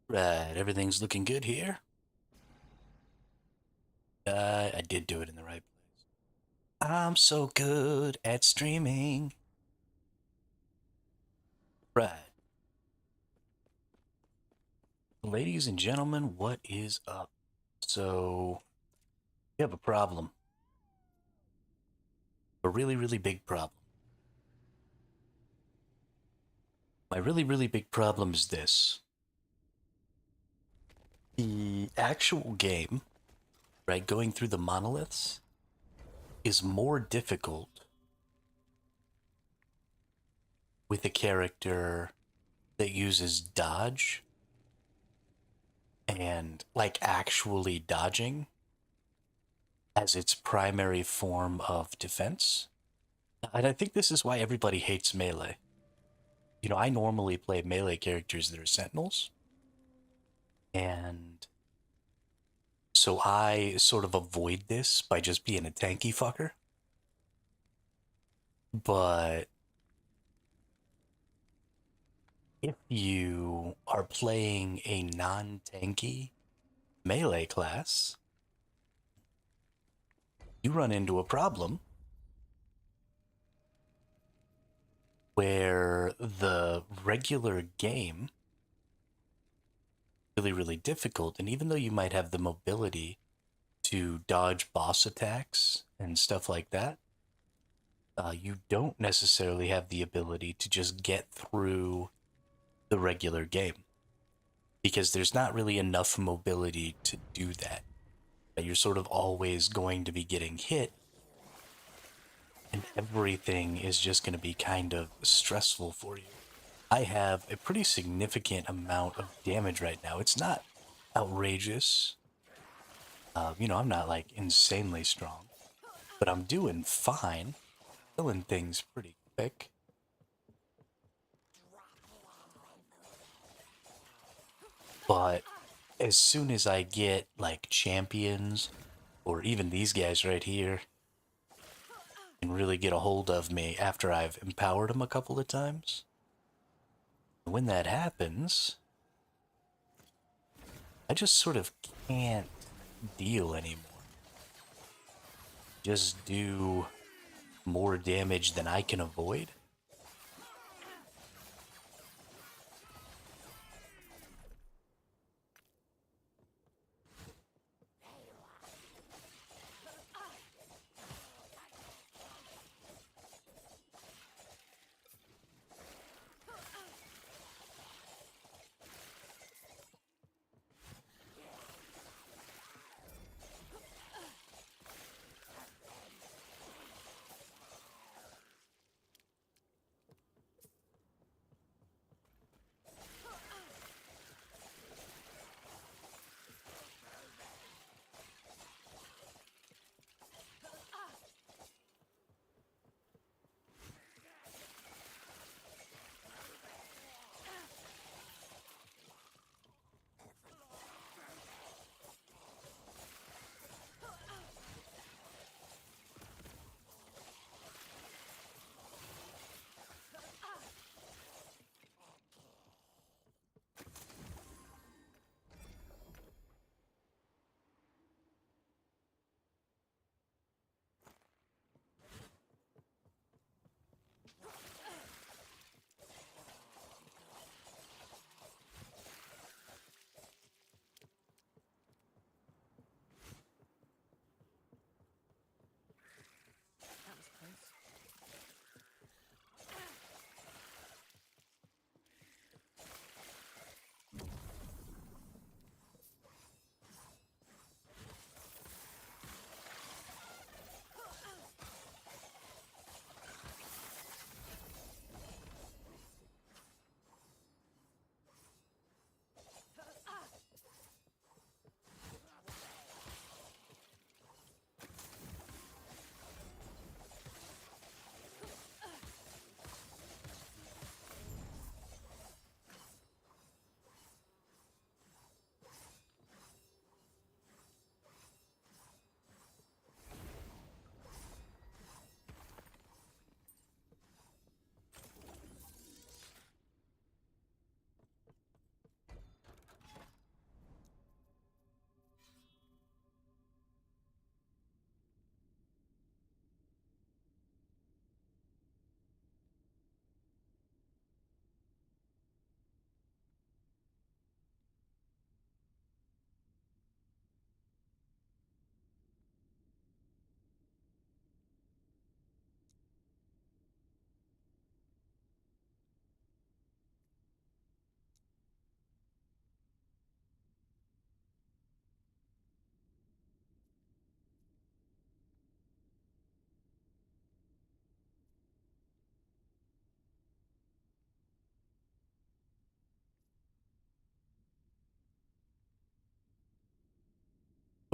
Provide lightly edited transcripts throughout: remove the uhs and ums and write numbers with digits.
Right, everything's looking good here. I did do it in the right place. I'm so good at streaming. Right. Ladies and gentlemen, what is up? So, we have a problem. A really, really big problem. My really, really big problem is this. The actual game, right, going through the monoliths is more difficult with a character that uses dodge and like actually dodging as its primary form of defense. And I think this is why everybody hates melee. I normally play melee characters that are sentinels, and so I sort of avoid this by just being a tanky fucker. But if you are playing a non tanky melee class, you run into a problem where the regular game really, really difficult. And even though you might have the mobility to dodge boss attacks and stuff like that, you don't necessarily have the ability to just get through the regular game because there's not really enough mobility to do that. You're sort of always going to be getting hit, and everything is just going to be kind of stressful for you. I have a pretty significant amount of damage right now. It's not outrageous. I'm not like insanely strong, but I'm doing fine, killing things pretty quick. But as soon as I get like champions or even these guys right here can really get a hold of me after I've empowered them a couple of times, when that happens, I just sort of can't deal anymore. Just do more damage than I can avoid.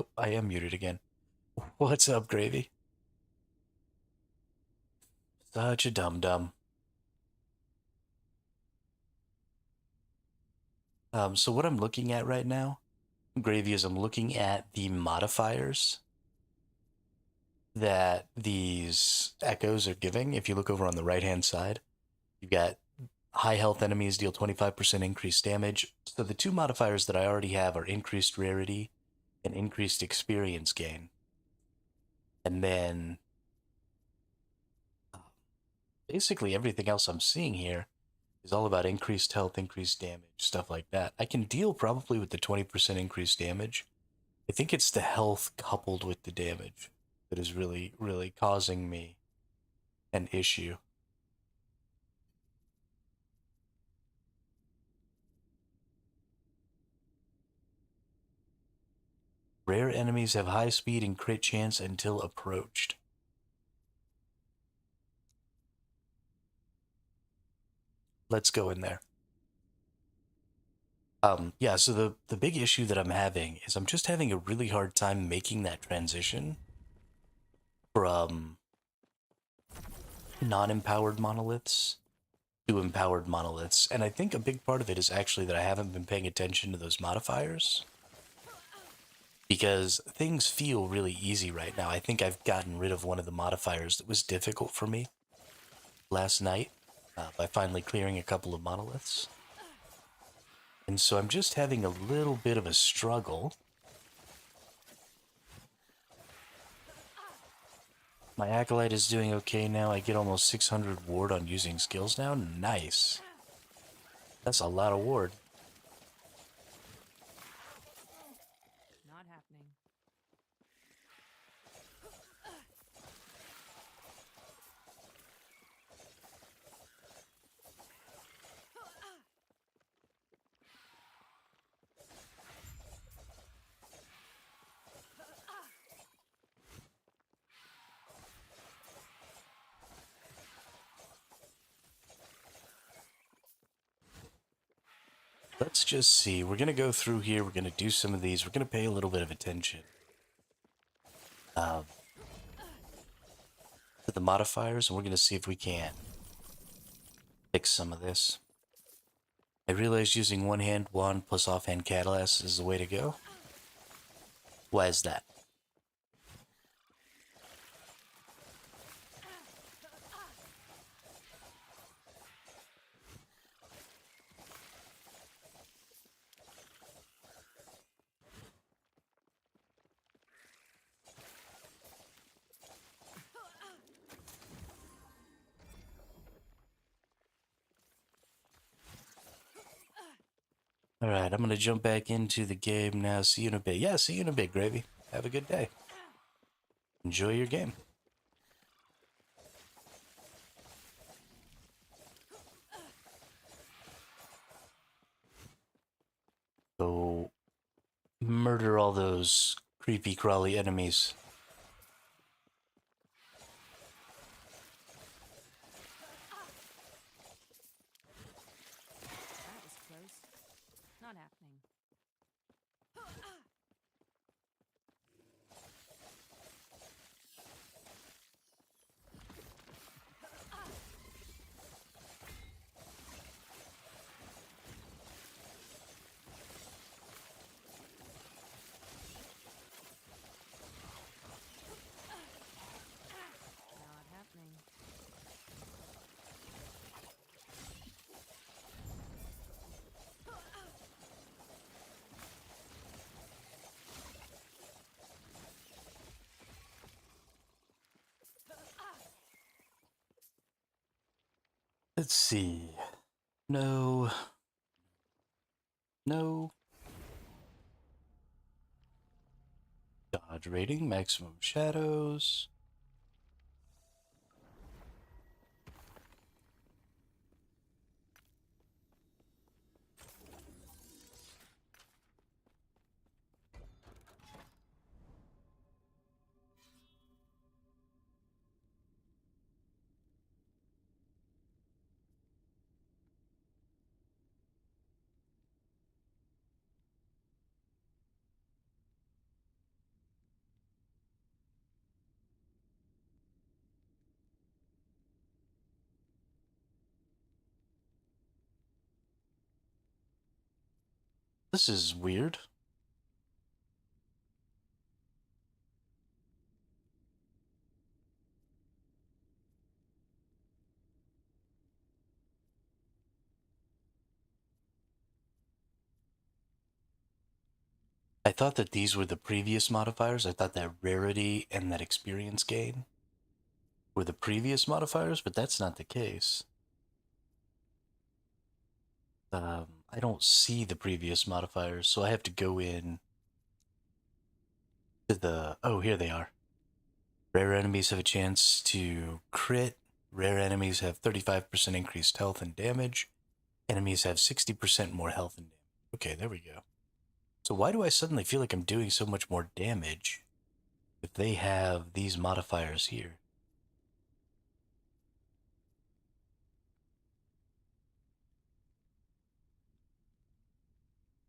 Oh, I am muted again. What's up, Gravy? Such a dum dum. So what I'm looking at right now, Gravy, is I'm looking at the modifiers that these echoes are giving. If you look over on the right hand side, you've got high health enemies deal 25% increased damage. So the two modifiers that I already have are increased rarity and increased experience gain. And then basically everything else I'm seeing here is all about increased health, increased damage, stuff like that. I can deal probably with the 20% increased damage. I think it's the health coupled with the damage that is really, really causing me an issue. Rare enemies have high speed and crit chance until approached. Let's go in there. Yeah, so the big issue that I'm having is I'm just having a really hard time making that transition from non-empowered monoliths to empowered monoliths. And I think a big part of it is actually that I haven't been paying attention to those modifiers because things feel really easy right now. I think I've gotten rid of one of the modifiers that was difficult for me last night by finally clearing a couple of monoliths. And so I'm just having a little bit of a struggle. My Acolyte is doing okay now. I get almost 600 ward on using skills now. Nice. That's a lot of ward. Not happening. Let's just see. We're going to go through here. We're going to do some of these. We're going to pay a little bit of attention to the modifiers, and we're going to see if we can fix some of this. I realize using one-hand wand plus offhand catalyst is the way to go. Why is that? All right, I'm going to jump back into the game now. See you in a bit. Yeah, see you in a bit, Gravy. Have a good day. Enjoy your game. Go murder all those creepy crawly enemies. That was close. Not happening. Not happening. Let's see. No. No. Dodge rating, maximum shadows. This is weird. I thought that these were the previous modifiers. I thought that rarity and that experience gain were the previous modifiers, but that's not the case. I don't see the previous modifiers, so I have to go in to the... Oh, here they are. Rare enemies have a chance to crit. Rare enemies have 35% increased health and damage. Enemies have 60% more health and damage. Okay, there we go. So why do I suddenly feel like I'm doing so much more damage if they have these modifiers here?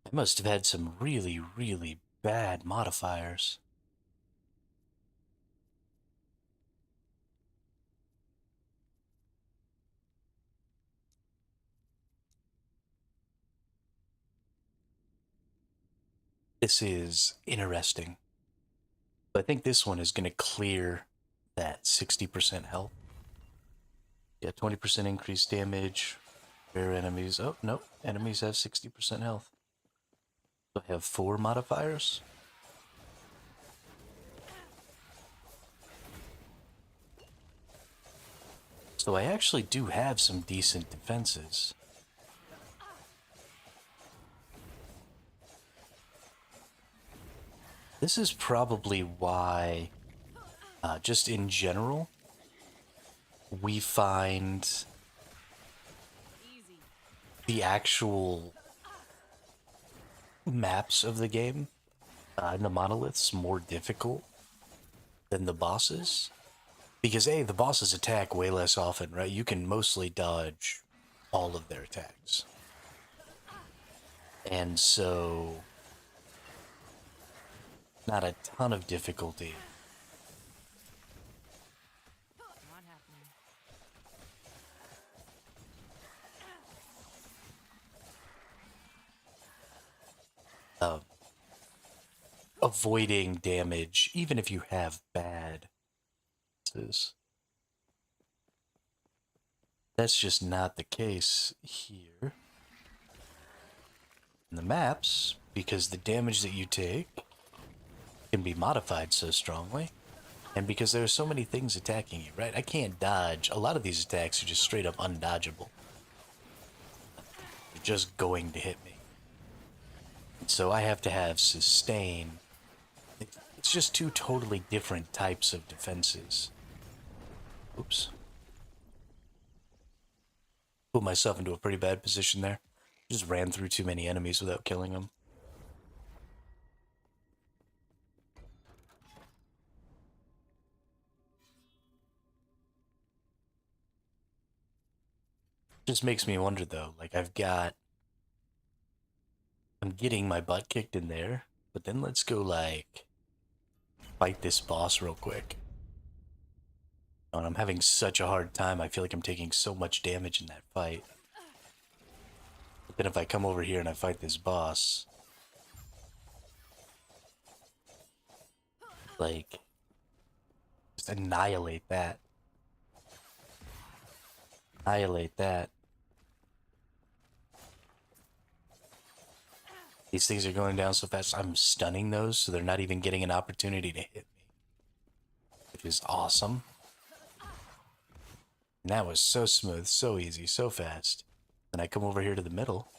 I must have had some really, really bad modifiers. This is interesting. I think this one is going to clear that 60% health. Yeah, 20% increased damage. Rare enemies. Oh, no. Enemies have 60% health. So I have 4 modifiers. So I actually do have some decent defenses. This is probably why, just in general, we find Easy. the actual maps of the game, and the monoliths, more difficult than the bosses. Because, A, the bosses attack way less often, right? You can mostly dodge all of their attacks. And so, not a ton of difficulty. Not happening. Avoiding damage, even if you have bad. That's just not the case here. In the maps, because the damage that you take can be modified so strongly, and because there are so many things attacking you, right? I can't dodge. A lot of these attacks are just straight up undodgeable. They're just going to hit me. So I have to have sustain. It's just 2 totally different types of defenses. Oops. Put myself into a pretty bad position there. Just ran through too many enemies without killing them. Just makes me wonder though, like I'm getting my butt kicked in there, but then let's go like fight this boss real quick. And I'm having such a hard time, I feel like I'm taking so much damage in that fight. But then if I come over here and I fight this boss, like, just annihilate that. Annihilate that. These things are going down so fast, I'm stunning those, so they're not even getting an opportunity to hit me. Which is awesome. And that was so smooth, so easy, so fast. Then I come over here to the middle.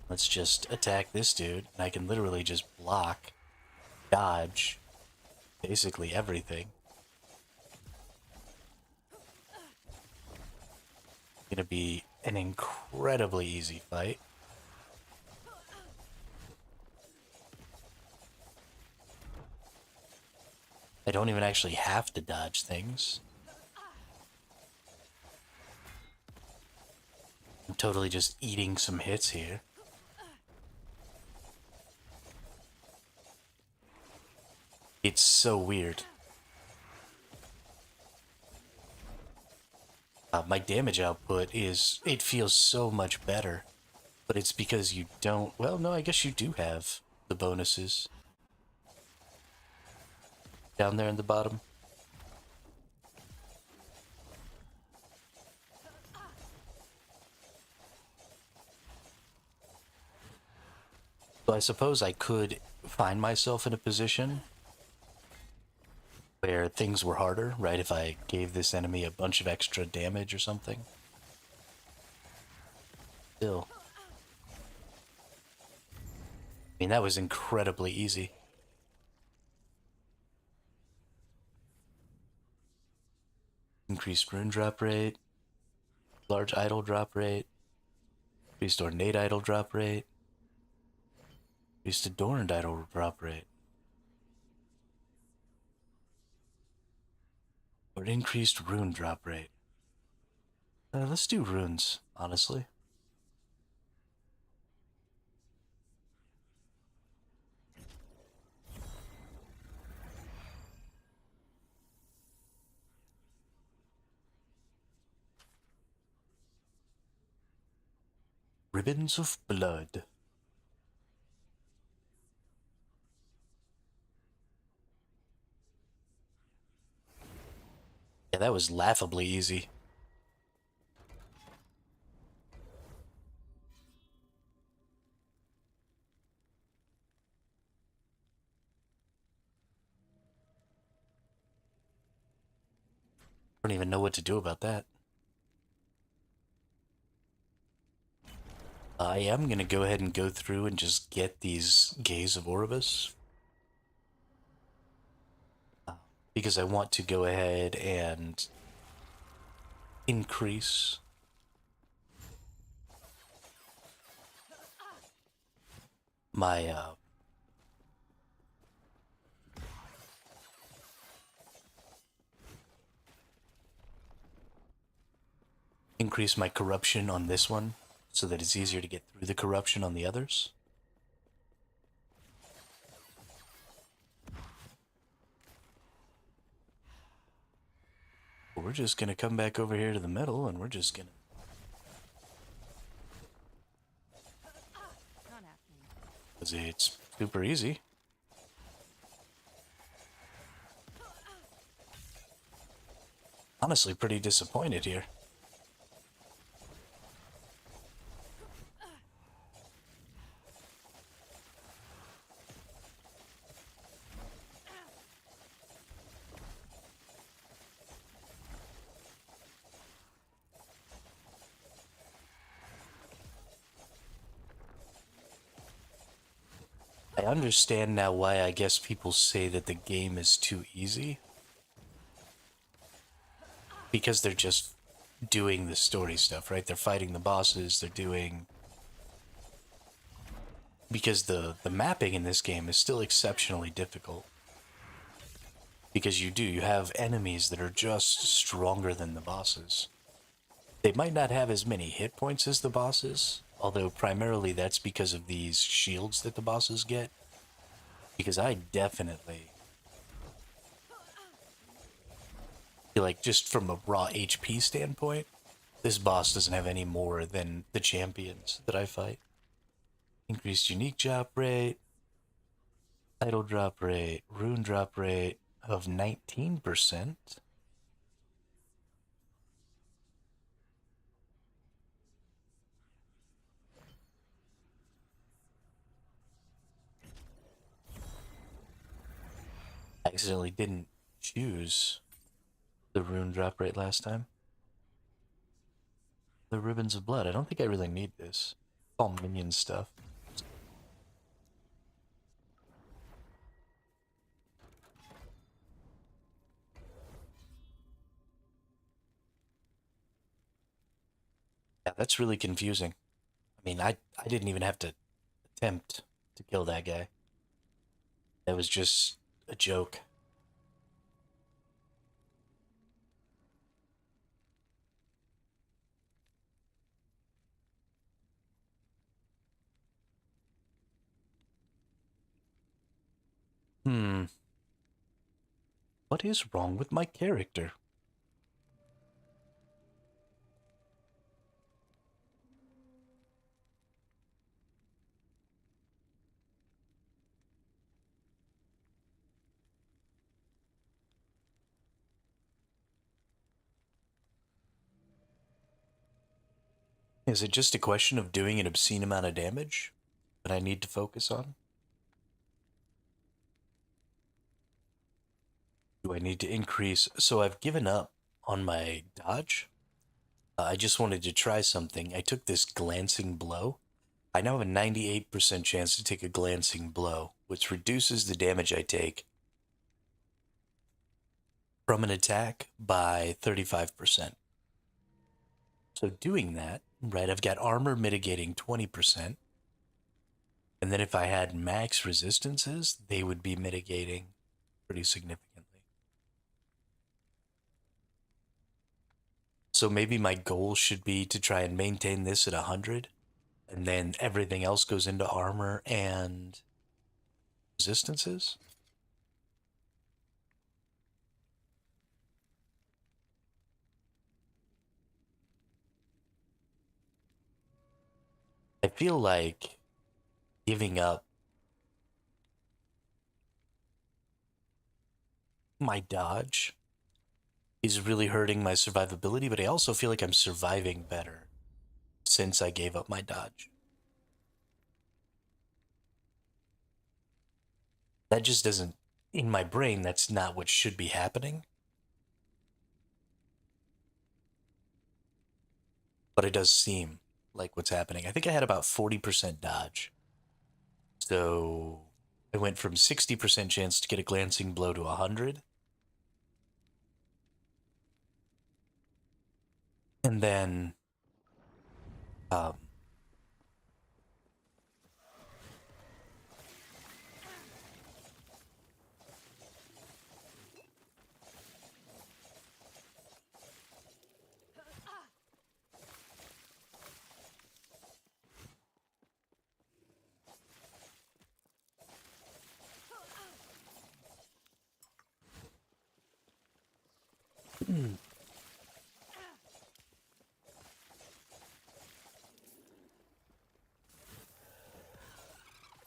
Let's just attack this dude, and I can literally just block, dodge, basically everything. Gonna be an incredibly easy fight. I don't even actually have to dodge things. I'm totally just eating some hits here. It's so weird. My damage output it feels so much better But it's because you don't... Well, no, I guess you do have the bonuses. Down there in the bottom. So I suppose I could find myself in a position where things were harder, right? If I gave this enemy a bunch of extra damage or something. Still. I mean, that was incredibly easy. Increased rune drop rate. Large idol drop rate. Increased ornate idol drop rate. Increased adorned idol drop rate. Or increased rune drop rate. Let's do runes, honestly. Ribbons of blood. Yeah, that was laughably easy. I don't even know what to do about that. I am going to go ahead and go through and just get these Gaze of Oribus. Because I want to go ahead and increase my corruption on this one so that it's easier to get through the corruption on the others. We're just going to come back over here to the middle and we're just going to... Not happening. Because it's super easy. Honestly, pretty disappointed here. I understand now why I guess people say that the game is too easy. Because they're just doing the story stuff, right? They're fighting the bosses, they're doing... Because the mapping in this game is still exceptionally difficult. Because you have enemies that are just stronger than the bosses. They might not have as many hit points as the bosses, although primarily that's because of these shields that the bosses get. Because I definitely feel like just from a raw HP standpoint, this boss doesn't have any more than the champions that I fight. Increased unique drop rate, idol drop rate, rune drop rate of 19%. I accidentally didn't choose the rune drop rate last time. The ribbons of blood. I don't think I really need this. It's all minion stuff. Yeah, that's really confusing. I mean, I didn't even have to attempt to kill that guy. That was just a joke. What is wrong with my character? Is it just a question of doing an obscene amount of damage that I need to focus on? Do I need to increase? So I've given up on my dodge. I just wanted to try something. I took this glancing blow. I now have a 98% chance to take a glancing blow, which reduces the damage I take from an attack by 35%. So doing that, right, I've got armor mitigating 20%. And then if I had max resistances, they would be mitigating pretty significantly. So maybe my goal should be to try and maintain this at 100, and then everything else goes into armor and resistances. I feel like giving up my dodge is really hurting my survivability, but I also feel like I'm surviving better since I gave up my dodge. That just doesn't, in my brain, that's not what should be happening. But it does seem like what's happening. I think I had about 40% dodge. So I went from 60% chance to get a glancing blow to 100. And then um,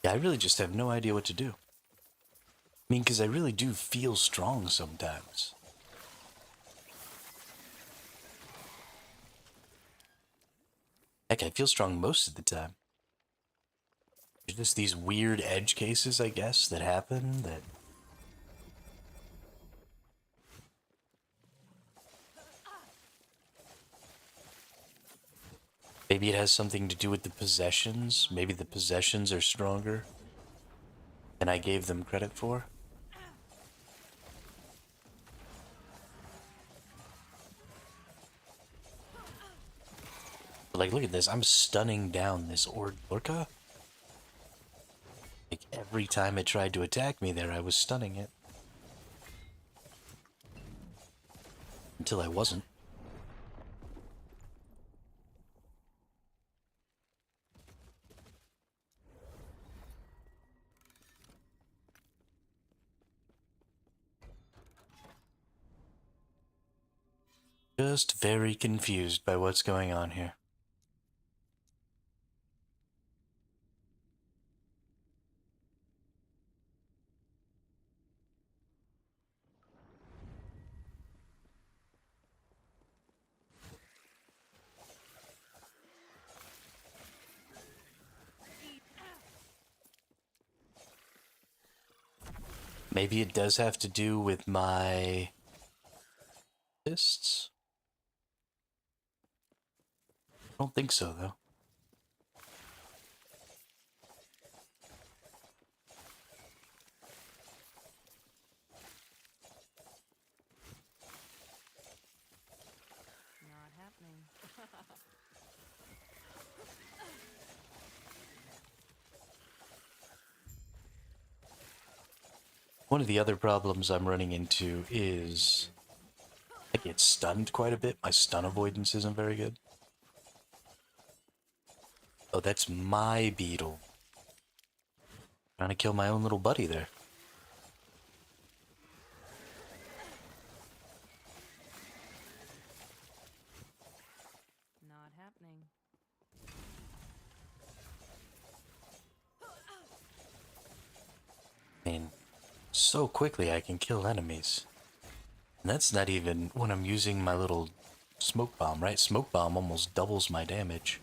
yeah, I really just have no idea what to do. I mean, because I really do feel strong sometimes. Heck, I feel strong most of the time. There's just these weird edge cases, I guess, that happen that maybe it has something to do with the possessions. Maybe the possessions are stronger than I gave them credit for. But like, look at this. I'm stunning down this Orca. Like, every time it tried to attack me there, I was stunning it. Until I wasn't. Just very confused by what's going on here. Maybe it does have to do with my fists? I don't think so, though. Not happening. One of the other problems I'm running into is I get stunned quite a bit. My stun avoidance isn't very good. Oh, that's my beetle. Trying to kill my own little buddy there. Not happening. I mean, so quickly I can kill enemies. And that's not even when I'm using my little smoke bomb, right? Smoke bomb almost doubles my damage.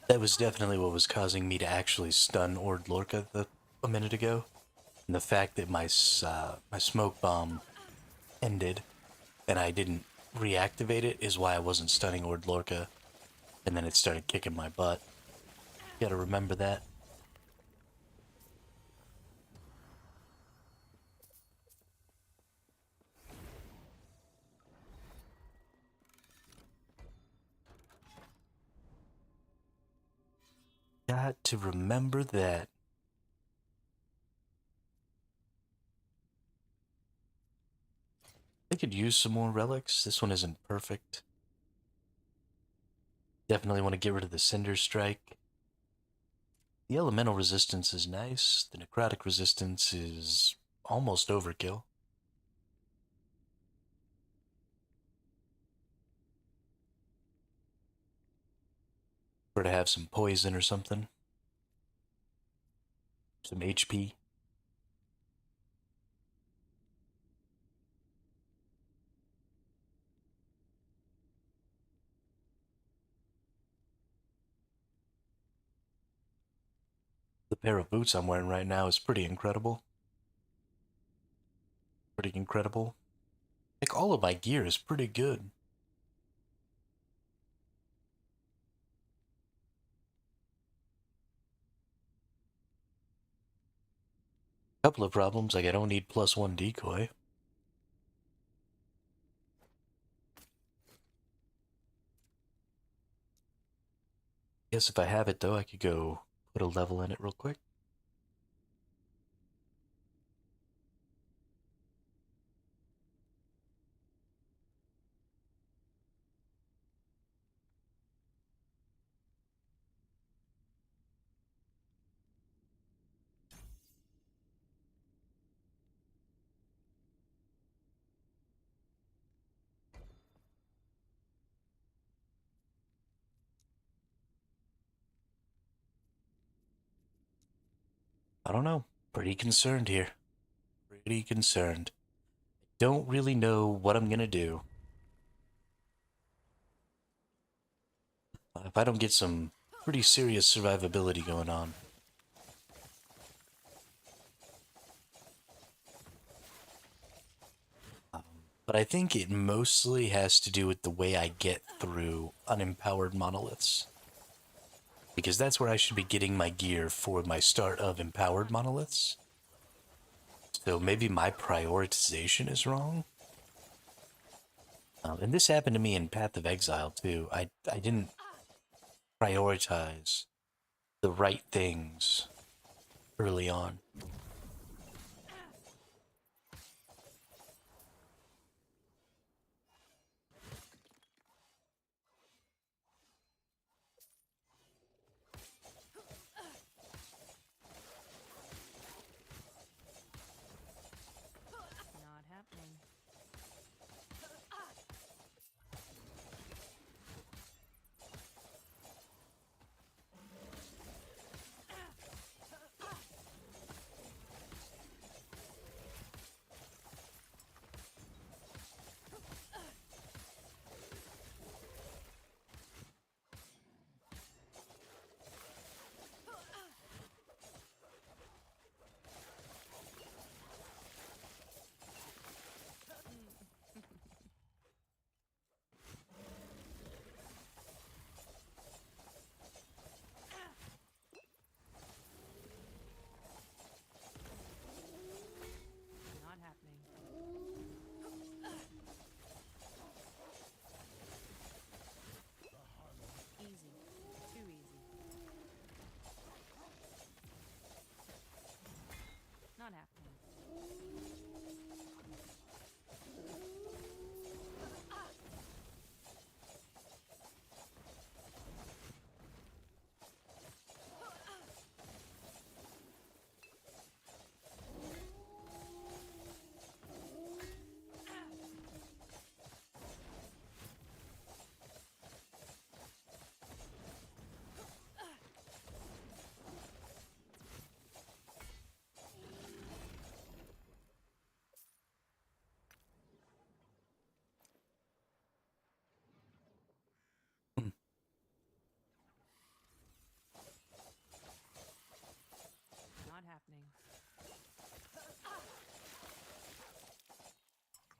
That was definitely what was causing me to actually stun Ord Lorca a minute ago. And the fact that my smoke bomb ended and I didn't reactivate it is why I wasn't stunning Ord Lorca, and then it started kicking my butt. You gotta remember that. Got to remember that. I could use some more relics. This one isn't perfect. Definitely want to get rid of the Cinder Strike. The elemental resistance is nice. The necrotic resistance is almost overkill. Or to have some poison or something. Some HP. The pair of boots I'm wearing right now is pretty incredible. Pretty incredible. Like, all of my gear is pretty good. Couple of problems, like I don't need +1 decoy. Guess if I have it though, I could go put a level in it real quick. I don't know. Pretty concerned here. Pretty concerned. Don't really know what I'm gonna do. If I don't get some pretty serious survivability going on. But I think it mostly has to do with the way I get through unempowered monoliths. Because that's where I should be getting my gear for my start of empowered monoliths. So maybe my prioritization is wrong. And this happened to me in Path of Exile too. I didn't prioritize the right things early on. Not happening.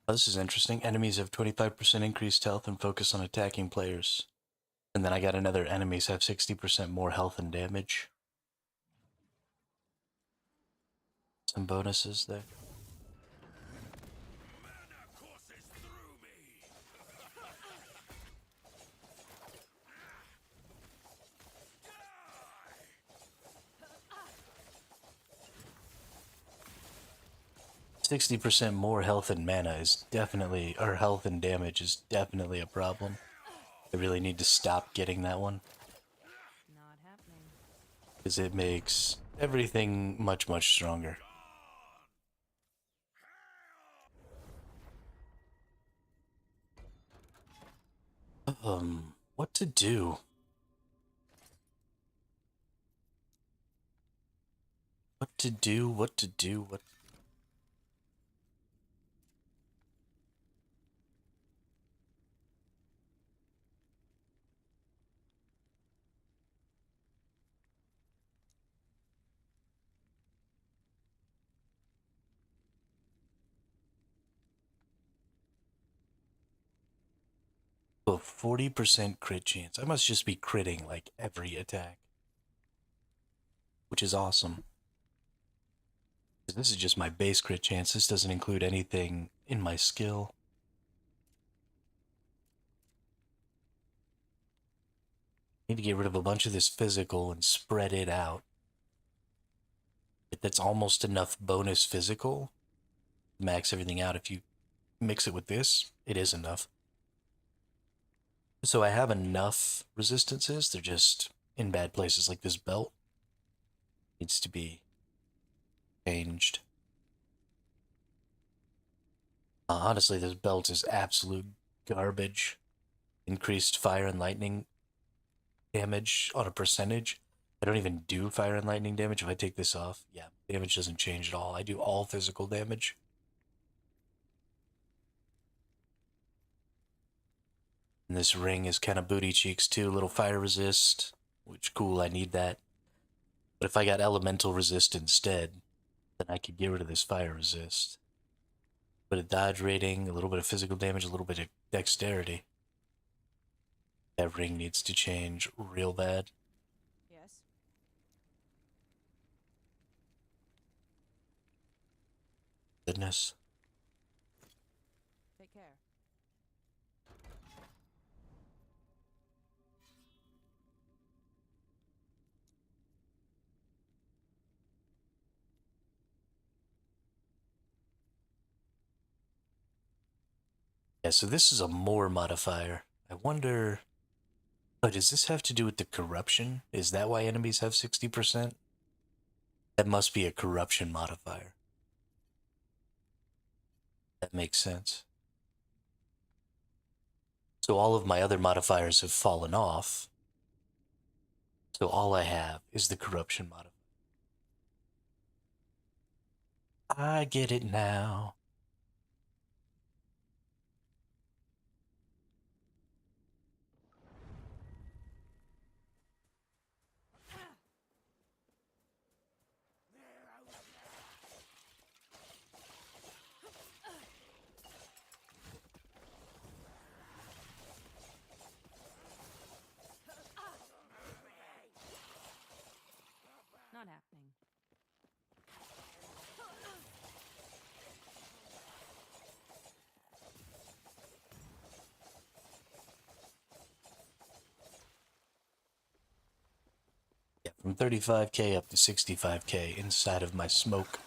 Oh, this is interesting. Enemies have 25% increased health and focus on attacking players. And then I got another enemies have 60% more health and damage. Some bonuses there. 60% more health and mana is definitely, or health and damage is definitely a problem. I really need to stop getting that one. Not happening. Because it makes everything much, much stronger. What to do? What to do? What to do? What? A 40% crit chance. I must just be critting like every attack, which is awesome. This is just my base crit chance. This doesn't include anything in my skill. Need to get rid of a bunch of this physical and spread it out. That's almost enough bonus physical. Max everything out. If you mix it with this, it is enough. So I have enough resistances. They're just in bad places, like this belt needs to be changed. Honestly, this belt is absolute garbage. Increased fire and lightning damage on a percentage. I don't even do fire and lightning damage if I take this off. Yeah, damage doesn't change at all. I do all physical damage. And this ring is kind of booty cheeks too. Little fire resist, which cool, I need that. But if I got elemental resist instead, then I could get rid of this fire resist. But a dodge rating, a little bit of physical damage, a little bit of dexterity. That ring needs to change real bad. Yes. Goodness. Take care. Yeah, so this is a more modifier. I wonder... Oh, does this have to do with the corruption? Is that why enemies have 60%? That must be a corruption modifier. That makes sense. So all of my other modifiers have fallen off. So all I have is the corruption modifier. I get it now. Not happening. Yeah, from 35k up to 65k inside of my smoke.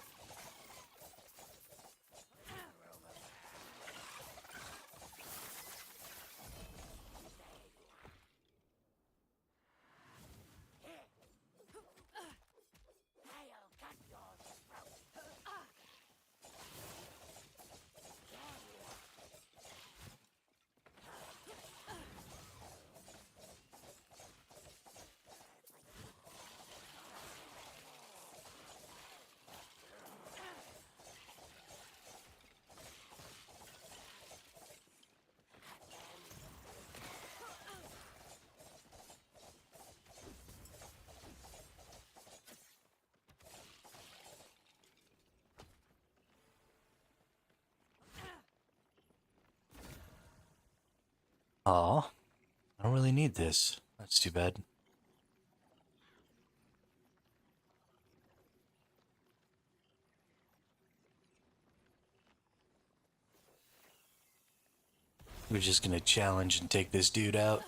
Aw, I don't really need this. That's too bad. We're just gonna challenge and take this dude out.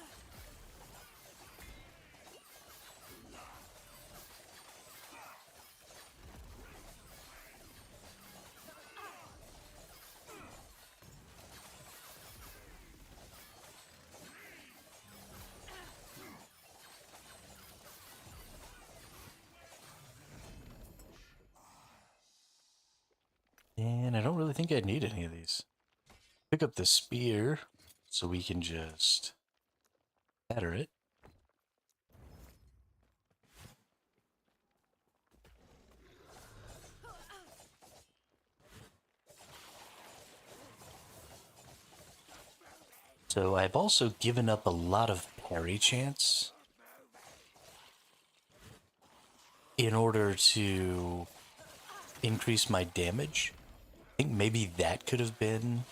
And I don't really think I need any of these. Pick up the spear so we can just batter it. So I've also given up a lot of parry chance in order to increase my damage. I think maybe that could have been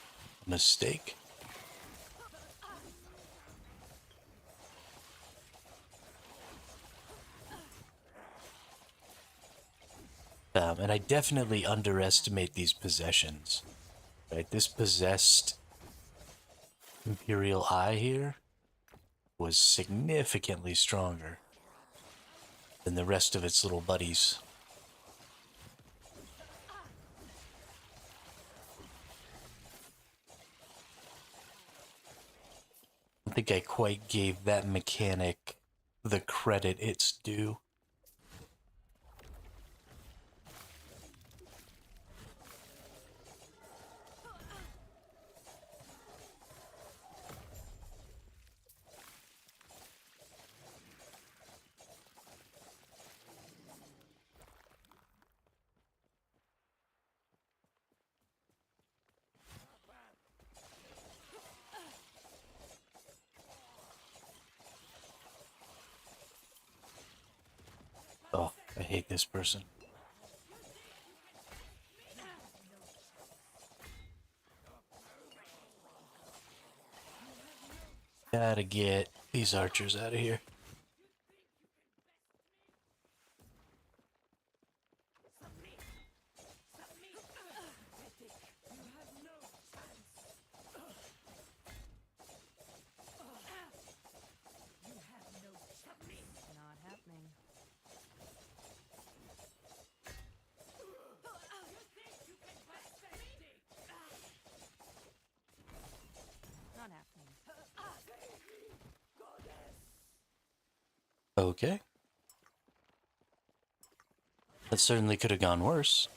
a mistake. And I definitely underestimate these possessions. Right, this possessed Imperial Eye here was significantly stronger than the rest of its little buddies. I don't think I quite gave that mechanic the credit it's due. Oh, I hate this person. Gotta get these archers out of here. Not happening. Not happening. Okay. That certainly could have gone worse.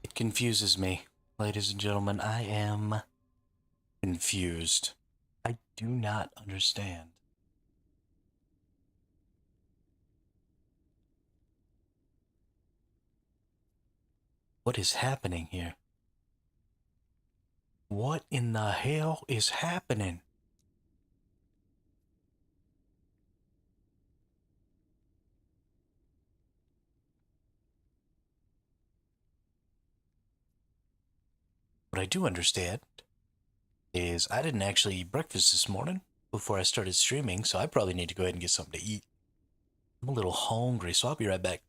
It confuses me. Ladies and gentlemen, I am confused. I do not understand. What is happening here? What in the hell is happening? What I do understand is I didn't actually eat breakfast this morning before I started streaming, so I probably need to go ahead and get something to eat. I'm a little hungry, so I'll be right back.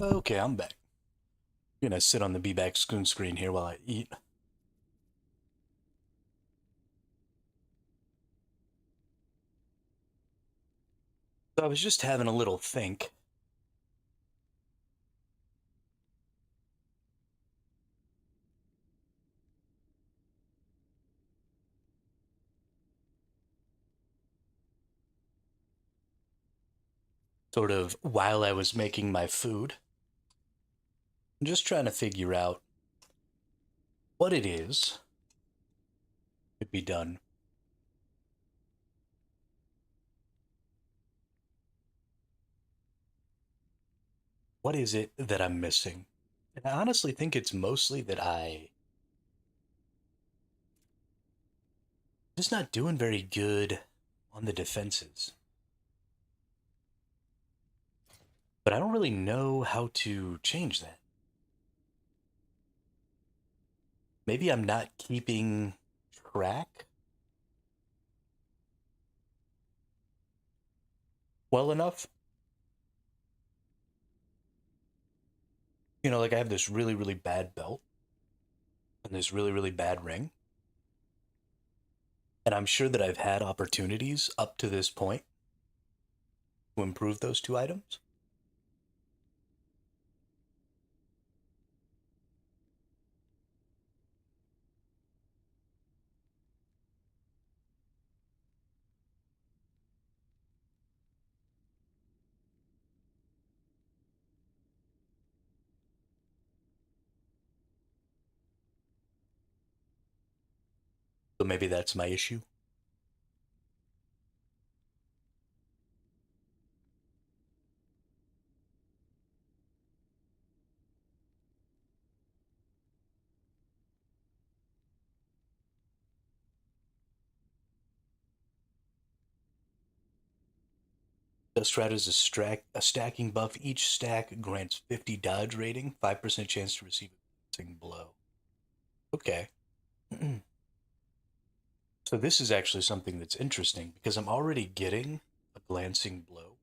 Okay, I'm back. I'm gonna sit on the be back spoon screen here while I eat. So I was just having a little think. Sort of while I was making my food. I'm just trying to figure out what it is could be done. What is it that I'm missing? And I honestly think it's mostly that I'm just not doing very good on the defenses. But I don't really know how to change that. Maybe I'm not keeping track well enough. Like I have this really, really bad belt and this really, really bad ring. And I'm sure that I've had opportunities up to this point to improve those two items. So maybe that's my issue. Dust Rat is a stacking buff. Each stack grants 50 dodge rating, 5% chance to receive a glancing blow. Okay. So this is actually something that's interesting because I'm already getting a glancing blow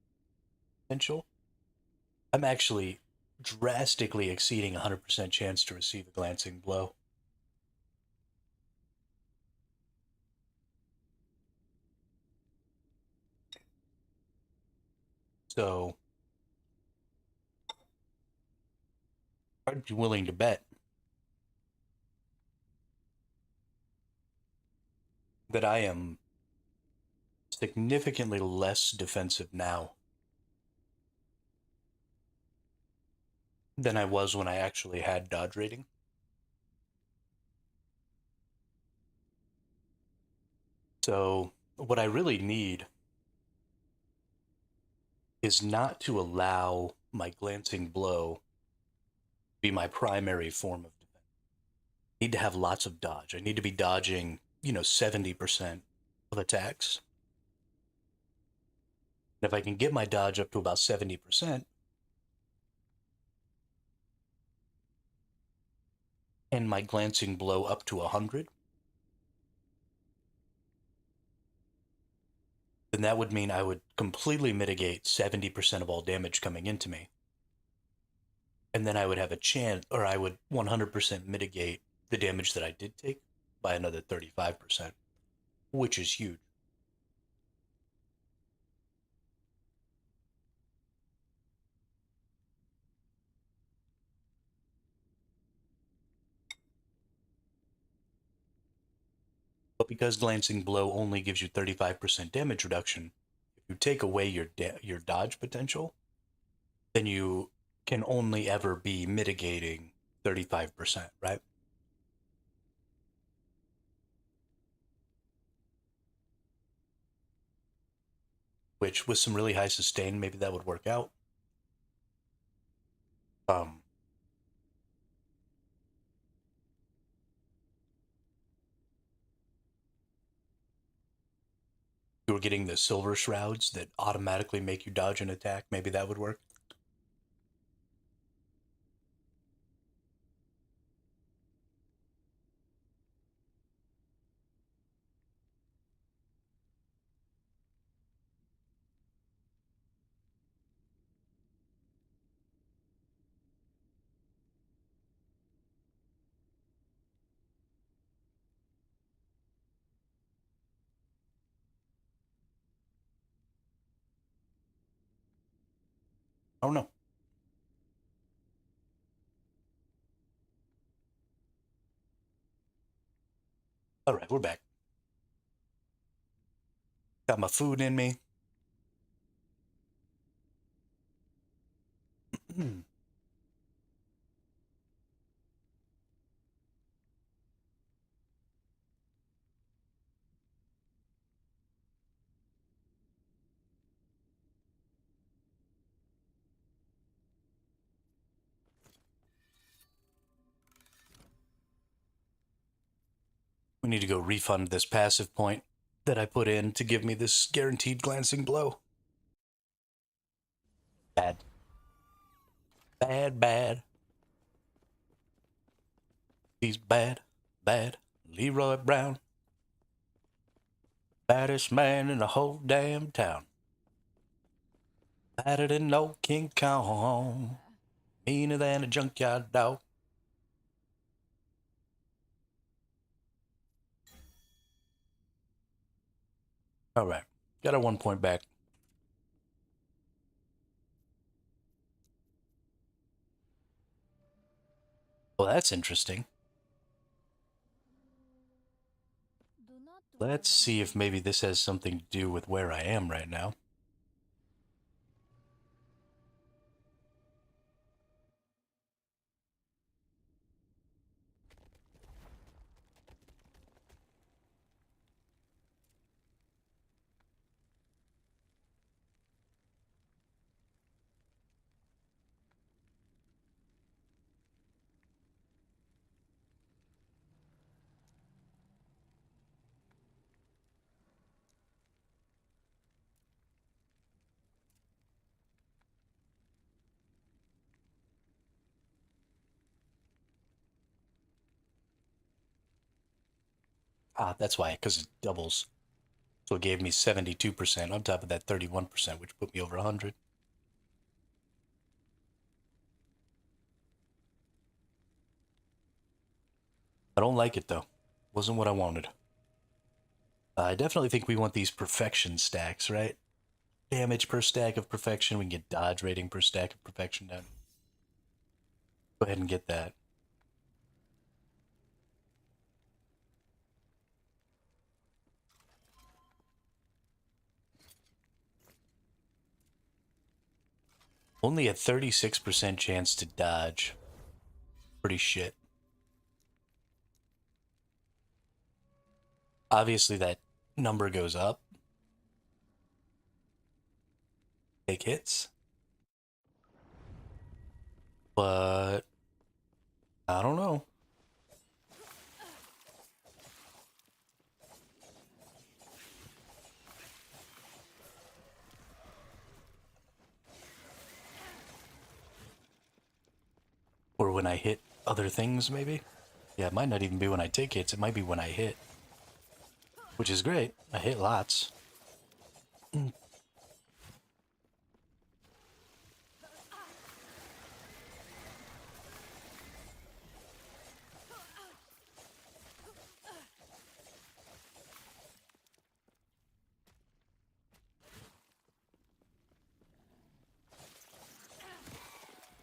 potential. I'm actually drastically exceeding 100% chance to receive a glancing blow. So I'd be willing to bet that I am significantly less defensive now than I was when I actually had dodge rating. So what I really need is not to allow my glancing blow be my primary form of defense. I need to have lots of dodge. I need to be dodging, 70% of attacks. And if I can get my dodge up to about 70% and my glancing blow up to 100, then that would mean I would completely mitigate 70% of all damage coming into me. And then I would have a chance, or I would 100% mitigate the damage that I did take by another 35%, which is huge. But because glancing blow only gives you 35% damage reduction, if you take away your dodge potential, then you can only ever be mitigating 35%, right? Which with some really high sustain, maybe that would work out. Um, you were getting the silver shrouds that automatically make you dodge an attack, maybe that would work. I don't know. All right, we're back. Got my food in me. We need to go refund this passive point that I put in to give me this guaranteed glancing blow. Bad. Bad, bad. He's bad, bad. Leroy Brown. Baddest man in the whole damn town. Badder than no King Kong. Meaner than a junkyard dog. All right. Got our 1 point back. Well, that's interesting. Let's see if maybe this has something to do with where I am right now. Ah, that's why, because it doubles. So it gave me 72% on top of that 31%, which put me over 100. I don't like it, though. Wasn't what I wanted. I definitely think we want these perfection stacks, right? Damage per stack of perfection. We can get dodge rating per stack of perfection down. Go ahead and get that. Only a 36% chance to dodge. Pretty shit. Obviously, that number goes up. Take hits. But I don't know. Or when I hit other things, maybe? Yeah, it might not even be when I take hits. It might be when I hit. Which is great. I hit lots.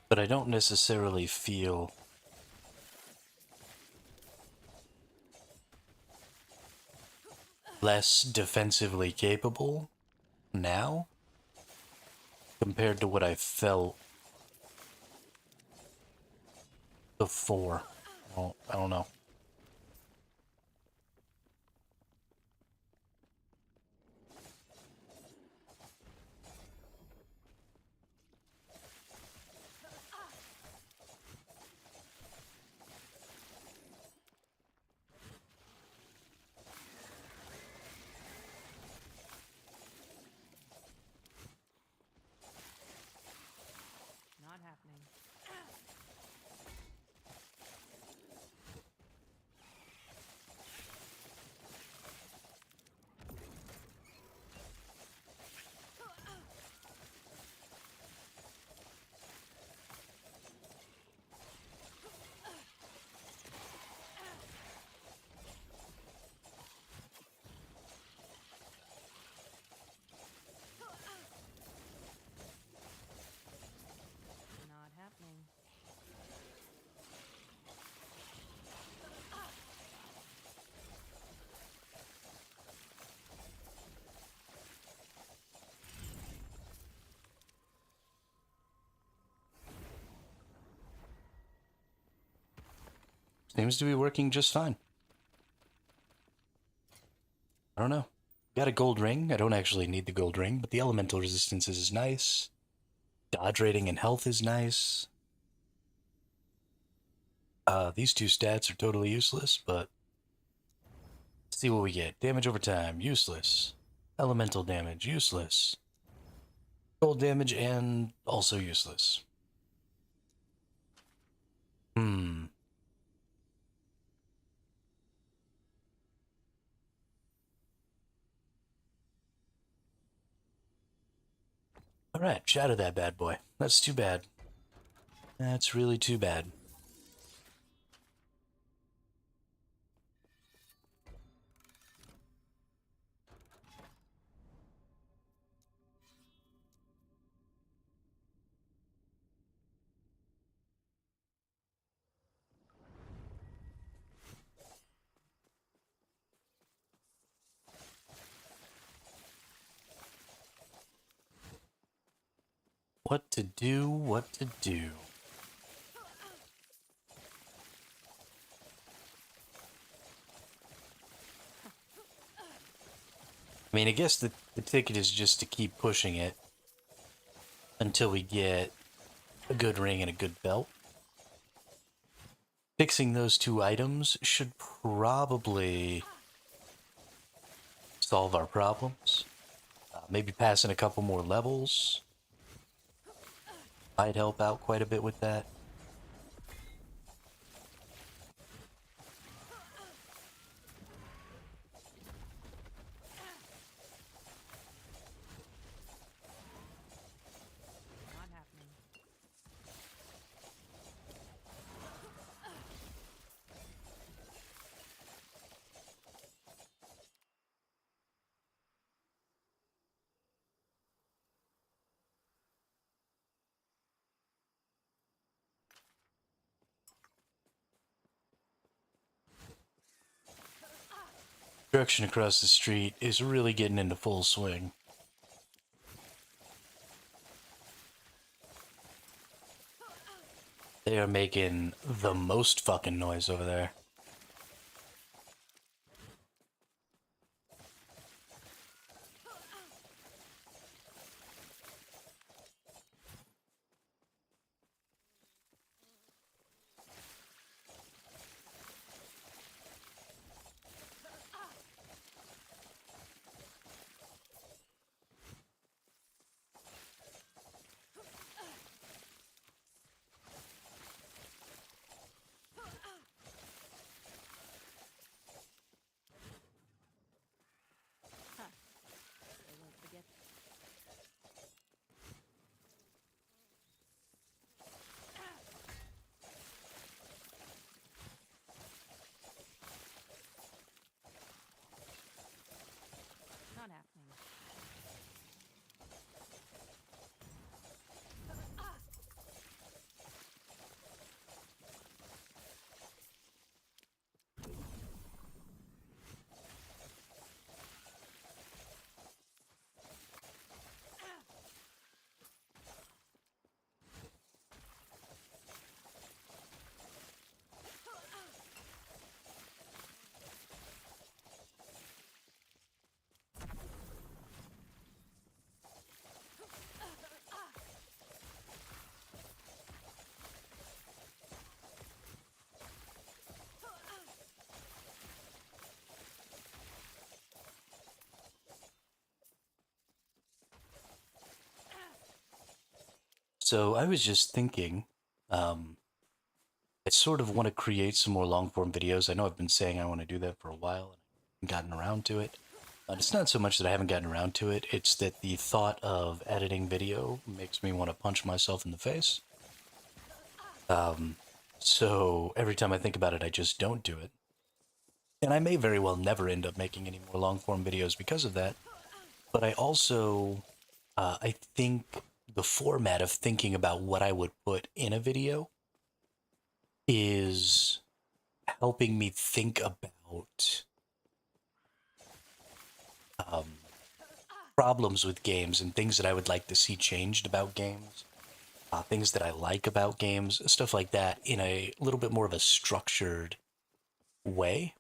But I don't necessarily feel less defensively capable now compared to what I felt before. Well, I don't know. Not happening. Seems to be working just fine. I don't know. Got a gold ring. I don't actually need the gold ring, but the elemental resistance is nice. Dodge rating and health is nice. These two stats are totally useless, but let's see what we get. Damage over time, useless. Elemental damage, useless. Cold damage, and also useless. Hmm. Alright, shatter that bad boy. That's too bad. That's really too bad. What to do, what to do. I mean, I guess the ticket is just to keep pushing it until we get a good ring and a good belt. Fixing those two items should probably solve our problems. Maybe passing a couple more levels might help out quite a bit with that. Not happening. Construction across the street is really getting into full swing. They are making the most fucking noise over there. I won't forget. Not happening. So I was just thinking, I sort of want to create some more long form videos. I know I've been saying I want to do that for a while and I haven't gotten around to it. It's not so much that I haven't gotten around to it, it's that the thought of editing video makes me want to punch myself in the face. So every time I think about it, I just don't do it. And I may very well never end up making any more long form videos because of that. But I also, I think the format of thinking about what I would put in a video is helping me think about problems with games and things that I would like to see changed about games, things that I like about games, stuff like that, in a little bit more of a structured way,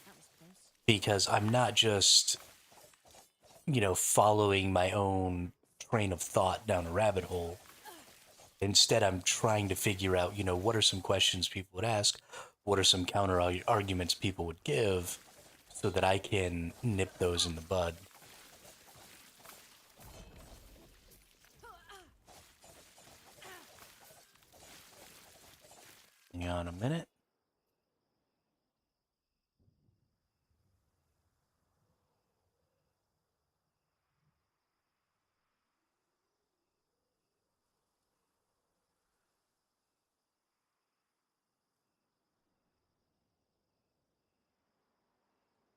That was close. because I'm not just, following my own train of thought down a rabbit hole. Instead, I'm trying to figure out, what are some questions people would ask? What are some counter arguments people would give so that I can nip those in the bud? Hang on a minute.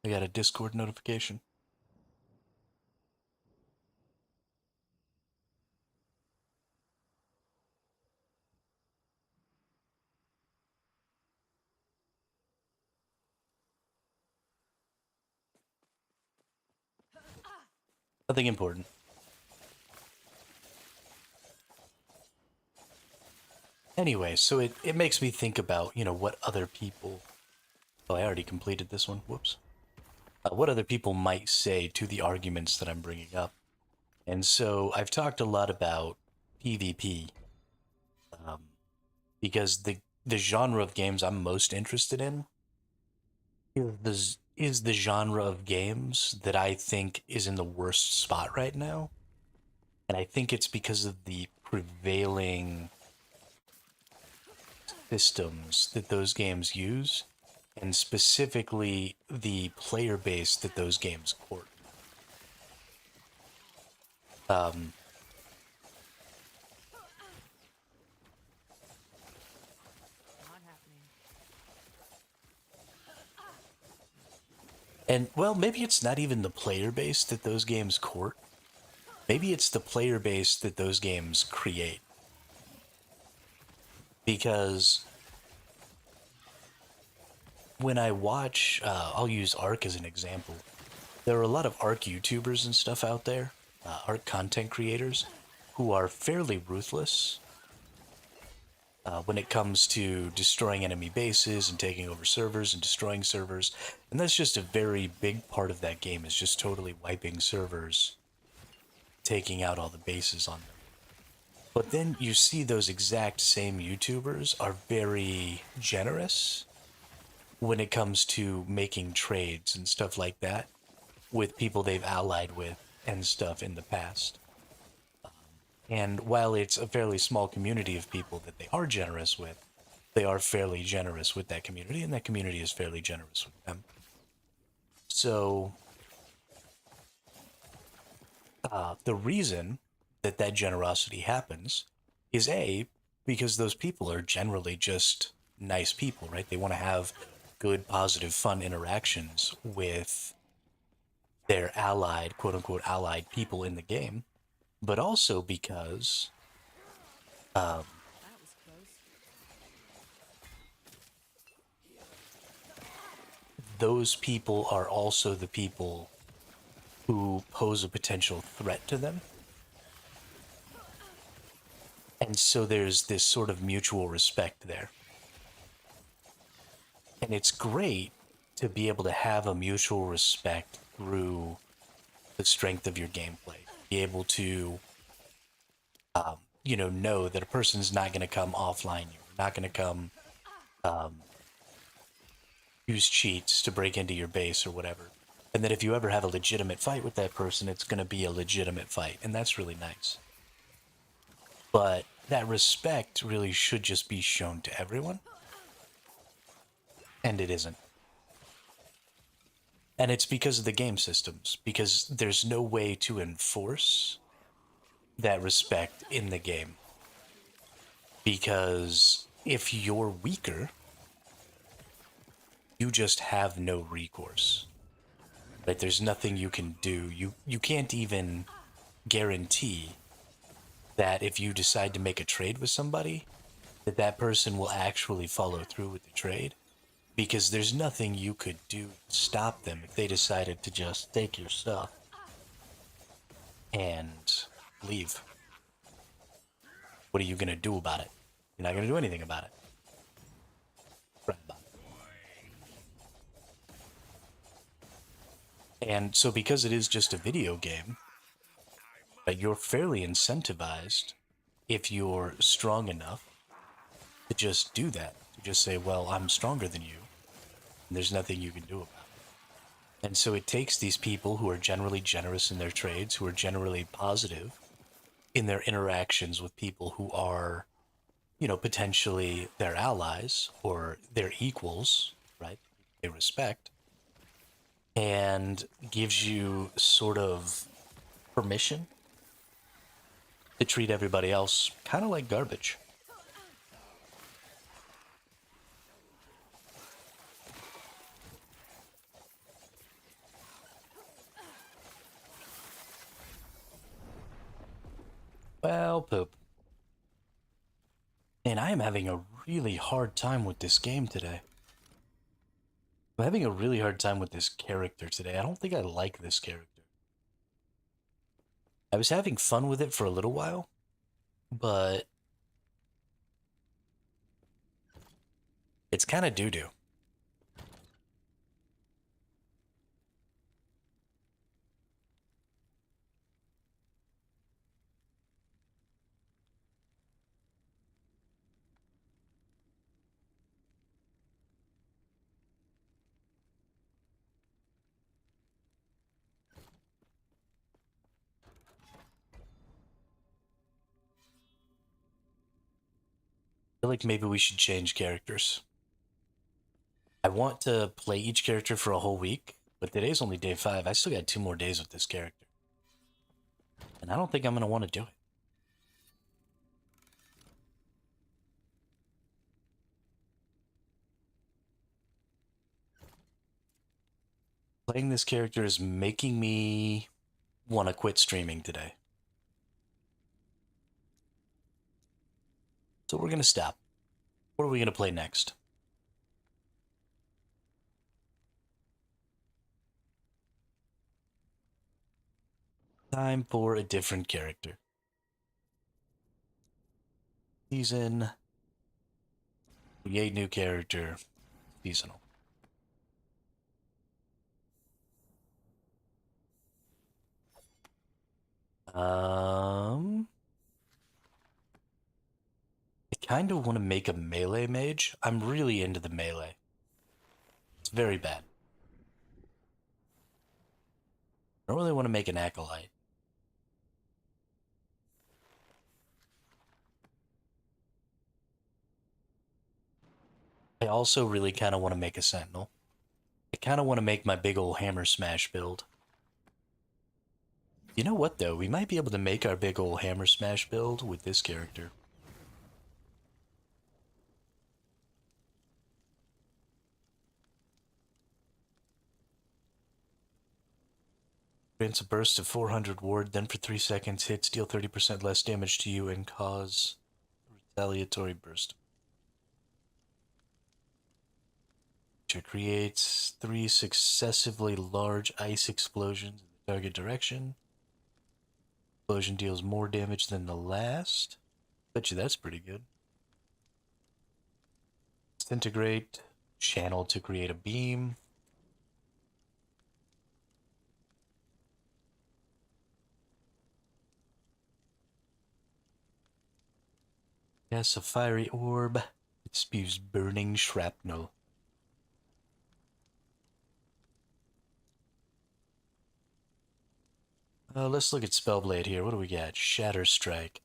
I got a Discord notification. Nothing important. Anyway, so it makes me think about, what other people. Oh, I already completed this one. Whoops. What other people might say to the arguments that I'm bringing up. And so I've talked a lot about PvP, um, because the genre of games I'm most interested in is the genre of games that I think is in the worst spot right now. And I think it's because of the prevailing systems that those games use, and specifically the player base that those games court. Um, Not happening. and well, maybe it's not even the player base that those games court. Maybe it's the player base that those games create. Because when I watch, I'll use Ark as an example. There are a lot of Ark YouTubers and stuff out there, Ark content creators, who are fairly ruthless when it comes to destroying enemy bases and taking over servers and destroying servers. And that's just a very big part of that game, is just totally wiping servers, taking out all the bases on them. But then you see those exact same YouTubers are very generous when it comes to making trades and stuff like that with people they've allied with and stuff in the past. And while it's a fairly small community of people that they are generous with, they are fairly generous with that community, and that community is fairly generous with them. So, the reason that that generosity happens is A, because those people are generally just nice people, right? They want to have good, positive, fun interactions with their allied, quote unquote, allied people in the game, but also because um, That was close. those people are also the people who pose a potential threat to them. And so there's this sort of mutual respect there. And it's great to be able to have a mutual respect through the strength of your gameplay. Be able to, know that a person's not going to come offline you, not going to come use cheats to break into your base or whatever. And that if you ever have a legitimate fight with that person, it's going to be a legitimate fight. And that's really nice. But that respect really should just be shown to everyone. And it isn't. And it's because of the game systems, because there's no way to enforce that respect in the game. Because if you're weaker, you just have no recourse. Right? There's nothing you can do. You can't even guarantee that if you decide to make a trade with somebody, that that person will actually follow through with the trade, because there's nothing you could do to stop them if they decided to just take your stuff and leave. What are you going to do about it? You're not going to do anything about it. Right about it. And so because it is just a video game, you're fairly incentivized if you're strong enough to just do that. To just say, well, I'm stronger than you, and there's nothing you can do about it. And so it takes these people who are generally generous in their trades, who are generally positive in their interactions with people who are, potentially their allies or their equals, right? They respect, and gives you sort of permission to treat everybody else kind of like garbage. Well, poop. And I am having a really hard time with this game today. I'm having a really hard time with this character today. I don't think I like this character. I was having fun with it for a little while, but it's kind of doo doo. I feel like maybe we should change characters. I want to play each character for a whole week, but today's only day 5. I still got 2 more days with this character. And I don't think I'm going to want to do it. Playing this character is making me want to quit streaming today. So we're going to stop. What are we going to play next? Time for a different character. Season. Create new character. Seasonal. I kind of want to make a melee mage. I'm really into the melee. It's very bad. I don't really want to make an acolyte. I also really kind of want to make a sentinel. I kind of want to make my big ol' hammer smash build. You know what, though? We might be able to make our big ol' hammer smash build with this character. Grants a burst of 400 ward, then for 3 seconds hits, deal 30% less damage to you, and cause a retaliatory burst. Which creates 3 successively large ice explosions in the target direction. Explosion deals more damage than the last. Bet you that's pretty good. Disintegrate. Channel to create a beam. Yes, a fiery orb. It spews burning shrapnel. Let's look at Spellblade here. What do we got? Shatter Strike.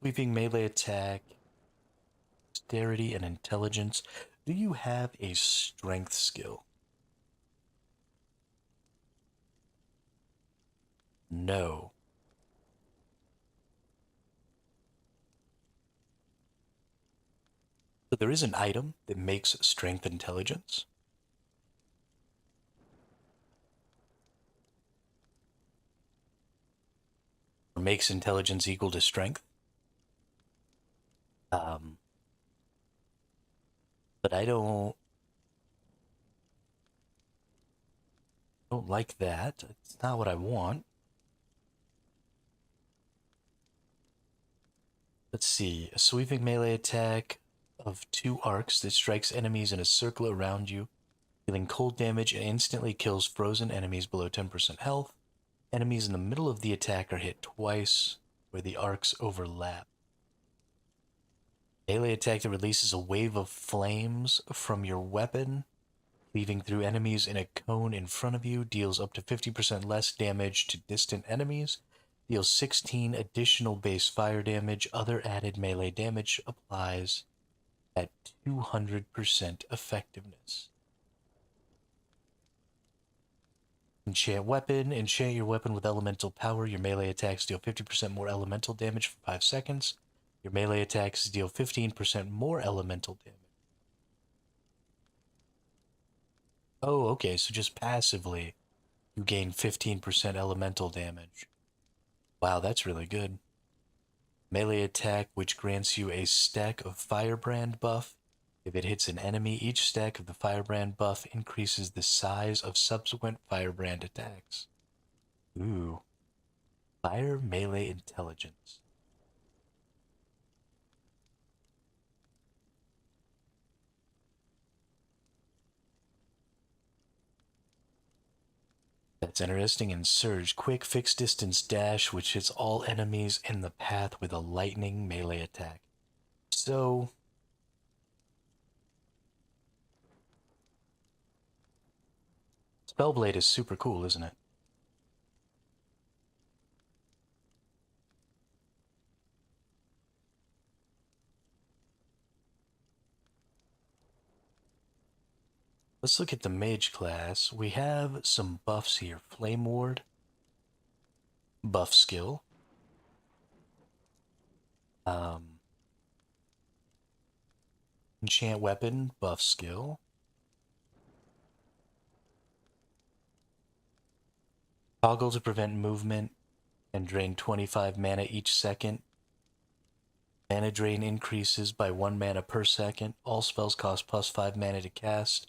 Sweeping melee attack. Dexterity and intelligence. Do you have a strength skill? No. So there is an item that makes strength intelligence. Or makes intelligence equal to strength. But I don't like that. It's not what I want. Let's see. A sweeping melee attack of 2 arcs that strikes enemies in a circle around you Dealing cold damage and instantly kills frozen enemies below 10% health. Enemies in the middle of the attack are hit twice where the arcs overlap. Melee attack that releases a wave of flames from your weapon, leaving through enemies in a cone in front of you, deals up to 50% less damage to distant enemies, deals 16 additional base fire damage. Other added melee damage applies at 200% effectiveness. Enchant weapon. Enchant your weapon with elemental power. Your melee attacks deal 50% more elemental damage for 5 seconds. Your melee attacks deal 15% more elemental damage. Oh, okay, so just passively, you gain 15% elemental damage. Wow, that's really good. Melee attack, which grants you a stack of Firebrand buff. If it hits an enemy, each stack of the Firebrand buff increases the size of subsequent Firebrand attacks. Ooh. Fire melee intelligence. That's interesting. And Surge, quick fixed distance dash, which hits all enemies in the path with a lightning melee attack. So, Spellblade is super cool, isn't it? Let's look at the mage class. We have some buffs here. Flame Ward, buff skill. Enchant weapon, buff skill. Toggle to prevent movement and drain 25 mana each second. Mana drain increases by 1 mana per second. All spells cost plus 5 mana to cast.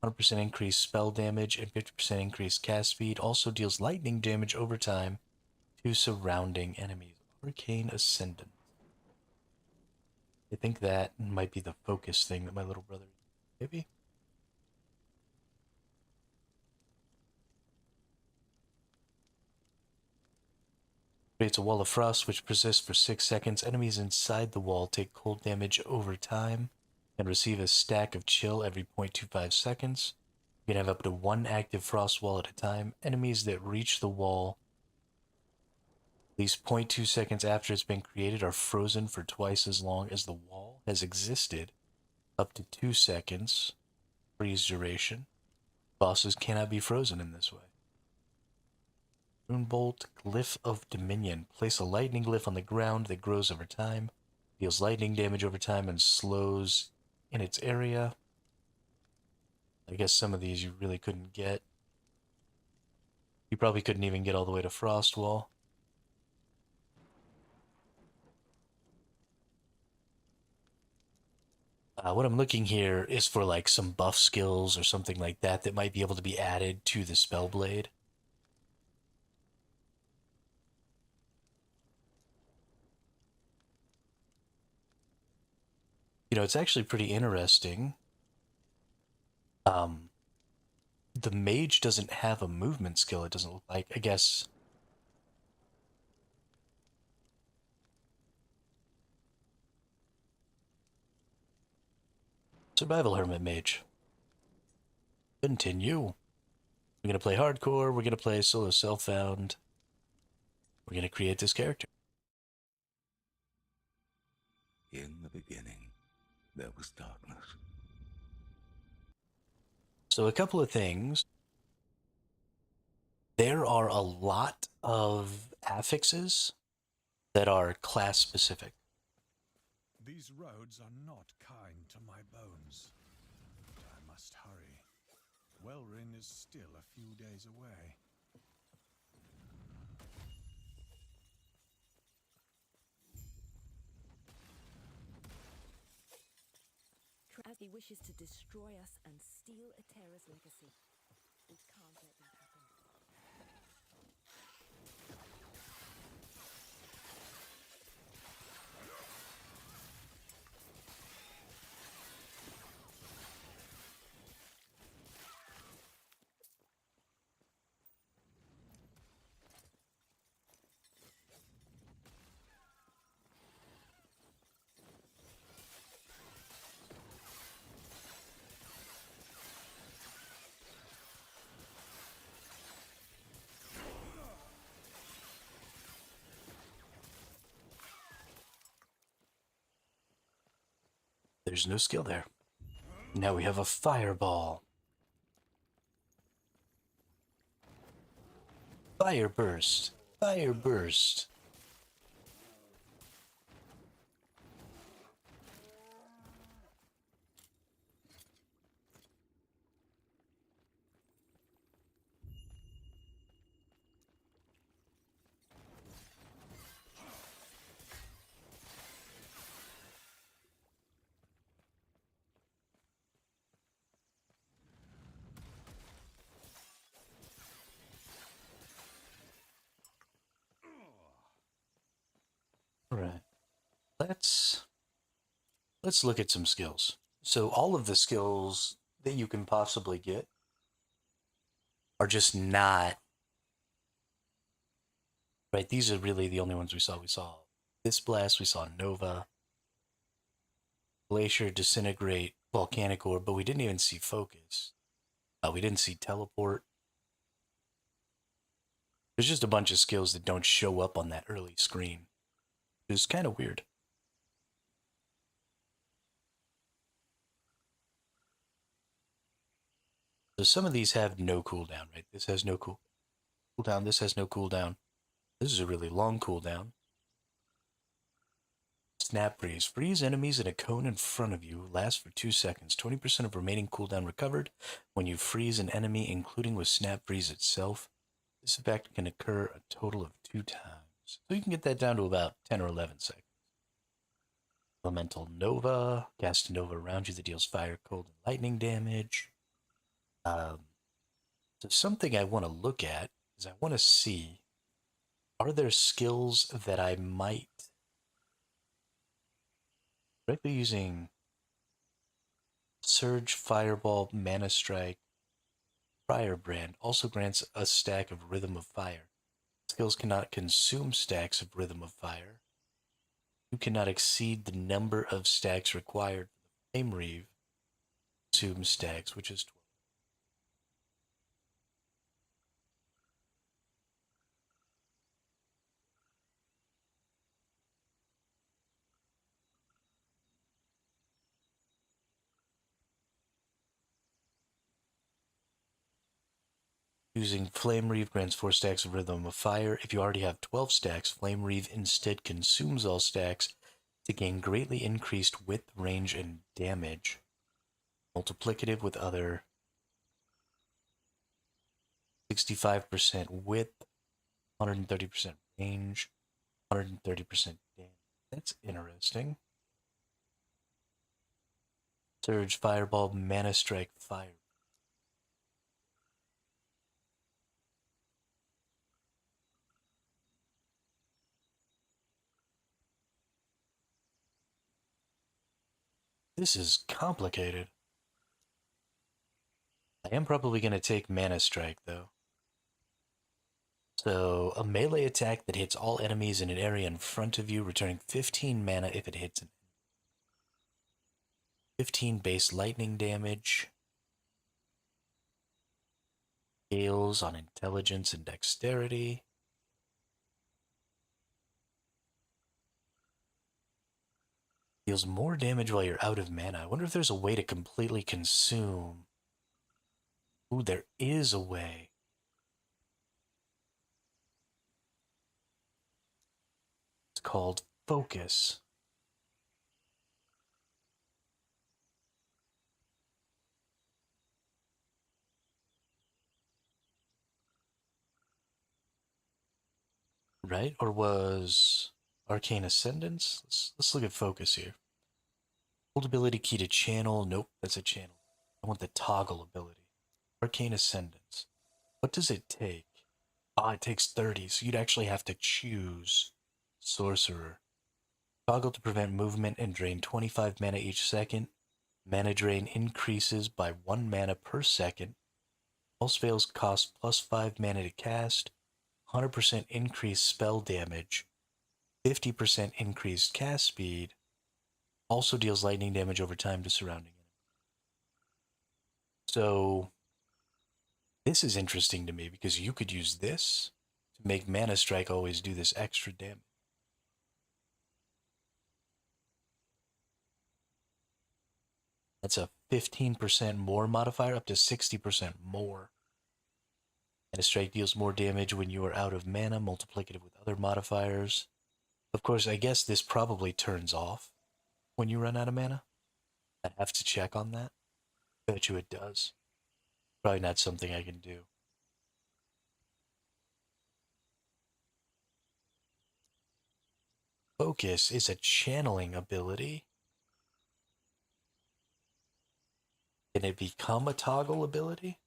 100% increased spell damage and 50% increased cast speed. Also deals lightning damage over time to surrounding enemies. Arcane Ascendant. I think that might be the focus thing that my little brother... Maybe? Creates a wall of frost which persists for 6 seconds. Enemies inside the wall take cold damage over time and receive a stack of chill every 0.25 seconds. You can have up to 1 active frost wall at a time. Enemies that reach the wall at least 0.2 seconds after it's been created are frozen for twice as long as the wall has existed, up to 2 seconds freeze duration. Bosses cannot be frozen in this way. Runebolt, Glyph of Dominion. Place a lightning glyph on the ground that grows over time, deals lightning damage over time, and slows in its area. I guess some of these you really couldn't get. You probably couldn't even get all the way to Frostwall. What I'm looking here is for like some buff skills or something like that that might be able to be added to the Spellblade. You know, it's actually pretty interesting. The mage doesn't have a movement skill, it doesn't look like. I guess. Survival Hermit Mage. Continue. We're gonna play hardcore, we're gonna play solo self-found. We're gonna create this character. In the beginning, there was darkness. So a couple of things. There are a lot of affixes that are class specific. These roads are not kind to my bones. But I must hurry. Welrin is still a few days away. As he wishes to destroy us and steal Atera's legacy. We can't let that happen. There's no skill there. Now we have a fireball. Fire burst. Fire burst. All right. Let's look at some skills. So all of the skills that you can possibly get are just not right. These are really the only ones we saw. We saw this blast, we saw Nova, Glacier, Disintegrate, Volcanic Orb, but we didn't even see Focus. We didn't see Teleport. There's just a bunch of skills that don't show up on that early screen. It's kind of weird. So some of these have no cooldown, right? This has no cooldown. This has no cooldown. This is a really long cooldown. Snap Freeze. Freeze enemies in a cone in front of you. Lasts for 2 seconds. 20% of remaining cooldown recovered when you freeze an enemy, including with Snap Freeze itself. This effect can occur a total of 2 times. So you can get that down to about 10 or 11 seconds. Elemental Nova. Cast a Nova around you that deals fire, cold, and lightning damage. So something I want to look at is I want to see, are there skills that I might, directly using Surge, Fireball, Mana Strike, Firebrand also grants a stack of Rhythm of Fire. Skills cannot consume stacks of Rhythm of Fire. You cannot exceed the number of stacks required for the Flame Reeve. Consume stacks, which is 12. Using Flame Reeve grants 4 stacks of Rhythm of Fire. If you already have 12 stacks, Flame Reeve instead consumes all stacks to gain greatly increased width, range, and damage. Multiplicative with other 65% width, 130% range, 130% damage. That's interesting. Surge, Fireball, Mana Strike, Fire. This is complicated. I am probably going to take Mana Strike, though. So, a melee attack that hits all enemies in an area in front of you, returning 15 mana if it hits an 15 base lightning damage. Scales on intelligence and dexterity. Deals more damage while you're out of mana. I wonder if there's a way to completely consume. Ooh, there is a way. It's called Focus. Right? Or was Arcane Ascendance? Let's look at Focus here. Hold ability key to channel. Nope, that's a channel. I want the toggle ability. Arcane Ascendance. What does it take? Ah, it takes 30, so you'd actually have to choose Sorcerer. Toggle to prevent movement and drain 25 mana each second. Mana drain increases by 1 mana per second. All spells cost plus 5 mana to cast. 100% increased spell damage. 50% increased cast speed. Also deals lightning damage over time to surrounding enemies. So, this is interesting to me because you could use this to make Mana Strike always do this extra damage. That's a 15% more modifier, up to 60% more. And a strike deals more damage when you are out of mana, multiplicative with other modifiers. Of course, I guess this probably turns off when you run out of mana. I have to check on that. Bet you it does. Probably not something I can do. Focus is a channeling ability. Can it become a toggle ability?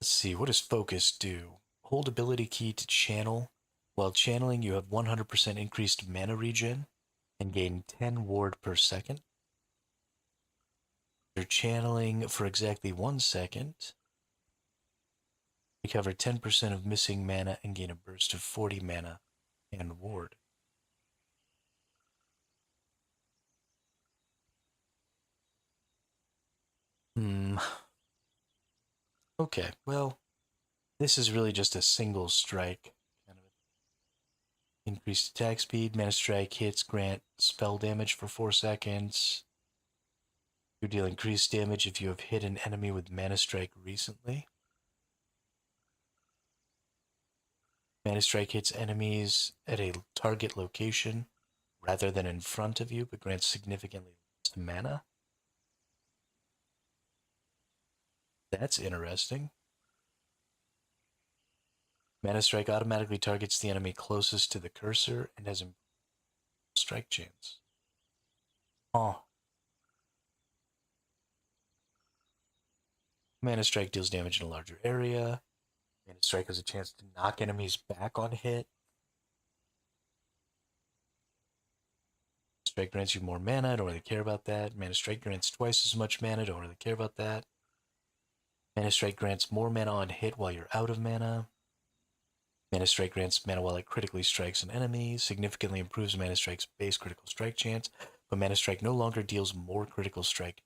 Let's see, what does focus do? Hold ability key to channel. While channeling, you have 100% increased mana regen and gain 10 ward per second. You're channeling for exactly 1 second. Recover 10% of missing mana and gain a burst of 40 mana and ward. Okay, well, this is really just a single strike. Kind of increased attack speed, mana strike hits grant spell damage for 4 seconds. You deal increased damage if you have hit an enemy with mana strike recently. Mana strike hits enemies at a target location rather than in front of you, but grants significantly less mana. That's interesting. Mana strike automatically targets the enemy closest to the cursor and has improved strike chance. Oh. Mana strike deals damage in a larger area. Mana strike has a chance to knock enemies back on hit. Strike grants you more mana, don't really care about that. Mana strike grants twice as much mana, don't really care about that. Mana strike grants more mana on hit while you're out of mana. Mana strike grants mana while it critically strikes an enemy, significantly improves mana strike's base critical strike chance, but mana strike no longer deals more critical strike.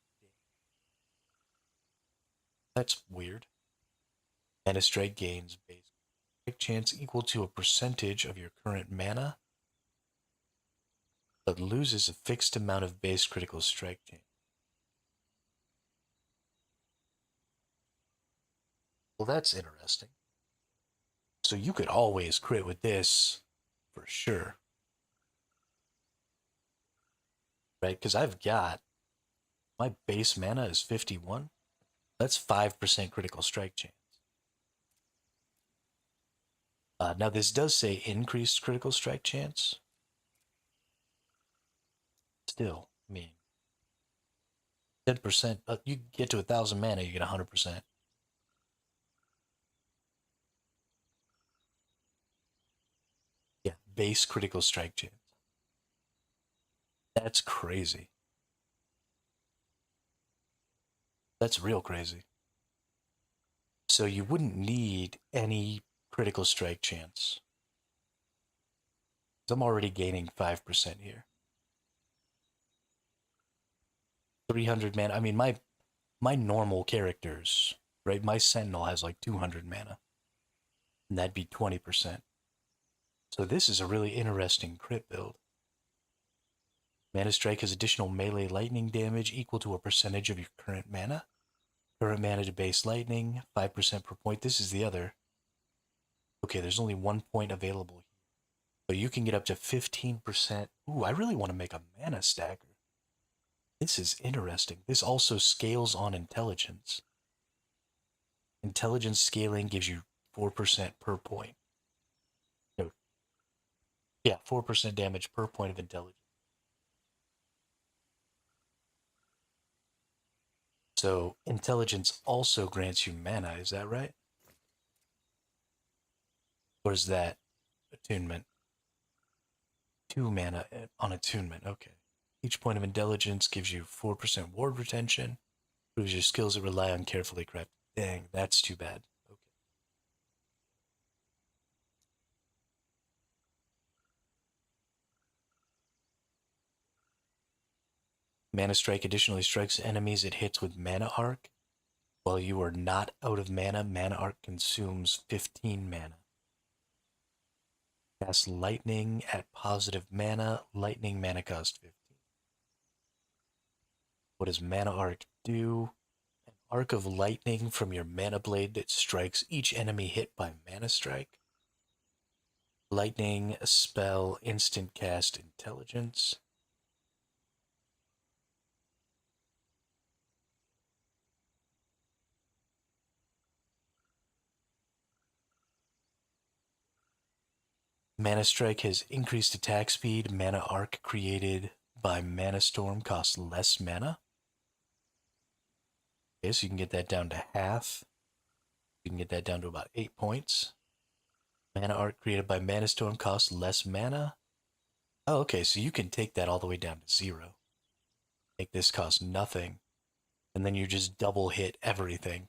That's weird. Mana strike gains base strike chance equal to a percentage of your current mana, but loses a fixed amount of base critical strike chance. Well, that's interesting. So you could always crit with this, for sure. Right? Because I've got, my base mana is 51. That's 5% critical strike chance. Now this does say increased critical strike chance. Still, I mean, 10%, you get to 1,000 mana, you get 100%. Yeah, base critical strike chance. That's crazy. That's real crazy. So you wouldn't need any critical strike chance. I'm already gaining 5% here. 300 mana. I mean, my normal characters, right? My Sentinel has like 200 mana. And that'd be 20%. So this is a really interesting crit build. Mana Strike has additional melee lightning damage equal to a percentage of your current mana. Current mana to base lightning, 5% per point. This is the other. Okay, there's only 1 point available here. But you can get up to 15%. Ooh, I really want to make a mana stacker. This is interesting. This also scales on intelligence. Intelligence scaling gives you 4% per point. No, yeah, 4% damage per point of intelligence. So intelligence also grants you mana, is that right? Or is that attunement? 2 mana on attunement, okay. Each point of intelligence gives you 4% ward retention, proves your skills that rely on carefully crafted. Dang, that's too bad. Okay. Mana Strike additionally strikes enemies it hits with Mana Arc. While you are not out of mana, Mana Arc consumes 15 mana. Cast Lightning at positive mana. Lightning mana cost 15. What does Mana Arc do? An arc of lightning from your mana blade that strikes each enemy hit by Mana Strike. Lightning spell instant cast intelligence. Mana Strike has increased attack speed. Mana Arc created by Mana Storm costs less mana. Okay, so you can get that down to half. You can get that down to about 8 points. Mana Arc created by Mana Storm costs less mana. Oh, okay, so you can take that all the way down to 0. Make this cost nothing. And then you just double hit everything.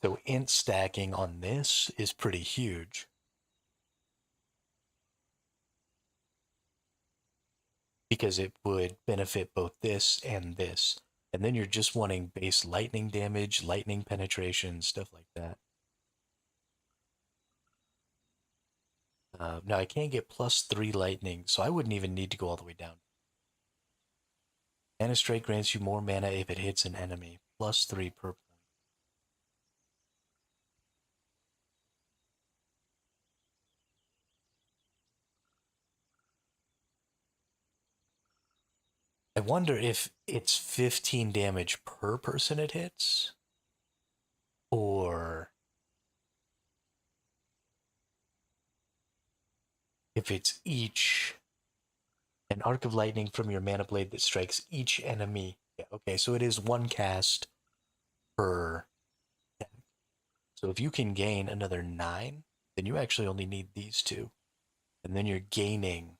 So int stacking on this is pretty huge. Because it would benefit both this and this. And then you're just wanting base lightning damage, lightning penetration, stuff like that. Now I can't get +3 lightning, so I wouldn't even need to go all the way down. Mana Strike grants you more mana if it hits an enemy, +3 per point. I wonder if it's 15 damage per person it hits, or if it's each. An arc of lightning from your mana blade that strikes each enemy. Yeah, okay, so it is one cast per deck. So if you can gain another 9, then you actually only need these 2. And then you're gaining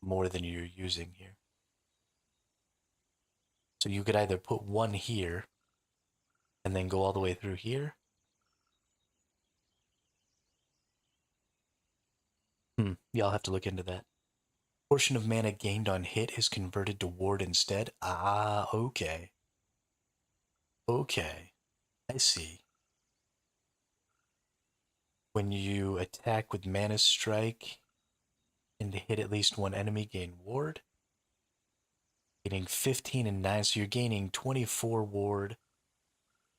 more than you're using here. So you could either put 1 here and then go all the way through here. Y'all have to look into that. Portion of mana gained on hit is converted to ward instead. Ah, okay. Okay, I see. When you attack with Mana Strike and to hit at least one enemy, gain ward. Getting 15 and 9, so you're gaining 24 ward.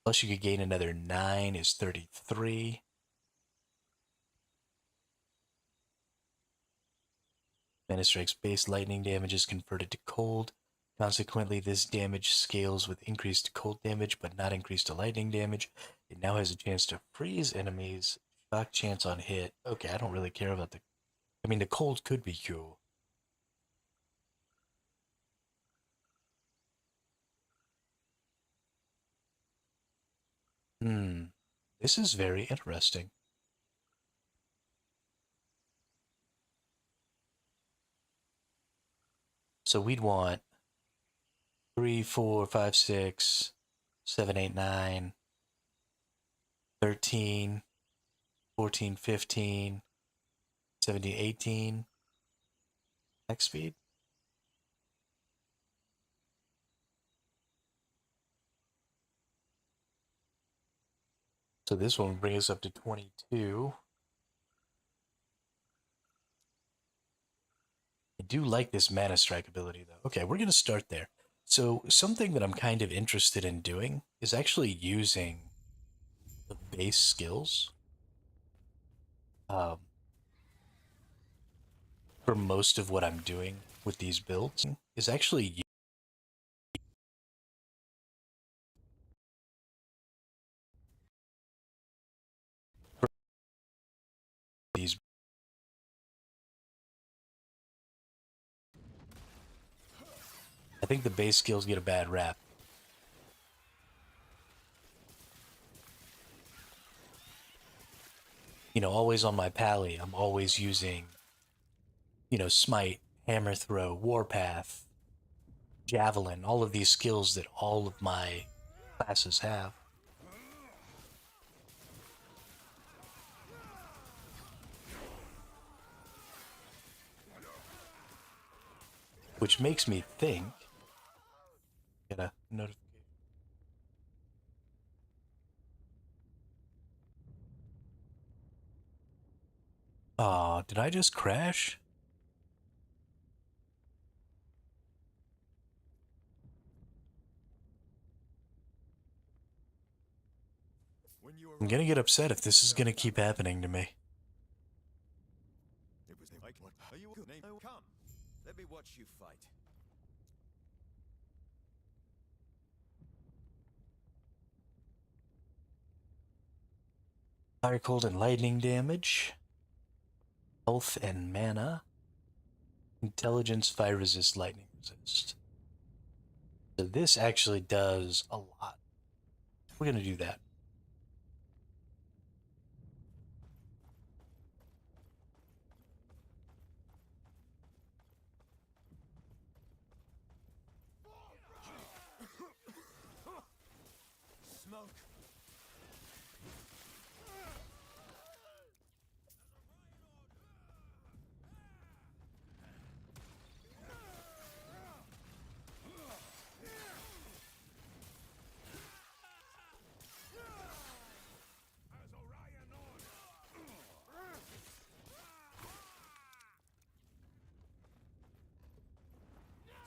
Plus you could gain another 9 is 33. Mana Strike's base lightning damage is converted to cold. Consequently, this damage scales with increased cold damage, but not increased to lightning damage. It now has a chance to freeze enemies. Shock chance on hit. Okay, I don't really care about the... I mean, the cold could be cool. This is very interesting. So we'd want 3, 4, 5, 6, 7, 8, 9, 13, 14, 15, 17, 18 attack speed. So this one will bring us up to 22. I do like this Mana Strike ability, though. Okay, we're going to start there. So something that I'm kind of interested in doing is actually using the base skills for most of what I'm doing with these builds is actually these. I think the base skills get a bad rap. You know, always on my pally, I'm always using, you know, Smite, Hammer Throw, Warpath, Javelin, all of these skills that all of my classes have. Which makes me think... Get a notification. Aw, did I just crash? I'm gonna get upset if this is gonna keep happening to me. It was like, what are you name? Come, let me watch you fight. Fire, cold, and lightning damage. Health and mana. Intelligence, fire resist, lightning resist. So this actually does a lot. We're gonna do that. Smoke.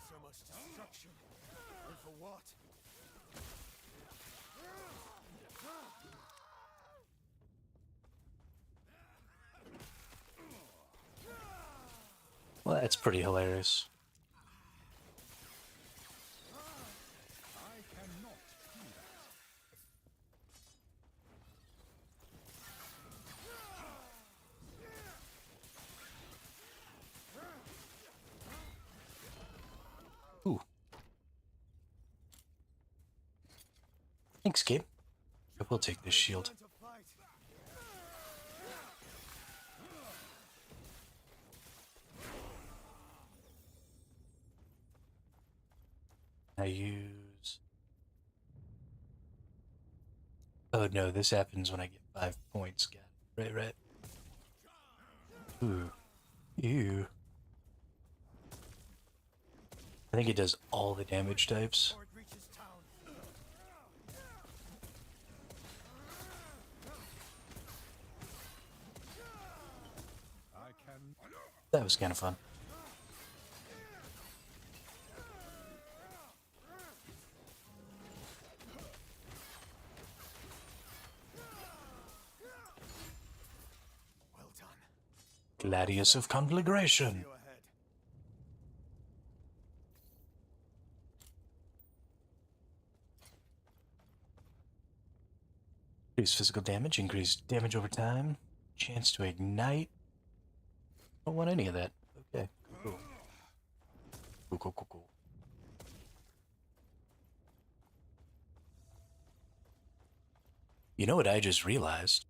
So much destruction. And for what? Well, that's pretty hilarious. I cannot do that. Ooh. Thanks, Gabe. I will take this shield. Time to fight. I use... Oh no, this happens when I get 5 points. Got it. Right. Ooh. Ew. I think it does all the damage types. Before it reaches town. I can. That was kind of fun. Well done. Gladius of Conflagration. You ahead. Increase physical damage, increase damage over time, chance to ignite. Don't want any of that. Okay, cool. Cool. You know what I just realized?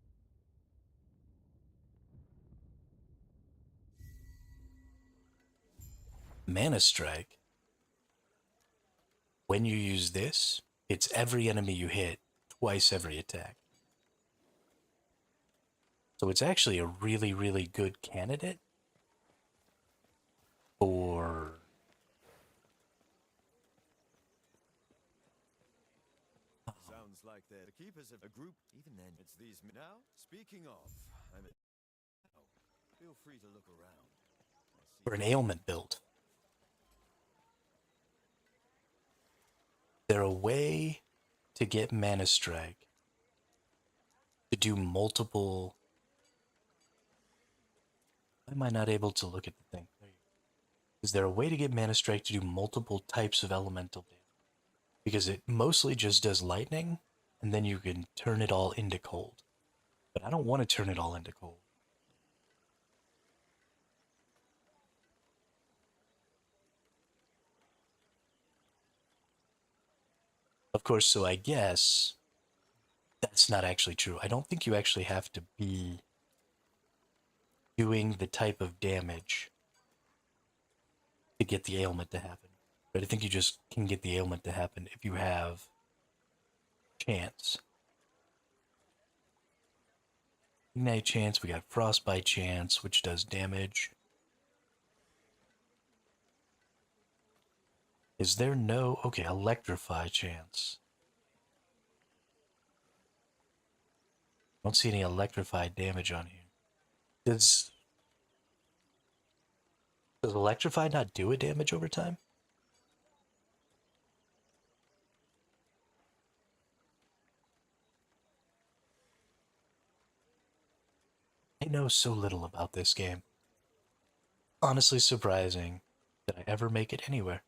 Mana Strike. When you use this, it's every enemy you hit, twice every attack. So it's actually a really, really good candidate for... Sounds like they're the keepers of a group. Even then, it's these. Now, speaking of, I'm a... Oh, feel free to look around. for an ailment build. Is there a way to get Mana Strike to do multiple... Why am I not able to look at the thing? Is there a way to get Mana Strike to do multiple types of elemental damage? Because it mostly just does lightning, and then you can turn it all into cold. But I don't want to turn it all into cold. Of course, so I guess that's not actually true. I don't think you actually have to be doing the type of damage to get the ailment to happen. But I think you just can get the ailment to happen if you have chance. Ignite chance, we got frostbite chance, which does damage. Is there no... Okay, electrify chance. I don't see any electrified damage on here. Does electrify not do a damage over time? I know so little about this game. Honestly surprising that I ever make it anywhere.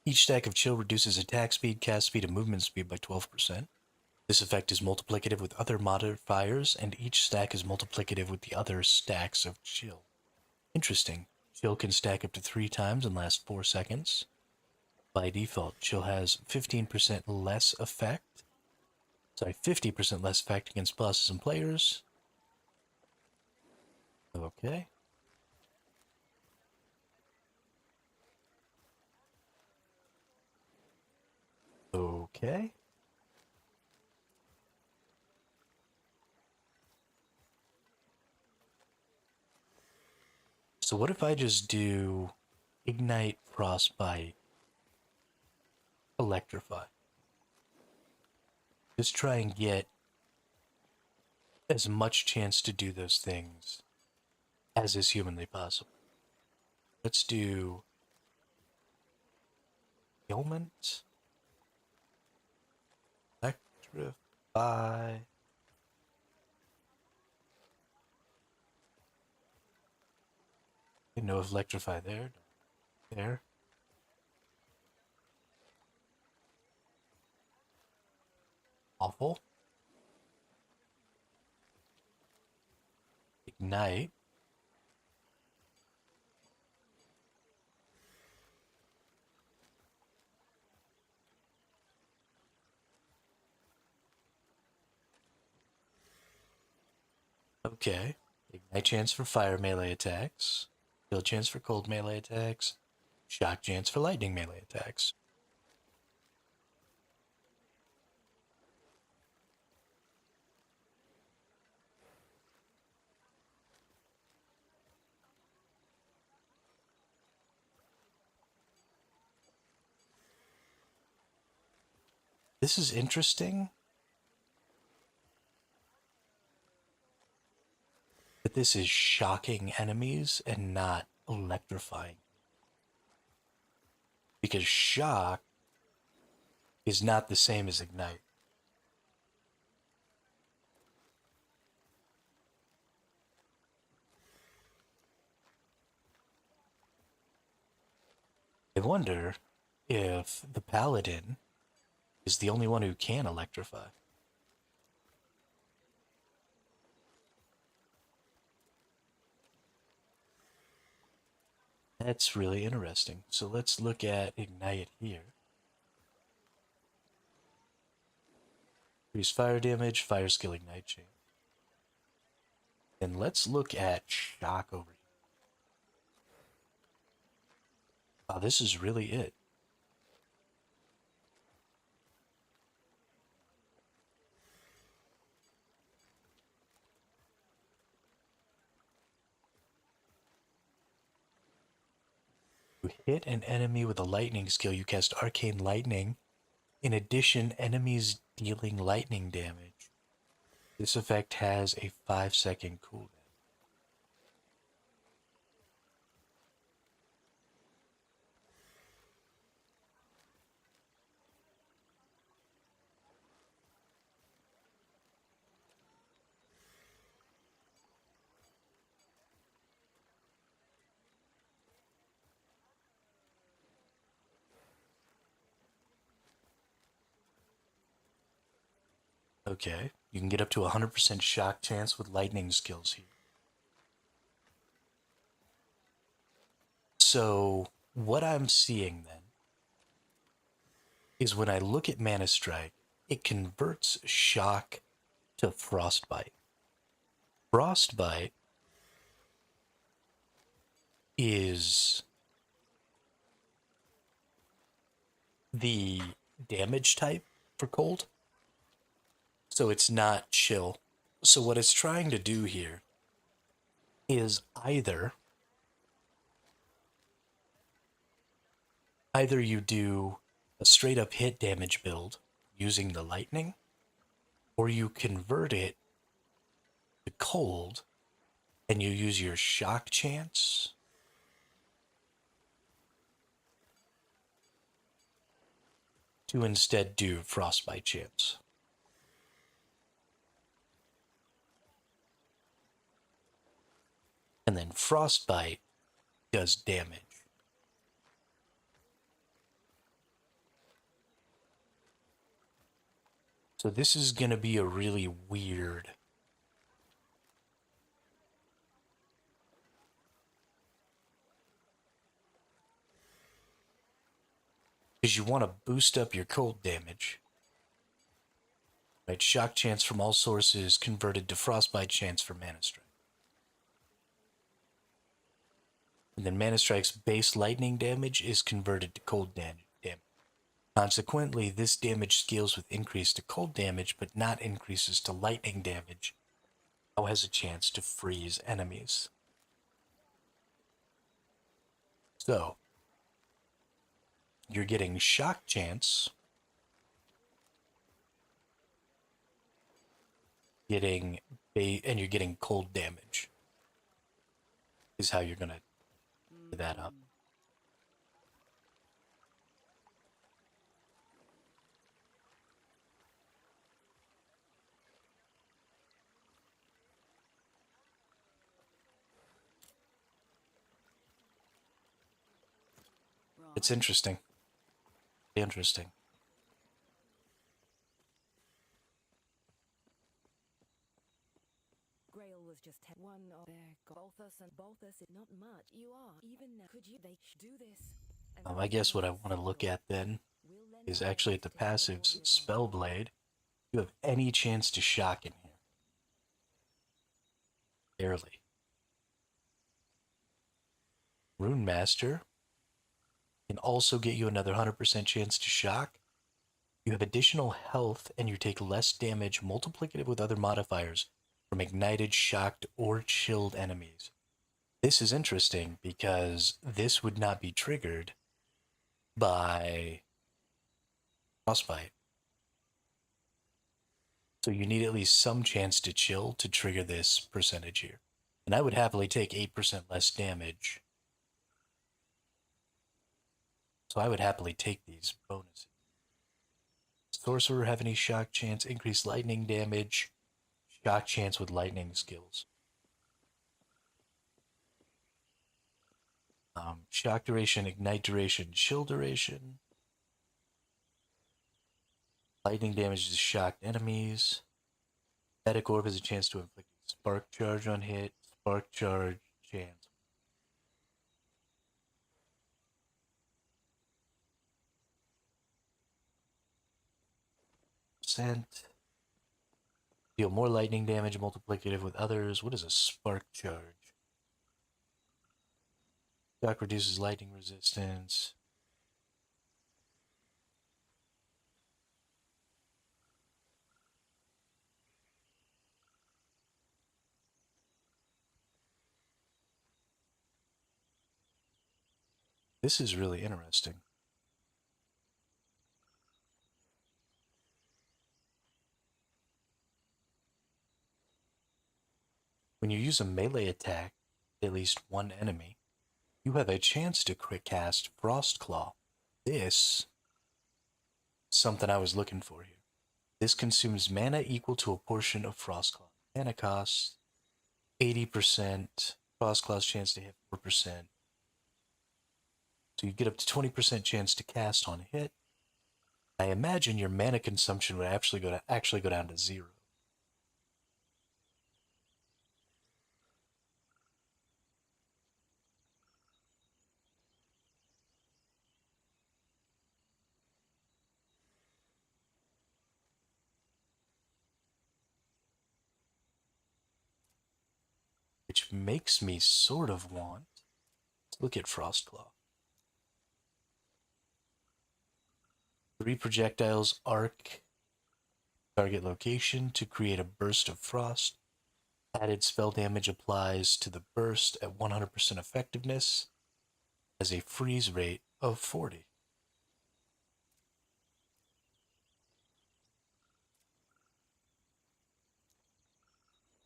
Each stack of chill reduces attack speed, cast speed, and movement speed by 12%. This effect is multiplicative with other modifiers, and each stack is multiplicative with the other stacks of chill. Interesting. Chill can stack up to 3 times and last 4 seconds. By default, chill has 15% less effect. 50% less effect against bosses and players. Okay. Okay. So what if I just do Ignite, Frostbite, Electrify? Just try and get as much chance to do those things as is humanly possible. Let's do Ailment, Electrify. No Electrify there. There. Awful. Ignite. Okay. Ignite chance for fire melee attacks. Chill chance for cold melee attacks. Shock chance for lightning melee attacks. This is interesting. But this is shocking enemies and not electrifying. Because shock is not the same as ignite. I wonder if the paladin is the only one who can electrify. That's really interesting. So let's look at Ignite here. Increase fire damage, fire skill Ignite chain. And let's look at Shock over here. Oh, this is really it. You hit an enemy with a lightning skill, you cast Arcane Lightning. In addition, enemies dealing lightning damage. This effect has a 5-second cooldown. Okay, you can get up to 100% shock chance with lightning skills here. So, what I'm seeing then is when I look at Mana Strike, it converts shock to frostbite. Frostbite is the damage type for cold. So it's not chill. So what it's trying to do here is either you do a straight up hit damage build using the lightning, or you convert it to cold and you use your shock chance to instead do frostbite chance. And then frostbite does damage. So this is going to be a really weird because you want to boost up your cold damage. Right, shock chance from all sources converted to frostbite chance for Mana Strike. And then Mana Strike's base lightning damage is converted to cold damage. Consequently, this damage scales with increase to cold damage, but not increases to lightning damage. Now has a chance to freeze enemies. So, you're getting shock chance, and you're getting cold damage. Is how you're gonna do that up. It's interesting. Interesting. Grail was just one of their Balthus is not much. You are even now. Could you? They do this. I guess what I want to look at then is actually at the passives Spellblade. You have any chance to shock in here? Barely. Rune Master can also get you another 100% chance to shock. You have additional health and you take less damage multiplicative with other modifiers from ignited, shocked, or chilled enemies. This is interesting because this would not be triggered by frostbite. So you need at least some chance to chill to trigger this percentage here. And I would happily take 8% less damage. So I would happily take these bonuses. Sorcerer have any shock chance, increased lightning damage, shock chance with lightning skills. Shock duration, ignite duration, chill duration. Lightning damage to shocked enemies. Static orb has a chance to inflict spark charge on hit. Spark charge chance. 20%. Deal more lightning damage multiplicative with others. What is a spark charge? Shock reduces lightning resistance. This is really interesting. When you use a melee attack, at least one enemy, you have a chance to crit cast Frost Claw. This is something I was looking for here. This consumes mana equal to a portion of Frost Claw. Mana cost 80%. Frost Claw's chance to hit 4%. So you get up to 20% chance to cast on hit. I imagine your mana consumption would actually go down to 0. Which makes me sort of want to look at Frostclaw. 3 projectiles arc target location to create a burst of frost. Added spell damage applies to the burst at 100% effectiveness. Has a freeze rate of 40.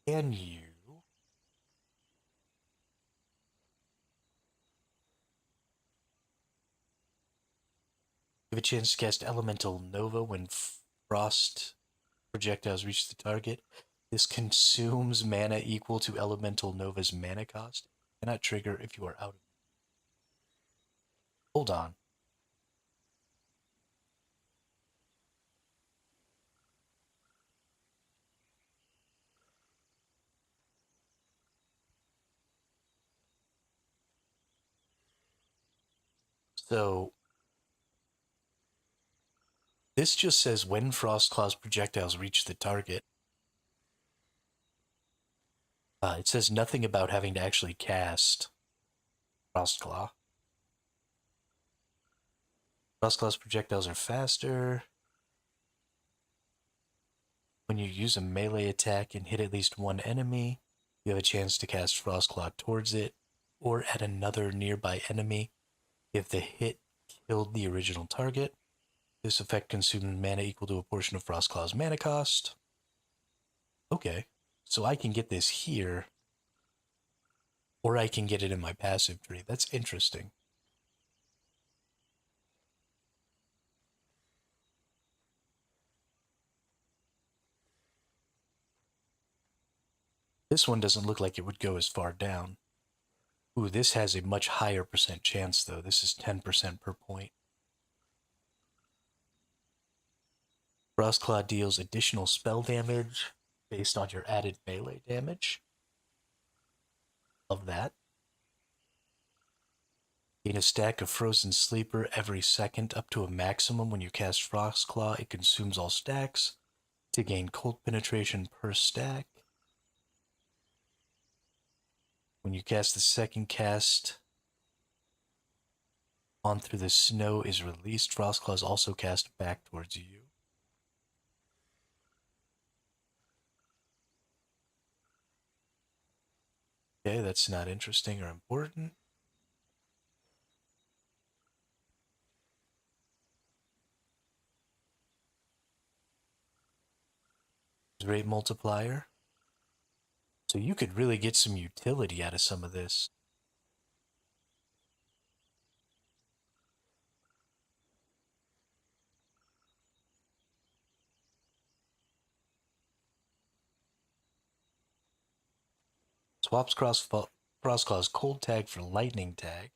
Can you give a chance to cast Elemental Nova when frost projectiles reach the target? This consumes mana equal to Elemental Nova's mana cost. Cannot trigger if you are out of it. Hold on. So this just says when Frostclaw's projectiles reach the target. It says nothing about having to actually cast Frostclaw. Frostclaw's projectiles are faster. When you use a melee attack and hit at least one enemy, you have a chance to cast Frostclaw towards it or at another nearby enemy if the hit killed the original target. This effect consumes mana equal to a portion of Frostclaw's mana cost. Okay, so I can get this here, or I can get it in my passive tree. That's interesting. This one doesn't look like it would go as far down. Ooh, this has a much higher percent chance, though. This is 10% per point. Frostclaw deals additional spell damage based on your added melee damage. Love that. Gain a stack of Frozen Sleeper every second up to a maximum. When you cast Frostclaw, it consumes all stacks to gain cold penetration per stack. When you cast the second cast, On Through the Snow is released. Frostclaw is also cast back towards you. Okay, that's not interesting or important. Rate multiplier. So you could really get some utility out of some of this. Swaps Frostclaw's cold tag for lightning tag.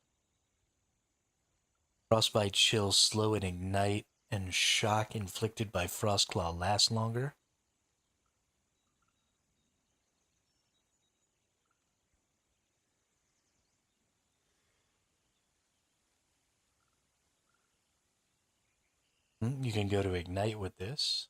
Frostbite, chill, slow, and ignite, and shock inflicted by Frostclaw last longer. You can go to ignite with this.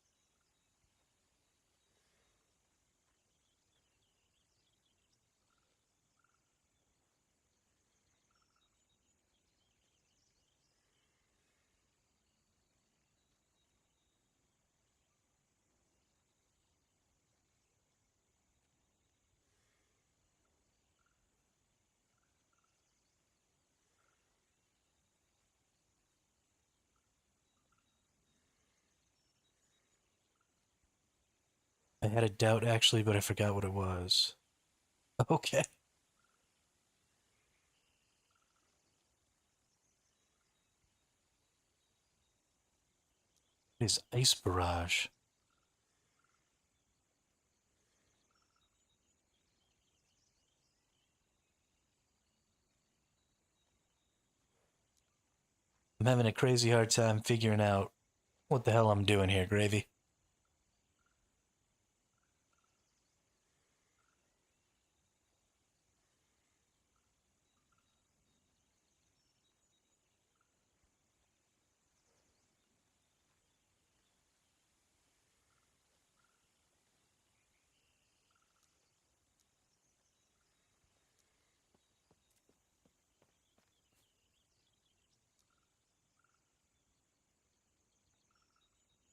I had a doubt actually, but I forgot what it was. Okay. It is Ice Barrage. I'm having a crazy hard time figuring out what the hell I'm doing here, Gravy.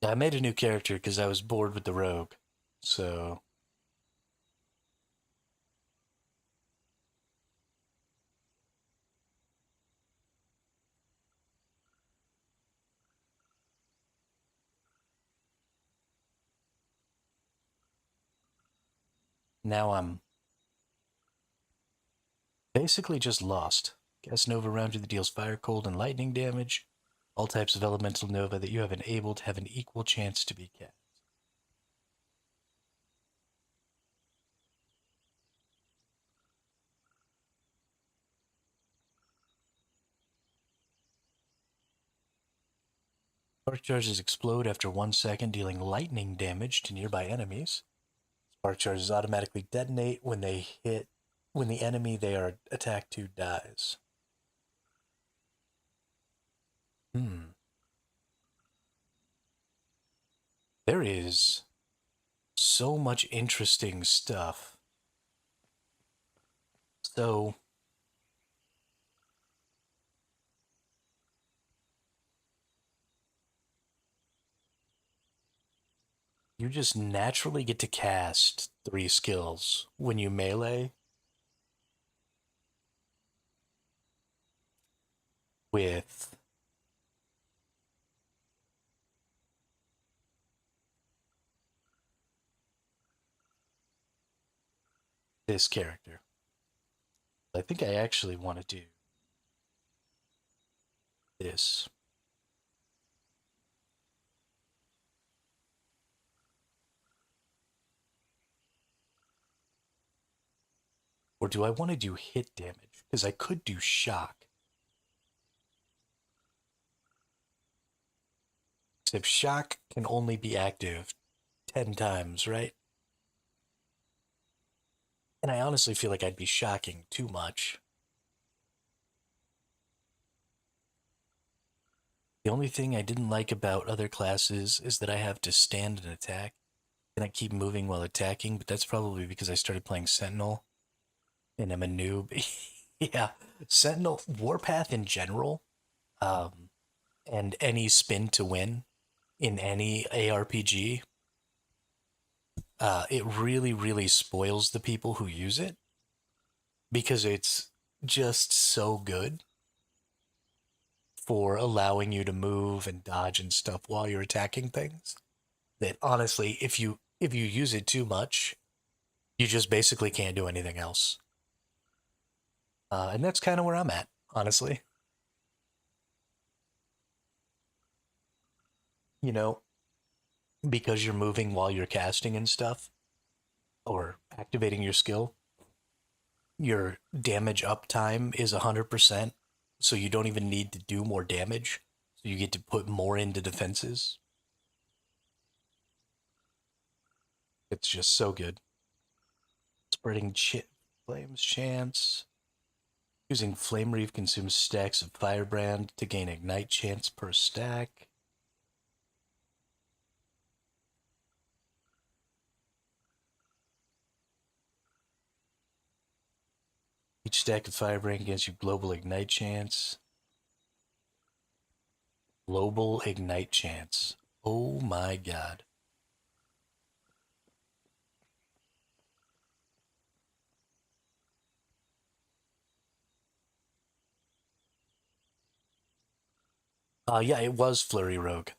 I made a new character because I was bored with the rogue. So now I'm basically just lost. Cast Nova around you that deals fire, cold, and lightning damage. All types of elemental Nova that you have enabled have an equal chance to be cast. Spark charges explode after 1 second, dealing lightning damage to nearby enemies. Spark charges automatically detonate when the enemy they are attacked to dies. There is so much interesting stuff. So you just naturally get to cast 3 skills when you melee with this character. I think I actually want to do this. Or do I want to do hit damage? Because I could do shock. Except shock can only be active 10 times, right? And I honestly feel like I'd be shocking too much. The only thing I didn't like about other classes is that I have to stand and attack. And I keep moving while attacking, but that's probably because I started playing Sentinel and I'm a noob. Yeah, Sentinel, Warpath in general, um, and any spin to win in any ARPG, it really, really spoils the people who use it because it's just so good for allowing you to move and dodge and stuff while you're attacking things that honestly, if you use it too much, you just basically can't do anything else. And that's kind of where I'm at, honestly. You know, because you're moving while you're casting and stuff or activating your skill, your damage uptime is 100%. So you don't even need to do more damage. So you get to put more into defenses. It's just so good. Spreading flames chance. Using Flame Reef consumes stacks of Firebrand to gain Ignite chance per stack. Each stack of Firebrand gives you Global Ignite chance. Global Ignite chance. Oh my god. Yeah, it was Flurry Rogue.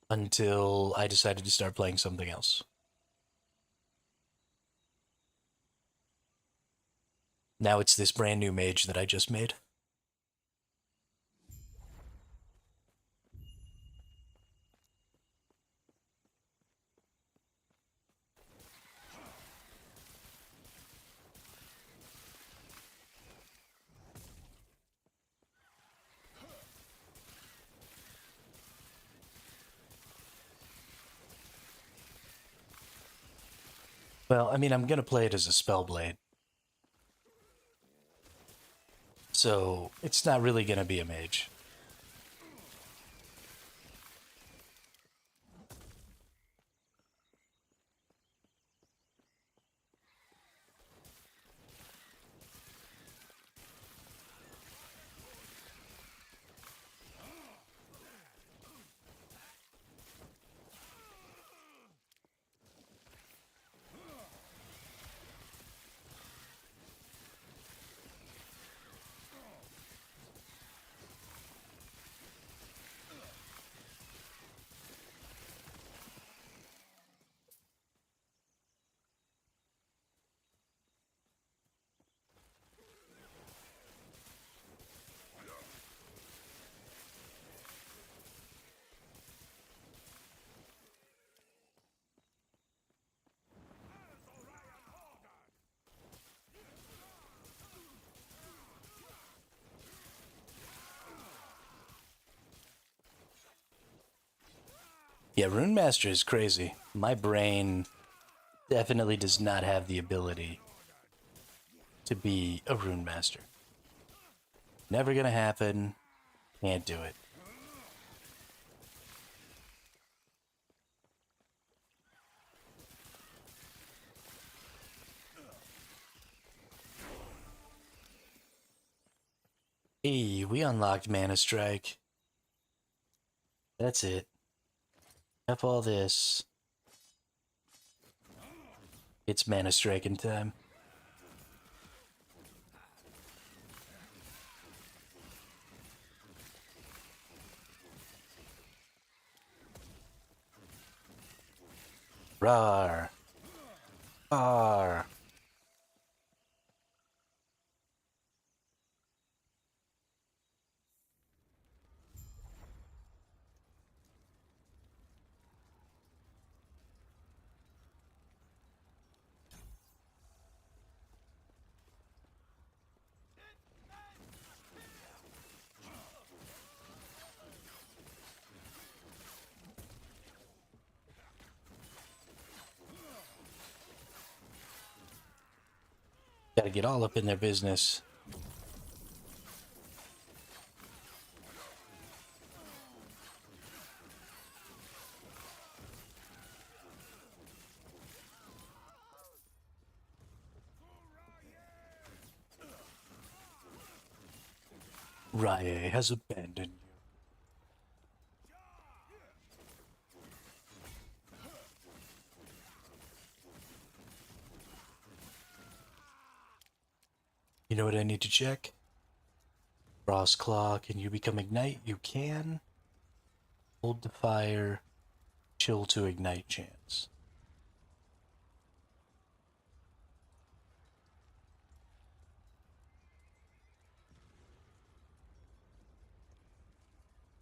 Until I decided to start playing something else. Now it's this brand new mage that I just made. Well, I mean, I'm going to play it as a Spellblade. So it's not really going to be a mage. Yeah, Rune Master is crazy. My brain definitely does not have the ability to be a Rune Master. Never gonna happen. Can't do it. Hey, we unlocked Mana Strike. That's it. Up all this. It's Mana Strike in time. Rawr. Rawr. Gotta get all up in their business. Rye has abandoned you. You know what I need to check? Frost Claw, can you become Ignite? You can. Hold the fire. Chill to Ignite chance.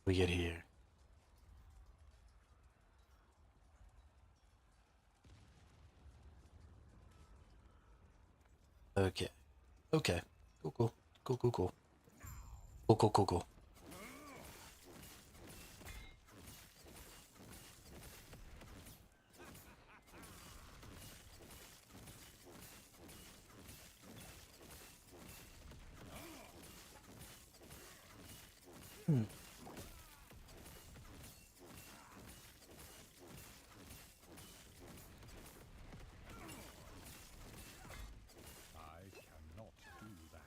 We get here. Okay. Okay. Cool, cool. Cool, cool, cool. Cool, cool, cool, cool. I cannot do that.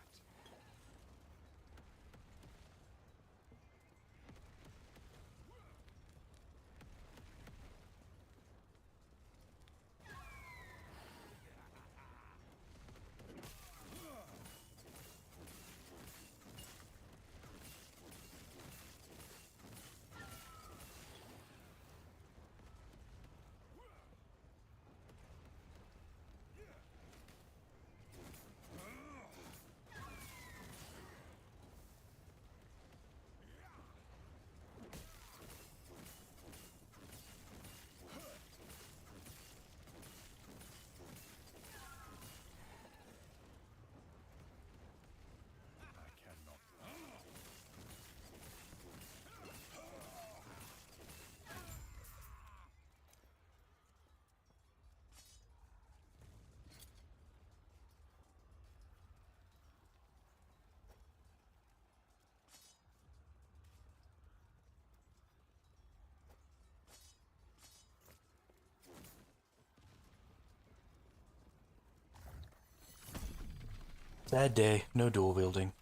Bad day, no dual wielding.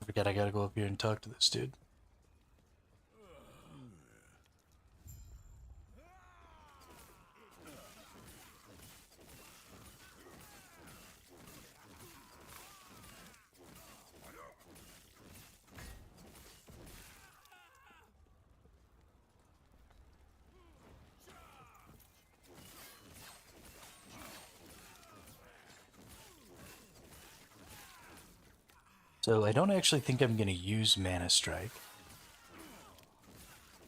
I forgot I gotta go up here and talk to this dude. So I don't actually think I'm gonna use Mana Strike.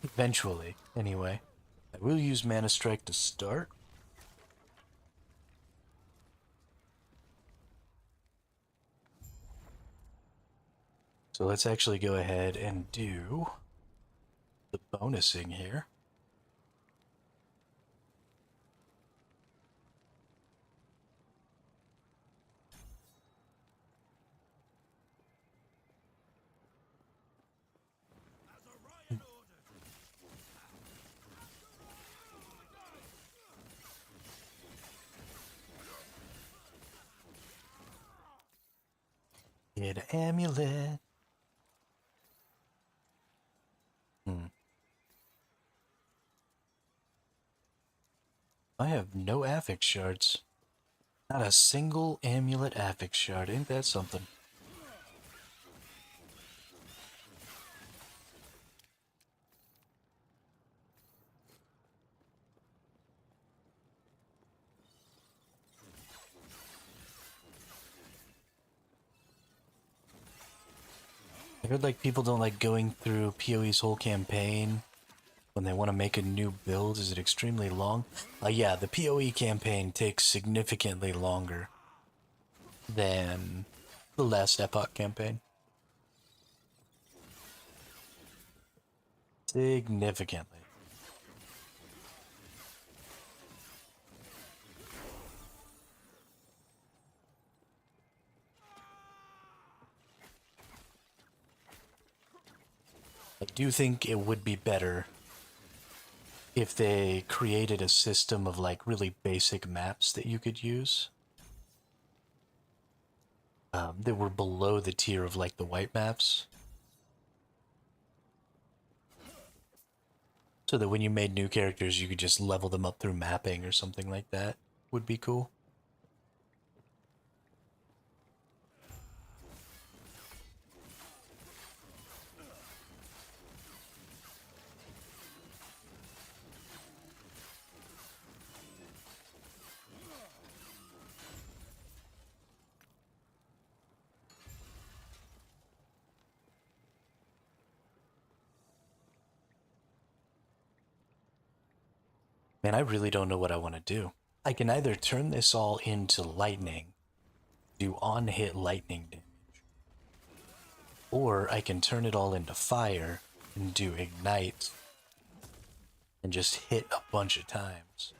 Eventually, anyway. I will use Mana Strike to start. So let's actually go ahead and do the bonusing here. Get an amulet. I have no affix shards. Not a single amulet affix shard. Ain't that something? I heard like people don't like going through PoE's whole campaign when they want to make a new build. Is it extremely long? Yeah, the PoE campaign takes significantly longer than the last Epoch campaign. Significantly. I do think it would be better if they created a system of like really basic maps that you could use. That were below the tier of like the white maps. So that when you made new characters, you could just level them up through mapping or something like that. Would be cool. Man, I really don't know what I want to do. I can either turn this all into lightning, do on-hit lightning damage, or I can turn it all into fire and do ignite and just hit a bunch of times.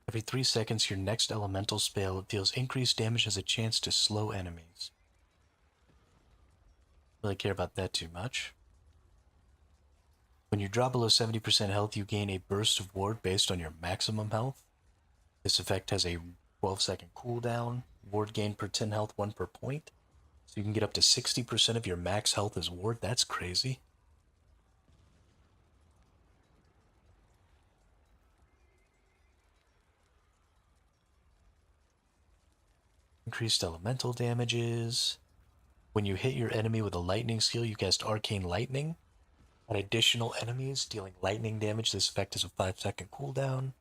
Every 3 seconds, your next elemental spell deals increased damage has a chance to slow enemies. Really care about that too much. When you drop below 70% health, you gain a burst of ward based on your maximum health. This effect has a 12-second cooldown. Ward gain per 10 health, 1 per point. So you can get up to 60% of your max health as ward. That's crazy. Increased elemental damages. When you hit your enemy with a lightning skill, you cast Arcane Lightning. On additional enemies dealing lightning damage, this effect has a 5-second cooldown.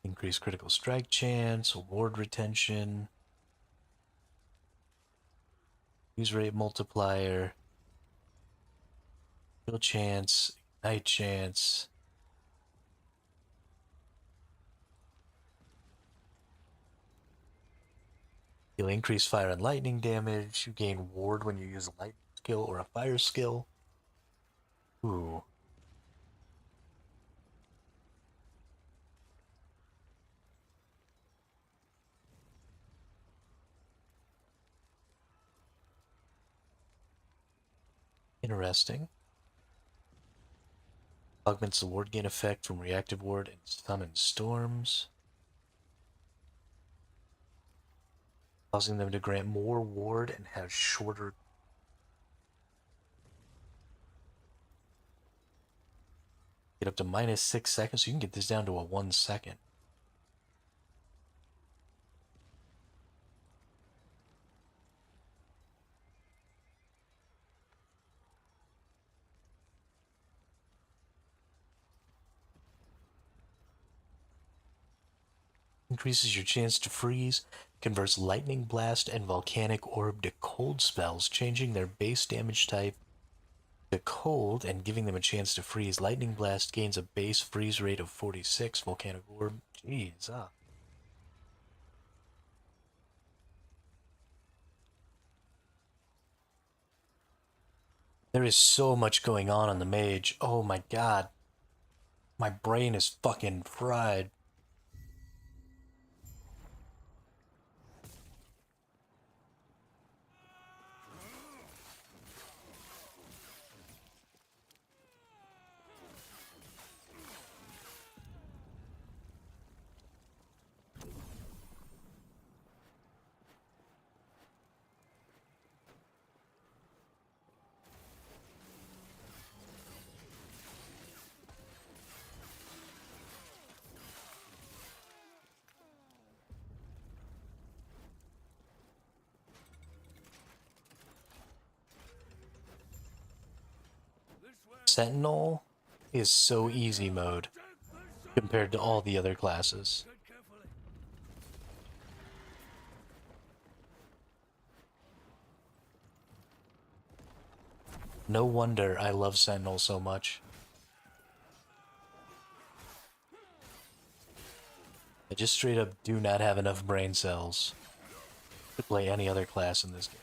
Increased critical strike chance, ward retention, use rate multiplier, kill chance, ignite chance. You'll increase fire and lightning damage. You gain ward when you use a light skill or a fire skill. Ooh. Interesting. Augments the ward gain effect from reactive ward and stun and storms, causing them to grant more ward and have shorter. Get up to -6 seconds, so you can get this down to a 1 second. Increases your chance to freeze, converts lightning blast and volcanic orb to cold spells, changing their base damage type to cold and giving them a chance to freeze. Lightning blast gains a base freeze rate of 46. Volcanic orb, jeez, There is so much going on the mage. Oh my god. My brain is fucking fried. Sentinel is so easy mode compared to all the other classes. No wonder I love Sentinel so much. I just straight up do not have enough brain cells to play any other class in this game.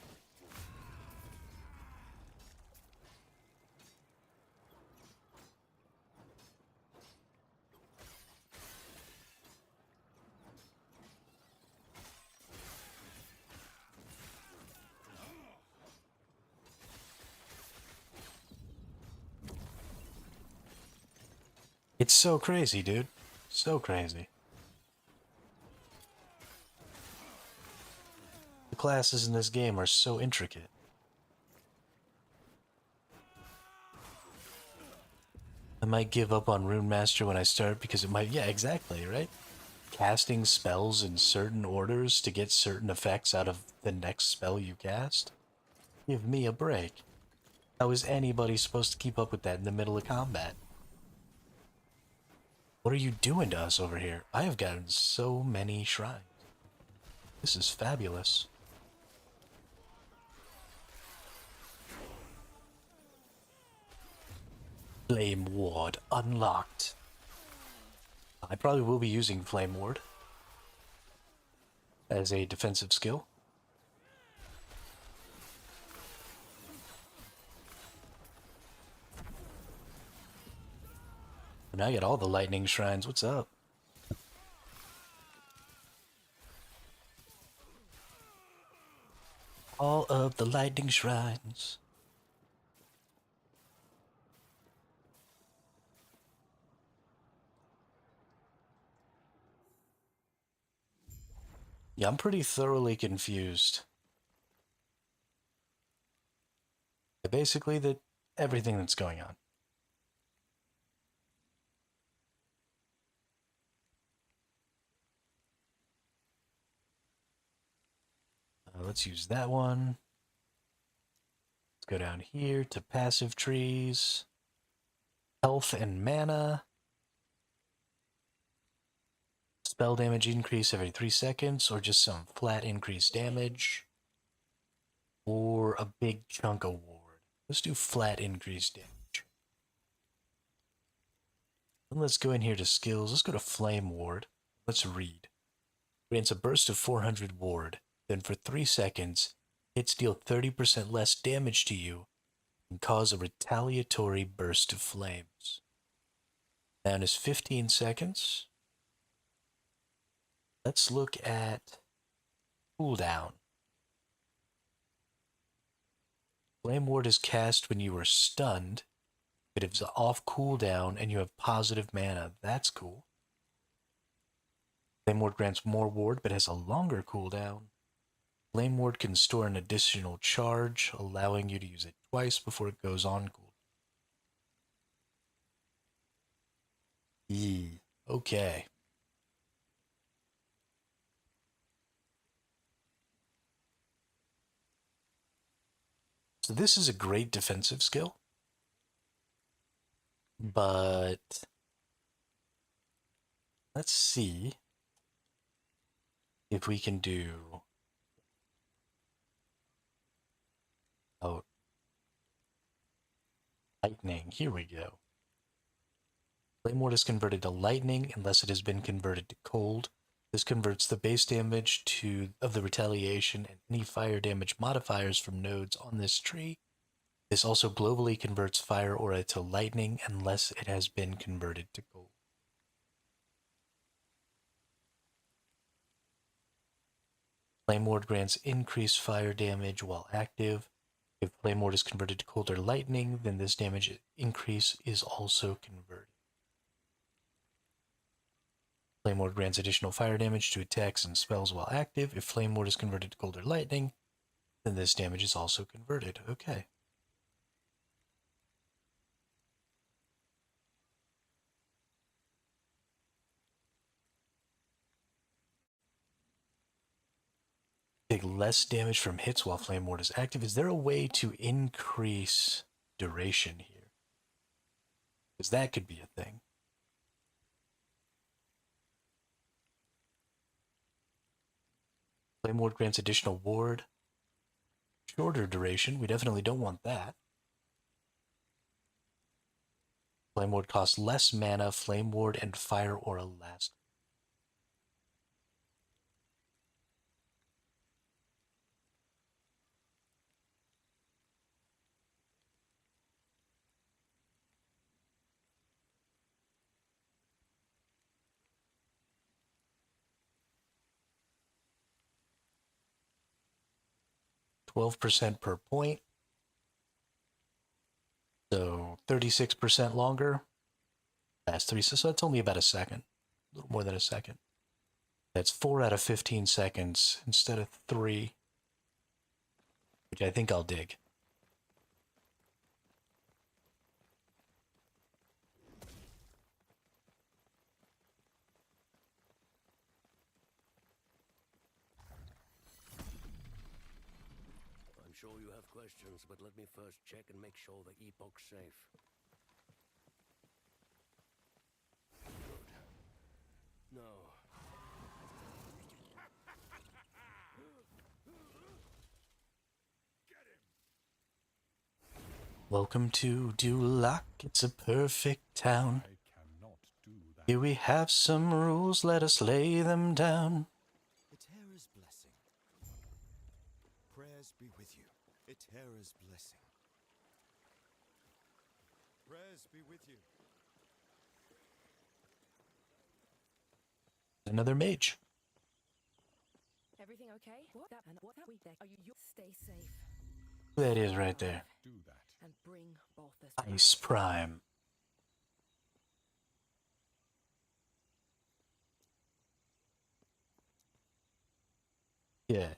It's so crazy, dude. So crazy. The classes in this game are so intricate. I might give up on Rune Master when I start because it might, yeah, exactly, right? Casting spells in certain orders to get certain effects out of the next spell you cast? Give me a break. How is anybody supposed to keep up with that in the middle of combat? What are you doing to us over here? I have gotten so many shrines. This is fabulous. Flame Ward unlocked. I probably will be using Flame Ward as a defensive skill. And I got all the lightning shrines. What's up? All of the lightning shrines. Yeah, I'm pretty thoroughly confused. Basically, everything that's going on. Let's use that one. Let's go down here to passive trees. Health and mana. Spell damage increase every 3 seconds, or just some flat increased damage. Or a big chunk of ward. Let's do flat increased damage. And let's go in here to skills. Let's go to Flame Ward. Let's read. Grants a burst of 400 ward. then for 3 seconds, hits deal 30% less damage to you and cause a retaliatory burst of flames. Down is 15 seconds. Let's look at cooldown. Flame Ward is cast when you are stunned. It is off cooldown and you have positive mana. That's cool. Flame Ward grants more ward but has a longer cooldown. Flame Ward can store an additional charge, allowing you to use it twice before it goes on cooldown. Okay. So this is a great defensive skill, but let's see if we can do... Oh, lightning. Here we go. Flame Ward is converted to lightning unless it has been converted to cold. This converts the base damage of the retaliation and any fire damage modifiers from nodes on this tree. This also globally converts fire aura to lightning unless it has been converted to cold. Flame Ward grants increased fire damage while active. If Flame Ward is converted to cold or lightning, then this damage increase is also converted. Flame Ward grants additional fire damage to attacks and spells while active. If Flame Ward is converted to cold or lightning, then this damage is also converted. Okay. Take less damage from hits while Flame Ward is active. Is there a way to increase duration here? Because that could be a thing. Flame Ward grants additional ward. Shorter duration. We definitely don't want that. Flame Ward costs less mana. Flame Ward and Fire Aura last. %, per point. So 36% longer. Last 3, so that's only about a second. A little more than a second. That's 4 out of 15 seconds instead of 3. Which I think I'll dig. I'm sure you have questions, but let me first check and make sure the Epoch's safe. Good. No. Welcome to Duloc. It's a perfect town. I cannot do that. Here we have some rules, let us lay them down. Etera's blessing. Prayers be with you. Etera's blessing. Prayers be with you. Another mage. Everything okay? What that week there? Are you stay safe That is right there. Do that. and bring Balthus. Ice Prime. Yeah.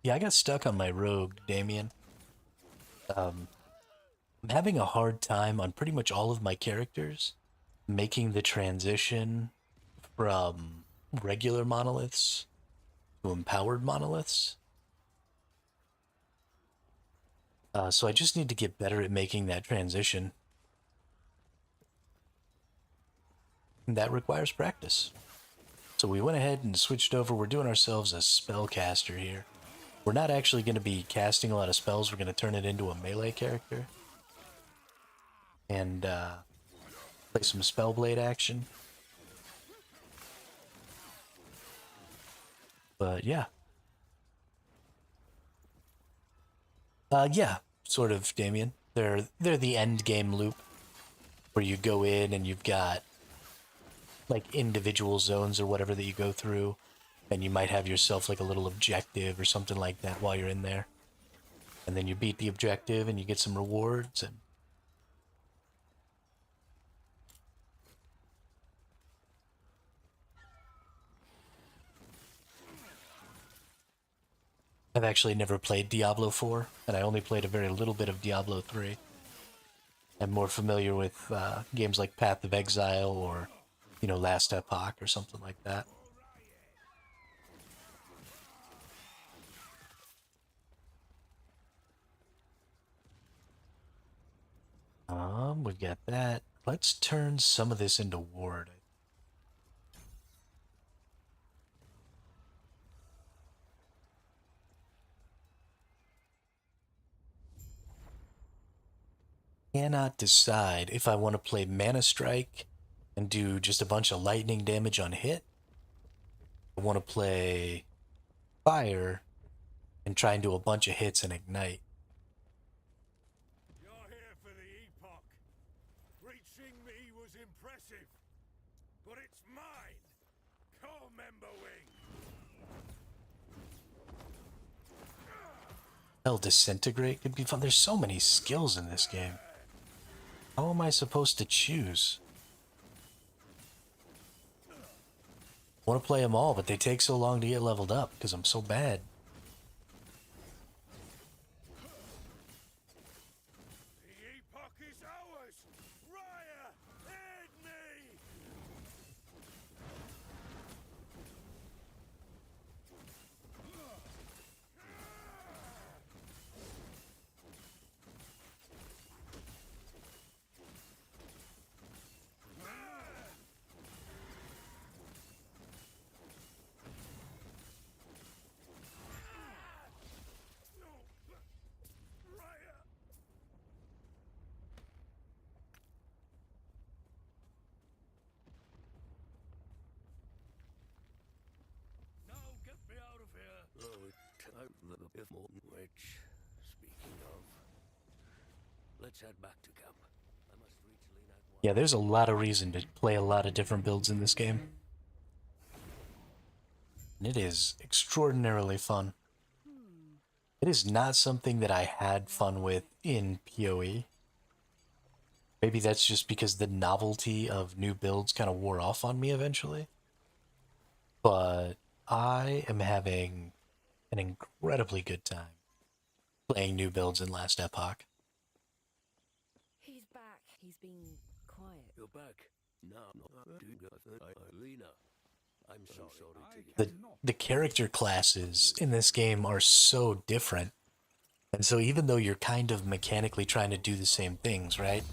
Yeah, I got stuck on my rogue, Damien. I'm having a hard time on pretty much all of my characters making the transition from regular monoliths to empowered monoliths. So I just need to get better at making that transition. And that requires practice. So we went ahead and switched over. We're doing ourselves a spellcaster here. We're not actually going to be casting a lot of spells. We're going to turn it into a melee character. And play some spellblade action. But yeah. Yeah, sort of, Damien. They're the end game loop where you go in and you've got like individual zones or whatever that you go through, and you might have yourself like a little objective or something like that while you're in there. And then you beat the objective and you get some rewards. And I've actually never played Diablo 4, and I only played a very little bit of Diablo 3. I'm more familiar with games like Path of Exile or, Last Epoch or something like that. We've got that. Let's turn some of this into ward. Cannot decide if I want to play Mana Strike and do just a bunch of lightning damage on hit. I want to play Fire and try and do a bunch of hits and ignite. You're here for the Epoch. Reaching me was impressive, but it's mine. Call Member Wing. Hell, Disintegrate could be fun. There's so many skills in this game. How am I supposed to choose? I want to play them all, but they take so long to get leveled up because I'm so bad. The Epoch is ours. Raya, aid me. Raya. Now get me out of here. Oh, time a bit more. Which, speaking of, let's head back to camp. I must reach Lena at once. Yeah, there's a lot of reason to play a lot of different builds in this game. And it is extraordinarily fun. It is not something that I had fun with in PoE. Maybe that's just because the novelty of new builds kind of wore off on me eventually. But I am having an incredibly good time playing new builds in Last Epoch. He's back. He's been quiet. You're back. No, Lena. I'm sorry to The character classes in this game are so different. And so even though you're kind of mechanically trying to do the same things, right?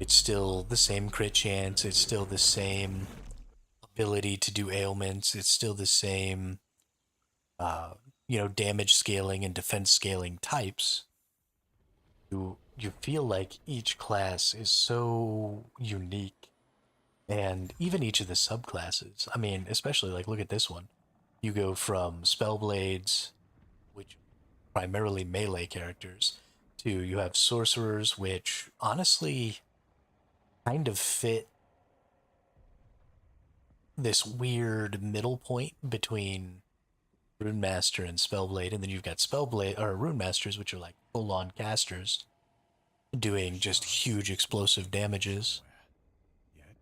It's still the same crit chance, it's still the same ability to do ailments, it's still the same damage scaling and defense scaling types. You feel like each class is so unique. And even each of the subclasses. I mean, especially like look at this one. You go from Spellblades, which primarily melee characters, to you have sorcerers, which honestly kind of fit this weird middle point between Rune Master and Spellblade, and then you've got Spellblade or Rune Masters, which are like full-on casters, doing just huge explosive damages. Yet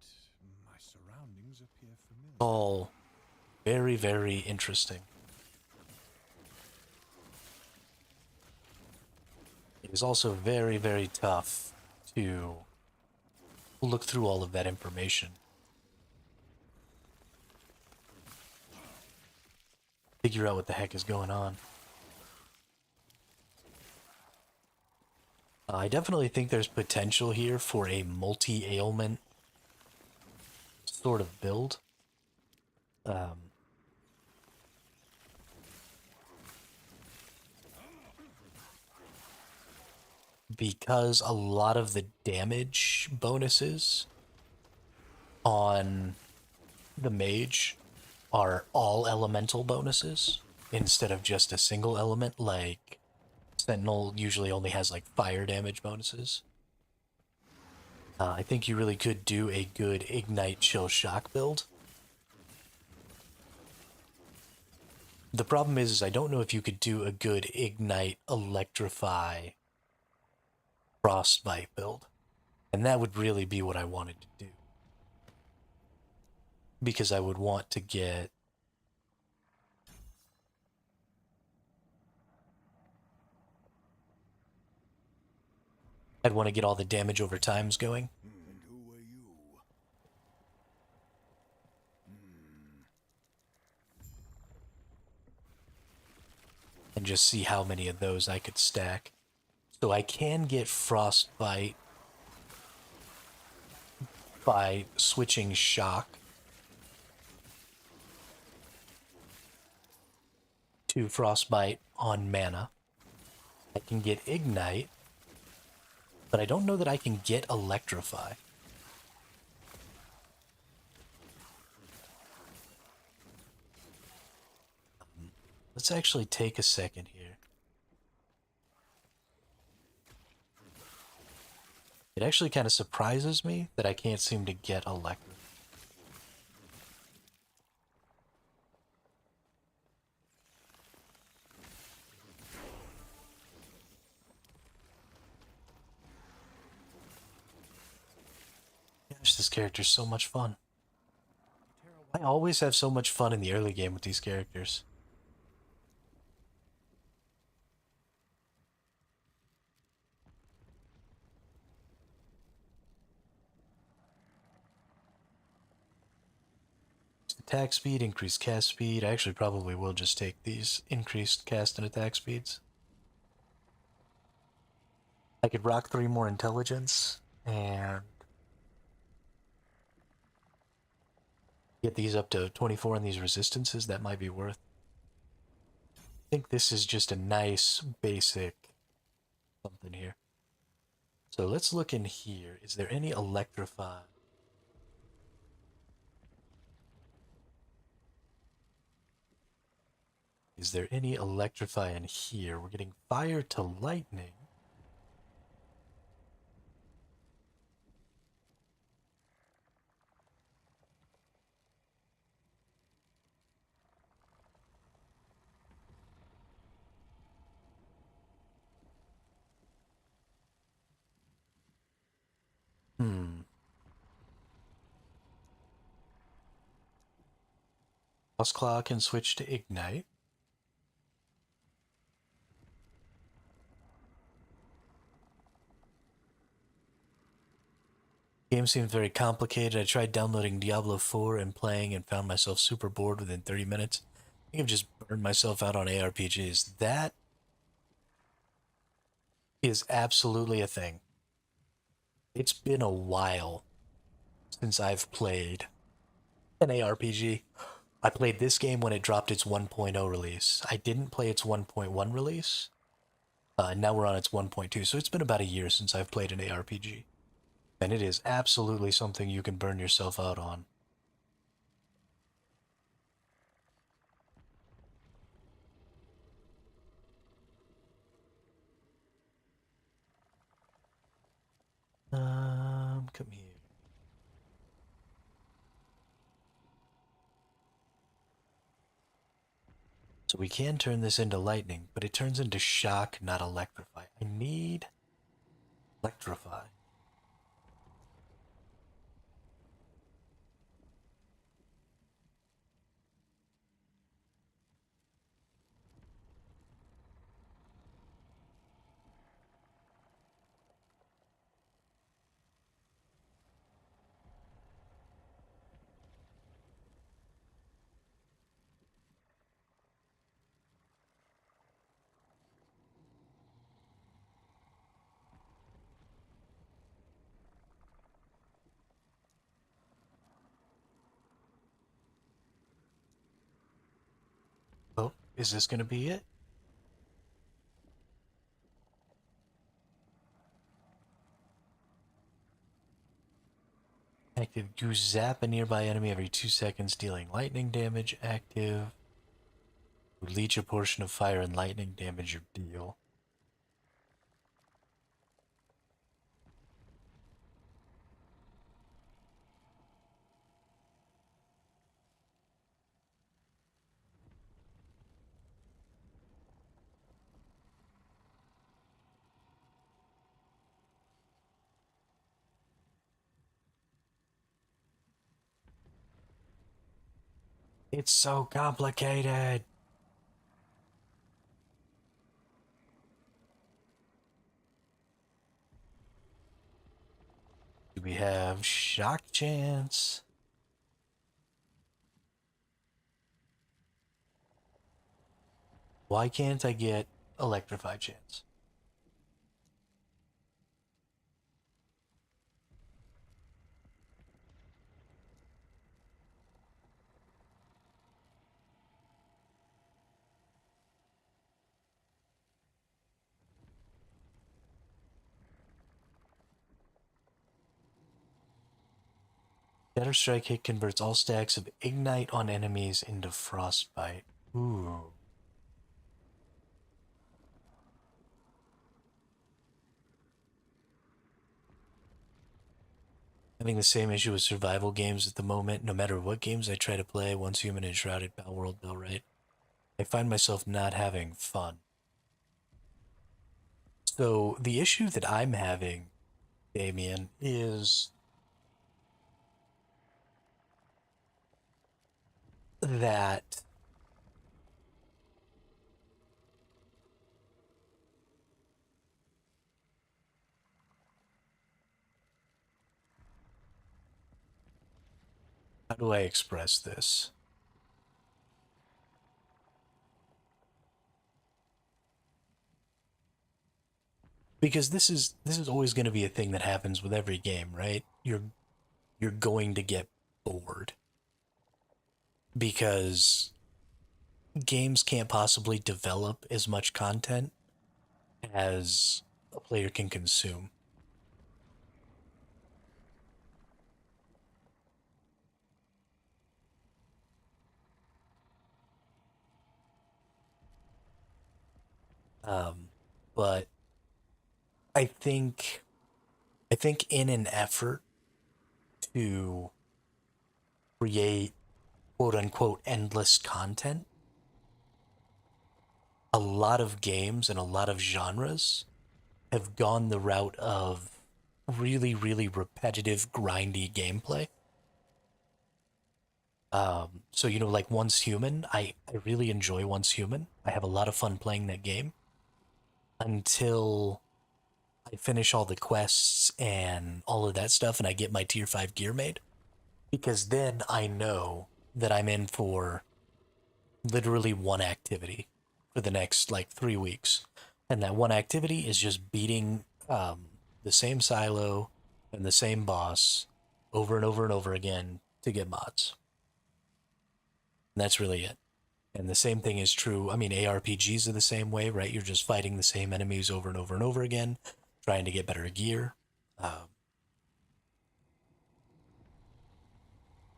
my surroundings appear familiar. All very, very interesting. It is also very, very tough to look through all of that information. Figure out what the heck is going on. I definitely think there's potential here for a multi-ailment sort of build. Because a lot of the damage bonuses on the mage are all elemental bonuses instead of just a single element, like Sentinel usually only has like fire damage bonuses. I think you really could do a good Ignite Chill Shock build. The problem is I don't know if you could do a good Ignite Electrify Frostbite build. And that would really be what I wanted to do. Because I would want to get I'd want to get all the damage over times going. And who are you? And just see how many of those I could stack. So I can get Frostbite by switching Shock to Frostbite on mana. I can get Ignite, but I don't know that I can get Electrify. Let's actually take a second here. It actually kind of surprises me that I can't seem to get Electrify. Gosh, this character's so much fun. I always have so much fun in the early game with these characters. Attack speed, increased cast speed. I actually probably will just take these increased cast and attack speeds. I could rock 3 more intelligence and get these up to 24 in these resistances. That might be worth. I think this is just a nice basic something here. So let's look in here. Is there any electrify? Is there any electrify in here? We're getting fire to lightning. Boss Claw can switch to Ignite. Game seems very complicated. I tried downloading Diablo 4 and playing and found myself super bored within 30 minutes. I think I've just burned myself out on ARPGs. That is absolutely a thing. It's been a while since I've played an ARPG. I played this game when it dropped its 1.0 release. I didn't play its 1.1 release. Now we're on its 1.2, so it's been about a year since I've played an ARPG. And it is absolutely something you can burn yourself out on. Come here. So we can turn this into lightning, but it turns into shock, not electrify. I need electrify. is this going to be it? Active. You zap a nearby enemy every 2 seconds, dealing lightning damage. Active. You leech a portion of fire and lightning damage you deal. It's so complicated. We have shock chance. Why can't I get electrify chance? Shatter Strike hit converts all stacks of Ignite on enemies into Frostbite. Ooh. Having the same issue with survival games at the moment. No matter what games I try to play, Once Human and Shrouded Palworld Bill, right? I find myself not having fun. So the issue that I'm having, Damien, is that how do I express this? Because this is always going to be a thing that happens with every game, right? You're going to get bored because games can't possibly develop as much content as a player can consume. But I think in an effort to create quote unquote endless content, a lot of games and a lot of genres have gone the route of really, really repetitive, grindy gameplay. So you know, like Once Human, I really enjoy Once Human. I have a lot of fun playing that game until I finish all the quests and all of that stuff and I get my tier 5 gear made. Because then I know that I'm in for literally one activity for the next like 3 weeks. And that one activity is just beating the same silo and the same boss over and over and over again to get mods. And that's really it. And the same thing is true. I mean, ARPGs are the same way, right? You're just fighting the same enemies over and over and over again, trying to get better gear.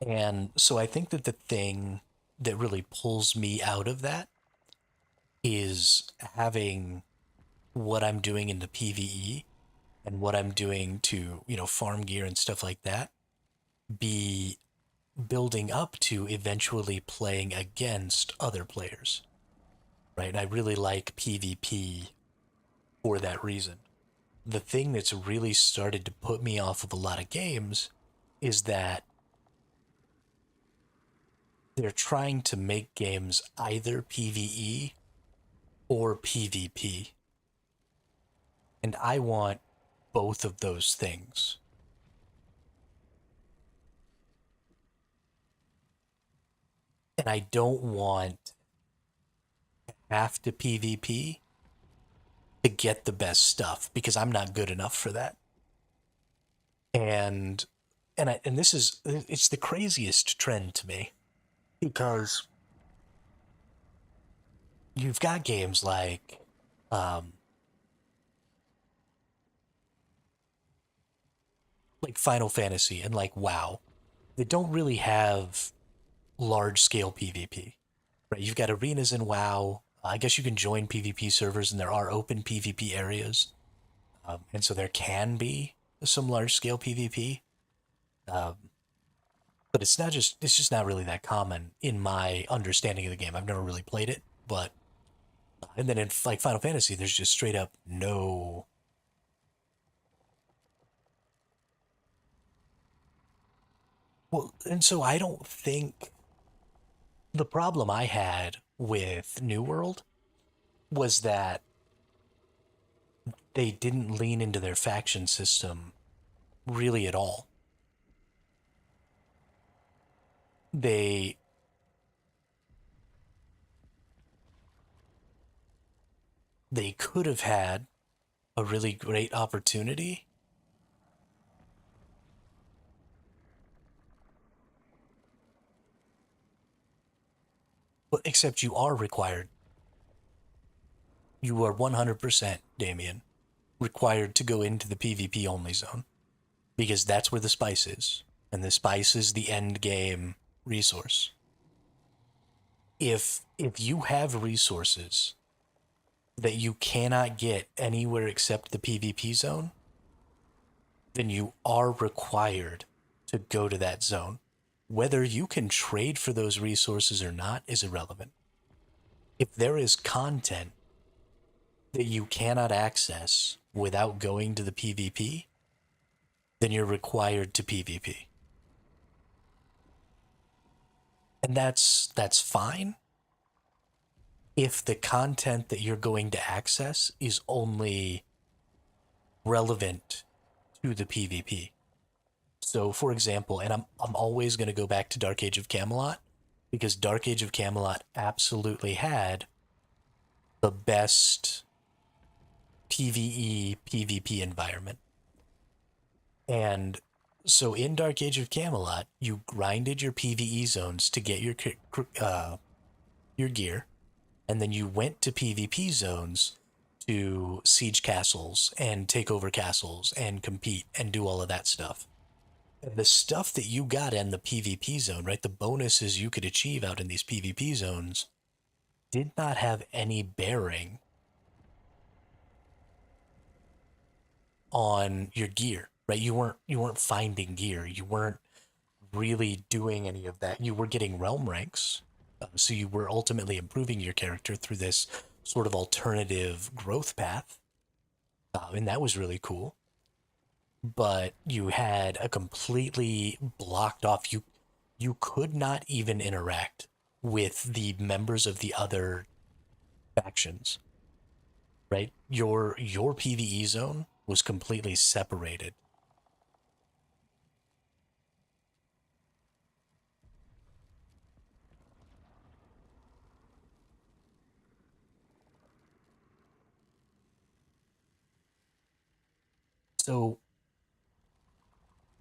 And so I think that the thing that really pulls me out of that is having what I'm doing in the PvE and what I'm doing to, you know, farm gear and stuff like that be building up to eventually playing against other players, right? And I really like PvP for that reason. The thing that's really started to put me off of a lot of games is that they're trying to make games either PvE or PvP. And I want both of those things. And I don't want to have to PvP to get the best stuff because I'm not good enough for that. And this is it's the craziest trend to me because you've got games um, like Final Fantasy and like WoW that don't really have large scale PvP, right? You've got arenas in WoW. I guess you can join PvP servers, and there are open PvP areas, and so there can be some large scale PvP. Um, but it's just not really that common in my understanding of the game. I've never really played it, but and then in like Final Fantasy, there's just straight up no. Well, and so I don't think the problem I had with New World was that they didn't lean into their faction system really at all. They they could have had a really great opportunity. But except you are required. You are 100%, Damien, required to go into the PvP only zone because that's where the spice is. And the spice is the end game resource. If you have resources that you cannot get anywhere except the PvP zone, then you are required to go to that zone. Whether you can trade for those resources or not is irrelevant. If there is content that you cannot access without going to the PvP, then you're required to PvP. And that's fine if the content that you're going to access is only relevant to the PvP. So, for example, and I'm always going to go back to Dark Age of Camelot because Dark Age of Camelot absolutely had the best PvE PvP environment. And so in Dark Age of Camelot, you grinded your PvE zones to get your gear, and then you went to PvP zones to siege castles and take over castles and compete and do all of that stuff. And the stuff that you got in the PvP zone, right, the bonuses you could achieve out in these PvP zones did not have any bearing on your gear, right? You weren't finding gear. You weren't really doing any of that. You were getting realm ranks, so you were ultimately improving your character through this sort of alternative growth path, and that was really cool. But you had a completely blocked off. You could not even interact with the members of the other factions, right? Your PvE zone was completely separated. So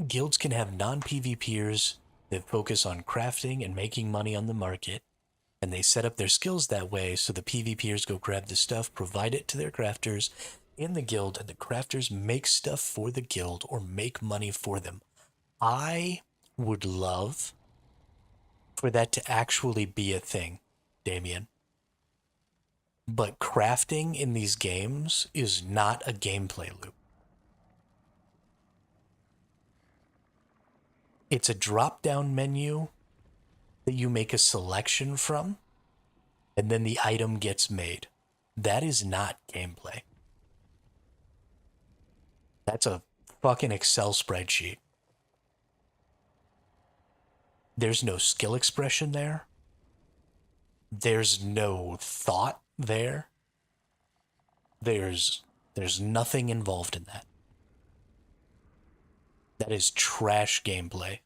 guilds can have non-PvPers that focus on crafting and making money on the market, and they set up their skills that way so the PvPers go grab the stuff, provide it to their crafters in the guild, and the crafters make stuff for the guild or make money for them. I would love for that to actually be a thing, Damien. But crafting in these games is not a gameplay loop. It's a drop-down menu that you make a selection from, and then the item gets made. That is not gameplay. That's a fucking Excel spreadsheet. There's no skill expression there. There's no thought there. There's nothing involved in that. That is trash gameplay.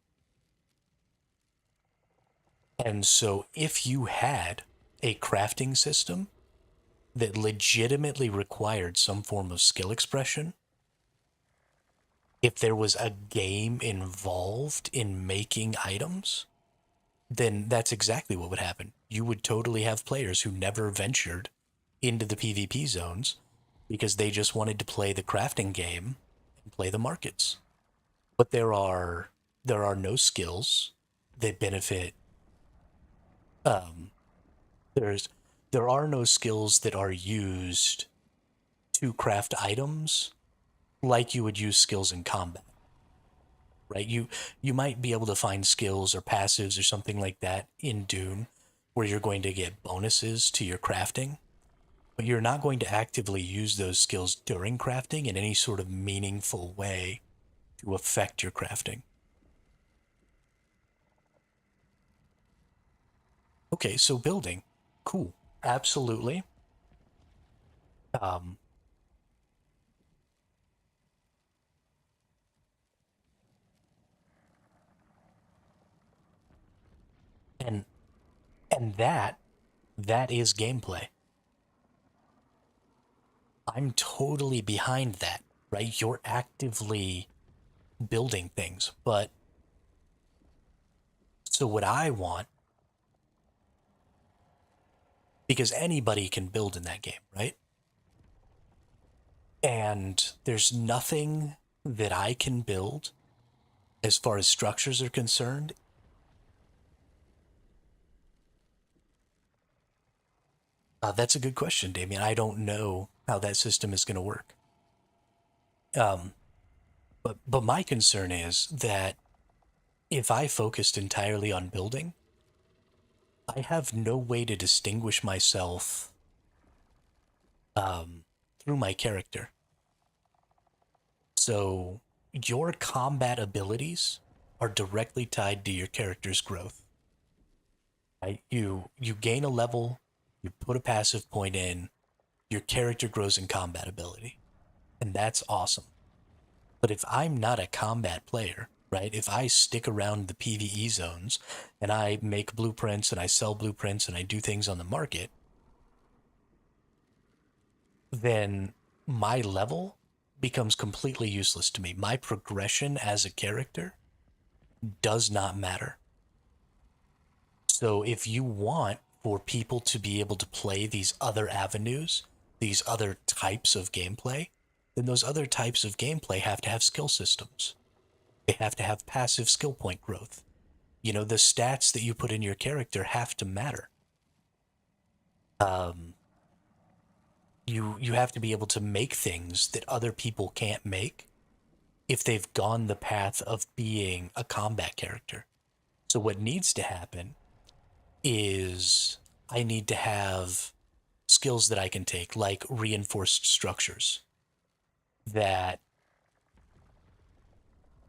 And so if you had a crafting system that legitimately required some form of skill expression, if there was a game involved in making items, then that's exactly what would happen. You would totally have players who never ventured into the PvP zones because they just wanted to play the crafting game and play the markets. But there are no skills that benefit. Um, there's there are no skills that are used to craft items like you would use skills in combat, right? You might be able to find skills or passives or something like that in Dune where you're going to get bonuses to your crafting, but you're not going to actively use those skills during crafting in any sort of meaningful way to affect your crafting. Okay, so building. Cool. Absolutely. Um, and and that is gameplay. I'm totally behind that, right? You're actively building things. But so what I want, because anybody can build in that game, right? And there's nothing that I can build as far as structures are concerned. That's a good question, Damien. I don't know how that system is going to work. Um, but my concern is that if I focused entirely on building, I have no way to distinguish myself um, through my character. So your combat abilities are directly tied to your character's growth. Right? You gain a level, you put a passive point in, your character grows in combat ability, and that's awesome. But if I'm not a combat player, right? If I stick around the PvE zones and I make blueprints and I sell blueprints and I do things on the market, then my level becomes completely useless to me. My progression as a character does not matter. So if you want for people to be able to play these other avenues, these other types of gameplay, then those other types of gameplay have to have skill systems. They have to have passive skill point growth. The stats that you put in your character have to matter. Um, you have to be able to make things that other people can't make if they've gone the path of being a combat character. So what needs to happen is I need to have skills that I can take, like reinforced structures, that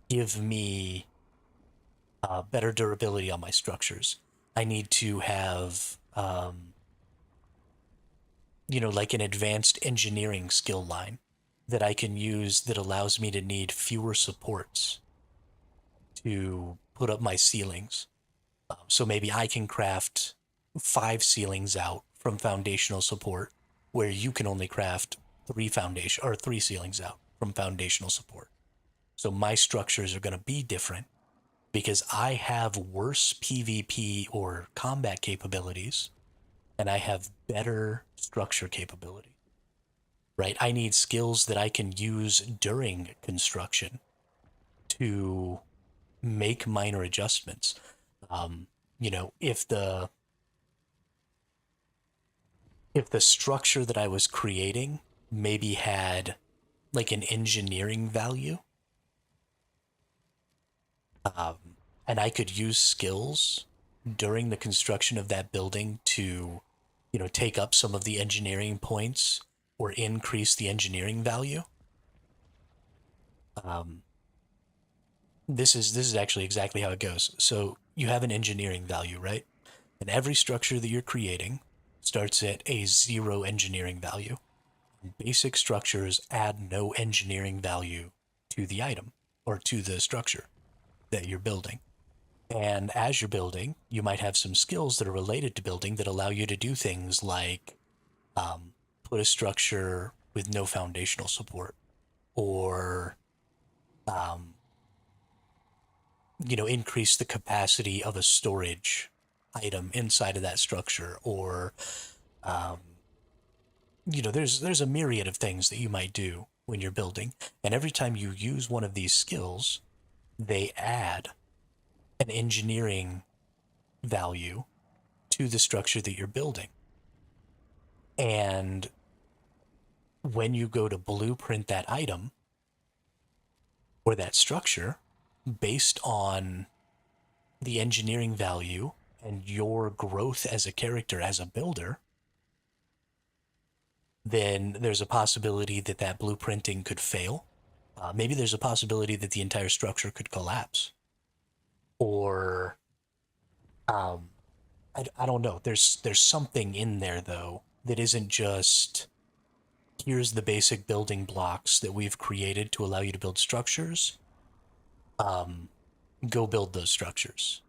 give me better durability on my structures. I need to have, like an advanced engineering skill line that I can use that allows me to need fewer supports to put up my ceilings. So maybe I can craft 5 ceilings out from foundational support, where you can only craft 3 ceilings out from foundational support. So my structures are going to be different because I have worse PvP or combat capabilities and I have better structure capability. Right? I need skills that I can use during construction to make minor adjustments. If the structure that I was creating maybe had like an engineering value, um, and I could use skills during the construction of that building to, take up some of the engineering points or increase the engineering value. Um, this is actually exactly how it goes. So you have an engineering value, right? And every structure that you're creating starts at a 0 engineering value. Basic structures add no engineering value to the item or to the structure that you're building. And as you're building, you might have some skills that are related to building that allow you to do things like put a structure with no foundational support, or increase the capacity of a storage item inside of that structure, or there's a myriad of things that you might do when you're building, and every time you use one of these skills, they add an engineering value to the structure that you're building. And when you go to blueprint that item or that structure based on the engineering value and your growth as a character, as a builder, then there's a possibility that that blueprinting could fail. Maybe there's a possibility that the entire structure could collapse. Or, I don't know. There's something in there, though, that isn't just, here's the basic building blocks that we've created to allow you to build structures. Go build those structures.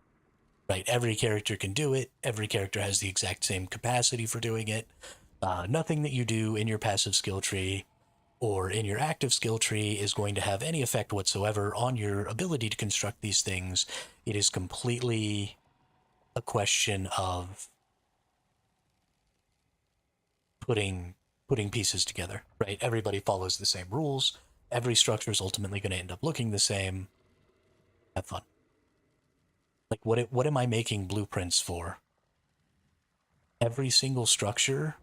Right? Every character can do it. Every character has the exact same capacity for doing it. Nothing that you do in your passive skill tree or in your active skill tree is going to have any effect whatsoever on your ability to construct these things. It is completely a question of putting pieces together, right? Everybody follows the same rules. Every structure is ultimately going to end up looking the same. Have fun. Like, what am I making blueprints for? Every single structure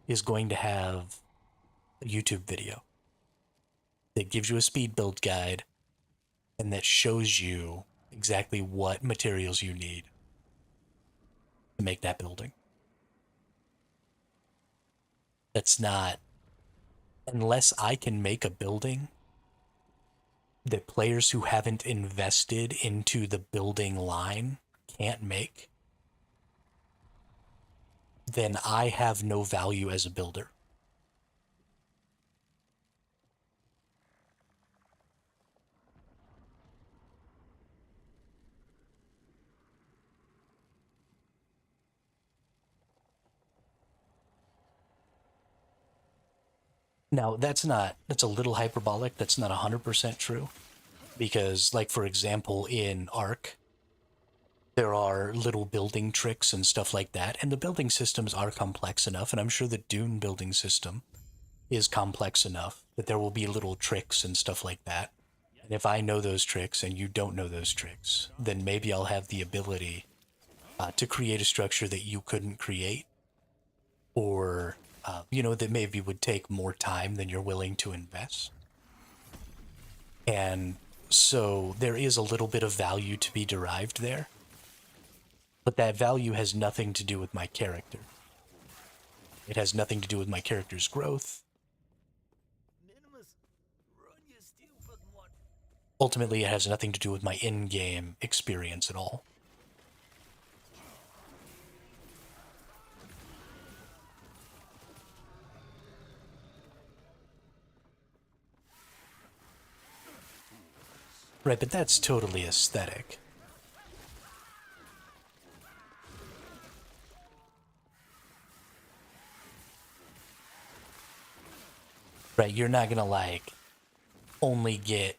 is going to have a YouTube video that gives you a speed build guide and that shows you exactly what materials you need to make that building. That's not, unless I can make a building that players who haven't invested into the building line can't make, then I have no value as a builder. Now, that's a little hyperbolic. That's not 100% true. Because, like, for example, in Ark, there are little building tricks and stuff like that. And the building systems are complex enough. And I'm sure the Dune building system is complex enough that there will be little tricks and stuff like that. And if I know those tricks and you don't know those tricks, then maybe I'll have the ability to create a structure that you couldn't create. Or that maybe would take more time than you're willing to invest. And so there is a little bit of value to be derived there. But that value has nothing to do with my character. It has nothing to do with my character's growth. Ultimately, it has nothing to do with my in-game experience at all. Right, but that's totally aesthetic. Right, you're not gonna, like, only get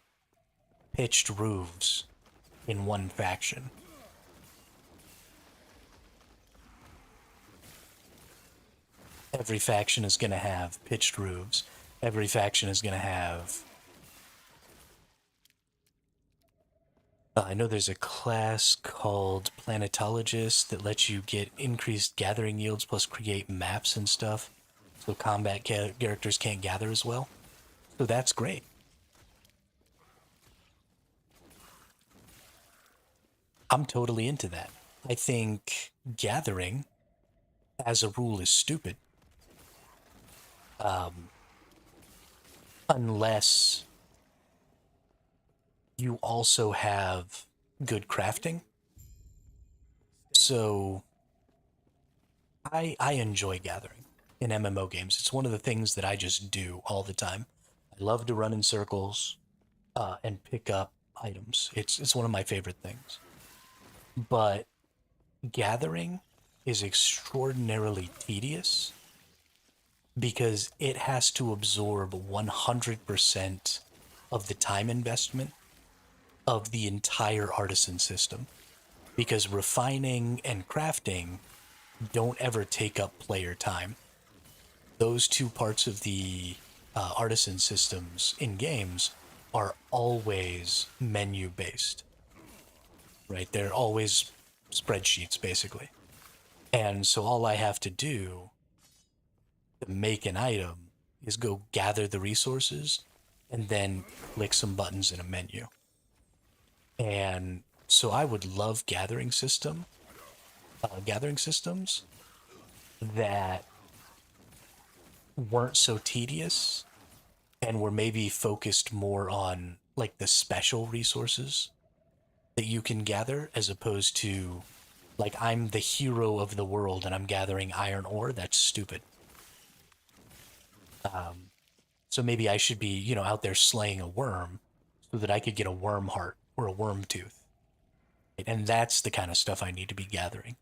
pitched roofs in one faction. Every faction is gonna have pitched roofs. Every faction is gonna have... I know there's a class called Planetologist that lets you get increased gathering yields plus create maps and stuff, so combat characters can't gather as well. So that's great. I'm totally into that. I think gathering, as a rule, is stupid. Unless you also have good crafting. So I enjoy gathering in MMO games. It's one of the things that I just do all the time. I love to run in circles and pick up items. It's one of my favorite things. But gathering is extraordinarily tedious because it has to absorb 100% of the time investment of the entire artisan system. because refining and crafting don't ever take up player time. Those two parts of the artisan systems in games are always menu based, right? They're always spreadsheets, basically. And so all I have to do to make an item is go gather the resources and then click some buttons in a menu. And so I would love gathering systems that weren't so tedious and were maybe focused more on like the special resources that you can gather, as opposed to like I'm the hero of the world and I'm gathering iron ore. That's stupid. So maybe I should be, out there slaying a worm so that I could get a worm heart or a worm tooth. Right? And that's the kind of stuff I need to be gathering.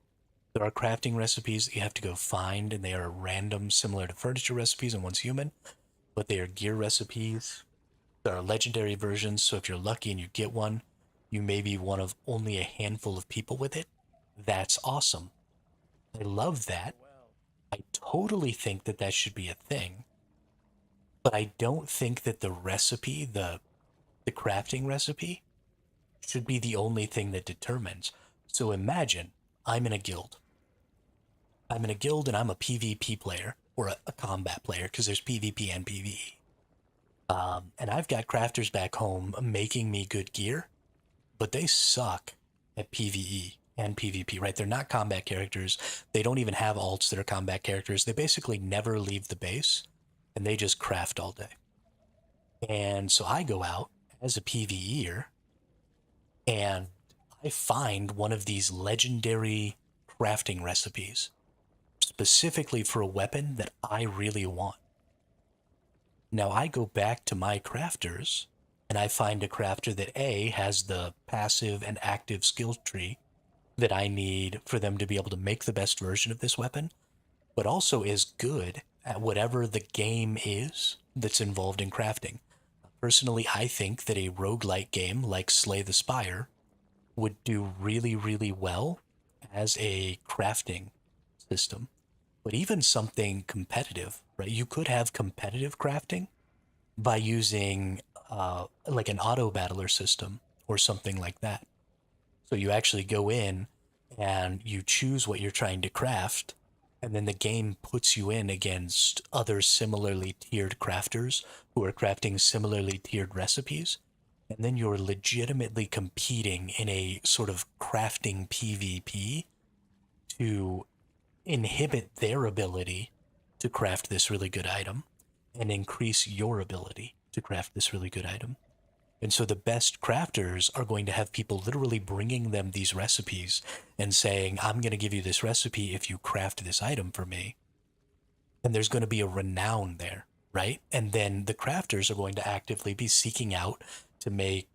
There are crafting recipes that you have to go find, and they are random, similar to furniture recipes, and one's human, but they are gear recipes. There are legendary versions, so if you're lucky and you get one, you may be one of only a handful of people with it. That's awesome. I love that. I totally think that that should be a thing. But I don't think that the recipe, the crafting recipe, should be the only thing that determines. So imagine I'm in a guild. I'm in a guild and I'm a PvP player, or a combat player, because there's PvP and PvE. And I've got crafters back home making me good gear, but they suck at PvE and PvP, right? They're not combat characters. They don't even have alts that are combat characters. They basically never leave the base, and they just craft all day. And so I go out as a PvEer, and I find one of these legendary crafting recipes, specifically for a weapon that I really want. Now I go back to my crafters and I find a crafter that A, has the passive and active skill tree that I need for them to be able to make the best version of this weapon, but also is good at whatever the game is that's involved in crafting. Personally, I think that a roguelike game like Slay the Spire would do really, really well as a crafting system. But even something competitive, right? You could have competitive crafting by using like an auto battler system or something like that. So you actually go in and you choose what you're trying to craft, and then the game puts you in against other similarly tiered crafters who are crafting similarly tiered recipes. And then you're legitimately competing in a sort of crafting PvP to inhibit their ability to craft this really good item and increase your ability to craft this really good item. And so the best crafters are going to have people literally bringing them these recipes and saying, I'm going to give you this recipe if you craft this item for me. And there's going to be a renown there, right? And then the crafters are going to actively be seeking out to make,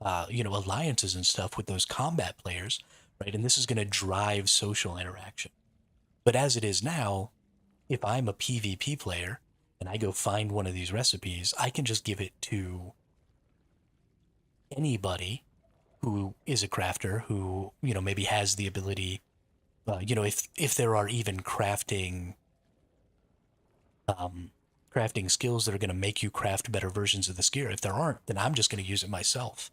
alliances and stuff with those combat players, right? And this is going to drive social interaction. But as it is now, if I'm a PvP player and I go find one of these recipes, I can just give it to anybody who is a crafter who, maybe has the ability, if there are even crafting skills that are going to make you craft better versions of this gear. If there aren't, then I'm just going to use it myself,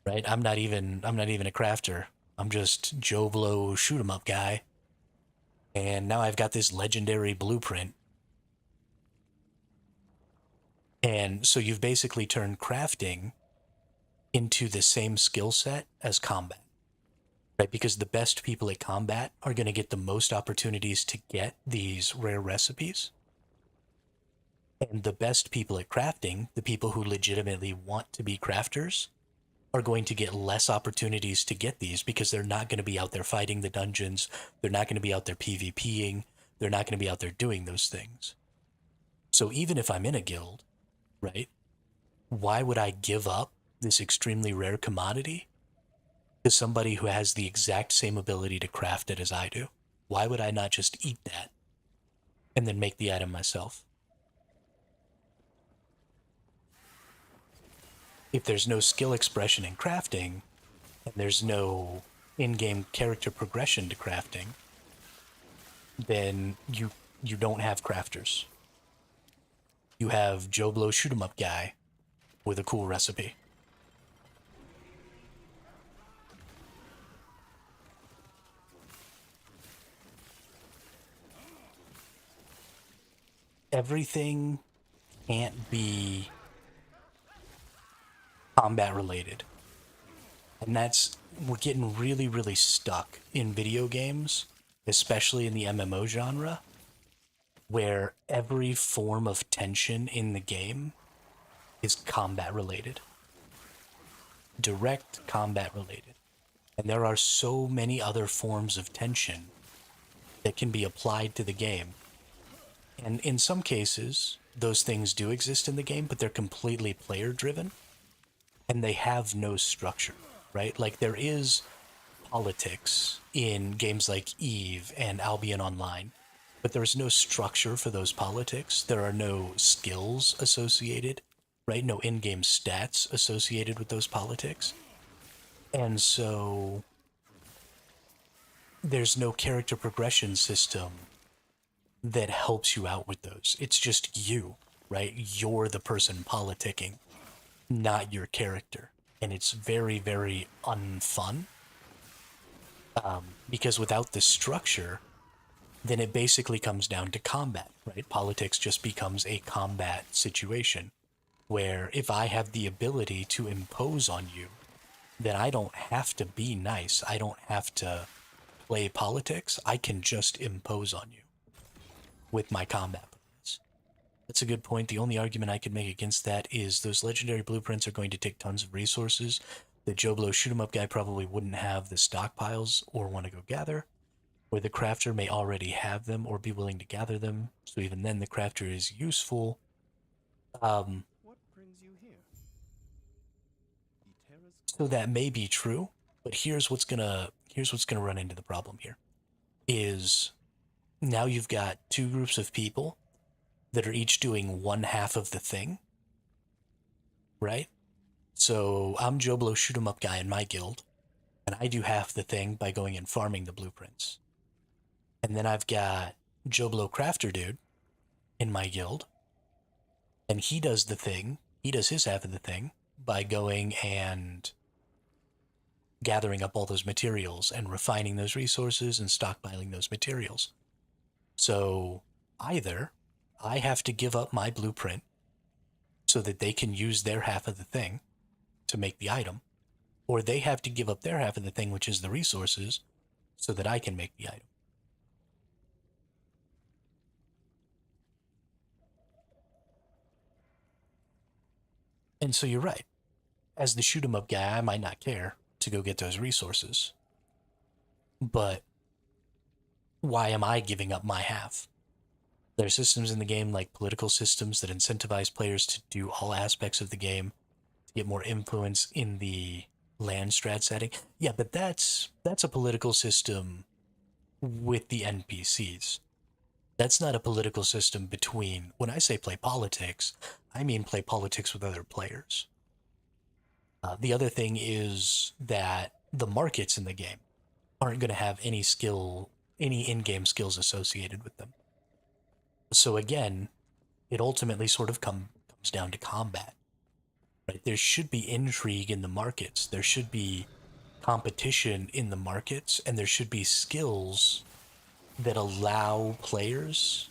right? I'm not even a crafter. I'm just Joe Blow shoot 'em up guy. And now I've got this legendary blueprint. And so you've basically turned crafting into the same skill set as combat, right? Because the best people at combat are going to get the most opportunities to get these rare recipes. And the best people at crafting, the people who legitimately want to be crafters, are going to get less opportunities to get these because they're not going to be out there fighting the dungeons. They're not going to be out there PvPing. They're not going to be out there doing those things. So even if I'm in a guild, right, why would I give up this extremely rare commodity to somebody who has the exact same ability to craft it as I do? Why would I not just eat that and then make the item myself? If there's no skill expression in crafting, and there's no in-game character progression to crafting, then you don't have crafters. You have Joe Blow shoot 'em up guy with a cool recipe. Everything can't be combat related. And we're getting really, really stuck in video games, especially in the MMO genre, where every form of tension in the game is combat related. Direct combat related. And there are so many other forms of tension that can be applied to the game. And in some cases, those things do exist in the game, but they're completely player driven and they have no structure, right? Like there is politics in games like Eve and Albion Online, but there's no structure for those politics. There are no skills associated, right? No in-game stats associated with those politics. And so there's no character progression system that helps you out with those. It's just you, right? You're the person politicking, not your character. And it's very, very unfun. Because without this structure, then it basically comes down to combat, right? Politics just becomes a combat situation where if I have the ability to impose on you, then I don't have to be nice. I don't have to play politics. I can just impose on you with my combat plans. That's a good point. The only argument I could make against that is those legendary blueprints are going to take tons of resources. The Joe Blow shoot 'em up guy probably wouldn't have the stockpiles or want to go gather, or the crafter may already have them or be willing to gather them. So even then the crafter is useful. What brings you here? So that may be true, but here's what's gonna run into the problem here. Is now you've got two groups of people that are each doing one half of the thing, right? So I'm Joe Blow shoot 'em up guy in my guild, and I do half the thing by going and farming the blueprints. And then I've got Joe Blow crafter dude in my guild, and he does his half of the thing by going and gathering up all those materials and refining those resources and stockpiling those materials. So either I have to give up my blueprint so that they can use their half of the thing to make the item, or they have to give up their half of the thing, which is the resources, so that I can make the item. And so you're right. As the shoot 'em up guy, I might not care to go get those resources. But why am I giving up my half? There are systems in the game like political systems that incentivize players to do all aspects of the game to get more influence in the land strat setting. Yeah, but that's a political system with the NPCs. That's not a political system between, when I say play politics, I mean play politics with other players. The other thing is that the markets in the game aren't going to have any in-game skills associated with them. So again, it ultimately sort of comes down to combat. Right? There should be intrigue in the markets. There should be competition in the markets, and there should be skills that allow players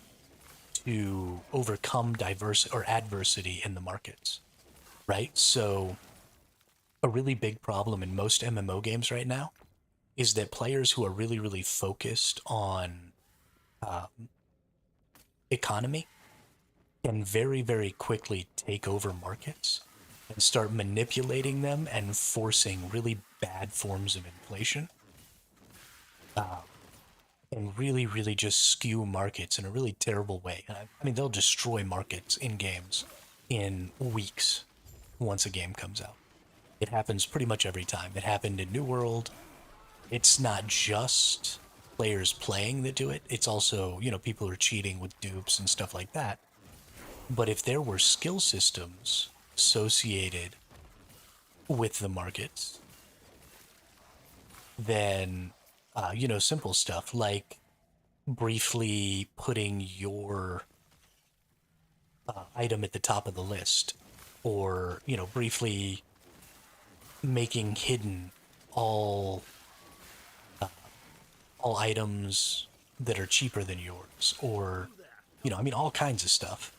to overcome adversity in the markets. Right? So a really big problem in most MMO games right now is that players who are really, really focused on economy can very, very quickly take over markets and start manipulating them and forcing really bad forms of inflation, and really, really just skew markets in a really terrible way. I mean, they'll destroy markets in games in weeks once a game comes out. It happens pretty much every time. It happened in New World. It's not just players playing that do it. It's also, people are cheating with dupes and stuff like that. But if there were skill systems associated with the markets, than, simple stuff like briefly putting your item at the top of the list, or, briefly making hidden all all items that are cheaper than yours, or, all kinds of stuff.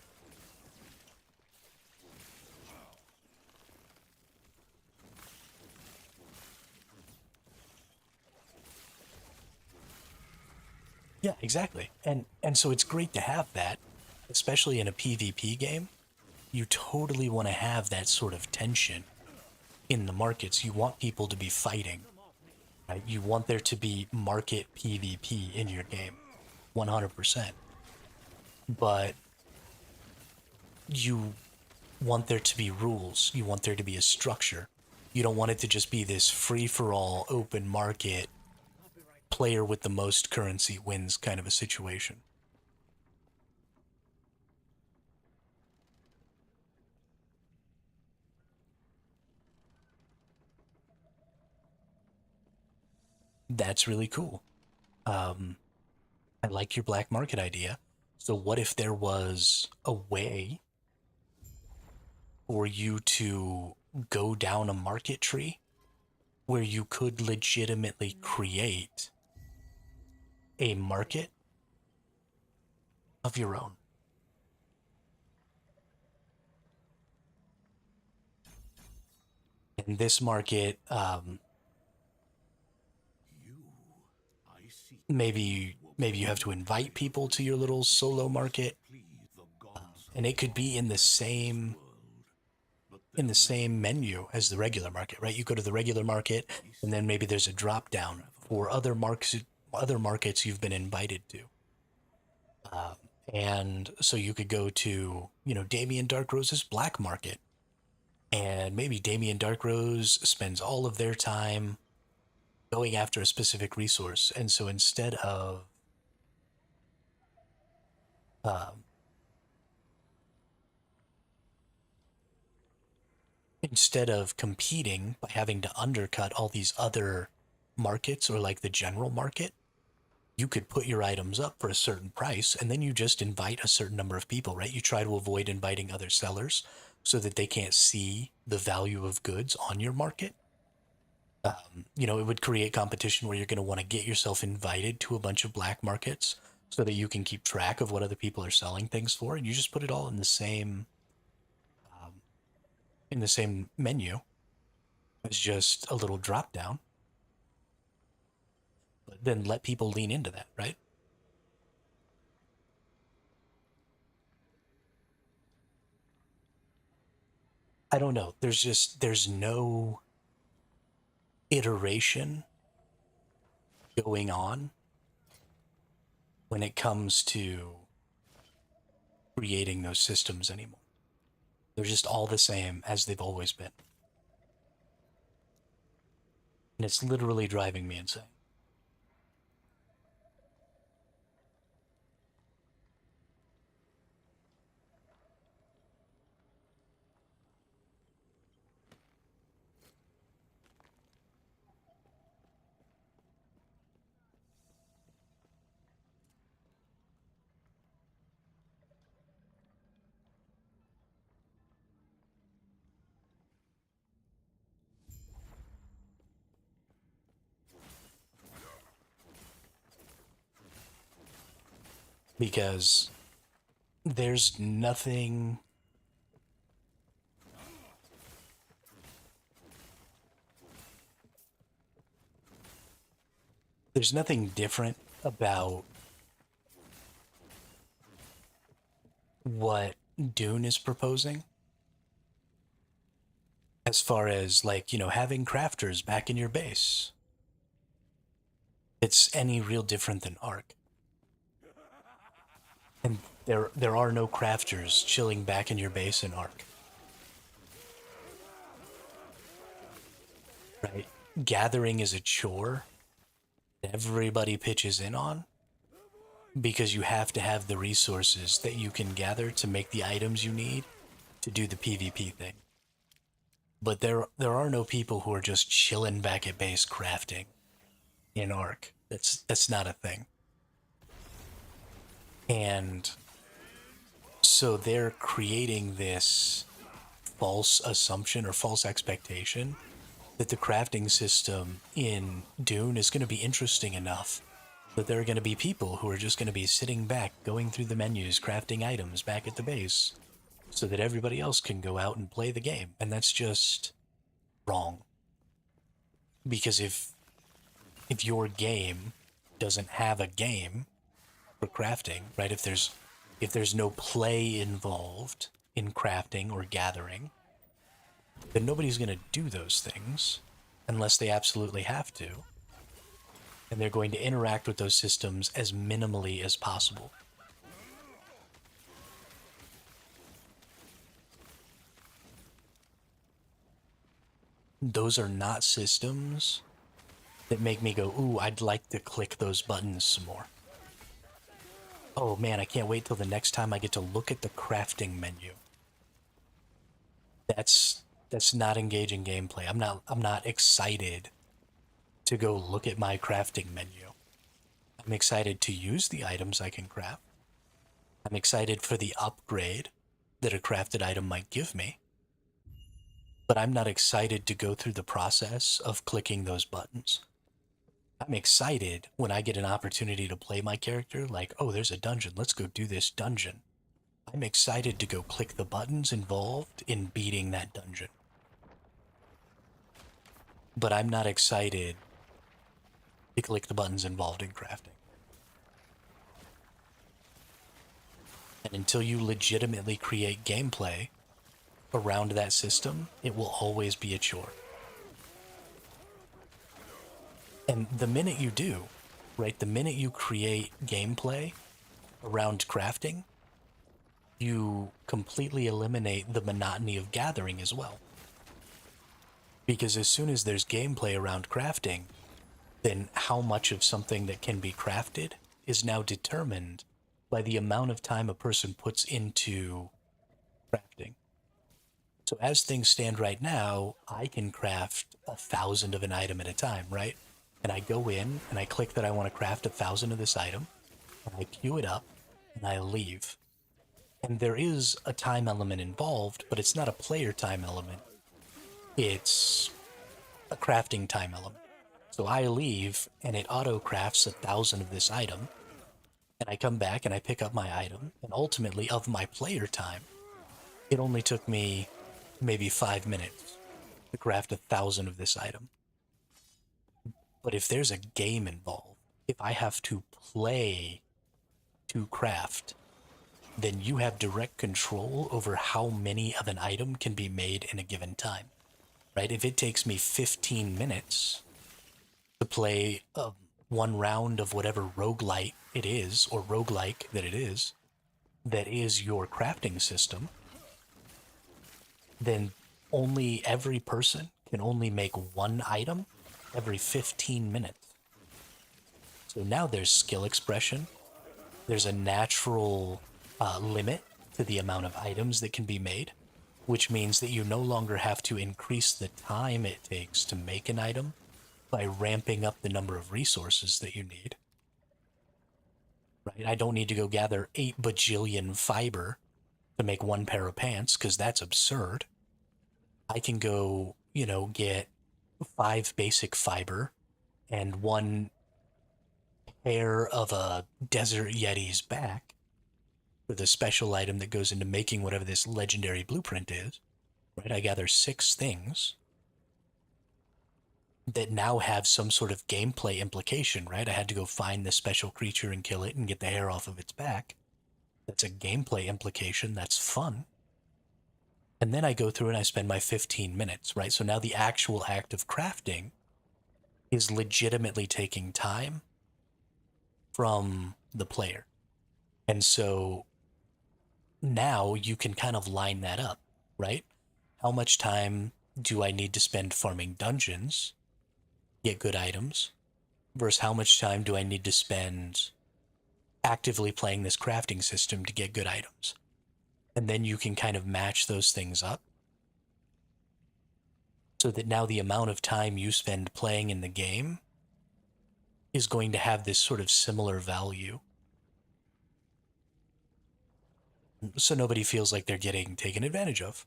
Yeah, exactly. And so it's great to have that, especially in a PvP game. You totally want to have that sort of tension in the markets. You want people to be fighting, right? You want there to be market PvP in your game, 100%. But you want there to be rules. You want there to be a structure. You don't want it to just be this free-for-all open market, player with the most currency wins kind of a situation. That's really cool. I like your black market idea. So what if there was a way for you to go down a market tree where you could legitimately create a market of your own? In this market, maybe you have to invite people to your little solo market, and it could be in the same menu as the regular market, right? You go to the regular market, and then maybe there's a drop down for other markets you've been invited to. And so you could go to, Damien Darkrose's black market, and maybe Damien Darkrose spends all of their time going after a specific resource. And so um, instead of competing by having to undercut all these other markets or like the general market, you could put your items up for a certain price, and then you just invite a certain number of people, right? You try to avoid inviting other sellers so that they can't see the value of goods on your market. It would create competition where you're going to want to get yourself invited to a bunch of black markets so that you can keep track of what other people are selling things for, and you just put it all in the same menu. It's just a little drop down, but then let people lean into that, right? I don't know. There's no iteration going on when it comes to creating those systems anymore. They're just all the same as they've always been. And it's literally driving me insane. Because there's nothing different about what Dune is proposing as far as, like, having crafters back in your base. It's any real different than Ark. And there are no crafters chilling back in your base in Ark. Right? Gathering is a chore that everybody pitches in on, because you have to have the resources that you can gather to make the items you need to do the PvP thing. But there are no people who are just chilling back at base crafting. in Ark. That's not a thing. And so they're creating this false assumption or false expectation that the crafting system in Dune is going to be interesting enough that there are going to be people who are just going to be sitting back, going through the menus, crafting items back at the base, so that everybody else can go out and play the game. And that's just wrong. Because if your game doesn't have a game for crafting, right? If there's no play involved in crafting or gathering, then nobody's going to do those things unless they absolutely have to. And they're going to interact with those systems as minimally as possible. Those are not systems that make me go, ooh, I'd like to click those buttons some more. Oh man, I can't wait till the next time I get to look at the crafting menu. That's not engaging gameplay. I'm not excited to go look at my crafting menu. I'm excited to use the items I can craft. I'm excited for the upgrade that a crafted item might give me. But I'm not excited to go through the process of clicking those buttons. I'm excited when I get an opportunity to play my character, like, oh, there's a dungeon, let's go do this dungeon. I'm excited to go click the buttons involved in beating that dungeon. But I'm not excited to click the buttons involved in crafting. And until you legitimately create gameplay around that system, it will always be a chore. And the minute you do, right, the minute you create gameplay around crafting, you completely eliminate the monotony of gathering as well. Because as soon as there's gameplay around crafting, then how much of something that can be crafted is now determined by the amount of time a person puts into crafting. So as things stand right now, I can craft 1,000 of an item at a time, right? And I go in and I click that I want to craft 1,000 of this item, and I queue it up, and I leave. And there is a time element involved, but it's not a player time element. It's a crafting time element. So I leave, and it auto-crafts 1,000 of this item, and I come back and I pick up my item, and ultimately, of my player time, it only took me maybe 5 minutes to craft 1,000 of this item. But if there's a game involved, if I have to play to craft, then you have direct control over how many of an item can be made in a given time, right? If it takes me 15 minutes to play one round of whatever roguelite it is, or roguelike that is your crafting system, then only every person can only make one item every 15 minutes. So now there's skill expression. There's a natural limit to the amount of items that can be made, which means that you no longer have to increase the time it takes to make an item by ramping up the number of resources that you need. Right? I don't need to go gather 8 bajillion fiber to make one pair of pants, because that's absurd. I can go, get 5 basic fiber and 1 pair of a Desert Yeti's back for the special item that goes into making whatever this legendary blueprint is. Right? I gather 6 things that now have some sort of gameplay implication, right? I had to go find this special creature and kill it and get the hair off of its back. That's a gameplay implication. That's fun. And then I go through and I spend my 15 minutes, right? So now the actual act of crafting is legitimately taking time from the player. And so now you can kind of line that up, right? How much time do I need to spend farming dungeons, get good items, versus how much time do I need to spend actively playing this crafting system to get good items? And then you can kind of match those things up so that now the amount of time you spend playing in the game is going to have this sort of similar value. So nobody feels like they're getting taken advantage of.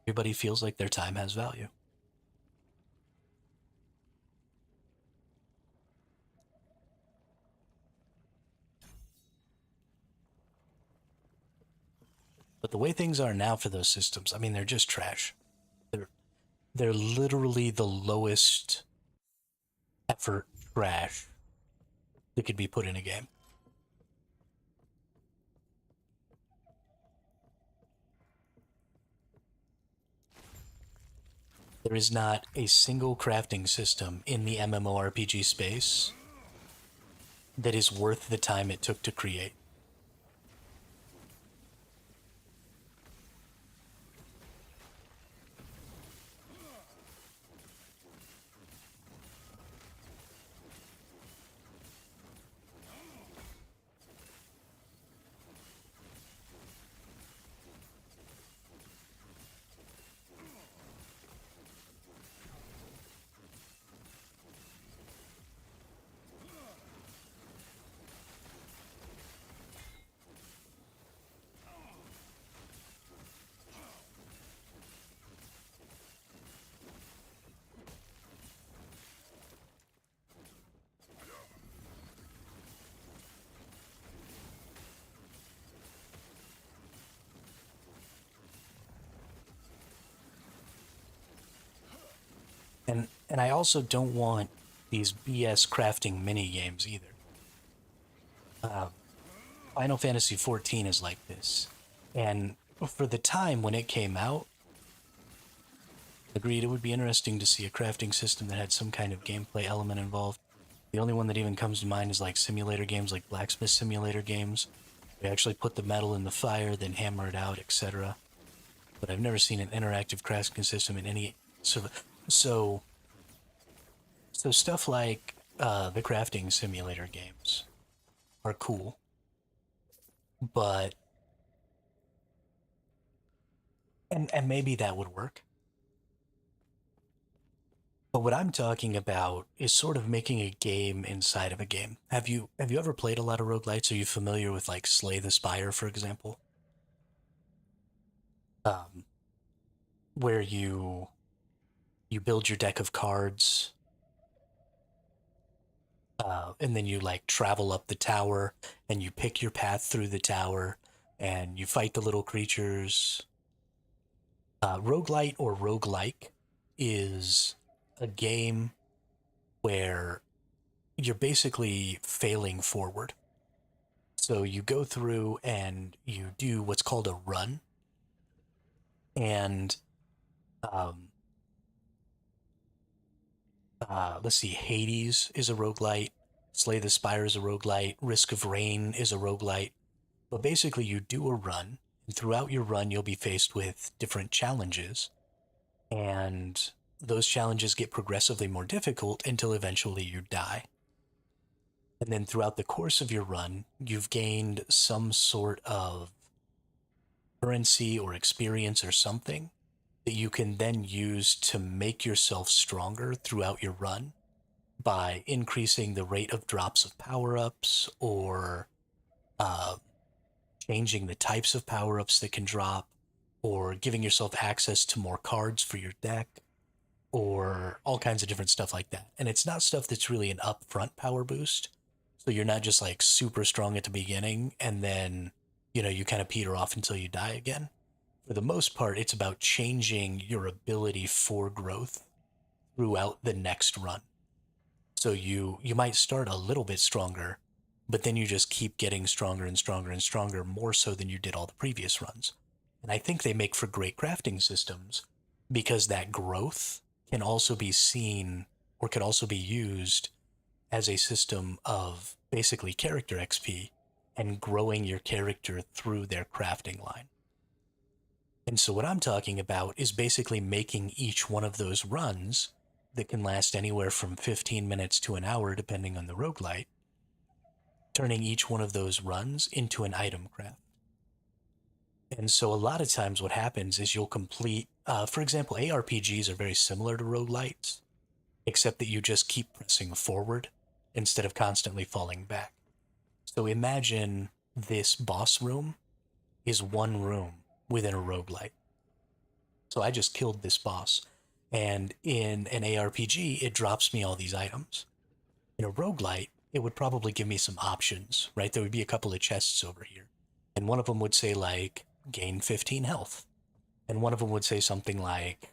Everybody feels like their time has value. But the way things are now for those systems, I mean, they're just trash. They're literally the lowest effort trash that could be put in a game. There is not a single crafting system in the MMORPG space that is worth the time it took to create. And I also don't want these BS crafting mini games either. Final Fantasy XIV is like this, and for the time when it came out, agreed it would be interesting to see a crafting system that had some kind of gameplay element involved. The only one that even comes to mind is like simulator games, like blacksmith simulator games. We actually put the metal in the fire, then hammer it out, etc. But I've never seen an interactive crafting system in any so stuff like the crafting simulator games are cool, but and maybe that would work. But what I'm talking about is sort of making a game inside of a game. Have you ever played a lot of roguelites? Are you familiar with like Slay the Spire, for example? Where you build your deck of cards, and then you like travel up the tower and you pick your path through the tower and you fight the little creatures. Roguelite or roguelike is a game where you're basically failing forward. So you go through and you do what's called a run. And let's see, Hades is a roguelite, Slay the Spire is a roguelite, Risk of Rain is a roguelite. But basically you do a run, and throughout your run you'll be faced with different challenges. And those challenges get progressively more difficult until eventually you die. And then throughout the course of your run, you've gained some sort of currency or experience or something that you can then use to make yourself stronger throughout your run by increasing the rate of drops of power-ups or changing the types of power-ups that can drop, or giving yourself access to more cards for your deck, or all kinds of different stuff like that. And it's not stuff that's really an upfront power boost. So you're not just like super strong at the beginning and then, you kind of peter off until you die again. For the most part, it's about changing your ability for growth throughout the next run. So you might start a little bit stronger, but then you just keep getting stronger and stronger and stronger, more so than you did all the previous runs. And I think they make for great crafting systems because that growth can also be seen or can also be used as a system of basically character XP and growing your character through their crafting line. And so what I'm talking about is basically making each one of those runs that can last anywhere from 15 minutes to an hour, depending on the roguelite, turning each one of those runs into an item craft. And so a lot of times what happens is you'll complete, for example, ARPGs are very similar to roguelites, except that you just keep pressing forward instead of constantly falling back. So imagine this boss room is one room within a roguelite. So I just killed this boss, and in an ARPG, it drops me all these items. In a roguelite, it would probably give me some options, right? There would be a couple of chests over here, and one of them would say, like, gain 15 health, and one of them would say something like,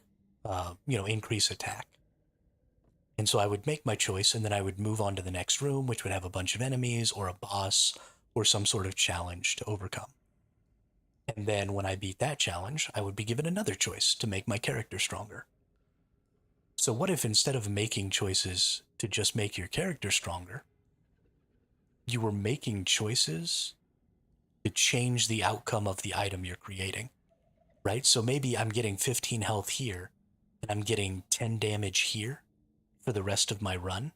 increase attack. And so I would make my choice, and then I would move on to the next room, which would have a bunch of enemies, or a boss, or some sort of challenge to overcome. And then when I beat that challenge, I would be given another choice to make my character stronger. So what if instead of making choices to just make your character stronger, you were making choices to change the outcome of the item you're creating, right? So maybe I'm getting 15 health here, and I'm getting 10 damage here for the rest of my run.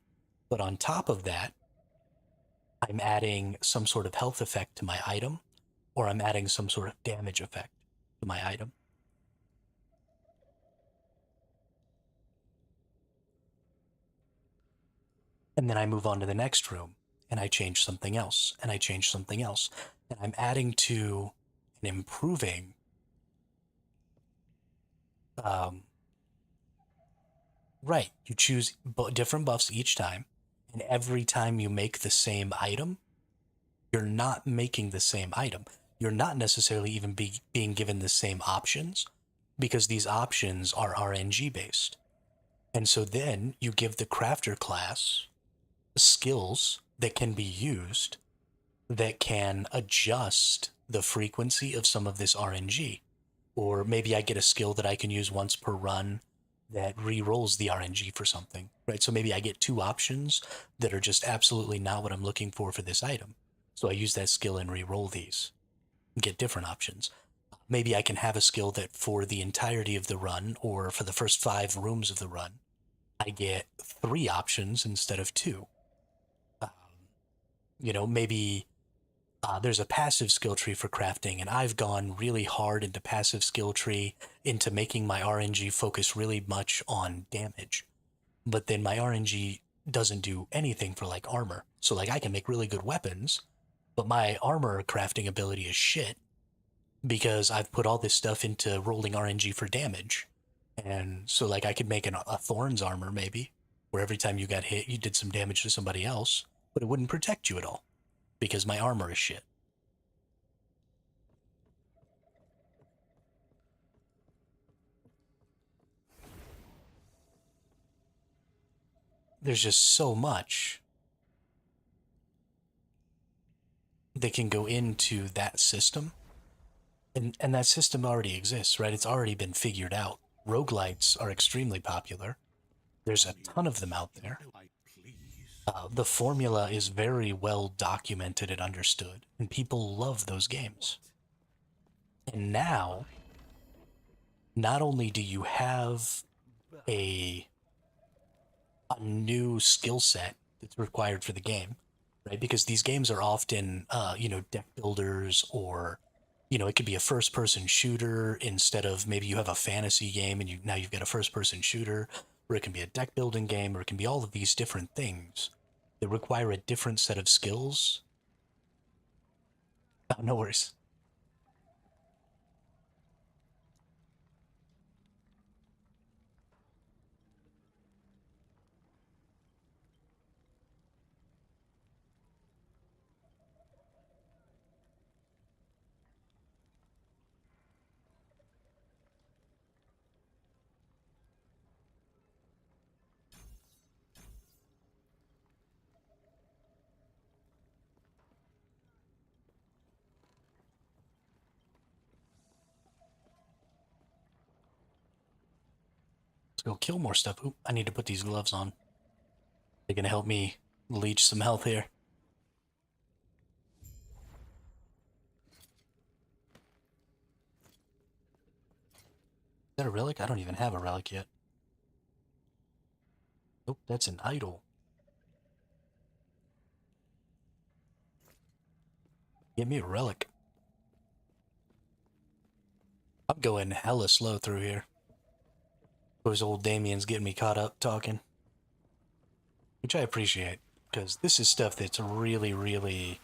But on top of that, I'm adding some sort of health effect to my item, or I'm adding some sort of damage effect to my item. And then I move on to the next room, and I change something else, and I change something else. And I'm adding to and improving right, you choose different buffs each time, and every time you make the same item, you're not making the same item. You're not necessarily even being given the same options, because these options are RNG based. And so then you give the crafter class skills that can be used that can adjust the frequency of some of this RNG. Or maybe I get a skill that I can use once per run that re-rolls the RNG for something, right? So maybe I get two options that are just absolutely not what I'm looking for this item. So I use that skill and re-roll these and get different options. Maybe I can have a skill that for the entirety of the run, or for the first 5 rooms of the run, I get 3 options instead of 2. Maybe there's a passive skill tree for crafting, and I've gone really hard into passive skill tree, into making my RNG focus really much on damage. But then my RNG doesn't do anything for like armor. So like I can make really good weapons, but my armor crafting ability is shit because I've put all this stuff into rolling RNG for damage. And so like I could make a thorns armor maybe, where every time you got hit, you did some damage to somebody else, but it wouldn't protect you at all because my armor is shit. There's just so much that can go into that system. And that system already exists, right? It's already been figured out. Roguelites are extremely popular. There's a ton of them out there. The formula is very well documented and understood, and people love those games. And now, not only do you have a new skill set that's required for the game, right? Because these games are often, deck builders, or, it could be a first-person shooter instead of maybe you have a fantasy game and now you've got a first-person shooter, or it can be a deck building game, or it can be all of these different things that require a different set of skills. Oh, no worries. Let's go kill more stuff. Oop, I need to put these gloves on. They're gonna help me leech some health here. Is that a relic? I don't even have a relic yet. Nope, that's an idol. Give me a relic. I'm going hella slow through here. Those old Damien's getting me caught up talking. Which I appreciate, because this is stuff that's really, really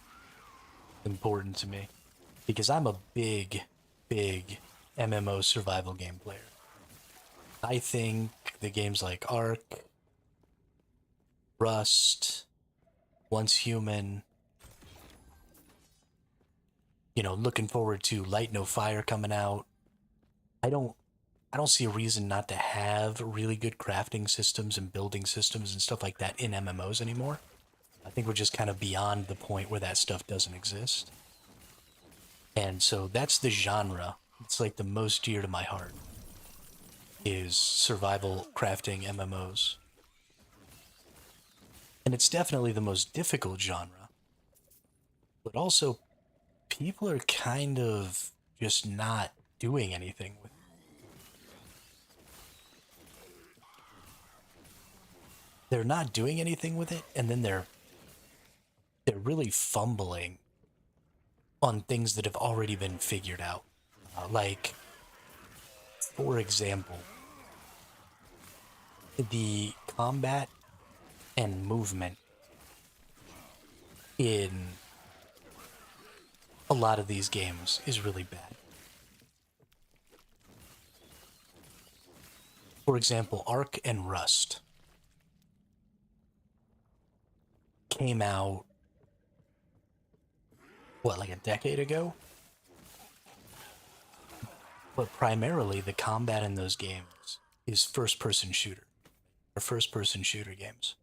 important to me. Because I'm a big, big MMO survival game player. I think the games like Ark, Rust, Once Human, you know, looking forward to Light No Fire coming out. I don't see a reason not to have really good crafting systems and building systems and stuff like that in MMOs anymore. I think we're just kind of beyond the point where that stuff doesn't exist. And so that's the genre. It's like the most dear to my heart is survival crafting MMOs. And it's definitely the most difficult genre. But also, people are kind of just not doing anything with it. They're not doing anything with it, and then they're really fumbling on things that have already been figured out. Like, for example, the combat and movement in a lot of these games is really bad. For example, Ark and Rust came out, what, like a decade ago? But primarily the combat in those games is first-person shooter, or first-person shooter games.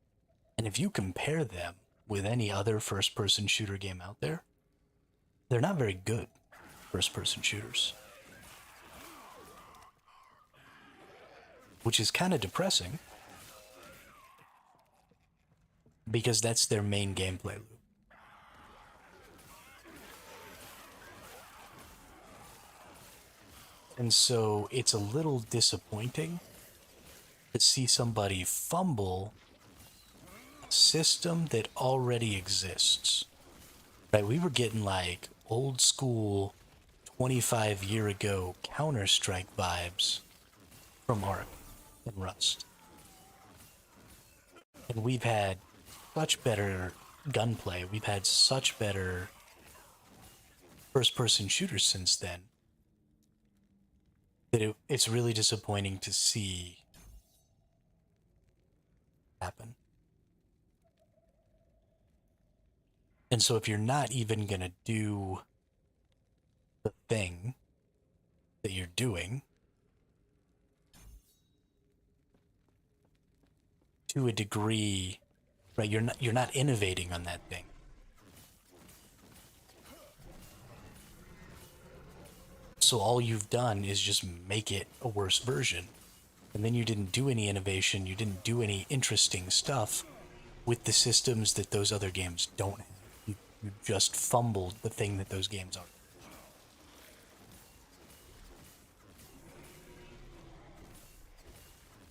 And if you compare them with any other first-person shooter game out there, they're not very good first-person shooters. Which is kind of depressing, because that's their main gameplay loop. And so it's a little disappointing to see somebody fumble a system that already exists. Right? We were getting like old school 25-year ago Counter-Strike vibes from Ark and Rust. And we've had such better gunplay. We've had such better first-person shooters since then that it's really disappointing to see happen. And so if you're not even going to do the thing that you're doing to a degree, right, you're not innovating on that thing. So all you've done is just make it a worse version. And then you didn't do any innovation, you didn't do any interesting stuff with the systems that those other games don't have. You just fumbled the thing that those games are.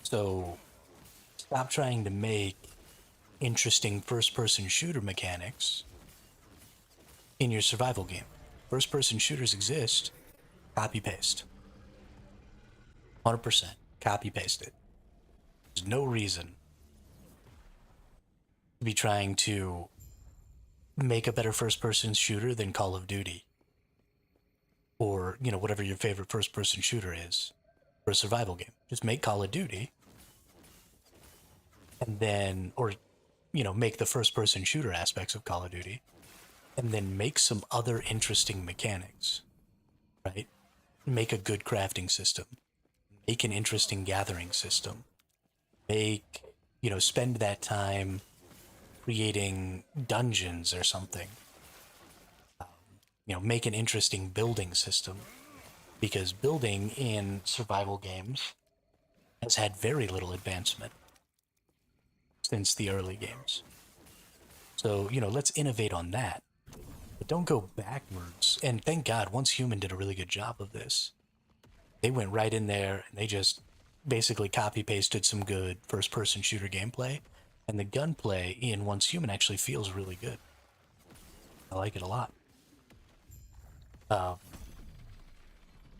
So stop trying to make interesting first-person shooter mechanics in your survival game. First-person shooters exist. Copy-paste. 100%. Copy-paste it. There's no reason to be trying to make a better first-person shooter than Call of Duty. Or, you know, whatever your favorite first-person shooter is for a survival game. Just make Call of Duty. And then, or, you know, make the first-person shooter aspects of Call of Duty. And then make some other interesting mechanics. Right? Make a good crafting system. Make an interesting gathering system. Make, you know, spend that time creating dungeons or something. You know, make an interesting building system. Because building in survival games has had very little advancement since the early games. So, you know, let's innovate on that. But don't go backwards. And thank God, Once Human did a really good job of this. They went right in there and they just basically copy-pasted some good first-person shooter gameplay. And the gunplay in Once Human actually feels really good. I like it a lot.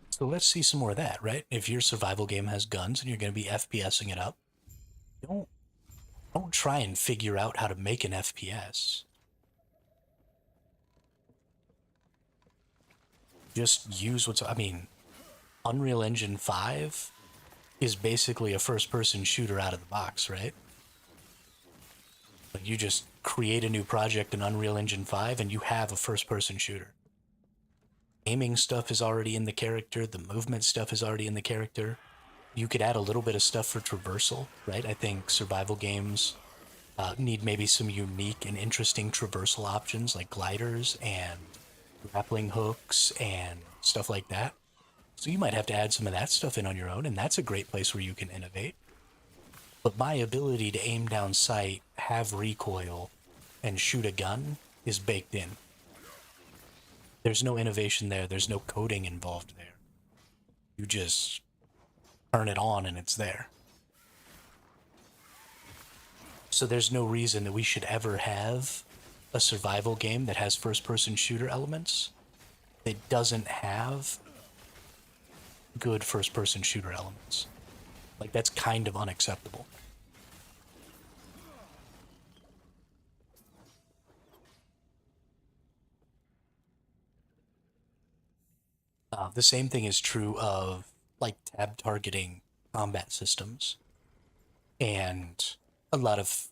So let's see some more of that, right? If your survival game has guns and you're going to be FPSing it up, don't try and figure out how to make an FPS. Just use what's, I mean, Unreal Engine 5 is basically a first-person shooter out of the box, right? Like you just create a new project in Unreal Engine 5 and you have a first-person shooter. Aiming stuff is already in the character, the movement stuff is already in the character. You could add a little bit of stuff for traversal, right? I think survival games need maybe some unique and interesting traversal options like gliders and grappling hooks and stuff like that. So you might have to add some of that stuff in on your own, and that's a great place where you can innovate. But my ability to aim down sight, have recoil, and shoot a gun is baked in. There's no innovation there. There's no coding involved there. You just turn it on and it's there. So there's no reason that we should ever have a survival game that has first-person shooter elements that doesn't have good first-person shooter elements. Like, that's kind of unacceptable. The same thing is true of, like, tab targeting combat systems and a lot of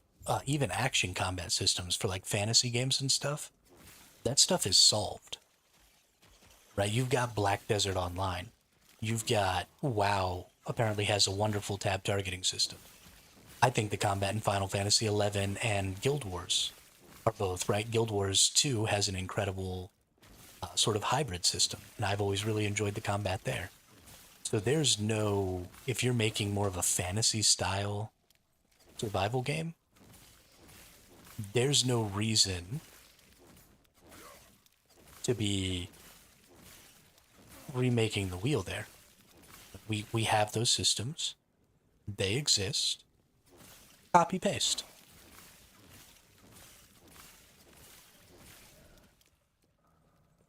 even action combat systems for, like, fantasy games and stuff. That stuff is solved, right? You've got Black Desert Online. You've got WoW apparently has a wonderful tab targeting system. I think the combat in Final Fantasy XI and Guild Wars are both, right? Guild Wars 2 has an incredible sort of hybrid system, and I've always really enjoyed the combat there. So there's no, if you're making more of a fantasy style survival game, there's no reason to be remaking the wheel there. We have those systems. They exist. Copy paste.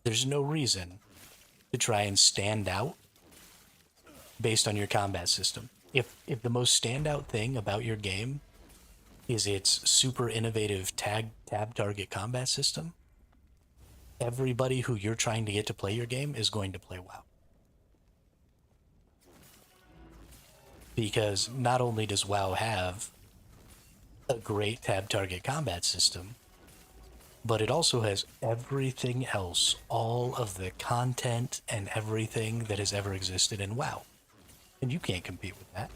There's no reason to try and stand out based on your combat system. If the most standout thing about your game is its super innovative tab target combat system, everybody who you're trying to get to play your game is going to play WoW. Because not only does WoW have a great tab target combat system, but it also has everything else, all of the content and everything that has ever existed in WoW. And you can't compete with that.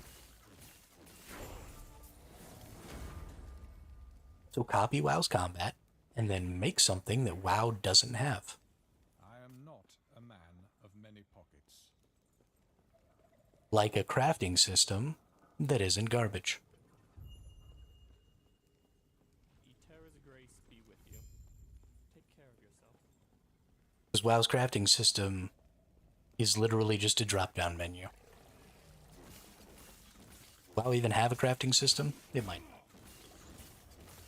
So copy WoW's combat, and then make something that WoW doesn't have. I am not a man of many pockets. Like a crafting system that isn't garbage. Eterra's grace be with you. Take care of yourself. Because WoW's crafting system is literally just a drop-down menu. WoW even have a crafting system? It might.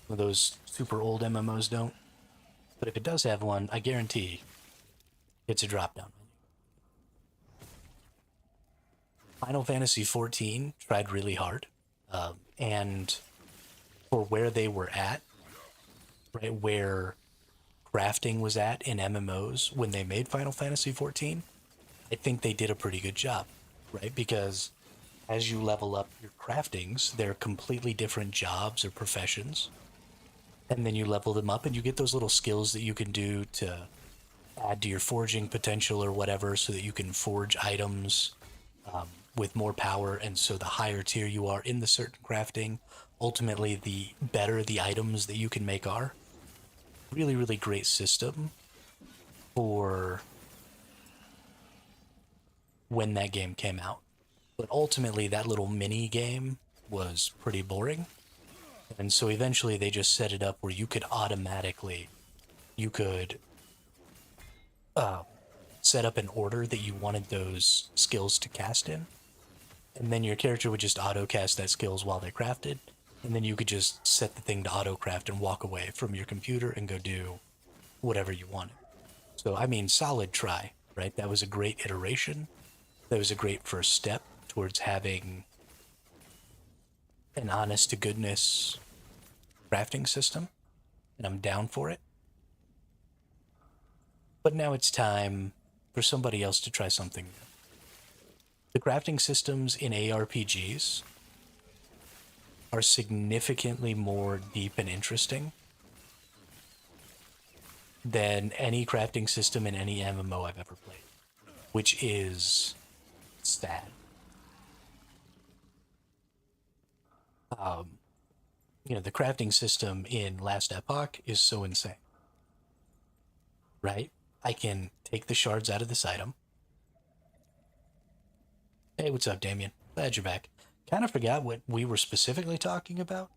Well, those super old MMOs don't. But if it does have one, I guarantee it's a drop-down menu. Final Fantasy XIV tried really hard, and for where they were at, right, where crafting was at in MMOs when they made Final Fantasy XIV, I think they did a pretty good job, right? Because as you level up your craftings, they're completely different jobs or professions. And then you level them up and you get those little skills that you can do to add to your forging potential or whatever so that you can forge items with more power. And so the higher tier you are in the certain crafting, ultimately the better the items that you can make are. Really, really great system for when that game came out. But ultimately that little mini game was pretty boring. And so eventually they just set it up where you could automatically, set up an order that you wanted those skills to cast in. And then your character would just auto cast that skills while they're crafted. And then you could just set the thing to auto craft and walk away from your computer and go do whatever you wanted. So So, I mean, solid try, right? That was a great iteration. That was a great first step towards having an honest to goodness crafting system, and I'm down for it. But now it's time for somebody else to try something new. The crafting systems in ARPGs are significantly more deep and interesting than any crafting system in any MMO I've ever played, which is sad. The crafting system in Last Epoch is so insane, right? I can take the shards out of this item. Hey, what's up, Damien? Glad you're back. Kind of forgot what we were specifically talking about,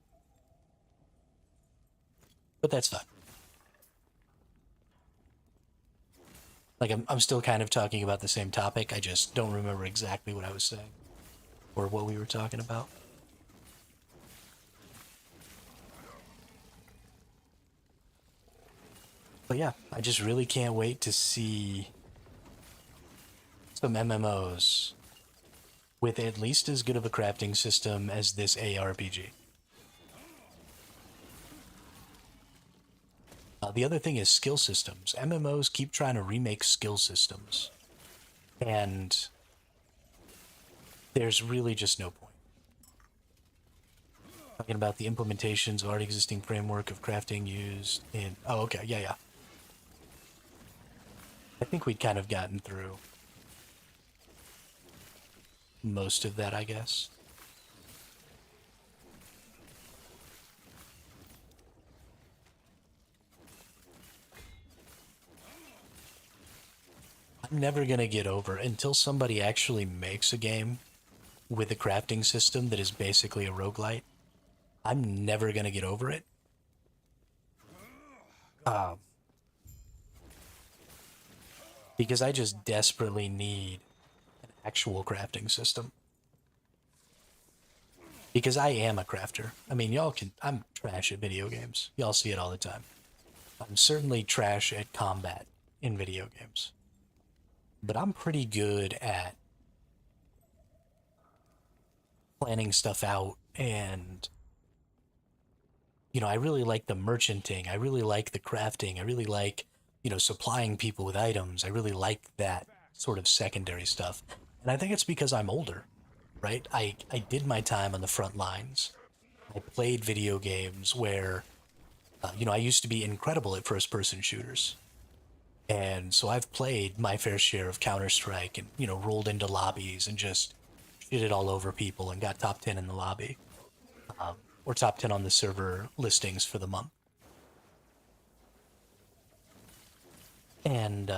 but that's fine. Like, I'm still kind of talking about the same topic. I just don't remember exactly what I was saying or what we were talking about. But yeah, I just really can't wait to see some MMOs with at least as good of a crafting system as this ARPG. The other thing is skill systems. MMOs keep trying to remake skill systems, and there's really just no point. Talking about the implementations of already existing framework of crafting used in... Oh, okay, yeah. I think we'd kind of gotten through most of that, I guess. I'm never going to get over until somebody actually makes a game with a crafting system that is basically a roguelite. I'm never going to get over it. Because I just desperately need an actual crafting system. Because I am a crafter. I mean, I'm trash at video games. Y'all see it all the time. I'm certainly trash at combat in video games. But I'm pretty good at planning stuff out, and I really like the merchanting. I really like the crafting. I really like, supplying people with items. I really like that sort of secondary stuff. And I think it's because I'm older, right? I did my time on the front lines. I played video games where, I used to be incredible at first-person shooters. And so I've played my fair share of Counter-Strike and, rolled into lobbies and just shitted all over people and got top 10 in the lobby. Or top 10 on the server listings for the month. And,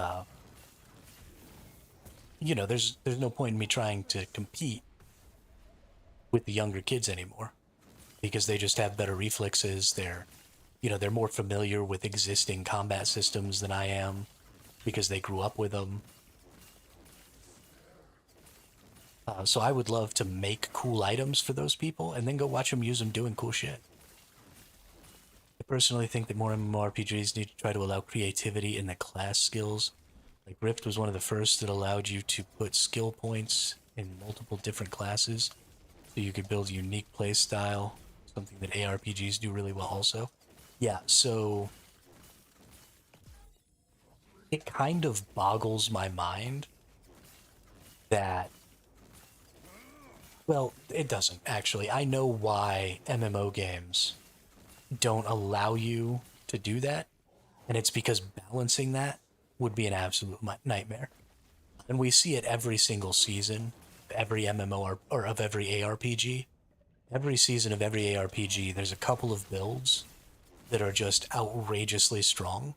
there's no point in me trying to compete with the younger kids anymore. Because they just have better reflexes. They're more familiar with existing combat systems than I am. Because they grew up with them. So I would love to make cool items for those people and then go watch them use them doing cool shit. I personally think that more MMORPGs need to try to allow creativity in the class skills. Like Rift was one of the first that allowed you to put skill points in multiple different classes so you could build a unique play style, something that ARPGs do really well also. Yeah, so it kind of boggles my mind that... Well, it doesn't, actually. I know why MMO games don't allow you to do that, and it's because balancing that would be an absolute nightmare. And we see it every single season, every MMO or of every ARPG. Every season of every ARPG, there's a couple of builds that are just outrageously strong,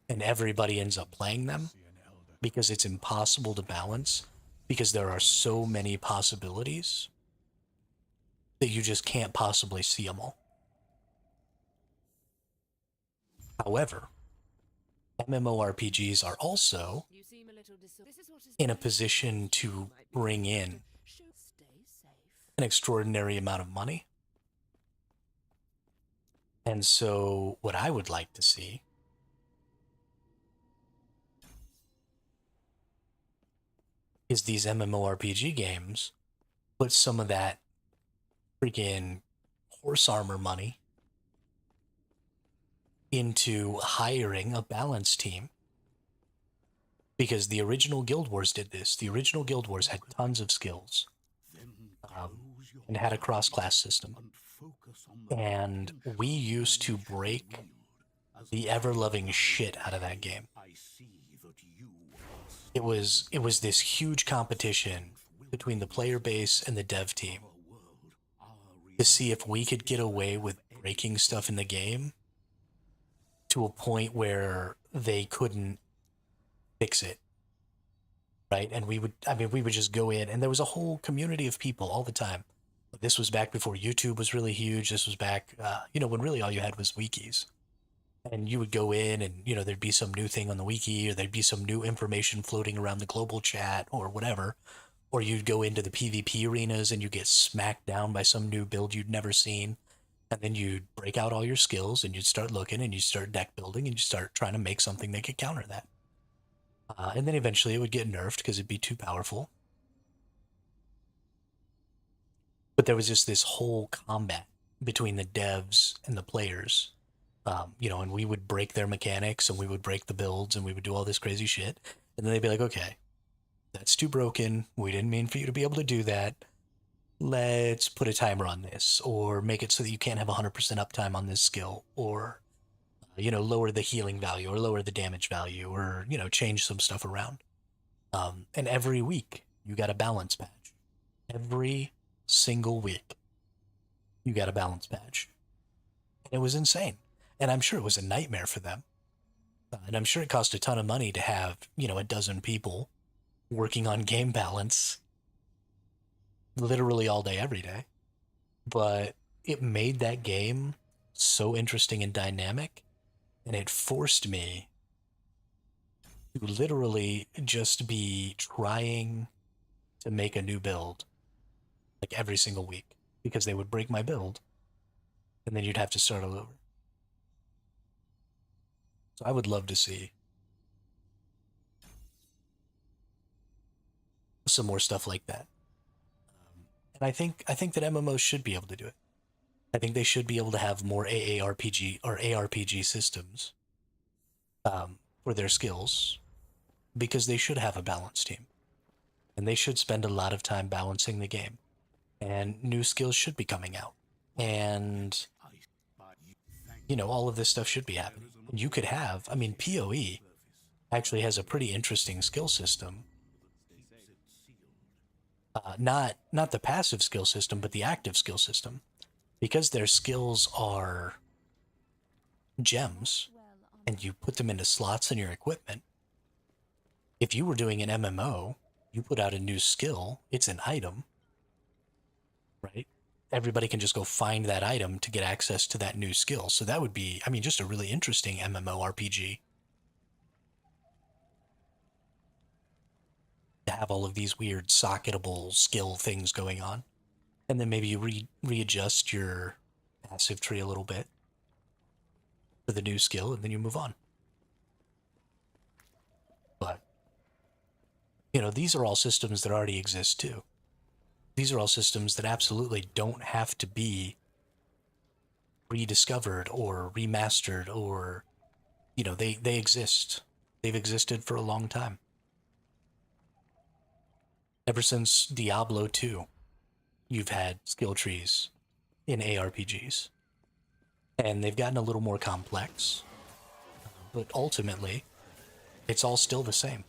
and everybody ends up playing them because it's impossible to balance, because there are so many possibilities that you just can't possibly see them all. However, MMORPGs are also in a position to bring in an extraordinary amount of money. And so what I would like to see is these MMORPG games put some of that freaking horse armor money into hiring a balance team. Because the original Guild Wars did this. The original Guild Wars had tons of skills and had a cross-class system. And we used to break the ever-loving shit out of that game. It was this huge competition between the player base and the dev team to see if we could get away with breaking stuff in the game to a point where they couldn't fix it. Right? And we would just go in, and there was a whole community of people all the time. This was back before YouTube was really huge. This was back, when really all you had was wikis. And you would go in and, there'd be some new thing on the wiki, or there'd be some new information floating around the global chat or whatever. Or you'd go into the PvP arenas and you get smacked down by some new build you'd never seen. And then you'd break out all your skills and you'd start looking and you'd start deck building and you start trying to make something that could counter that. And then eventually it would get nerfed because it'd be too powerful. But there was just this whole combat between the devs and the players. And we would break their mechanics and we would break the builds and we would do all this crazy shit. And then they'd be like, okay, that's too broken. We didn't mean for you to be able to do that. Let's put a timer on this, or make it so that you can't have 100% uptime on this skill, or lower the healing value or lower the damage value, or, change some stuff around. And every week you got a balance patch. Every single week you got a balance patch. And it was insane. And I'm sure it was a nightmare for them. And I'm sure it cost a ton of money to have, a dozen people working on game balance literally all day, every day. But it made that game so interesting and dynamic. And it forced me to literally just be trying to make a new build like every single week, because they would break my build and then you'd have to start all over. So I would love to see some more stuff like that. And I think that MMOs should be able to do it. I think they should be able to have more AARPG or ARPG systems for their skills, because they should have a balance team. And they should spend a lot of time balancing the game. And new skills should be coming out. And, all of this stuff should be happening. And you could have, PoE actually has a pretty interesting skill system. Not the passive skill system, but the active skill system. Because their skills are gems, and you put them into slots in your equipment. If you were doing an MMO, you put out a new skill, it's an item, right? Everybody can just go find that item to get access to that new skill. So that would be, just a really interesting MMORPG. To have all of these weird socketable skill things going on. And then maybe you readjust your passive tree a little bit for the new skill, and then you move on. But, these are all systems that already exist too. These are all systems that absolutely don't have to be rediscovered or remastered, or, they exist. They've existed for a long time. Ever since Diablo 2, you've had skill trees in ARPGs. And they've gotten a little more complex. But ultimately, it's all still the same.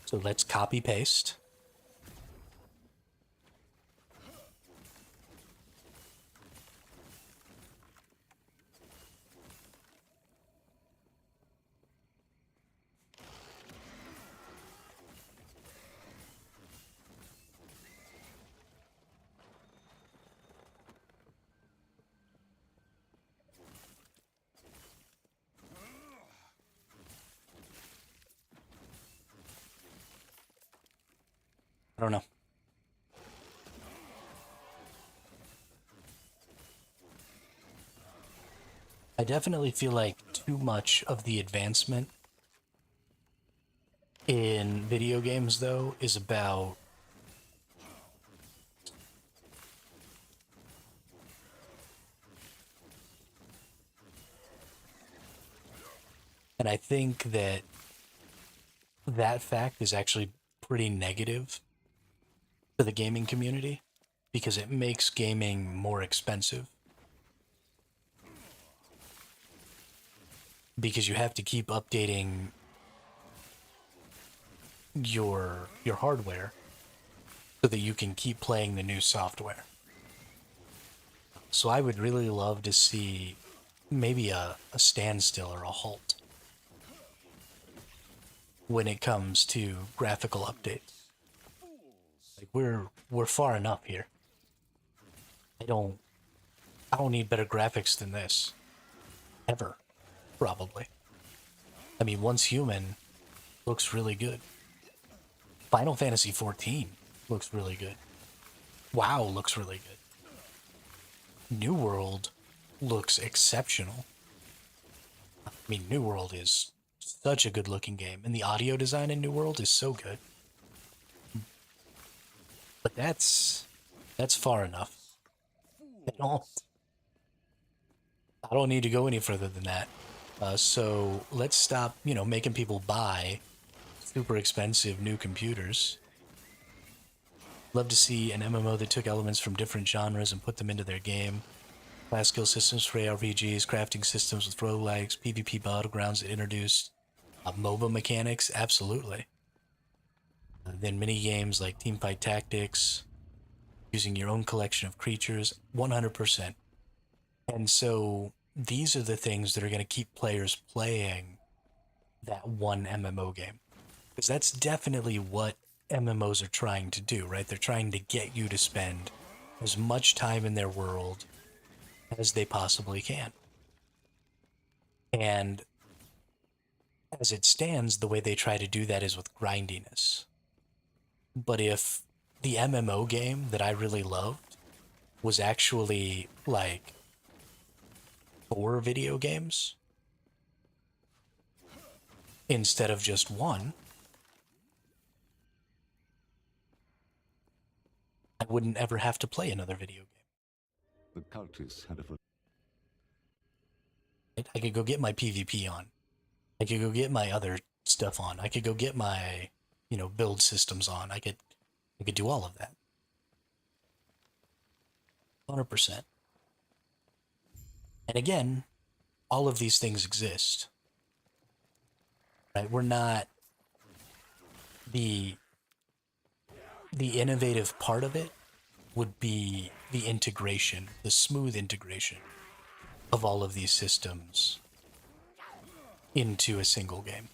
So let's copy paste. I don't know. I definitely feel like too much of the advancement in video games, though, is about and I think that that fact is actually pretty negative for the gaming community because it makes gaming more expensive. Because you have to keep updating your hardware so that you can keep playing the new software. So I would really love to see maybe a standstill or a halt when it comes to graphical updates. Like we're far enough here. I don't need better graphics than this. Ever. Probably. I mean, Once Human looks really good. Final Fantasy XIV looks really good. WoW looks really good. New World looks exceptional. I mean, New World is such a good looking game, and the audio design in New World is so good. But that's far enough. I don't need to go any further than that. So let's stop, making people buy super expensive new computers. Love to see an MMO that took elements from different genres and put them into their game. Class skill systems for ARPGs, crafting systems with roguelikes, PvP battlegrounds that introduced MOBA mechanics, absolutely. Then mini games like teamfight tactics, using your own collection of creatures, 100%. And so these are the things that are going to keep players playing that one MMO game. Because that's definitely what MMOs are trying to do, right? They're trying to get you to spend as much time in their world as they possibly can. And as it stands, the way they try to do that is with grindiness. But if the MMO game that I really loved was actually like 4 video games instead of just one, I wouldn't ever have to play another video game. The cultists had a I could go get my PvP on. I could go get my other stuff on. I could go get my, build systems on. I could do all of that. 100%. And again, all of these things exist. Right? We're not the innovative part of it would be the integration, the smooth integration of all of these systems into a single game.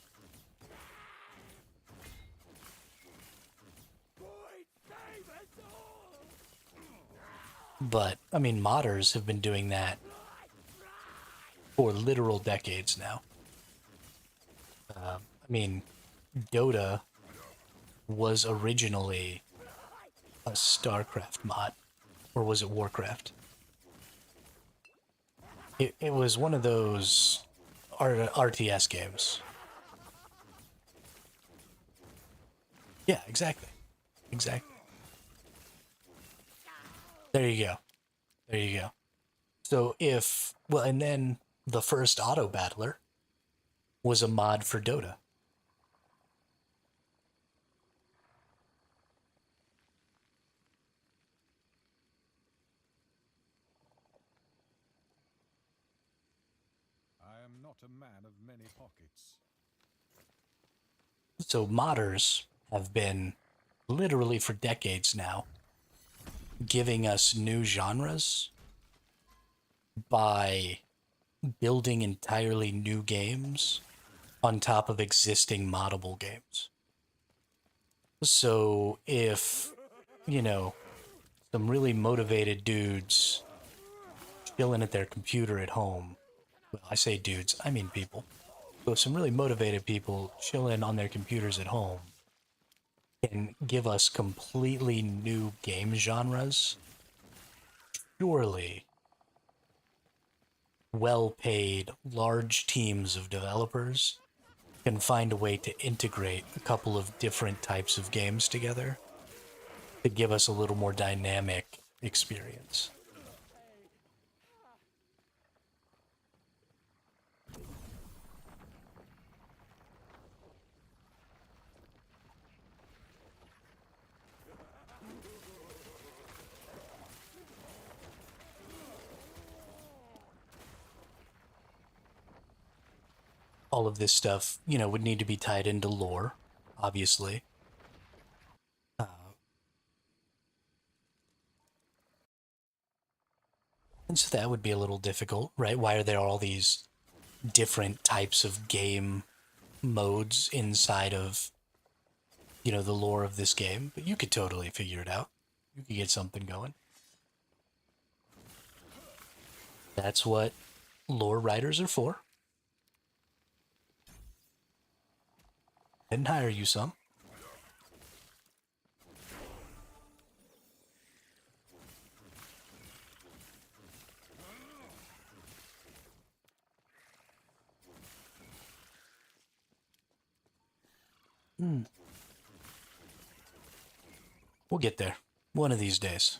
But, I mean, modders have been doing that for literal decades now. I mean, Dota was originally a StarCraft mod, or was it Warcraft? It was one of those RTS games. Yeah, exactly. Exactly. There you go. There you go. So and then the first auto battler was a mod for Dota. I am not a man of many pockets. So modders have been literally for decades now giving us new genres by building entirely new games on top of existing moddable games. So if, some really motivated dudes chilling at their computer at home, well, I say dudes, I mean people. So if some really motivated people chilling on their computers at home can give us completely new game genres, surely well-paid, large teams of developers can find a way to integrate a couple of different types of games together to give us a little more dynamic experience. All of this stuff, would need to be tied into lore, obviously. And so that would be a little difficult, right? Why are there all these different types of game modes inside of, the lore of this game? But you could totally figure it out. You could get something going. That's what lore writers are for. Didn't hire you some. We'll get there. One of these days.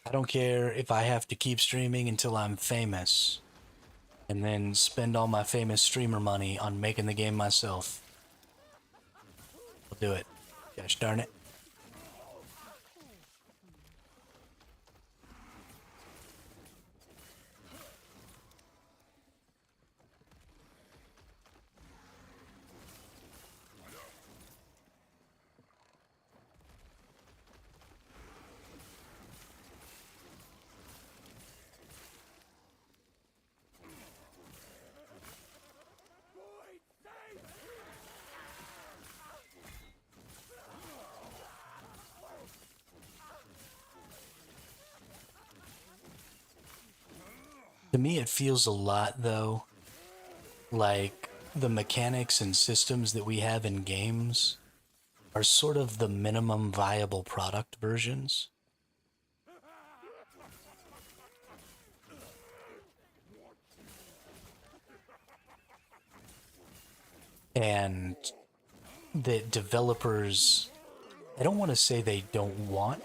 I don't care if I have to keep streaming until I'm famous and then spend all my famous streamer money on making the game myself. I'll do it. Gosh darn it. To me, it feels a lot, though, like the mechanics and systems that we have in games are sort of the minimum viable product versions. And the developers, I don't want to say they don't want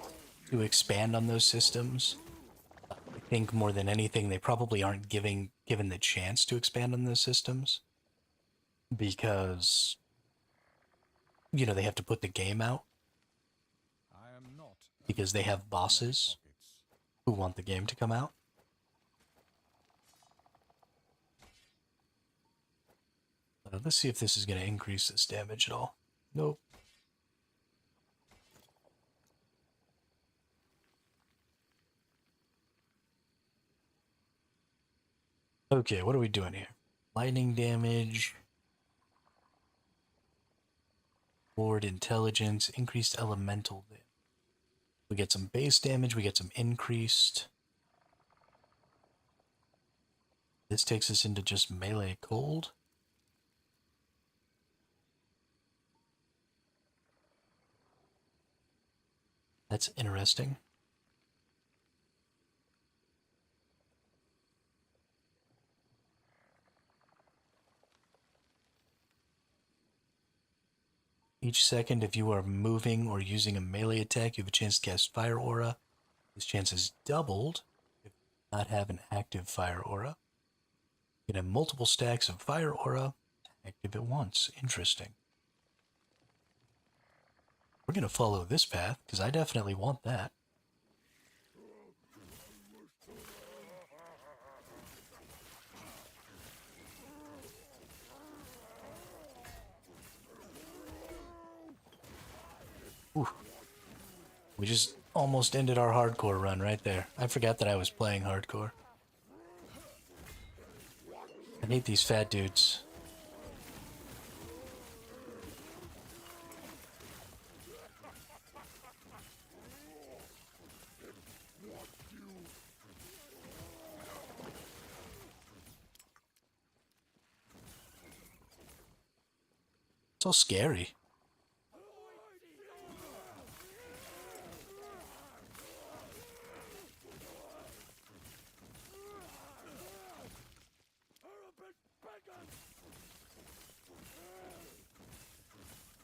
to expand on those systems. I think more than anything, they probably aren't given the chance to expand on those systems because, they have to put the game out I am not because they have bosses pockets. who want the game to come out. Let's see if this is going to increase this damage at all. Nope. Okay, what are we doing here? Lightning damage. Ward intelligence. Increased elemental damage. We get some base damage. We get some increased. This takes us into just melee cold. That's interesting. Each second, if you are moving or using a melee attack, you have a chance to cast Fire Aura. This chance is doubled if you do not have an active Fire Aura. You can have multiple stacks of Fire Aura active at once. Interesting. We're going to follow this path, because I definitely want that. Ooh. We just almost ended our hardcore run right there. I forgot that I was playing hardcore. I hate these fat dudes. all scary.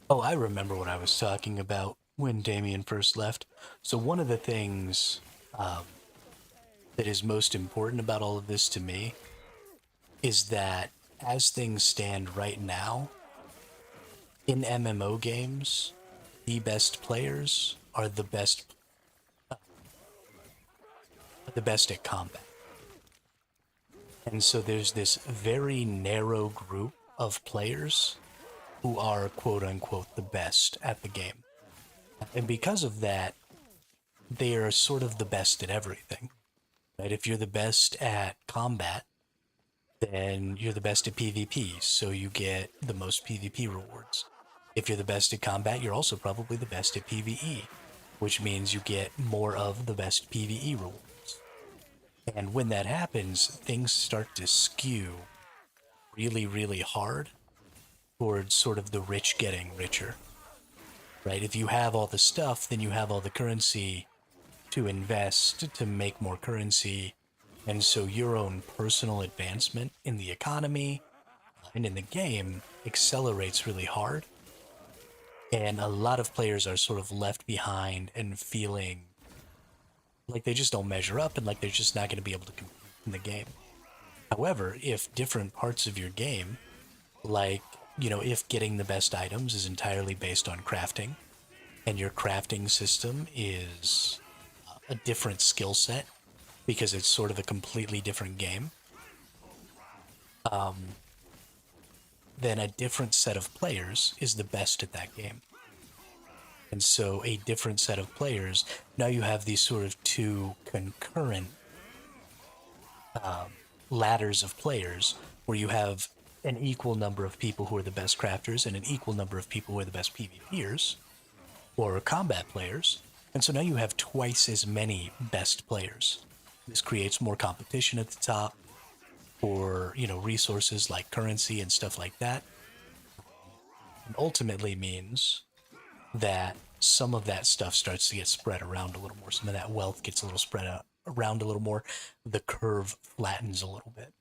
Oh, I remember what I was talking about when Damien first left. So one of the things that is most important about all of this to me is that as things stand right now, in MMO games, the best players are the best at combat. And so there's this very narrow group of players who are quote unquote the best at the game. And because of that, they are sort of the best at everything. Right? If you're the best at combat, then you're the best at PvP, so you get the most PvP rewards. If you're the best at combat, you're also probably the best at PvE, which means you get more of the best PvE rewards. And when that happens, things start to skew really, really hard towards sort of the rich getting richer. Right? If you have all the stuff, then you have all the currency to invest to make more currency. And so your own personal advancement in the economy and in the game accelerates really hard. And a lot of players are sort of left behind and feeling like they just don't measure up and like they're just not going to be able to compete in the game. However, if different parts of your game, like, if getting the best items is entirely based on crafting, and your crafting system is a different skill set because it's sort of a completely different game, then a different set of players is the best at that game. And so a different set of players, now you have these sort of two concurrent ladders of players where you have an equal number of people who are the best crafters and an equal number of people who are the best PvPers or combat players. And so now you have twice as many best players. This creates more competition at the top for, resources like currency and stuff like that. And ultimately means that some of that stuff starts to get spread around a little more. Some of that wealth gets a little spread out around a little more. The curve flattens a little bit.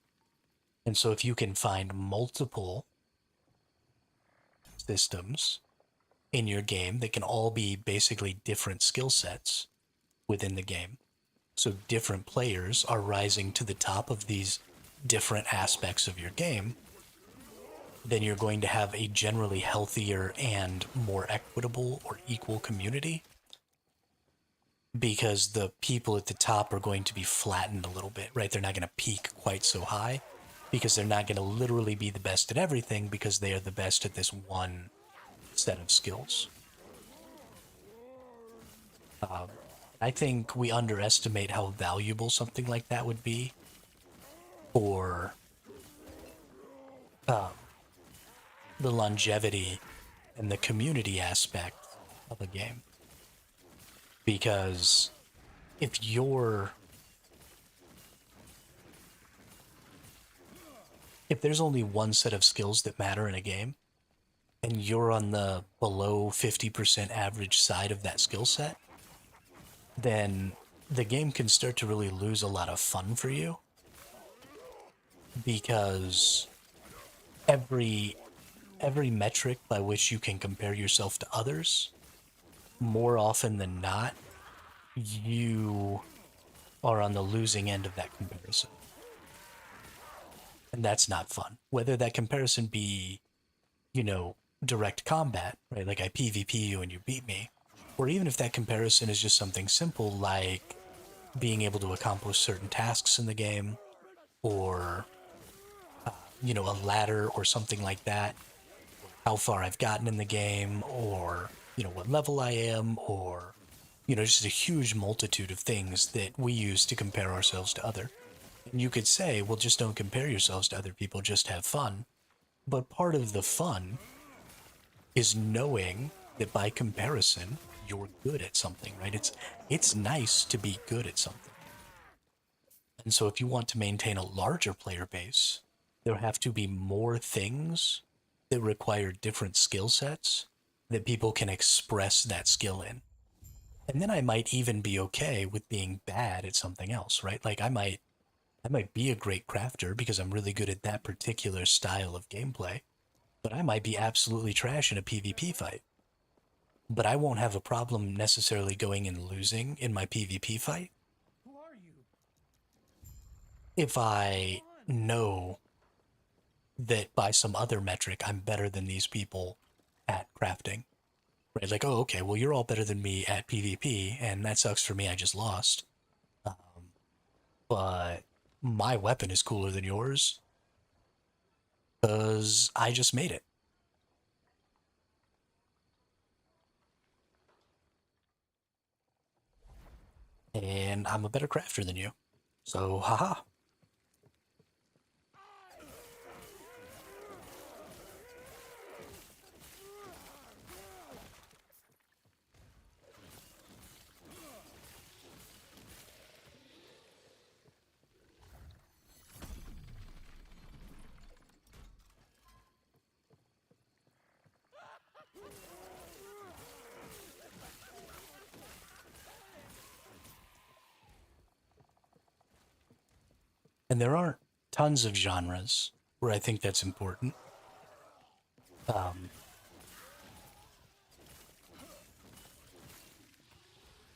And so if you can find multiple systems in your game that can all be basically different skill sets within the game, so different players are rising to the top of these different aspects of your game, then you're going to have a generally healthier and more equitable or equal community, because the people at the top are going to be flattened a little bit, right? They're not going to peak quite so high because they're not going to literally be the best at everything because they are the best at this one set of skills. I think we underestimate how valuable something like that would be for the longevity and the community aspect of a game. Because if there's only one set of skills that matter in a game, and you're on the below 50% average side of that skill set, then the game can start to really lose a lot of fun for you, because every metric by which you can compare yourself to others, more often than not, you are on the losing end of that comparison. And that's not fun. Whether that comparison be, direct combat, right? Like I PvP you and you beat me. Or even if that comparison is just something simple like being able to accomplish certain tasks in the game, or, a ladder or something like that, how far I've gotten in the game, or, what level I am, or, just a huge multitude of things that we use to compare ourselves to other. And you could say, well, just don't compare yourselves to other people, just have fun. But part of the fun is knowing that by comparison, you're good at something, right? It's nice to be good at something. And so if you want to maintain a larger player base, there have to be more things that require different skill sets that people can express that skill in. And then I might even be okay with being bad at something else, right? Like I might be a great crafter because I'm really good at that particular style of gameplay, but I might be absolutely trash in a PvP fight. But I won't have a problem necessarily going and losing in my PvP fight if I know that by some other metric I'm better than these people at crafting. Right? Like, oh, okay, well, you're all better than me at PvP, and that sucks for me, I just lost. But my weapon is cooler than yours because I just made it. And I'm a better crafter than you. So, haha. And there aren't tons of genres where I think that's important.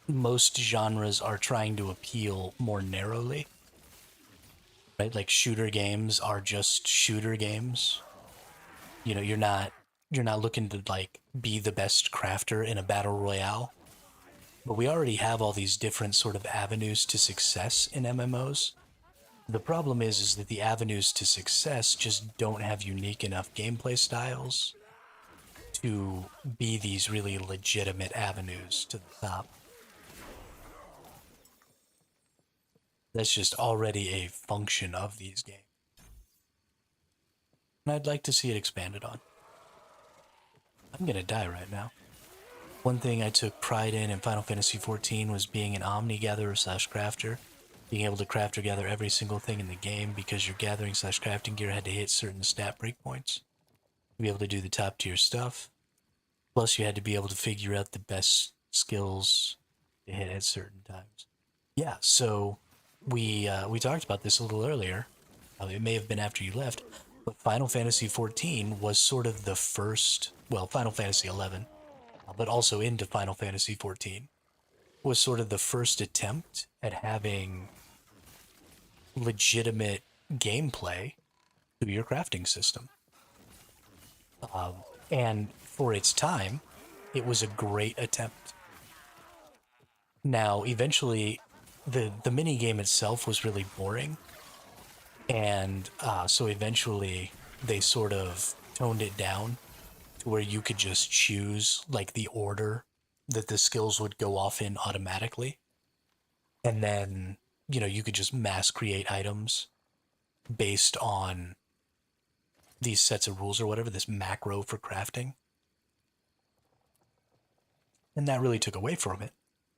Most genres are trying to appeal more narrowly, right? Like shooter games are just shooter games. You know, you're not looking to like be the best crafter in a battle royale. But we already have all these different sort of avenues to success in MMOs. The problem is that the avenues to success just don't have unique enough gameplay styles to be these really legitimate avenues to the top. That's just already a function of these games. And I'd like to see it expanded on. I'm gonna die right now. One thing I took pride in Final Fantasy XIV was being an omni gatherer slash crafter, being able to craft or gather every single thing in the game because your gathering slash crafting gear had to hit certain stat breakpoints to be able to do the top tier stuff. Plus, you had to be able to figure out the best skills to hit at certain times. Yeah, so we talked about this a little earlier. It may have been after you left, but Final Fantasy XIV was sort of the first, well, Final Fantasy XI, but also into Final Fantasy XIV, was sort of the first attempt at having legitimate gameplay through your crafting system. And for its time, it was a great attempt. Now, eventually, the mini game itself was really boring, and so eventually they sort of toned it down to where you could just choose like the order that the skills would go off in automatically, and then you could just mass create items based on these sets of rules or whatever, this macro for crafting. And that really took away from it.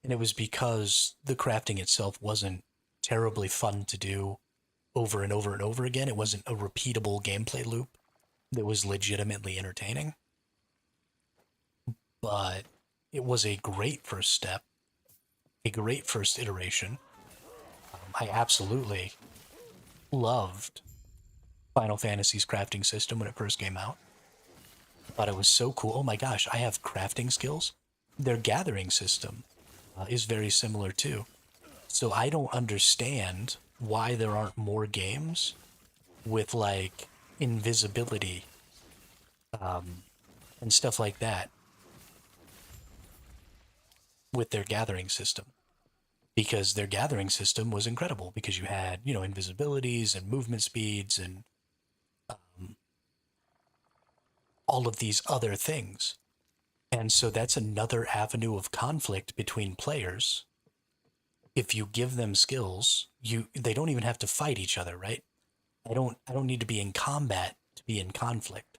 And it was because the crafting itself wasn't terribly fun to do over and over and over again. It wasn't a repeatable gameplay loop that was legitimately entertaining. But it was a great first step, a great first iteration. I absolutely loved Final Fantasy's crafting system when it first came out. I thought it was so cool. Oh my gosh, I have crafting skills. Their gathering system is very similar too. So I don't understand why there aren't more games with like invisibility and stuff like that with their gathering system. Because their gathering system was incredible because you had, invisibilities and movement speeds and all of these other things. And so that's another avenue of conflict between players. If you give them skills, they don't even have to fight each other, right? I don't need to be in combat to be in conflict.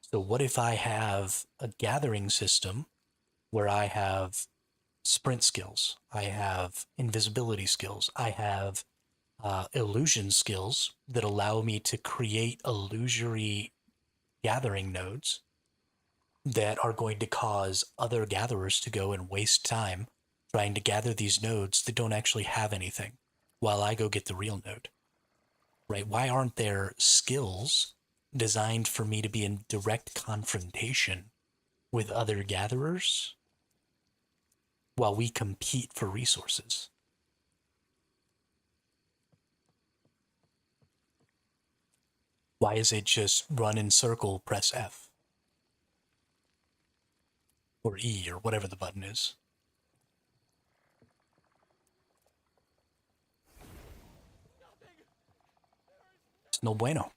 So what if I have a gathering system where I have sprint skills, I have invisibility skills, I have illusion skills that allow me to create illusory gathering nodes that are going to cause other gatherers to go and waste time trying to gather these nodes that don't actually have anything while I go get the real node? Right? Why aren't there skills designed for me to be in direct confrontation with other gatherers while we compete for resources? Why is it just run in circle, press F? Or E, or whatever the button is? It's no bueno.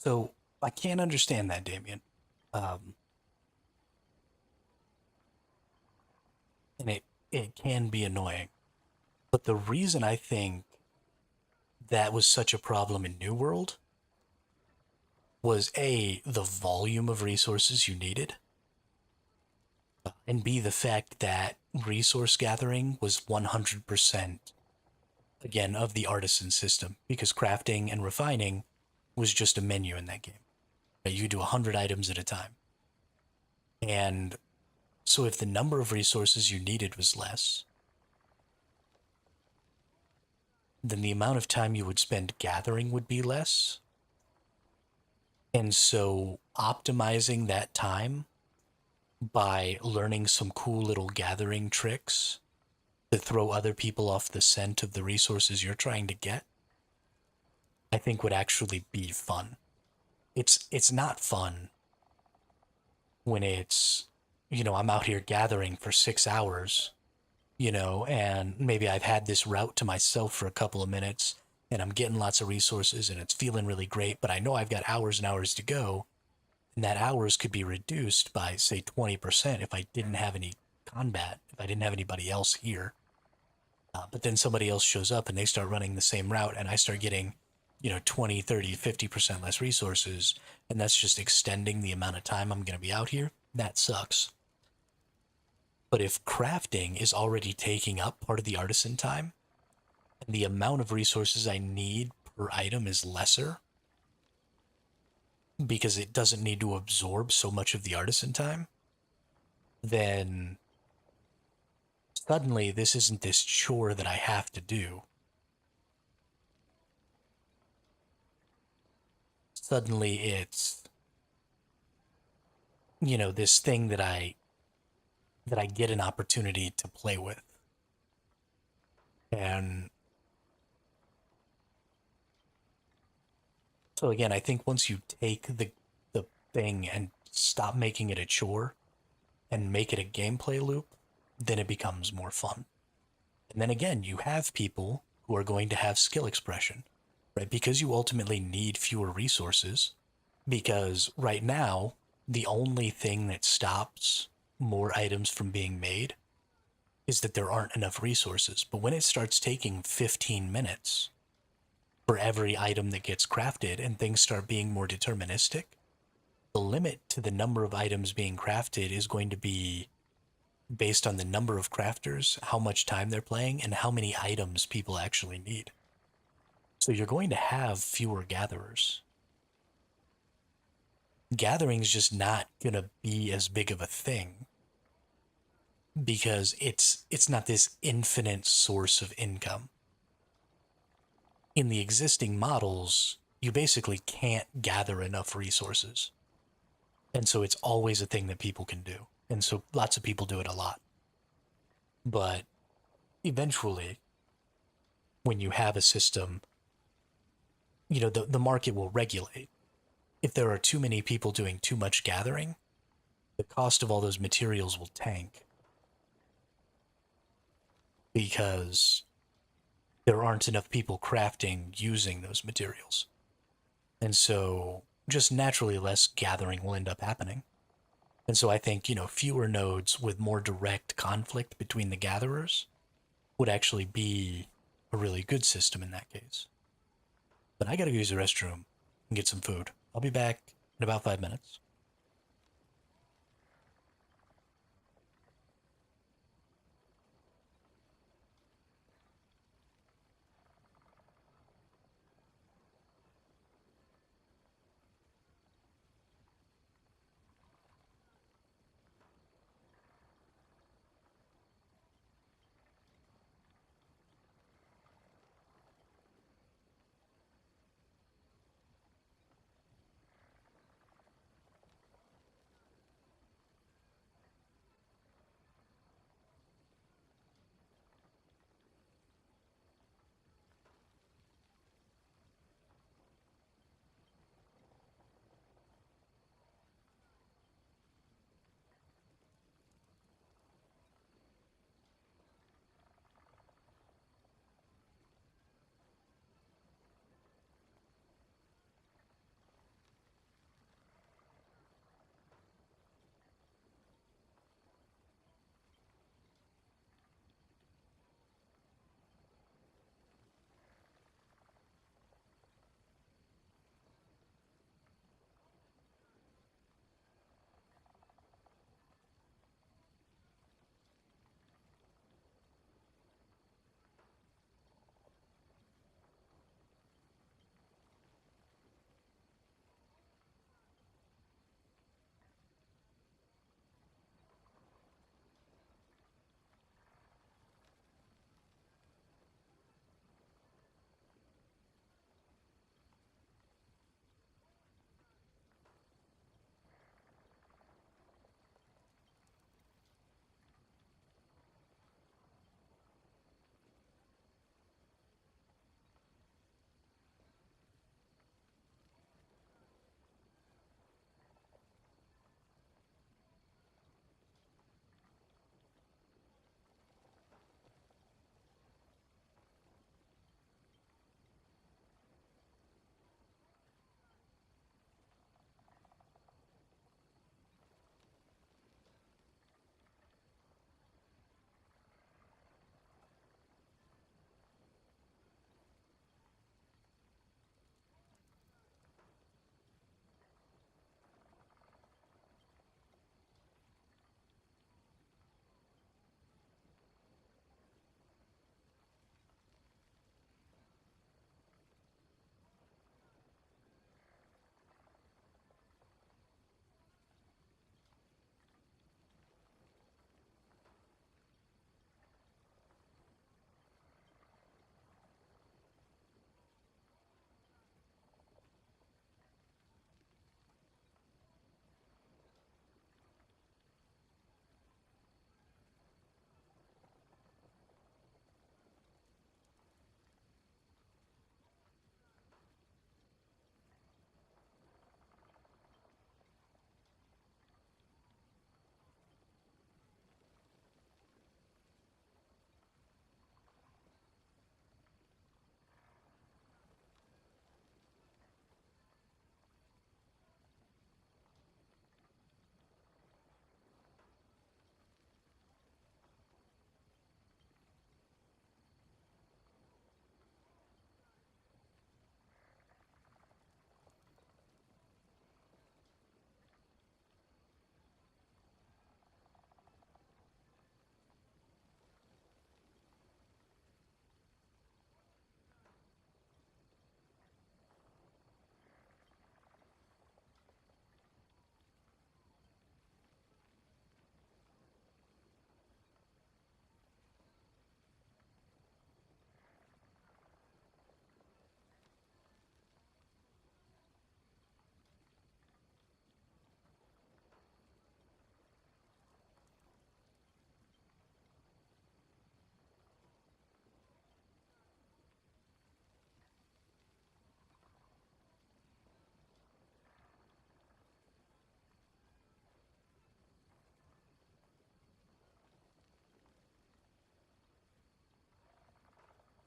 So I can't understand that, Damien. Um, and it can be annoying. But the reason I think that was such a problem in New World was A, the volume of resources you needed, and B, the fact that resource gathering was 100%, again, of the artisan system, because crafting and refining was just a menu in that game. You could do 100 items at a time. And so if the number of resources you needed was less, then the amount of time you would spend gathering would be less. And so optimizing that time by learning some cool little gathering tricks to throw other people off the scent of the resources you're trying to get, I think would actually be fun. It's not fun when it's, I'm out here gathering for 6 hours, and maybe I've had this route to myself for a couple of minutes and I'm getting lots of resources and it's feeling really great, but I know I've got hours and hours to go, and that hours could be reduced by, say, 20% if I didn't have any combat, if I didn't have anybody else here. But then somebody else shows up and they start running the same route and I start getting, 20, 30, 50% less resources, and that's just extending the amount of time I'm going to be out here. That sucks. But if crafting is already taking up part of the artisan time, and the amount of resources I need per item is lesser, because it doesn't need to absorb so much of the artisan time, then suddenly this isn't this chore that I have to do. Suddenly it's, this thing that I get an opportunity to play with. And so again, I think once you take the thing and stop making it a chore and make it a gameplay loop, then it becomes more fun. And then again, you have people who are going to have skill expression, right? Because you ultimately need fewer resources, because right now, the only thing that stops more items from being made is that there aren't enough resources. But when it starts taking 15 minutes for every item that gets crafted and things start being more deterministic, the limit to the number of items being crafted is going to be based on the number of crafters, how much time they're playing, and how many items people actually need. So you're going to have fewer gatherers. Gathering's just not going to be as big of a thing because it's not this infinite source of income. In the existing models, you basically can't gather enough resources. And so it's always a thing that people can do. And so lots of people do it a lot. But eventually, when you have a system, the market will regulate. If there are too many people doing too much gathering, the cost of all those materials will tank. Because there aren't enough people crafting using those materials. And so just naturally less gathering will end up happening. And so I think, fewer nodes with more direct conflict between the gatherers would actually be a really good system in that case. But I gotta go use the restroom and get some food. I'll be back in about 5 minutes.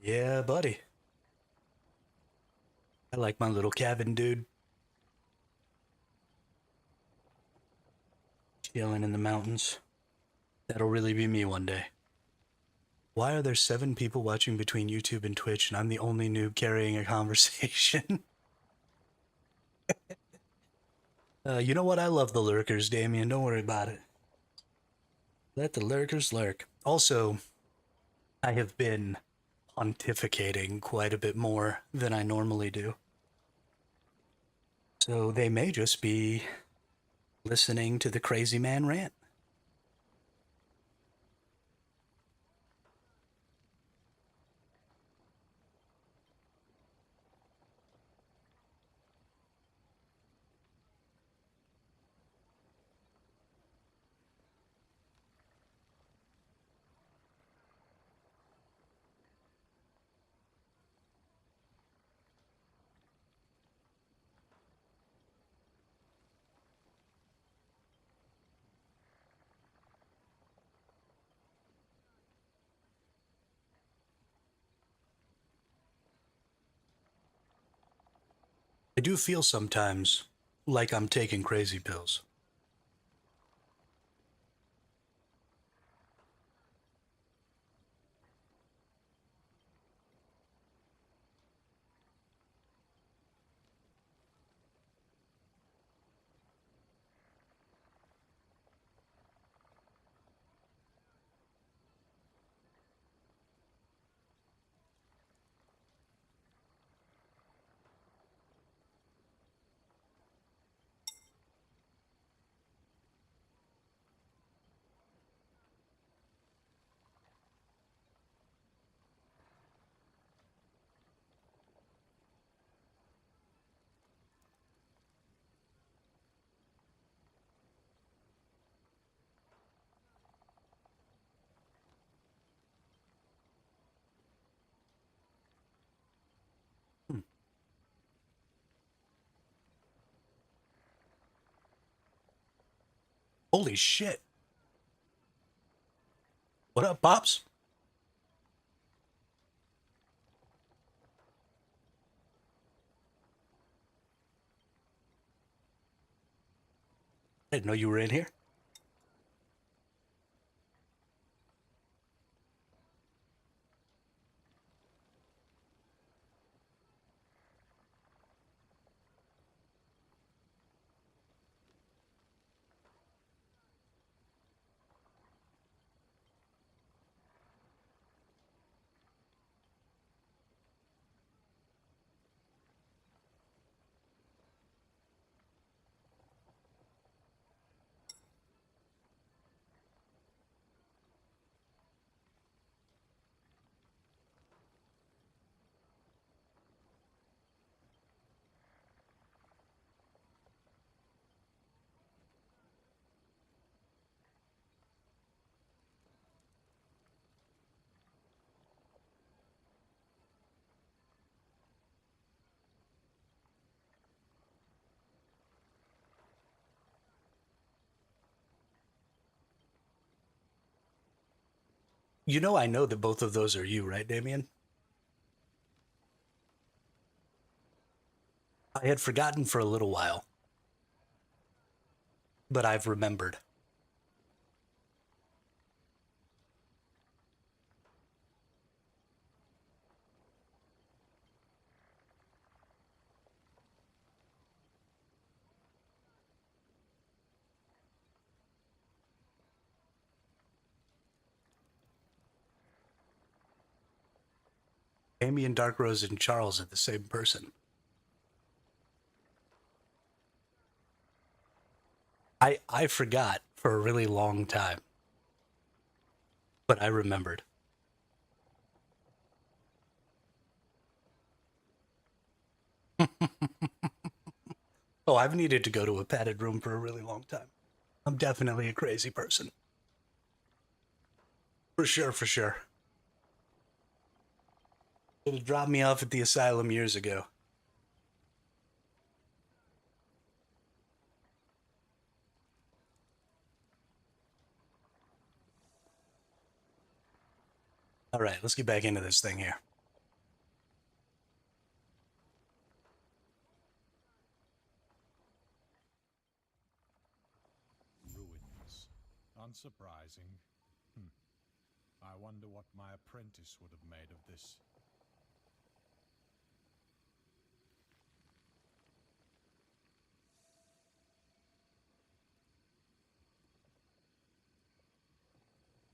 Yeah, buddy. I like my little cabin, dude. Chilling in the mountains. That'll really be me one day. Why are there 7 people watching between YouTube and Twitch, and I'm the only noob carrying a conversation? You know what? I love the lurkers, Damien. Don't worry about it. Let the lurkers lurk. Also, I have been pontificating quite a bit more than I normally do. So they may just be listening to the crazy man rant. I do feel sometimes like I'm taking crazy pills. Holy shit. What up, Pops? I didn't know you were in here. You know, I know that both of those are you, right, Damien? I had forgotten for a little while, but I've remembered. Damien, Darkrose, and Charles are the same person. I forgot for a really long time, but I remembered. Oh, I've needed to go to a padded room for a really long time. I'm definitely a crazy person. For sure, for sure. Should have dropped me off at the asylum years ago. All right, let's get back into this thing here. Ruins. Unsurprising. I wonder what my apprentice would have made of this.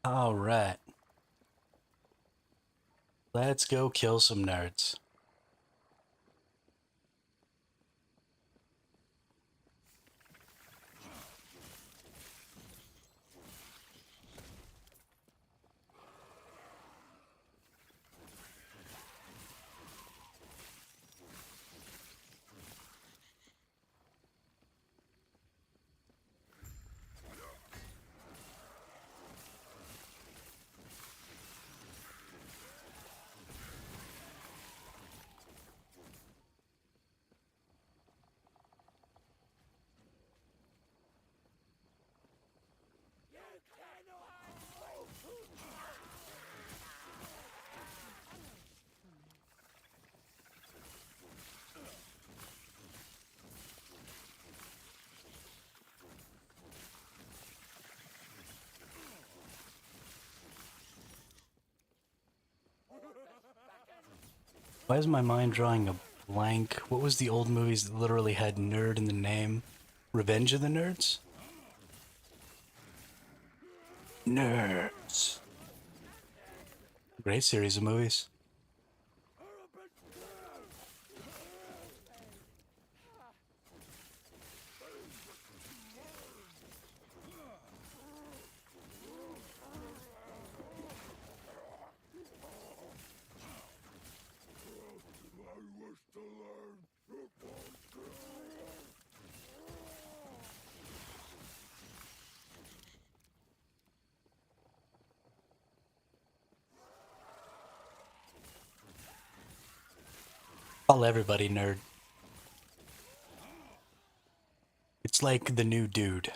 All right. Let's go kill some nerds. Why is my mind drawing a blank? What was the old movies that literally had nerd in the name? Revenge of the Nerds? Nerds. Great series of movies. Call everybody nerd. It's like the new dude. A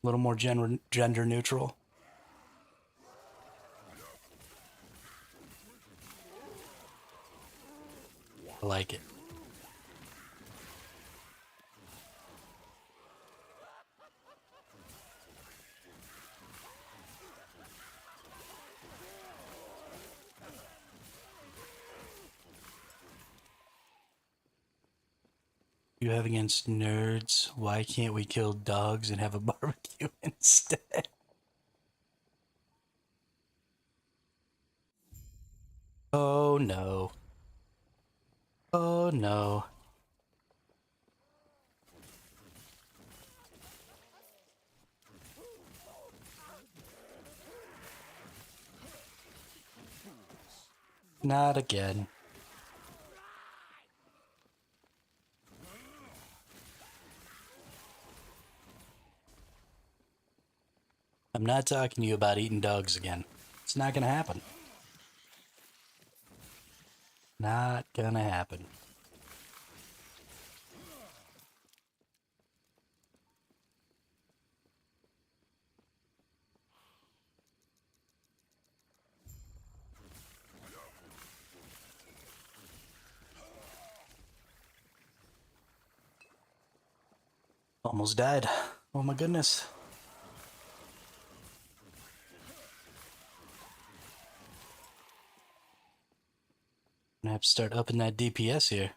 little more gender neutral. I like it. You have against nerds? Why can't we kill dogs and have a barbecue instead? Oh no. Oh no. Not again. I'm not talking to you about eating dogs again. It's not gonna happen. Not gonna happen. Almost died. Oh my goodness. I'm gonna have to start upping that DPS here.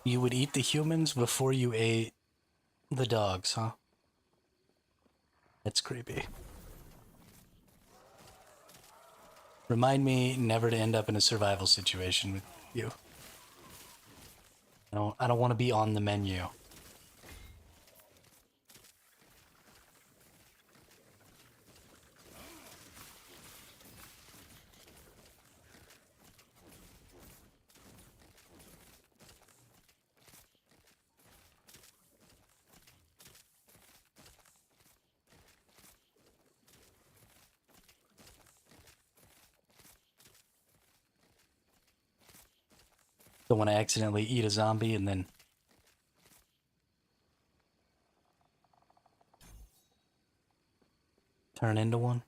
You would eat the humans before you ate the dogs, huh? That's creepy. Remind me never to end up in a survival situation with you. I don't want to be on the menu. Don't want to accidentally eat a zombie and then turn into one.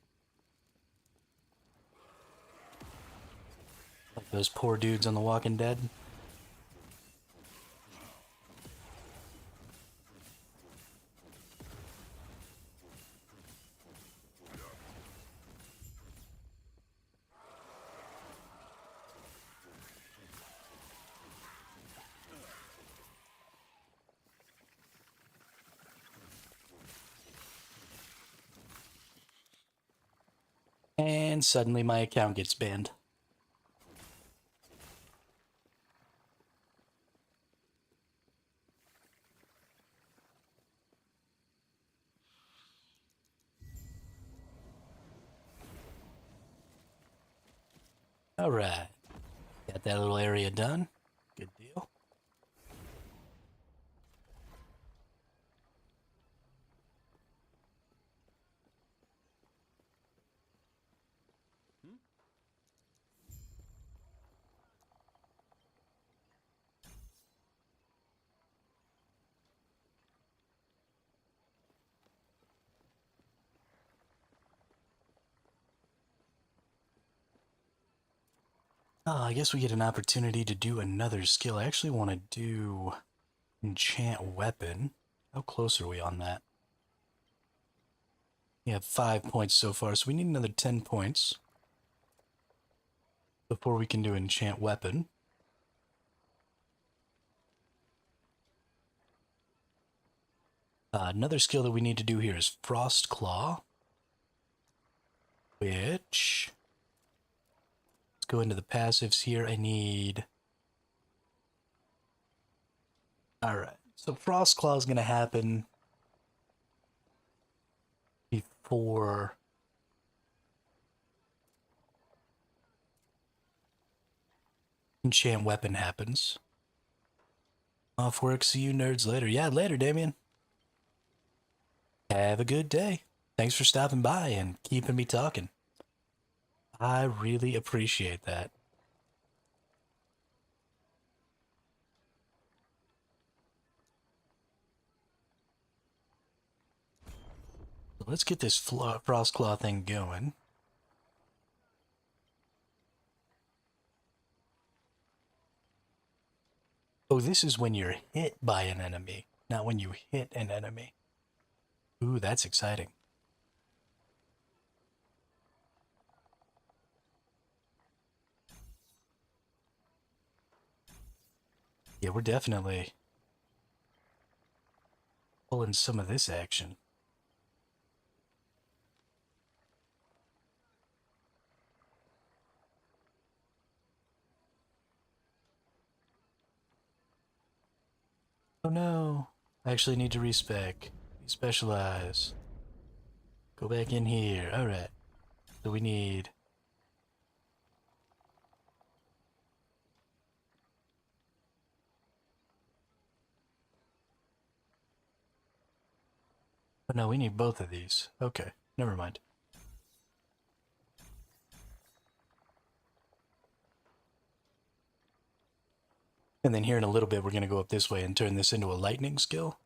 Like those poor dudes on The Walking Dead. And suddenly my account gets banned. Alright. Got that little area done. Good deal. I guess we get an opportunity to do another skill. I actually want to do enchant weapon. How close are we on that? We have 5 points so far, so we need another 10 points before we can do enchant weapon. Another skill that we need to do here is Frost Claw, which... Let's go into the passives here. I need... Alright, so Frost Claw is going to happen before... enchant weapon happens. Off work, see you nerds later. Yeah, later, Damien. Have a good day. Thanks for stopping by and keeping me talking. I really appreciate that. So let's get this frost claw thing going. Oh, this is when you're hit by an enemy, not when you hit an enemy. Ooh, that's exciting. Yeah, we're definitely pulling some of this action. Oh no, I actually need to respec. Specialize. Go back in here. Alright. So we need... Oh no, we need both of these. Okay, never mind. And then here in a little bit, we're going to go up this way and turn this into a lightning skill.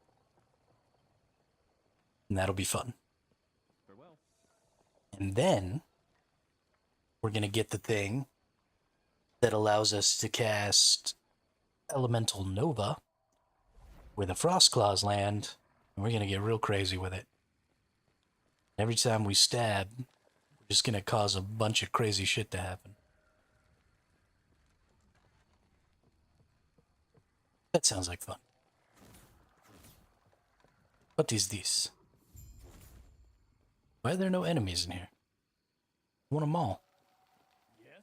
And that'll be fun. Farewell. And then we're going to get the thing that allows us to cast Elemental Nova where the Frost Claws land, and we're going to get real crazy with it. Every time we stab, we're just going to cause a bunch of crazy shit to happen. That sounds like fun. What is this? Why are there no enemies in here? I want them all. Yes?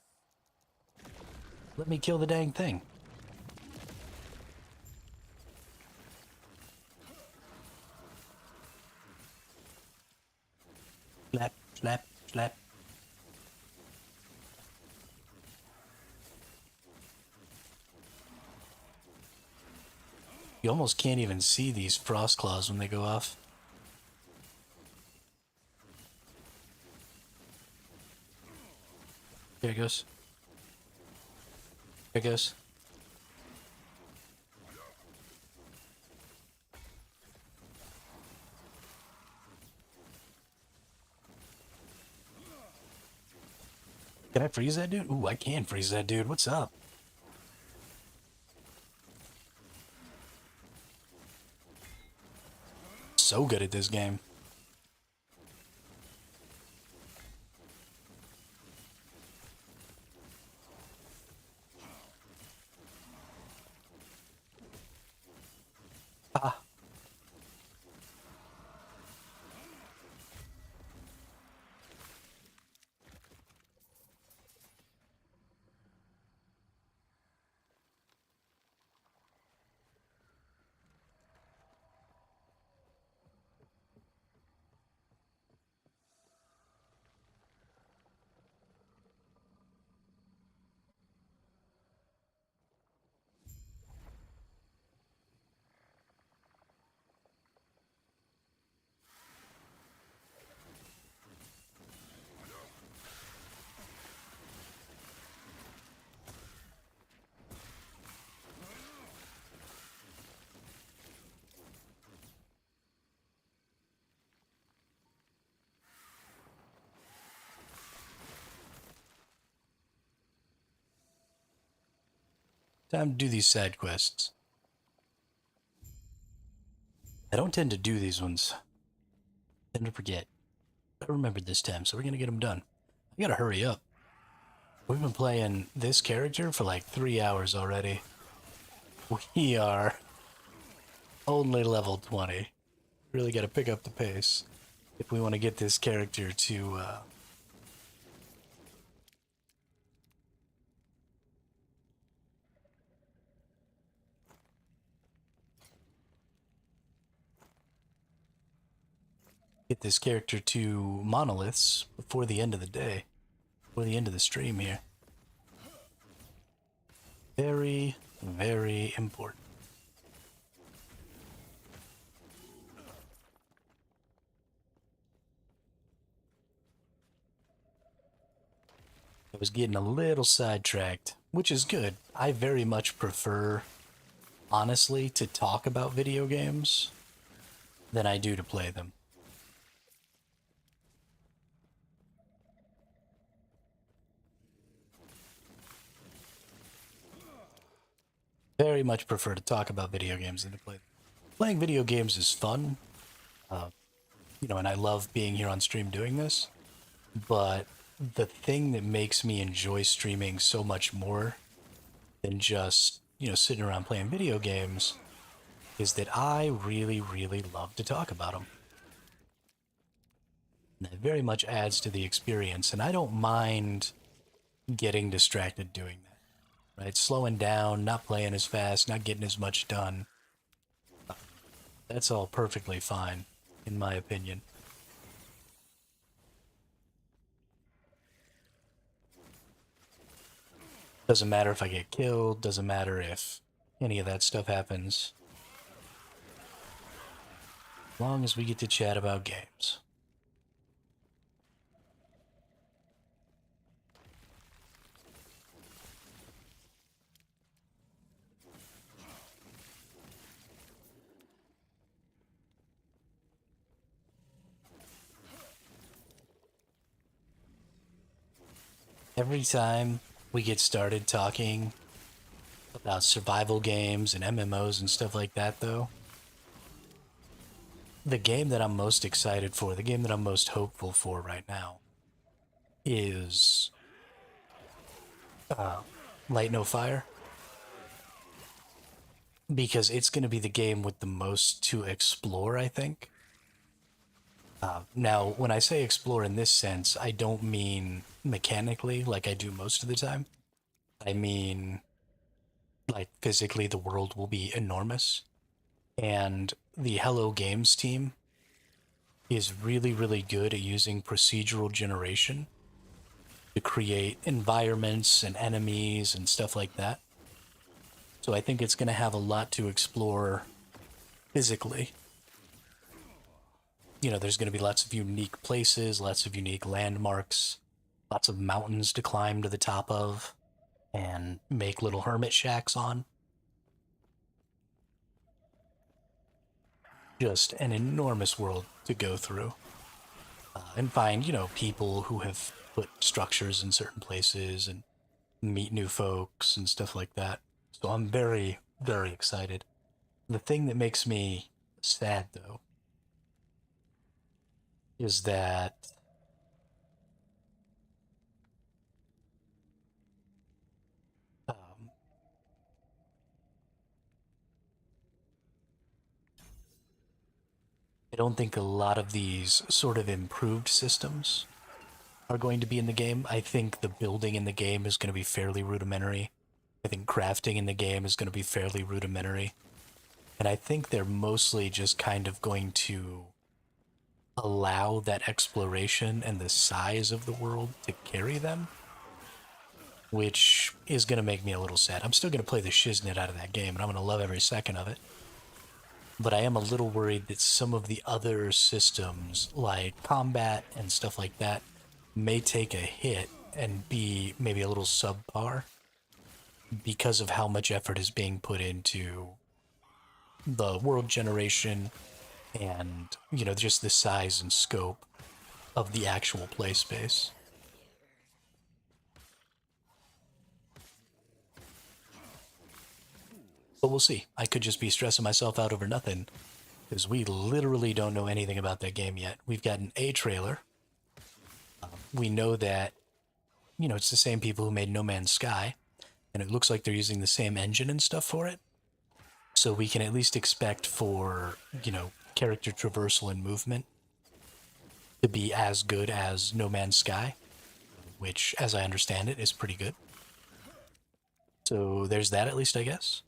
Let me kill the dang thing. Slap, slap, slap. You almost can't even see these frost claws when they go off. There it goes. There it goes. Can I freeze that dude? Ooh, I can freeze that dude. What's up? So good at this game. Ah. Time to do these side quests. I don't tend to do these ones. I tend to forget. I remembered this time, so we're gonna get them done. I gotta hurry up. We've been playing this character for like 3 hours already. We are only level 20. Really gotta pick up the pace if we want to get this character to monoliths before the end of the day, before the end of the stream here. Very, very important. I was getting a little sidetracked, which is good. I very much prefer, honestly, to talk about video games than I do to play them. Very much prefer to talk about video games than to play them. Playing video games is fun, and I love being here on stream doing this, but the thing that makes me enjoy streaming so much more than just, sitting around playing video games is that I really, really love to talk about them. And that very much adds to the experience, and I don't mind getting distracted doing that, right? Slowing down, not playing as fast, not getting as much done. That's all perfectly fine, in my opinion. Doesn't matter if I get killed, doesn't matter if any of that stuff happens. As long as we get to chat about games. Every time we get started talking about survival games and MMOs and stuff like that, though, the game that I'm most excited for, the game that I'm most hopeful for right now, is Light No Fire. because it's going to be the game with the most to explore, I think. Now, when I say explore in this sense, I don't mean mechanically like I do most of the time. I mean, like, physically, the world will be enormous. And the Hello Games team is really, really good at using procedural generation to create environments and enemies and stuff like that. So I think it's going to have a lot to explore physically. You know, there's going to be lots of unique places, lots of unique landmarks, lots of mountains to climb to the top of and make little hermit shacks on. Just an enormous world to go through. And find, you know, people who have put structures in certain places and meet new folks and stuff like that. So I'm very, very excited. The thing that makes me sad, though, is that um, I don't think a lot of these sort of improved systems are going to be in the game. I think the building in the game is going to be fairly rudimentary. I think crafting in the game is going to be fairly rudimentary. And I think they're mostly just kind of going to allow that exploration and the size of the world to carry them, which is going to make me a little sad. I'm still going to play the shiznit out of that game, and I'm going to love every second of it. But I am a little worried that some of the other systems, like combat and stuff like that, may take a hit and be maybe a little subpar because of how much effort is being put into the world generation and, you know, just the size and scope of the actual play space. But we'll see. I could just be stressing myself out over nothing because we literally don't know anything about that game yet. We've gotten a trailer. We know that, you know, it's the same people who made No Man's Sky, and it looks like they're using the same engine and stuff for it. So we can at least expect for, you know, character traversal and movement to be as good as No Man's Sky, which, as I understand it, is pretty good. So there's that, at least, I guess.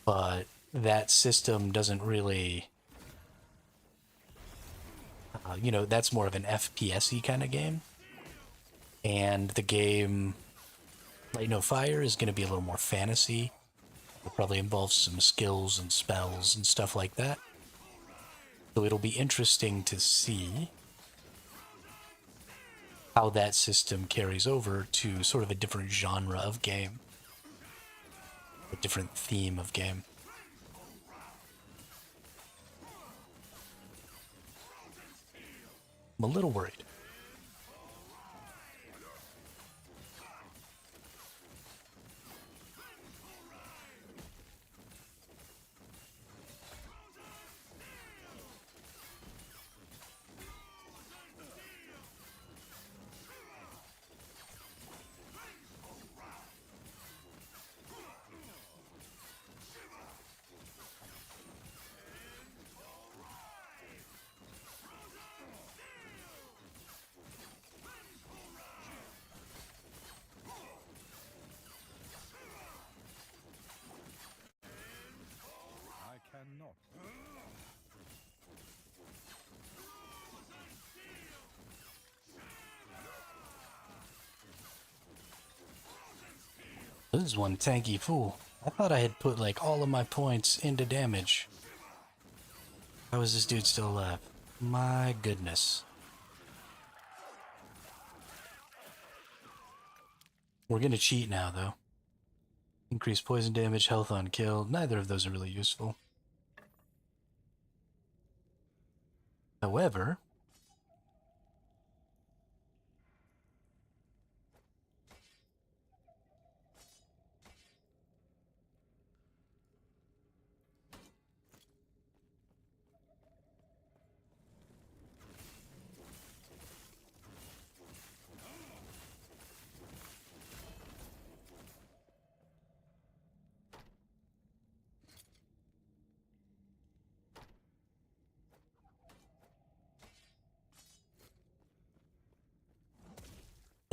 But that system doesn't really, you know, that's more of an FPS-y kind of game. And the game, Light No Fire, is going to be a little more fantasy. It probably involves some skills and spells and stuff like that. So it'll be interesting to see how that system carries over to sort of a different genre of game, a different theme of game. I'm a little worried. I cannot. This is one tanky fool. I thought I had put like all of my points into damage. How is this dude still alive? My goodness. We're gonna cheat now, though. Increase poison damage, health on kill. Neither of those are really useful. However,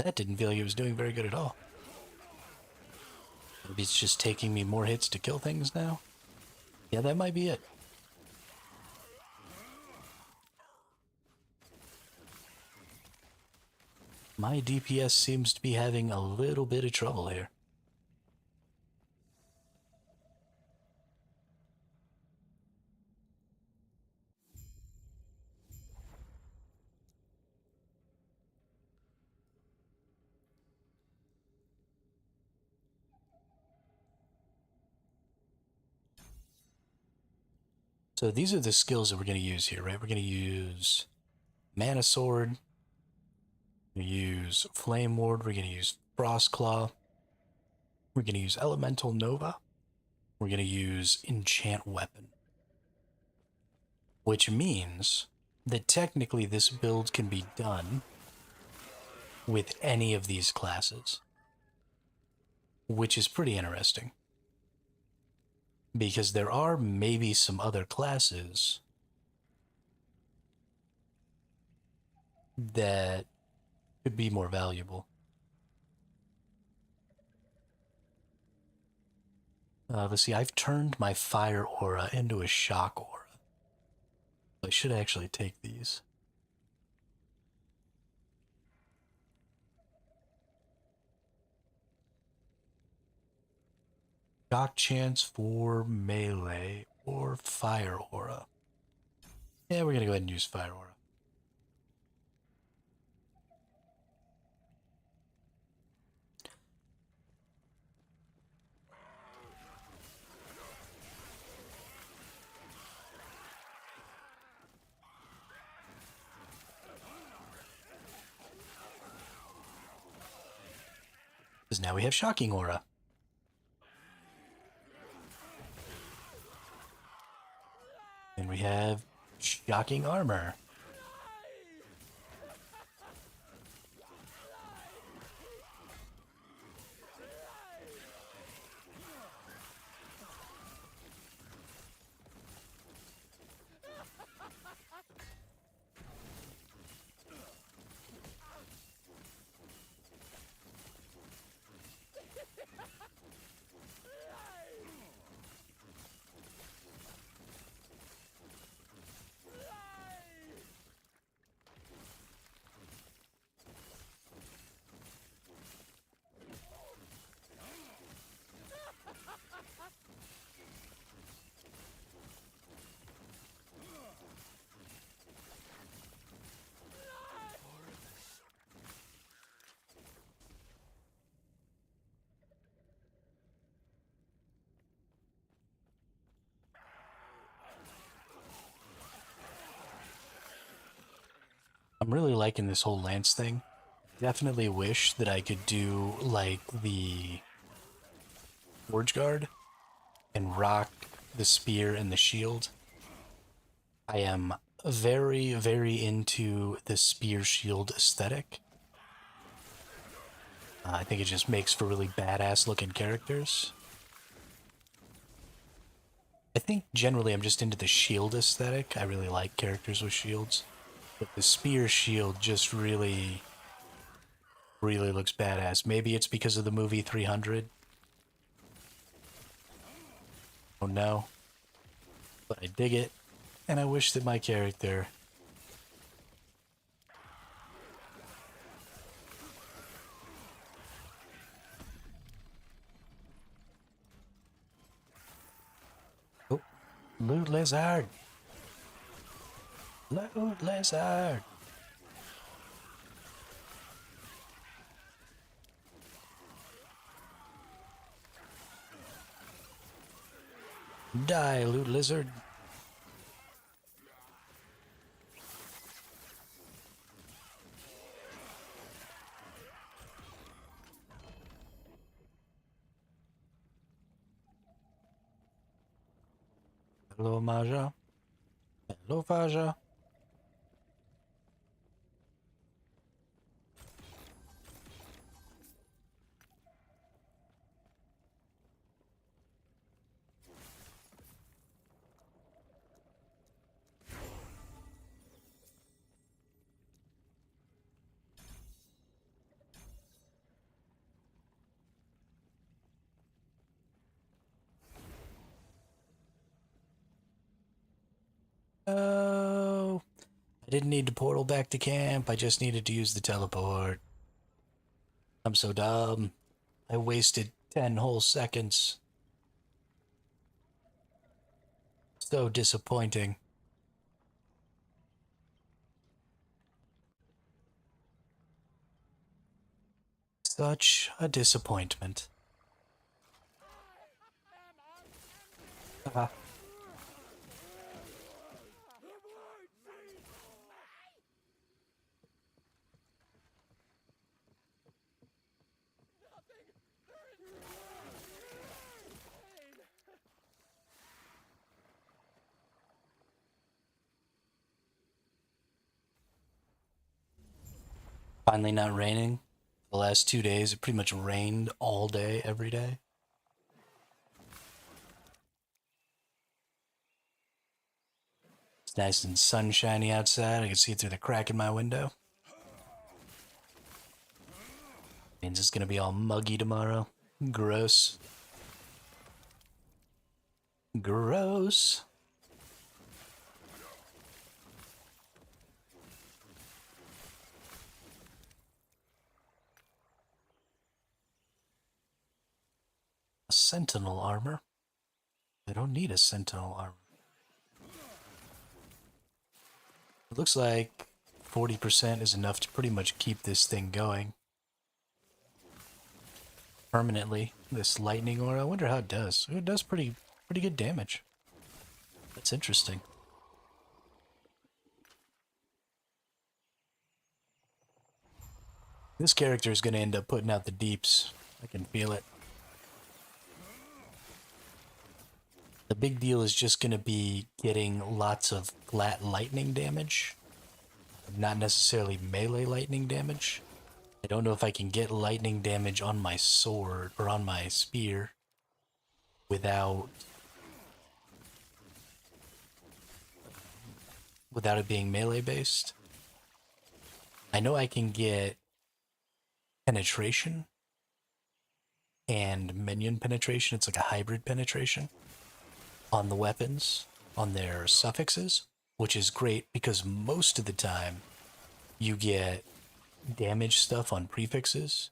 That didn't feel like it was doing very good at all. Maybe it's just taking me more hits to kill things now? Yeah, that might be it. My DPS seems to be having a little bit of trouble here. So these are the skills that we're going to use here, right? We're going to use Mana Sword. We're going to use Flame Ward. We're going to use Frost Claw. We're going to use Elemental Nova. We're going to use Enchant Weapon. Which means that technically this build can be done with any of these classes. Which is pretty interesting. Because there are maybe some other classes that could be more valuable. Let's see, I've turned my fire aura into a shock aura. I should actually take these. Shock chance for melee or fire aura. Yeah, we're gonna go ahead and use fire aura. Because now we have shocking aura. And we have shocking armor. I'm really liking this whole lance thing. Definitely wish that I could do like the Forge Guard and rock the spear and the shield. I am very, very into the spear shield aesthetic. I think it just makes for really badass looking characters. I think generally I'm just into the shield aesthetic. I really like characters with shields. But the spear shield just really looks badass. Maybe it's because of the movie 300. Oh no. But I dig it. And I wish that my character... Oh, Loot Lizard! Loot Lizard! Die, Loot Lizard! Hello, Maja. Hello, Faja. Oh, I didn't need to portal back to camp. I just needed to use the teleport. I'm so dumb. I wasted 10 whole seconds. So disappointing. Such a disappointment. Uh, Finally not raining. The last 2 days, it pretty much rained all day, every day. It's nice and sunshiny outside. I can see it through the crack in my window. Means it's gonna be all muggy tomorrow. Gross. Gross. Sentinel armor. I don't need a sentinel armor. It looks like 40% is enough to pretty much keep this thing going permanently. This lightning aura, I wonder how it does. It does pretty good damage. That's interesting. This character is going to end up putting out the deeps. I can feel it. The big deal is just going to be getting lots of flat lightning damage, not necessarily melee lightning damage. I don't know if I can get lightning damage on my sword or on my spear without it being melee based. I know I can get penetration and minion penetration. It's like a hybrid penetration on the weapons, on their suffixes, which is great because most of the time you get damage stuff on prefixes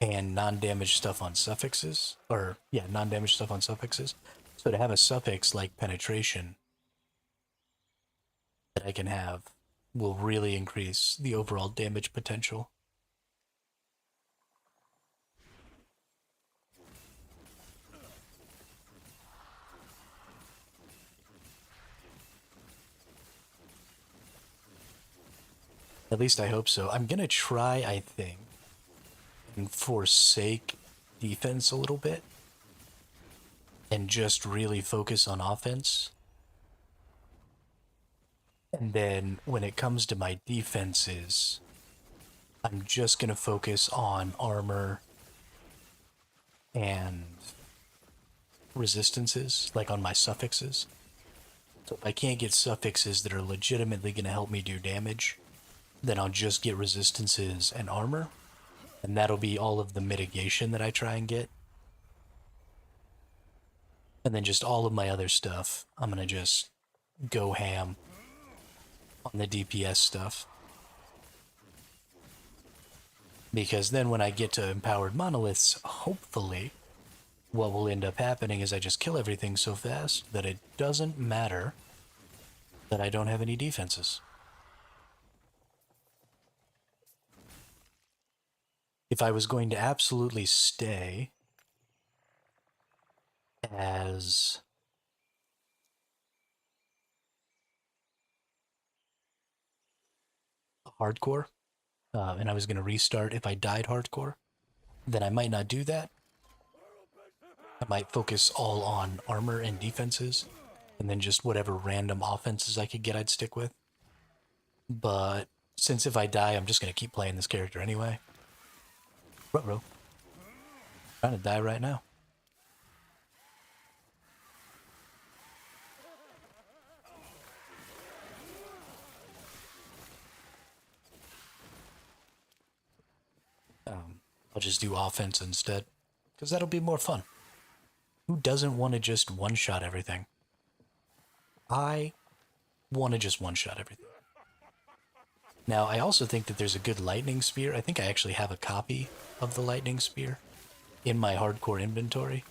and non-damage stuff on suffixes, or yeah, non-damage stuff on suffixes. So to have a suffix like penetration that I can have will really increase the overall damage potential. At least I hope so. I'm gonna try, I think, and forsake defense a little bit and just really focus on offense. And then when it comes to my defenses, I'm just gonna focus on armor and resistances, like on my suffixes. So if I can't get suffixes that are legitimately gonna help me do damage, then I'll just get resistances and armor, and that'll be all of the mitigation that I try and get. And then just all of my other stuff, I'm gonna just go ham on the DPS stuff. Because then when I get to empowered monoliths, hopefully, what will end up happening is I just kill everything so fast that it doesn't matter that I don't have any defenses. If I was going to absolutely stay as hardcore, and I was going to restart if I died hardcore, then I might not do that. I might focus all on armor and defenses, and then just whatever random offenses I could get I'd stick with. But since if I die, I'm just going to keep playing this character anyway. Ruh-roh. Trying to die right now. I'll just do offense instead, because that'll be more fun. Who doesn't want to just one-shot everything? I want to just one-shot everything. Now, I also think that there's a good lightning spear. I think I actually have a copy of the lightning spear in my hardcore inventory.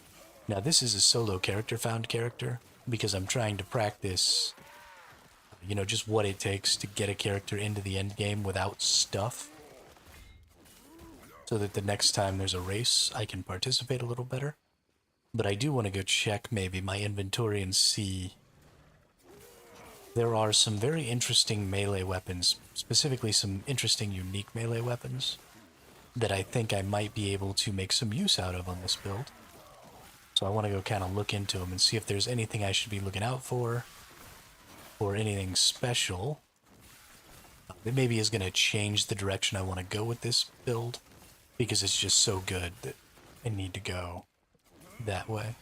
Now, this is a solo character found character because I'm trying to practice, you know, just what it takes to get a character into the end game without stuff, so that the next time there's a race, I can participate a little better. But I do want to go check maybe my inventory and see. There are some very interesting melee weapons, specifically some interesting unique melee weapons, that I think I might be able to make some use out of on this build. So I want to go kind of look into them and see if there's anything I should be looking out for, or anything special that maybe is going to change the direction I want to go with this build, because it's just so good that I need to go that way.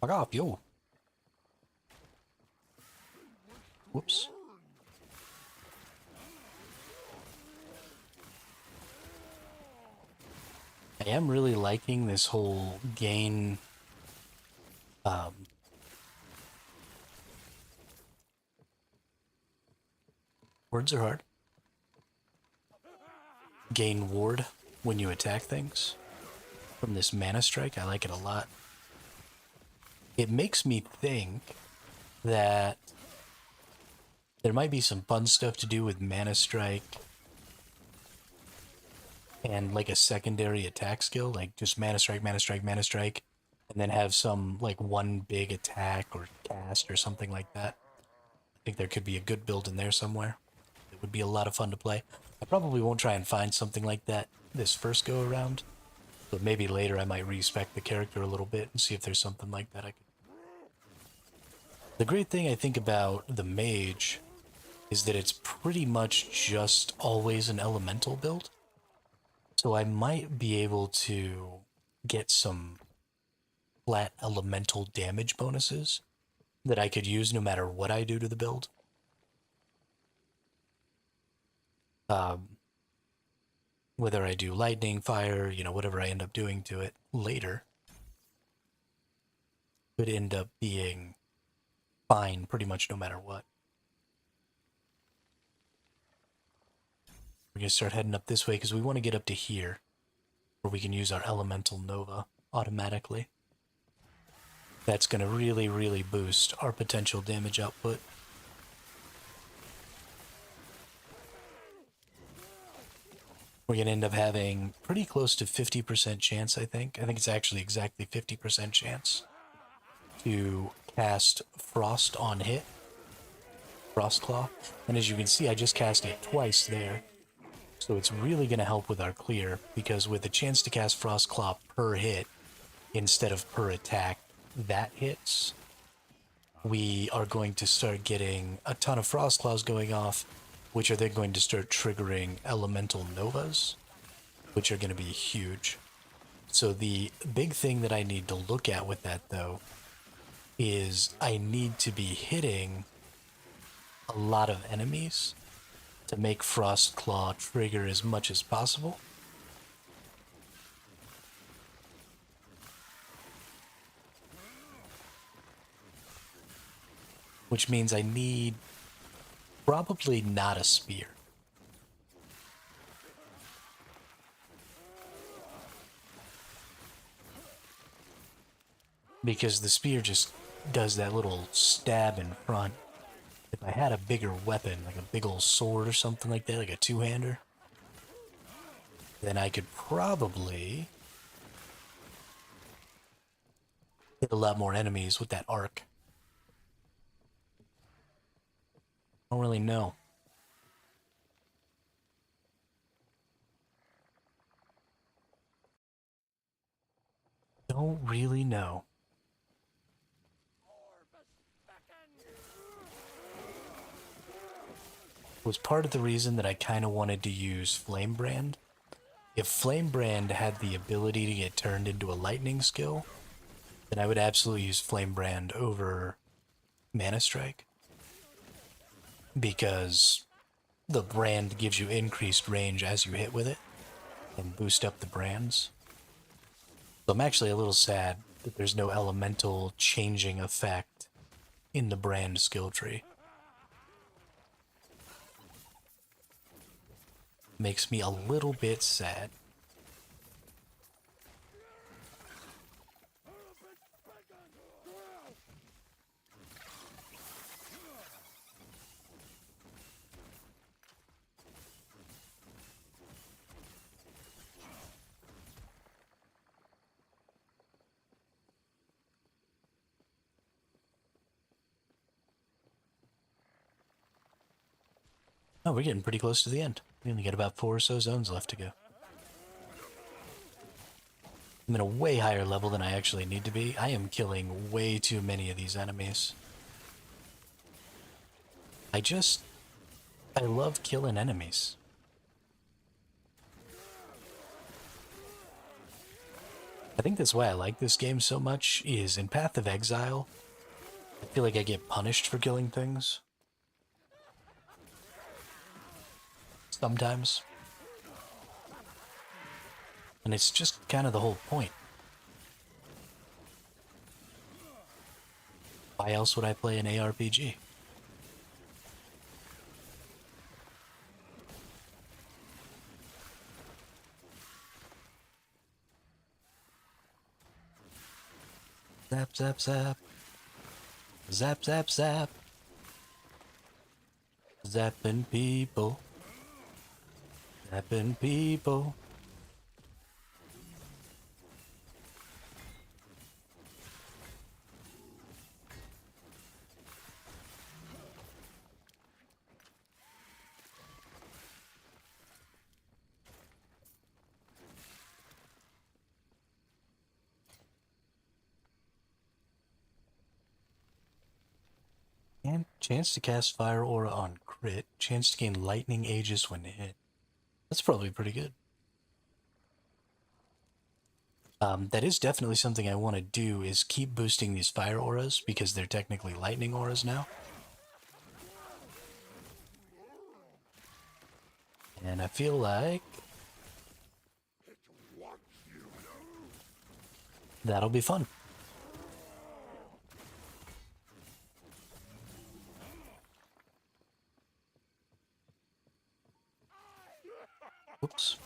Fuck off, yo. Whoops. I am really liking this whole gain, words are hard. Gain ward when you attack things from this mana strike. I like it a lot. It makes me think that there might be some fun stuff to do with mana strike and like a secondary attack skill, like just mana strike, mana strike, mana strike, and then have some like one big attack or cast or something like that. I think there could be a good build in there somewhere. It would be a lot of fun to play. I probably won't try and find something like that this first go around, but maybe later I might respec the character a little bit and see if there's something like that I could. The great thing I think about the mage is that it's pretty much just always an elemental build. So I might be able to get some flat elemental damage bonuses that I could use no matter what I do to the build. Whether I do lightning, fire, you know, whatever I end up doing to it later, could end up being fine pretty much no matter what. We're going to start heading up this way because we want to get up to here where we can use our elemental nova automatically. That's going to really, really boost our potential damage output. We're going to end up having pretty close to 50% chance, I think. I think it's actually exactly 50% chance to cast Frost on hit. Frost Claw. And as you can see, I just cast it twice there. So it's really going to help with our clear, because with a chance to cast Frost Claw per hit instead of per attack that hits, we are going to start getting a ton of Frost Claws going off, which are then going to start triggering elemental novas, which are going to be huge. So the big thing that I need to look at with that, though, is I need to be hitting a lot of enemies to make Frost Claw trigger as much as possible. Which means I need probably not a spear. Because the spear just does that little stab in front. If I had a bigger weapon, like a big old sword or something like that, like a two-hander, then I could probably hit a lot more enemies with that arc. I don't really know. Don't really know. Was part of the reason that I kind of wanted to use Flame Brand. If Flame Brand had the ability to get turned into a lightning skill, then I would absolutely use Flame Brand over Mana Strike, because the brand gives you increased range as you hit with it and boost up the brands. So I'm actually a little sad that there's no elemental changing effect in the brand skill tree. Makes me a little bit sad. Oh, we're getting pretty close to the end. We only got about 4 or so zones left to go. I'm at a way higher level than I actually need to be. I am killing way too many of these enemies. I love killing enemies. I think that's why I like this game so much, is in Path of Exile, I feel like I get punished for killing things. Sometimes. And it's just kind of the whole point. Why else would I play an ARPG? Zap, zap, zap. Zap, zap, zap. Zapping people. Zapping people. And chance to cast Fire Aura on crit. Chance to gain Lightning Aegis when hit. That's probably pretty good. That is definitely something I want to do, is keep boosting these Fire Auras, because they're technically Lightning Auras now. And I feel like that'll be fun. Oops.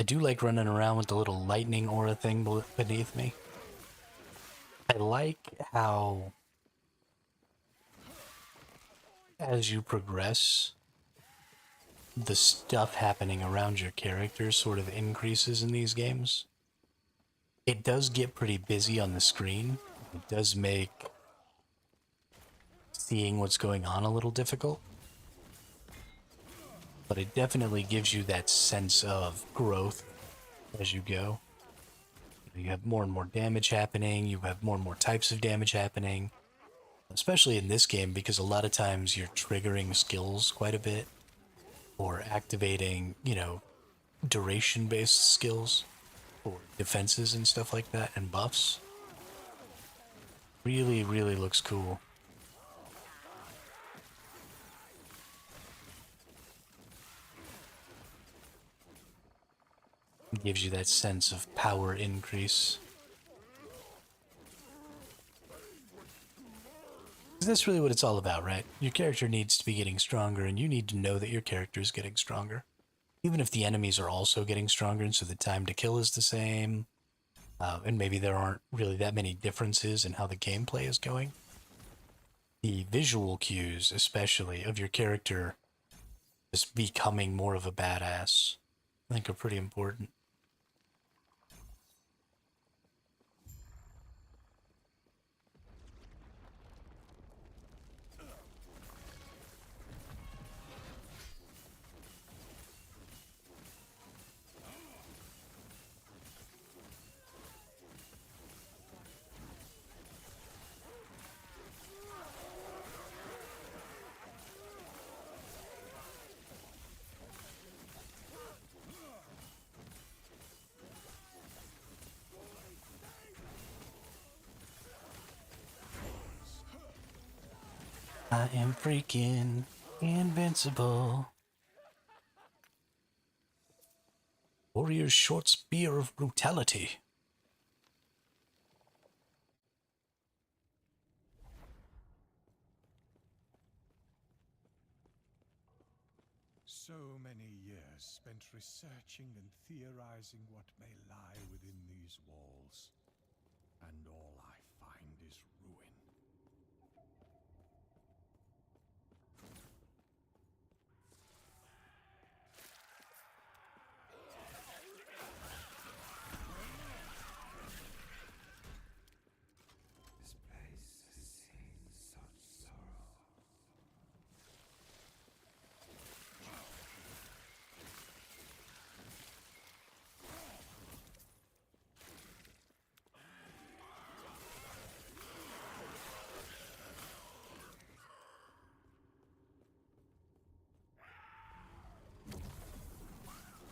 I do like running around with the little lightning aura thing beneath me. I like how, as you progress, the stuff happening around your character sort of increases in these games. It does get pretty busy on the screen. It does make seeing what's going on a little difficult. But it definitely gives you that sense of growth as you go. You have more and more damage happening, you have more and more types of damage happening, especially in this game, because a lot of times you're triggering skills quite a bit, or activating, duration-based skills, or defenses and stuff like that, and buffs. Really, really looks cool. It gives you that sense of power increase. That's really what it's all about, right? Your character needs to be getting stronger, and you need to know that your character is getting stronger. Even if the enemies are also getting stronger, and so the time to kill is the same, and maybe there aren't really that many differences in how the gameplay is going, the visual cues, especially, of your character just becoming more of a badass, I think are pretty important. I am freaking invincible. Warrior's short spear of brutality. So many years spent researching and theorizing what may lie within these walls, and all I find is ruin. This place has seen such sorrow.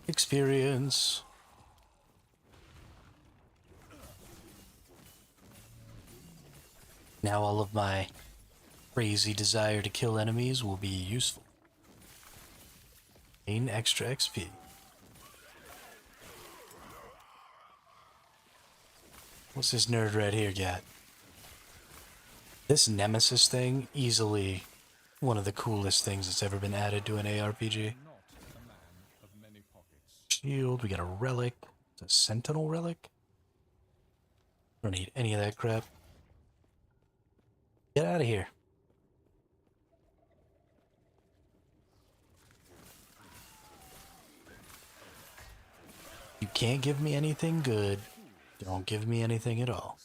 Experience. Now all of my crazy desire to kill enemies will be useful. Gain extra XP. What's this nerd right here got? This Nemesis thing, easily one of the coolest things that's ever been added to an ARPG. Not a man of many pockets. Shield, we got a relic. It's a sentinel relic? Don't need any of that crap. Get out of here. You can't give me anything good. Don't give me anything at all.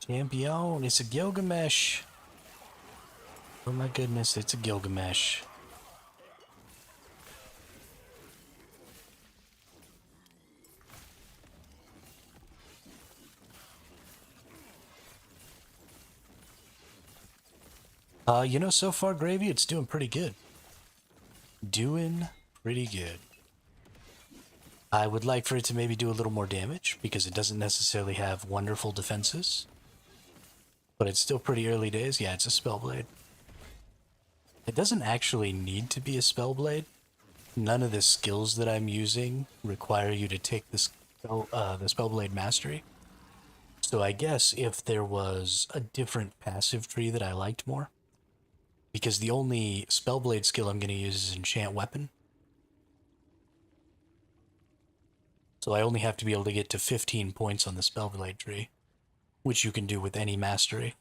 Champion, it's a Gilgamesh. Oh my goodness, it's a Gilgamesh. You know, so far, Gravy, it's doing pretty good. Doing pretty good. I would like for it to maybe do a little more damage, because it doesn't necessarily have wonderful defenses. But it's still pretty early days. Yeah, it's a Spellblade. It doesn't actually need to be a Spellblade. None of the skills that I'm using require you to take the Spellblade Mastery. So I guess if there was a different passive tree that I liked more, because the only Spellblade skill I'm going to use is Enchant Weapon. So I only have to be able to get to 15 points on the Spellblade tree, which you can do with any mastery.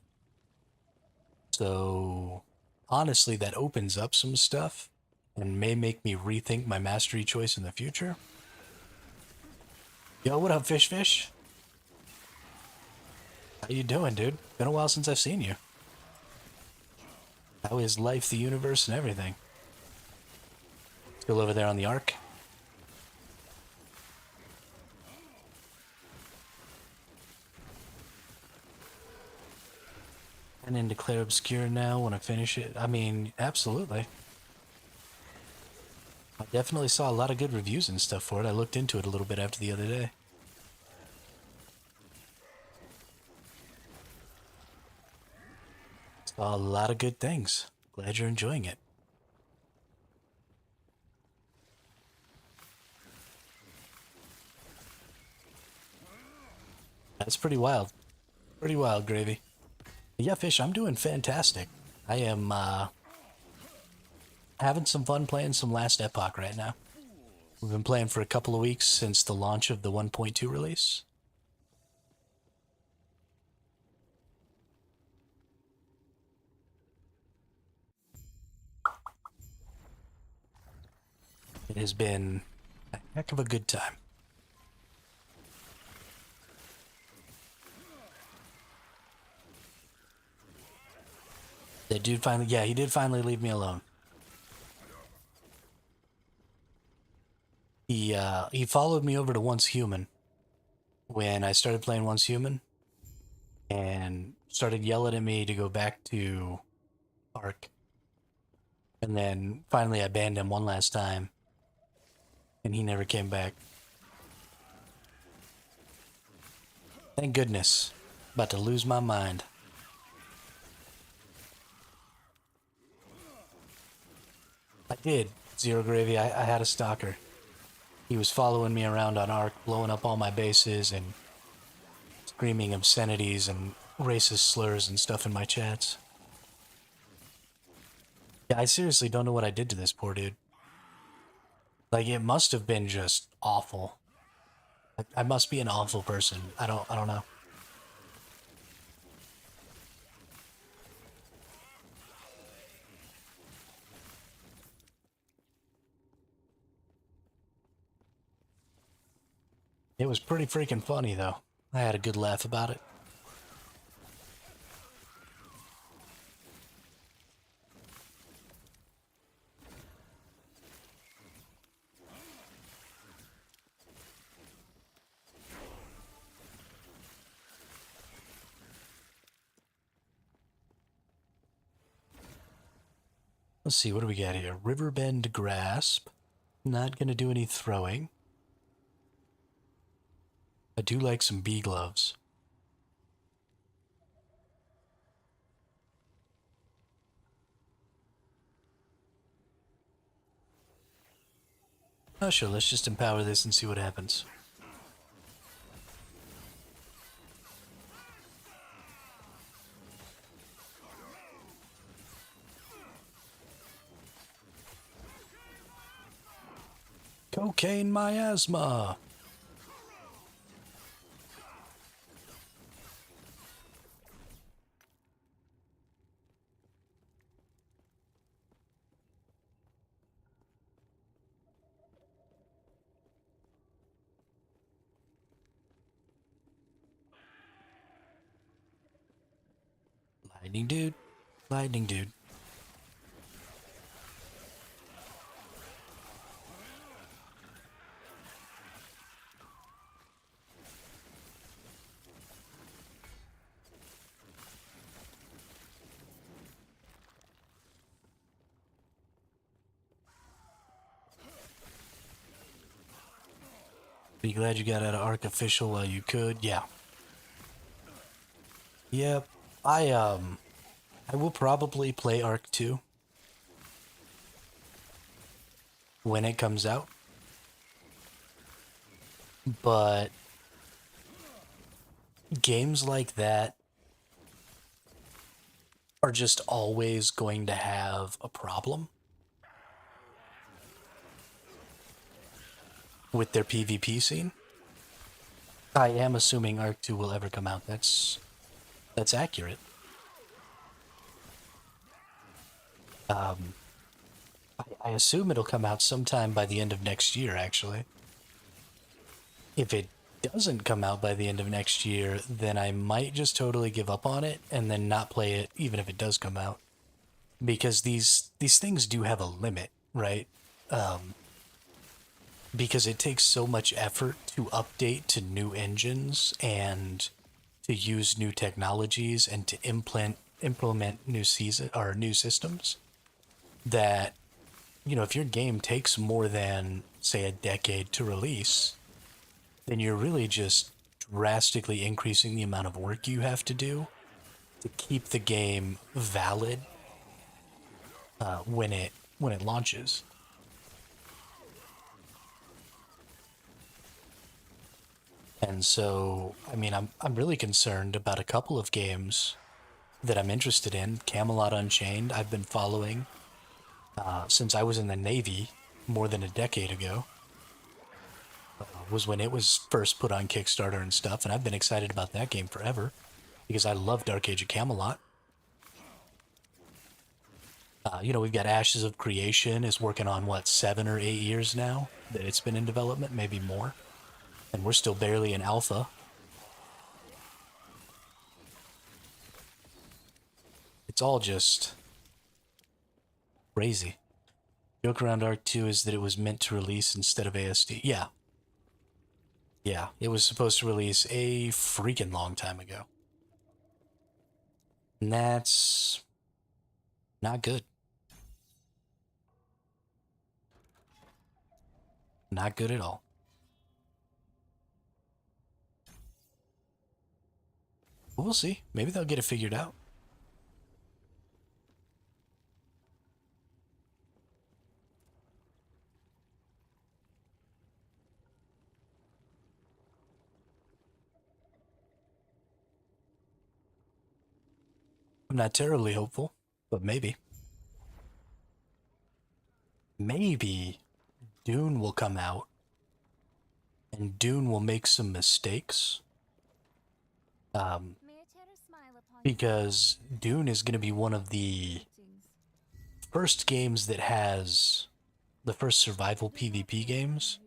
So honestly, that opens up some stuff and may make me rethink my mastery choice in the future. Yo, what up, Fish Fish? How you doing, dude? Been a while since I've seen you. How is life, the universe, and everything? Still over there on the Ark? And then declare obscure now when I finish it. I mean, absolutely. I definitely saw a lot of good reviews and stuff for it. I looked into it a little bit after the other day. Saw a lot of good things. Glad you're enjoying it. That's pretty wild. Pretty wild, Gravy. Yeah, Fish, I'm doing fantastic. I am having some fun playing some Last Epoch right now. We've been playing for a couple of weeks since the launch of the 1.2 release. It has been Heck of a good time. That dude finally, yeah, he did finally leave me alone. He followed me over to Once Human when I started playing Once Human and started yelling at me to go back to Ark. And then finally I banned him one last time and he never came back. Thank goodness. About to lose my mind. I did. Zero Gravy, I had a stalker. He was following me around on Ark, blowing up all my bases and screaming obscenities and racist slurs and stuff in my chats. Yeah, I seriously don't know what I did to this poor dude. Like, it must have been just awful. I must be an awful person. I don't know. It was pretty freaking funny, though. I had a good laugh about it. Let's see, what do we got here? Riverbend Grasp. Not gonna do any throwing. I do like some bee gloves. Oh, sure, let's just empower this and see what happens. Cocaine miasma. Lightning dude. Lightning dude. Be glad you got out of Ark Official while you could. Yeah. Yep. I will probably play Ark 2 when it comes out. But games like that are just always going to have a problem with their PvP scene. I am assuming Ark 2 will ever come out. That's accurate. I assume it'll come out sometime by the end of next year, actually. If it doesn't come out by the end of next year, then I might just totally give up on it and then not play it even if it does come out. Because these things do have a limit, right? Because it takes so much effort to update to new engines and to use new technologies and to implement new new systems that, you know, if your game takes more than, say, a decade to release, then you're really just drastically increasing the amount of work you have to do to keep the game valid when it launches. And so, I mean, I'm really concerned about a couple of games that I'm interested in. Camelot Unchained, I've been following since I was in the Navy more than a decade ago. Was when it was first put on Kickstarter and stuff, and I've been excited about that game forever because I love Dark Age of Camelot. We've got Ashes of Creation is working on what, 7 or 8 years now that it's been in development, maybe more, and we're still barely in alpha. It's all just crazy. Joke around Arc 2 is that it was meant to release instead of ASD. Yeah. Yeah, it was supposed to release a freaking long time ago. And that's not good. Not good at all. But we'll see. Maybe they'll get it figured out. I'm not terribly hopeful, but maybe. Maybe Dune will come out and Dune will make some mistakes. Because Dune is going to be one of the first games that has the first survival PvP games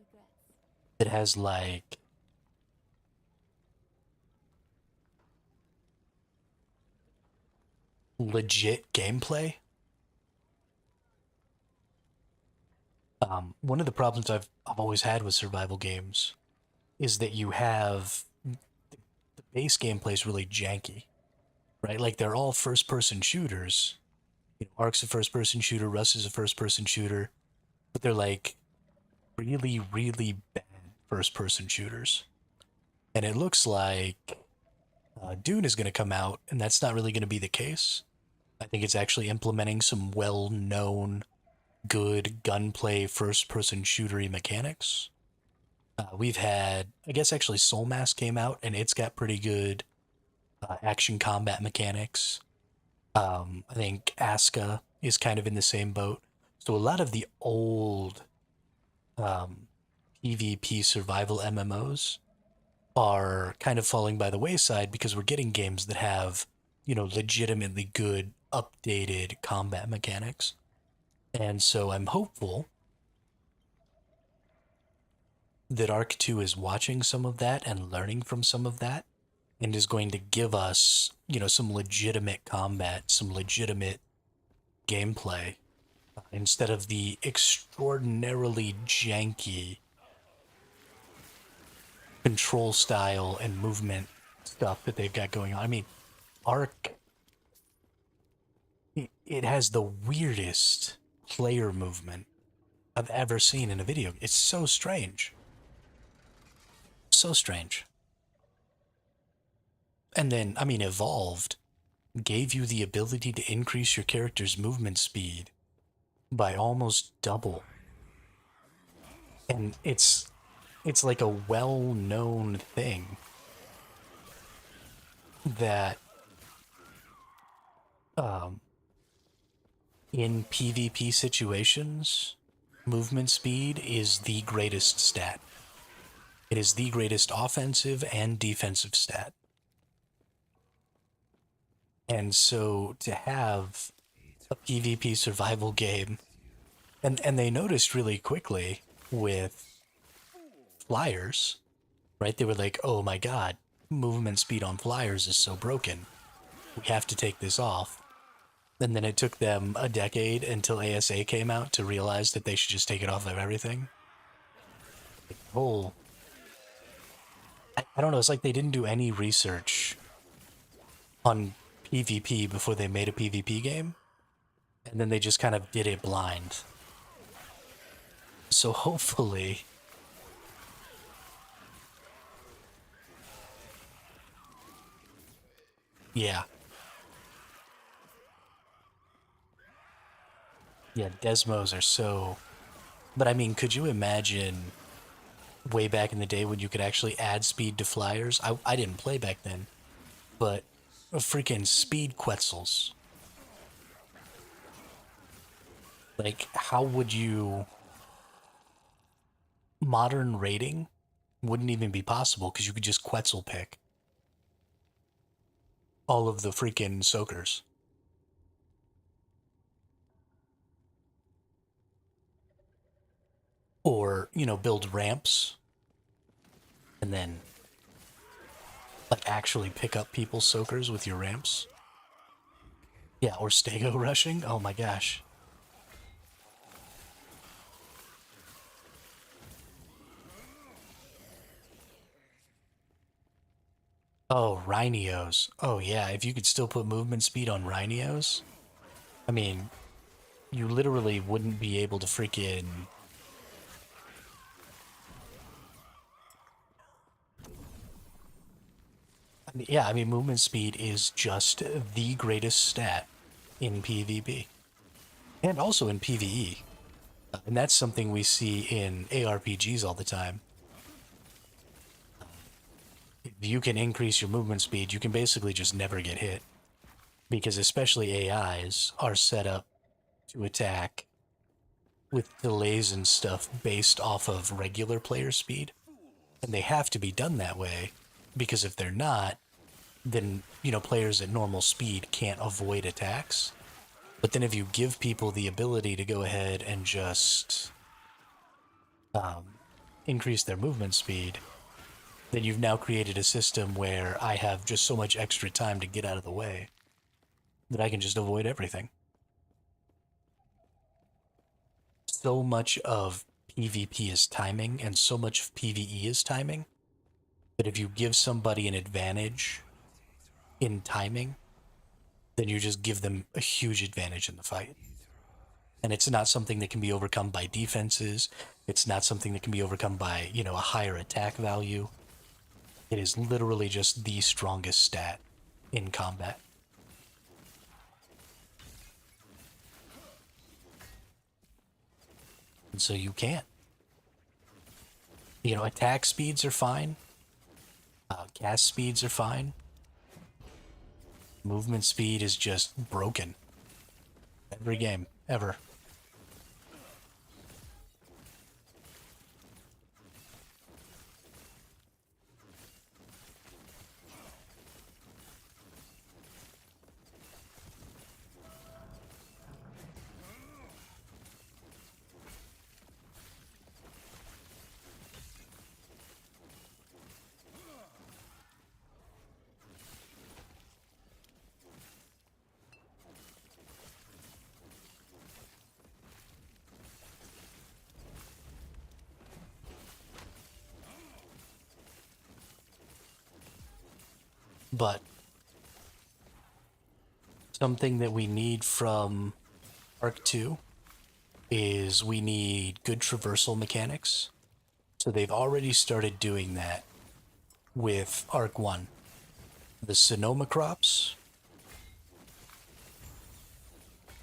that has like legit gameplay. One of the problems I've always had with survival games is that you have the base gameplay is really janky, right? Like they're all first-person shooters. Ark's a first-person shooter, Rust is a first-person shooter, but they're like really, really bad first-person shooters. And it looks like Dune is going to come out, and that's not really going to be the case. I think it's actually implementing some well-known, good gunplay first-person shootery mechanics. We've had, I guess actually Soul Mask came out, and it's got pretty good action combat mechanics. I think Aska is kind of in the same boat. So a lot of the old PvP survival MMOs are kind of falling by the wayside because we're getting games that have, legitimately good updated combat mechanics. And so I'm hopeful that Arc 2 is watching some of that and learning from some of that and is going to give us, some legitimate combat, some legitimate gameplay instead of the extraordinarily janky control style and movement stuff that they've got going on. I mean, Arc, it has the weirdest player movement I've ever seen in a video. It's so strange. So strange. And then, Evolved gave you the ability to increase your character's movement speed by almost double. And it's like a well-known thing that in PvP situations, movement speed is the greatest stat. It is the greatest offensive and defensive stat. And so to have a PvP survival game, and they noticed really quickly with flyers, right? They were like, oh my god, movement speed on flyers is so broken. We have to take this off. And then it took them a decade until ASA came out to realize that they should just take it off of everything. I don't know, it's like they didn't do any research on PvP before they made a PvP game. And then they just kind of did it blind. So hopefully yeah. Yeah, Desmos are so... But could you imagine way back in the day when you could actually add speed to flyers? I didn't play back then, but freaking speed Quetzals. Like, how would you... Modern raiding wouldn't even be possible because you could just Quetzal pick all of the freaking soakers. Or, you know, build ramps and then like actually pick up people's soakers with your ramps. Yeah, or stego rushing. Oh my gosh. Oh, Rhinios. Oh yeah, if you could still put movement speed on Rhinios, I mean, you literally wouldn't be able to freaking. Yeah, I mean, movement speed is just the greatest stat in PvP and also in PvE. And that's something we see in ARPGs all the time. If you can increase your movement speed, you can basically just never get hit. Because especially AIs are set up to attack with delays and stuff based off of regular player speed. And they have to be done that way, because if they're not, then, you know, players at normal speed can't avoid attacks. But then if you give people the ability to go ahead and just increase their movement speed, then you've now created a system where I have just so much extra time to get out of the way that I can just avoid everything. So much of PvP is timing, and so much of PvE is timing, that if you give somebody an advantage in timing, then you just give them a huge advantage in the fight. And it's not something that can be overcome by defenses. It's not something that can be overcome by, you know, a higher attack value. It is literally just the strongest stat in combat. And so you can't. You know, attack speeds are fine. Cast speeds are fine. Movement speed is just broken. Every game, ever. But something that we need from Arc 2 is we need good traversal mechanics. So they've already started doing that with Arc 1. The Sonoma crops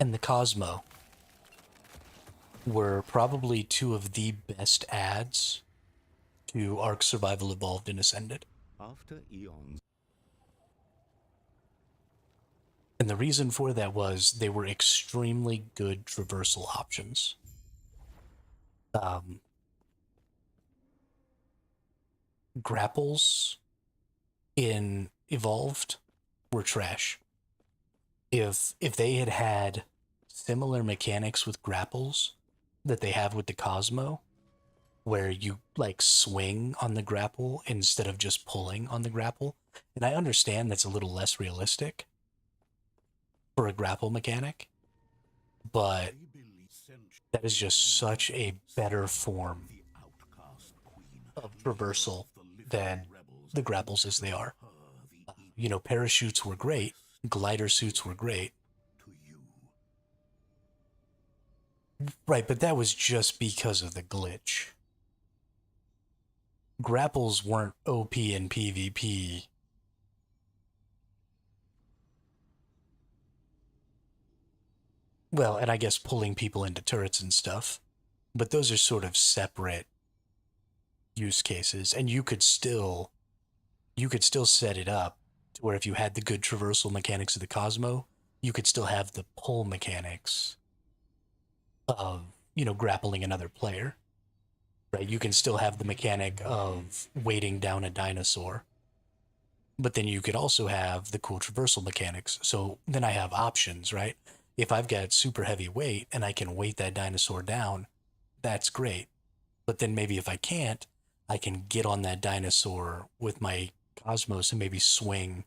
and the Cosmo were probably two of the best adds to Arc Survival Evolved and Ascended. After eons. And the reason for that was they were extremely good traversal options. Grapples in Evolved were trash. If they had had similar mechanics with grapples that they have with the Cosmo, where you like swing on the grapple instead of just pulling on the grapple, and I understand that's a little less realistic for a grapple mechanic, but that is just such a better form of traversal than the grapples as they are. You know, parachutes were great, glider suits were great. Right, but that was just because of the glitch. Grapples weren't OP in PvP. Well, and I guess pulling people into turrets and stuff. But those are sort of separate use cases, and you could still set it up to where if you had the good traversal mechanics of the Cosmo, you could still have the pull mechanics of, you know, grappling another player. Right? You can still have the mechanic of weighting down a dinosaur. But then you could also have the cool traversal mechanics. So then I have options, right? If I've got super heavy weight and I can weight that dinosaur down, that's great. But then maybe if I can't, I can get on that dinosaur with my Cosmos and maybe swing,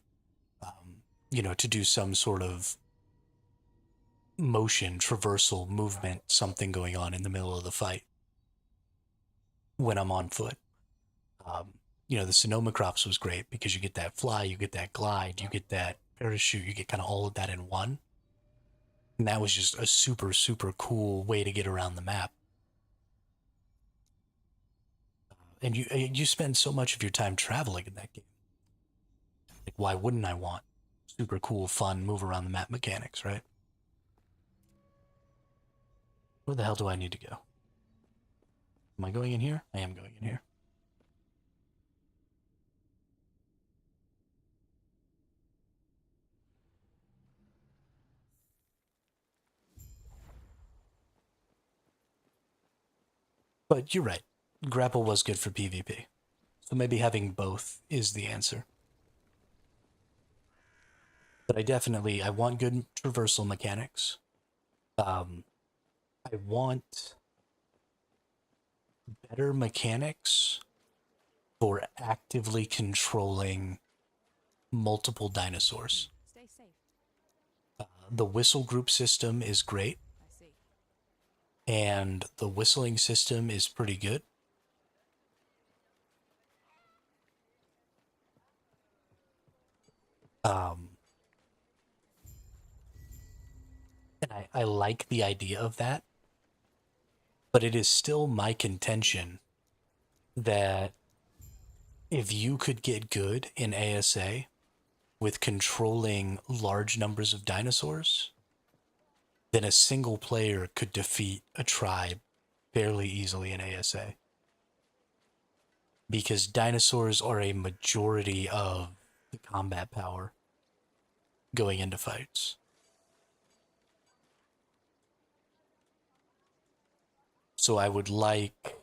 to do some sort of motion, traversal, movement, something going on in the middle of the fight when I'm on foot. The Sonoma Crops was great because you get that fly, you get that glide, you get that parachute, you get kind of all of that in one. And that was just a super, super cool way to get around the map. And you spend so much of your time traveling in that game. Like, why wouldn't I want super cool, fun, move around the map mechanics, right? Where the hell do I need to go? Am I going in here? I am going in here. But you're right. Grapple was good for PvP. So maybe having both is the answer. But I want good traversal mechanics. I want better mechanics for actively controlling multiple dinosaurs. Stay safe. The whistle group system is great, I see. and the whistling system is pretty good. And I like the idea of that, but it is still my contention that if you could get good in ASA with controlling large numbers of dinosaurs, then a single player could defeat a tribe fairly easily in ASA. Because dinosaurs are a majority of the combat power going into fights. So I would like,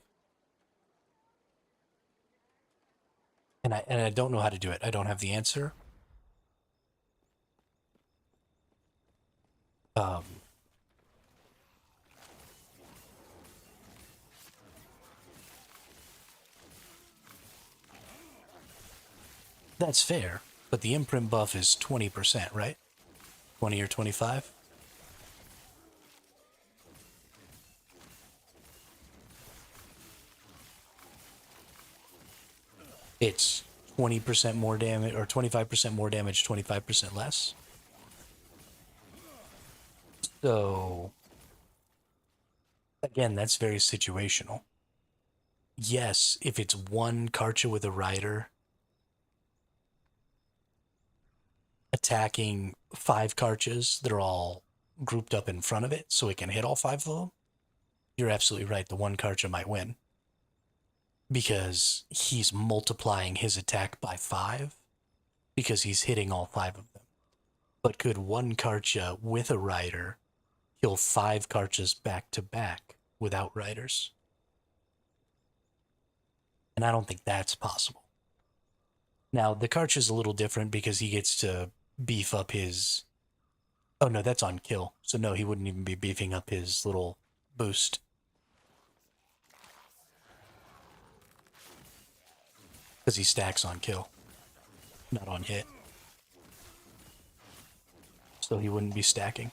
and I don't know how to do it. I don't have the answer. That's fair, but the imprint buff is 20%, right? 20 or 25? It's 20% more damage, or 25% more damage, 25% less. So, again, that's very situational. Yes, if it's one Karcha with a rider attacking 5 Karchas that are all grouped up in front of it so it can hit all 5 of them, you're absolutely right. The one Karcha might win because he's multiplying his attack by 5 because he's hitting all 5 of them. But could one Karcha with a rider kill 5 Karchas back to back without riders? And I don't think that's possible. Now, the Karcha's a little different because he gets to beef up his... Oh, no, that's on kill. So, no, he wouldn't even be beefing up his little boost. Because he stacks on kill, not on hit. So he wouldn't be stacking.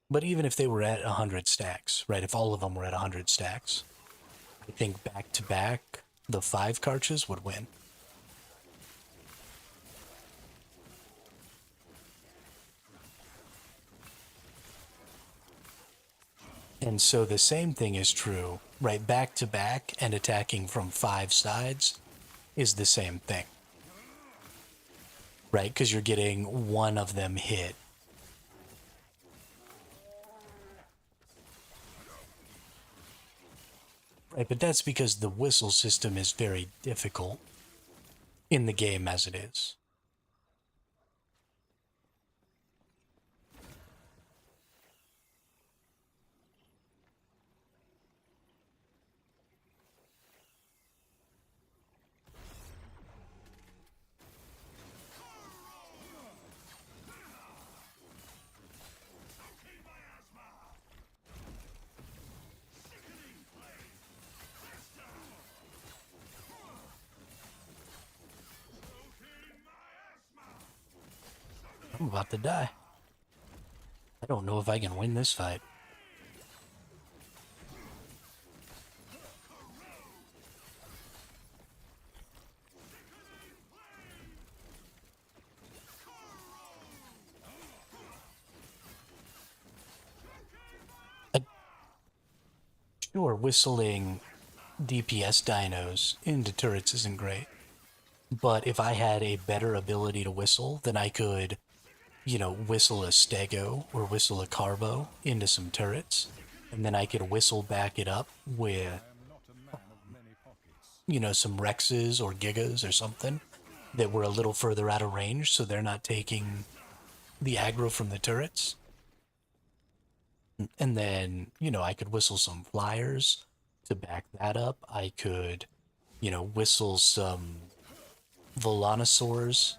But even if they were at 100 stacks, right, if all of them were at 100 stacks, I think back to back, the 5 Karchas would win. And so the same thing is true, right? Back to back and attacking from 5 sides is the same thing, right? Because you're getting one of them hit. Right, but that's because the whistle system is very difficult in the game as it is. I'm about to die. I don't know if I can win this fight. Sure, whistling DPS dinos into turrets isn't great. But if I had a better ability to whistle, then I could, whistle a stego or whistle a carbo into some turrets. And then I could whistle back it up with, I am not a man of many pockets. some Rexes or Gigas or something that were a little further out of range so they're not taking the aggro from the turrets. And then, I could whistle some flyers to back that up. I could, whistle some Volanosaurs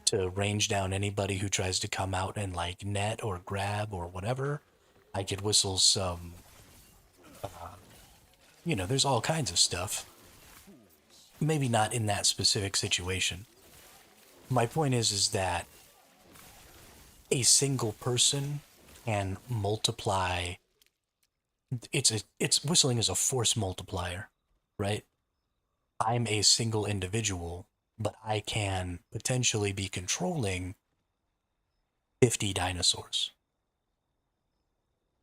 to range down anybody who tries to come out and like net or grab or whatever. I could whistle some, there's all kinds of stuff. Maybe not in that specific situation. My point is that a single person can multiply. It's whistling is a force multiplier, right? I'm a single individual, but I can potentially be controlling 50 dinosaurs.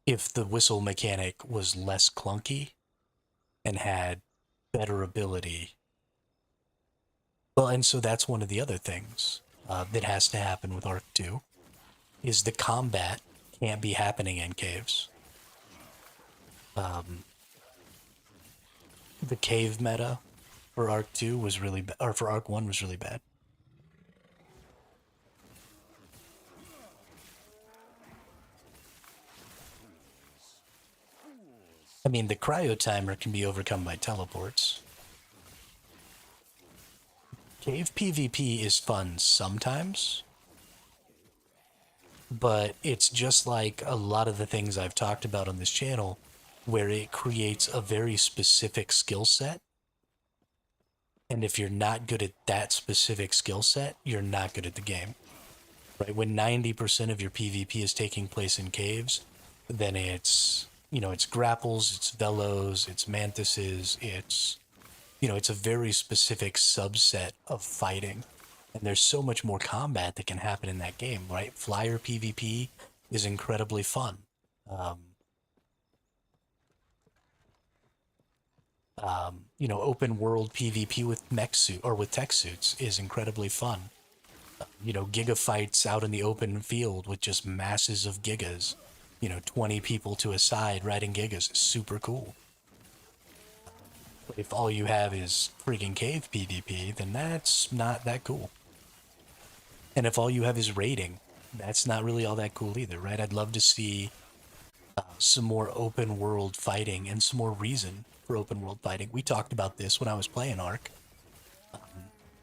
If the whistle mechanic was less clunky and had better ability. Well, and so that's one of the other things that has to happen with Arc 2, is the combat can't be happening in caves. The cave meta for Arc 2 was really bad, or for Arc 1 was really bad. I mean, the cryo timer can be overcome by teleports. Cave PvP is fun sometimes, but it's just like a lot of the things I've talked about on this channel, where it creates a very specific skill set. And if you're not good at that specific skill set, you're not good at the game. Right? When 90% of your PvP is taking place in caves, then it's, it's grapples, it's velos, it's mantises, it's a very specific subset of fighting. And there's so much more combat that can happen in that game, right? Flyer PvP is incredibly fun. Open world PvP with mech suit or with tech suits is incredibly fun. Giga fights out in the open field with just masses of gigas. 20 people to a side riding gigas is super cool. But if all you have is freaking cave PvP, then that's not that cool. And if all you have is raiding, that's not really all that cool either, right? I'd love to see some more open world fighting and some more reason for open world fighting. We talked about this when I was playing Ark.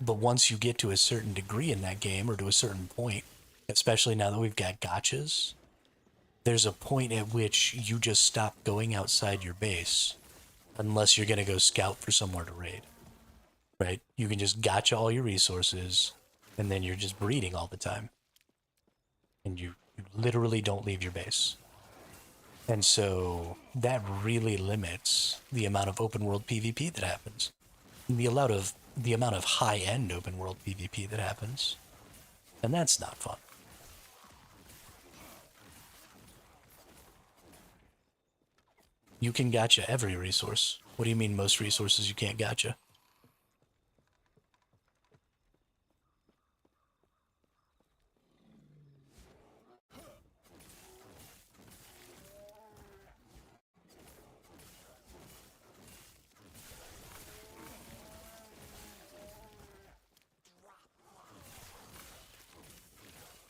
But once you get to a certain degree in that game, or to a certain point, especially now that we've got gotchas, there's a point at which you just stop going outside your base unless you're going to go scout for somewhere to raid, right? You can just gotcha all your resources, and then you're just breeding all the time. And you literally don't leave your base. And so that really limits the amount of open world PvP that happens. The amount of high-end open world PvP that happens. And that's not fun. You can gotcha every resource. What do you mean most resources you can't gotcha?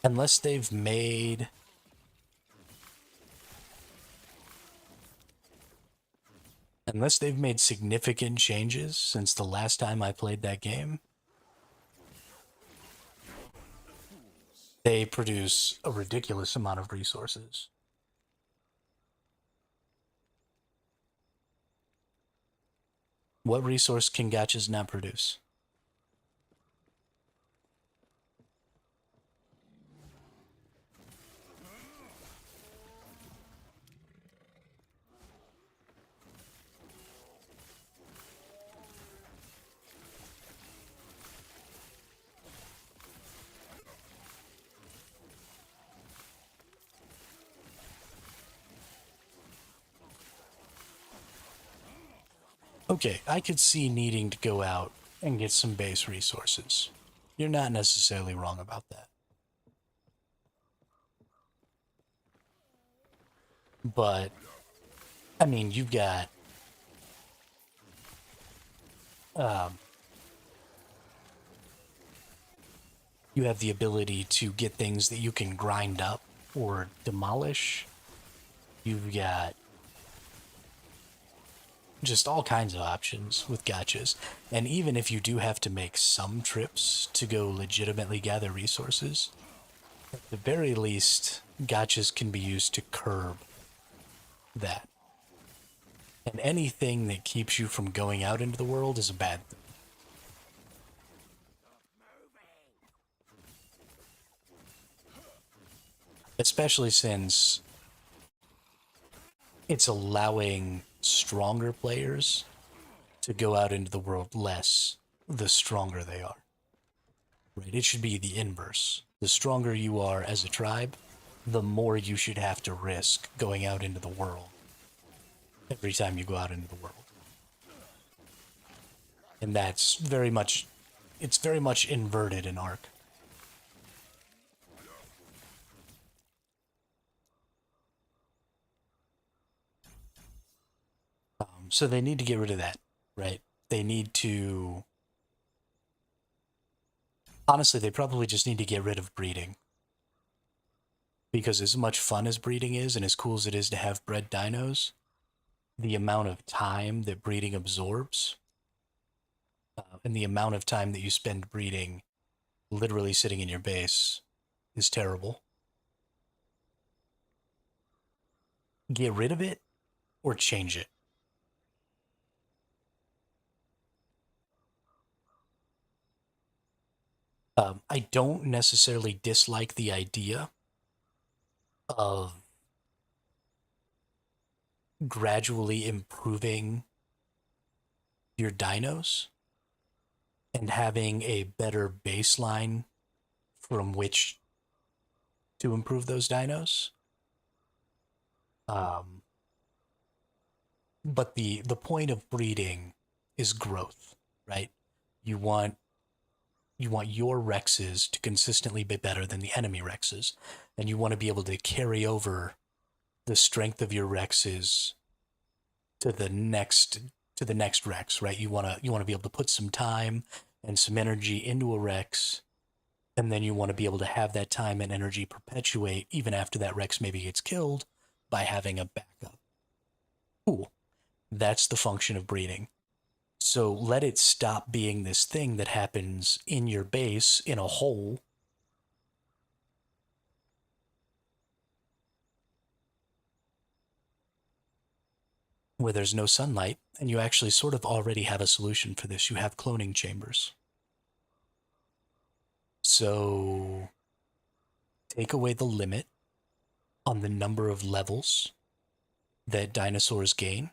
Unless they've made significant changes since the last time I played that game, they produce a ridiculous amount of resources. What resource can gotchas not produce? okay, I could see needing to go out and get some base resources. You're not necessarily wrong about that. But, I mean, you've got you have the ability to get things that you can grind up or demolish. You've got just all kinds of options with gachas. And even if you do have to make some trips to go legitimately gather resources, at the very least, gachas can be used to curb that. And anything that keeps you from going out into the world is a bad thing. Especially since it's allowing stronger players to go out into the world less the stronger they are. Right? It should be the inverse. The stronger you are as a tribe, the more you should have to risk going out into the world every time you go out into the world. And that's very much, it's very much inverted in Ark. So they need to get rid of that, right? They need to... Honestly, they probably just need to get rid of breeding. Because as much fun as breeding is, and as cool as it is to have bred dinos, the amount of time that breeding absorbs, and the amount of time that you spend breeding literally sitting in your base is terrible. Get rid of it or change it. I don't necessarily dislike the idea of gradually improving your dinos and having a better baseline from which to improve those dinos. But the point of breeding is growth, right? You want your Rexes to consistently be better than the enemy Rexes, and you want to be able to carry over the strength of your Rexes to the next Rex, right? You want to be able to put some time and some energy into a Rex, and then you want to be able to have that time and energy perpetuate even after that Rex maybe gets killed by having a backup. Cool. That's the function of breeding. So let it stop being this thing that happens in your base in a hole. Where there's no sunlight, and you actually sort of already have a solution for this. You have cloning chambers. So take away the limit on the number of levels that dinosaurs gain,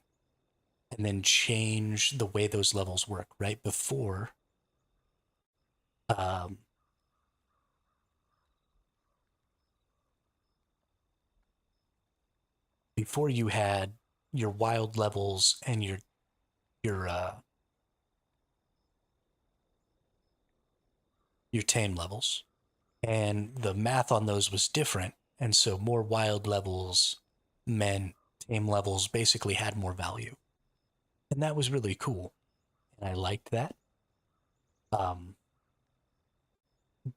and then change the way those levels work, right? Before you had your wild levels and your tame levels, and the math on those was different, and so more wild levels meant tame levels basically had more value, and that was really cool, and I liked that.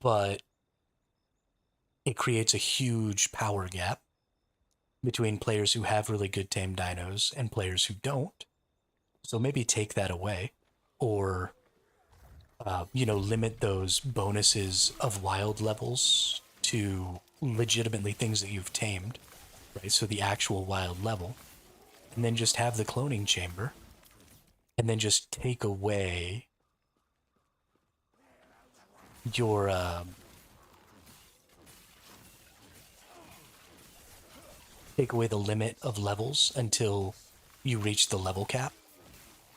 But it creates a huge power gap between players who have really good tame dinos and players who don't. So maybe take that away, or limit those bonuses of wild levels to legitimately things that you've tamed, right? So the actual wild level, and then just have the cloning chamber, and then just take away your take away the limit of levels until you reach the level cap,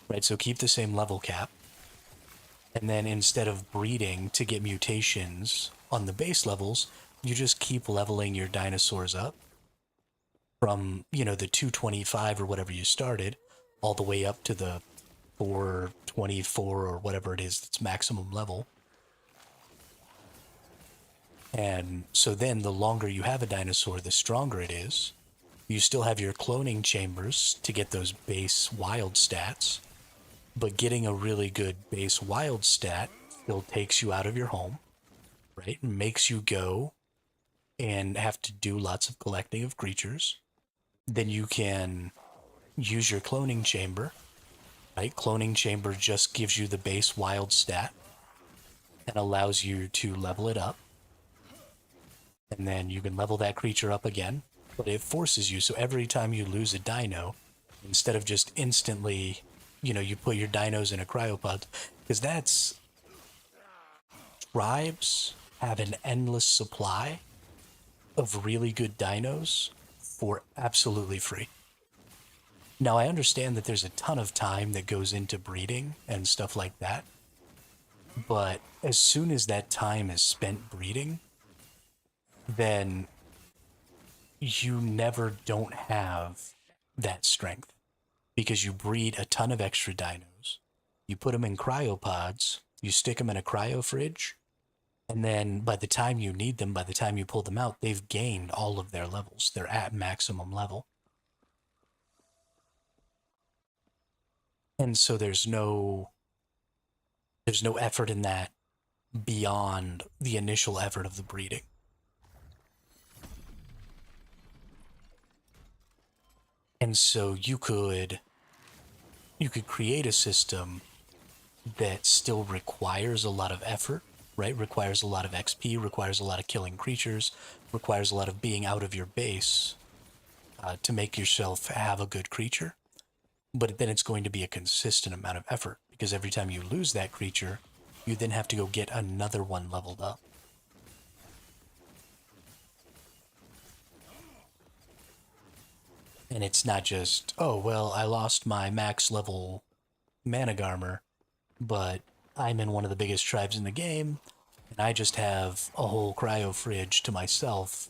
right? So keep the same level cap, and then instead of breeding to get mutations on the base levels, you just keep leveling your dinosaurs up from, the 225 or whatever you started, all the way up to the 24, 24, or whatever it is that's maximum level. And so then the longer you have a dinosaur, the stronger it is. You still have your cloning chambers to get those base wild stats, but getting a really good base wild stat still takes you out of your home, right? And makes you go and have to do lots of collecting of creatures. Then you can use your cloning chamber, right? Cloning chamber just gives you the base wild stat and allows you to level it up. And then you can level that creature up again, but it forces you. So every time you lose a dino, instead of just instantly, you put your dinos in a cryopod, because that's, tribes have an endless supply of really good dinos for absolutely free. Now, I understand that there's a ton of time that goes into breeding and stuff like that, but as soon as that time is spent breeding, then you never don't have that strength because you breed a ton of extra dinos. You put them in cryopods, you stick them in a cryo fridge, and then by the time you need them, by the time you pull them out, they've gained all of their levels. They're at maximum level. And so there's no effort in that beyond the initial effort of the breeding. And so you could create a system that still requires a lot of effort, right? Requires a lot of XP, requires a lot of killing creatures, requires a lot of being out of your base to make yourself have a good creature. But then it's going to be a consistent amount of effort because every time you lose that creature, you then have to go get another one leveled up. And it's not just, oh, well, I lost my max level Managarmer, but I'm in one of the biggest tribes in the game, and I just have a whole cryo fridge to myself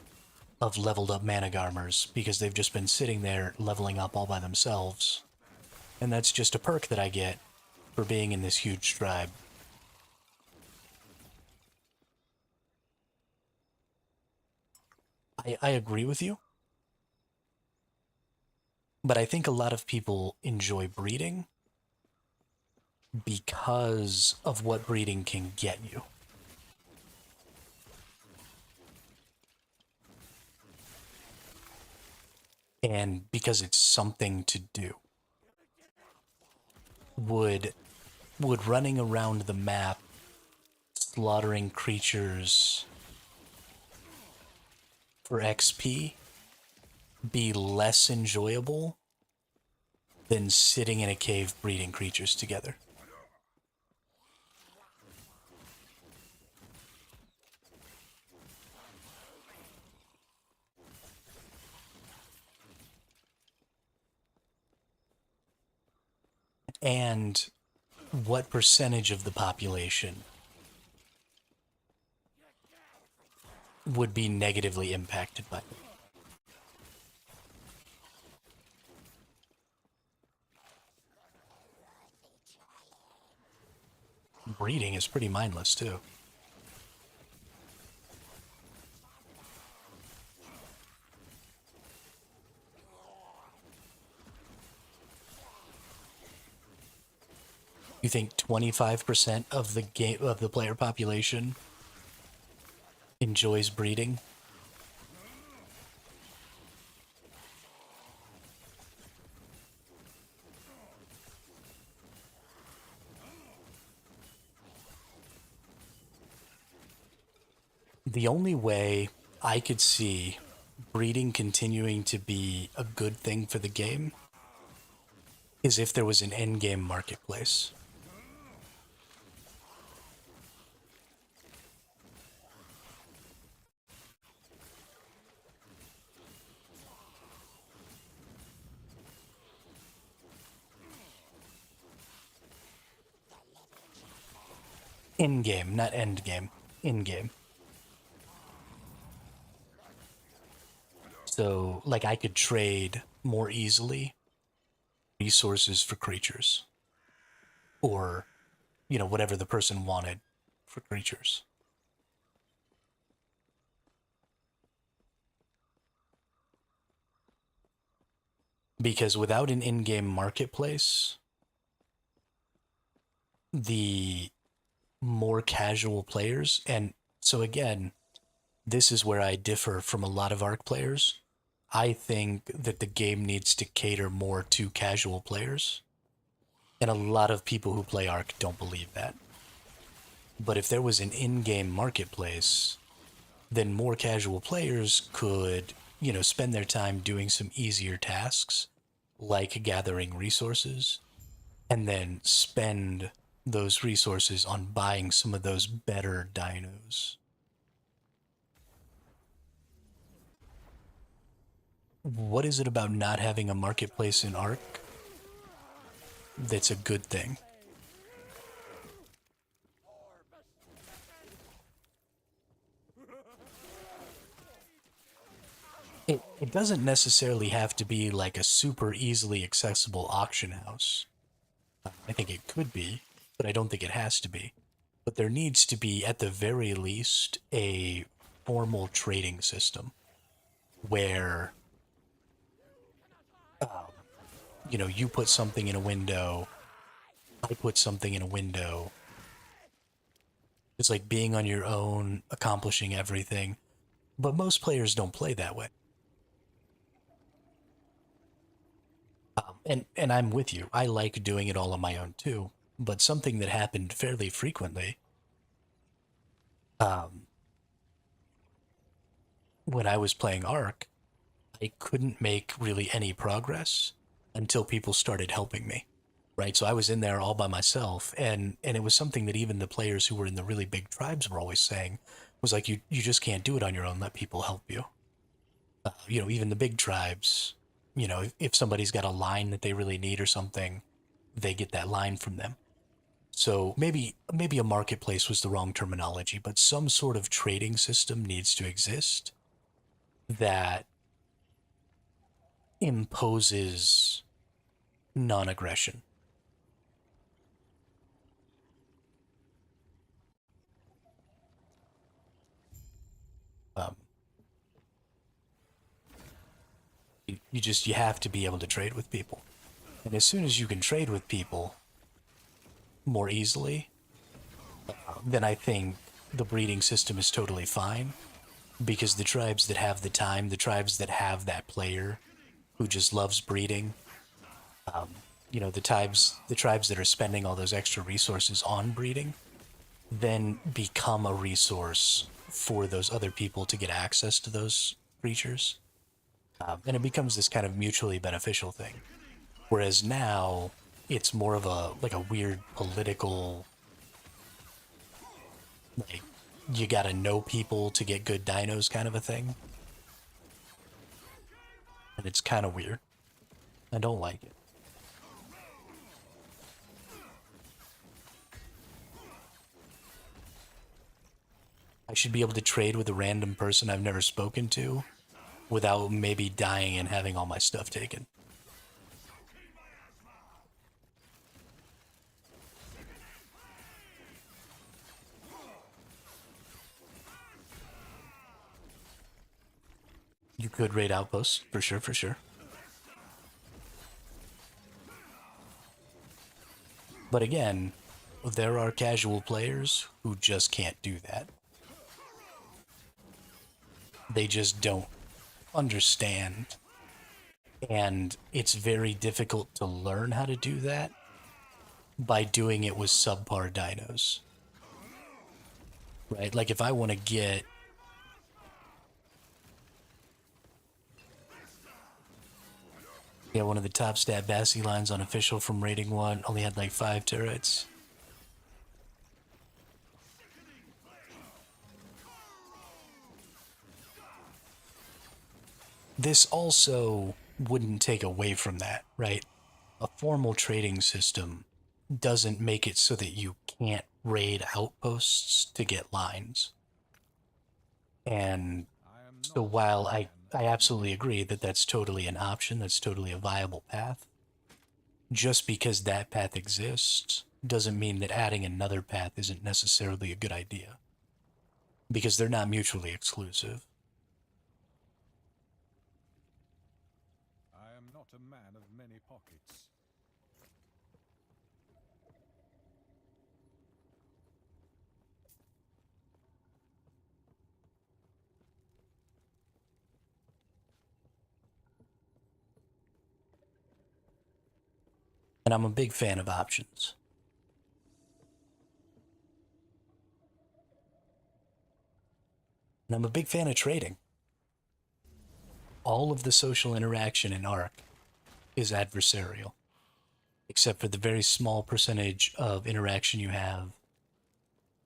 of leveled up Managarmers because they've just been sitting there leveling up all by themselves. And that's just a perk that I get for being in this huge tribe. I agree with you. But I think a lot of people enjoy breeding because of what breeding can get you. And because it's something to do. Would running around the map, slaughtering creatures for XP be less enjoyable than sitting in a cave breeding creatures together? And what percentage of the population would be negatively impacted by it? Breeding is pretty mindless, too. You think 25% of the player population enjoys breeding? The only way I could see breeding continuing to be a good thing for the game is if there was an in-game marketplace. In-game, not end-game. In-game. So, like, I could trade more easily resources for creatures. or, whatever the person wanted for creatures. Because without an in-game marketplace, the more casual players, and so again, this is where I differ from a lot of ARC players. I think that the game needs to cater more to casual players. And a lot of people who play ARC don't believe that. But if there was an in-game marketplace, then more casual players could, spend their time doing some easier tasks, like gathering resources, and then spend those resources on buying some of those better dinos. What is it about not having a marketplace in ARC that's a good thing? It doesn't necessarily have to be like a super easily accessible auction house. I think it could be, but I don't think it has to be. But there needs to be, at the very least, a formal trading system where, you put something in a window, I put something in a window. It's like being on your own, accomplishing everything. But most players don't play that way. And I'm with you. I like doing it all on my own too. But something that happened fairly frequently, when I was playing ARC, I couldn't make really any progress until people started helping me. Right? So I was in there all by myself, and it was something that even the players who were in the really big tribes were always saying, was like, you just can't do it on your own. Let people help you. Even the big tribes, if somebody's got a line that they really need or something, they get that line from them. So maybe a marketplace was the wrong terminology, but some sort of trading system needs to exist that imposes non-aggression. You have to be able to trade with people. And as soon as you can trade with people more easily, then I think the breeding system is totally fine. Because the tribes that have the time, the tribes that have that player who just loves breeding, the tribes that are spending all those extra resources on breeding, then become a resource for those other people to get access to those creatures. And it becomes this kind of mutually beneficial thing. Whereas now, it's more of a weird political, like, you gotta know people to get good dinos kind of a thing. And it's kind of weird. I don't like it. I should be able to trade with a random person I've never spoken to without maybe dying and having all my stuff taken. You could raid outposts, for sure, for sure. But again, there are casual players who just can't do that. They just don't understand. And it's very difficult to learn how to do that by doing it with subpar dinos. Right? Like if I want to get one of the top stat Bassi lines on official from rating 1 only had like 5 turrets. This also wouldn't take away from that, right? A formal trading system doesn't make it so that you can't raid outposts to get lines. And so while I absolutely agree that that's totally an option, that's totally a viable path, just because that path exists doesn't mean that adding another path isn't necessarily a good idea, because they're not mutually exclusive. I am not a man of many pockets. And I'm a big fan of options. And I'm a big fan of trading. All of the social interaction in Ark is adversarial, except for the very small percentage of interaction you have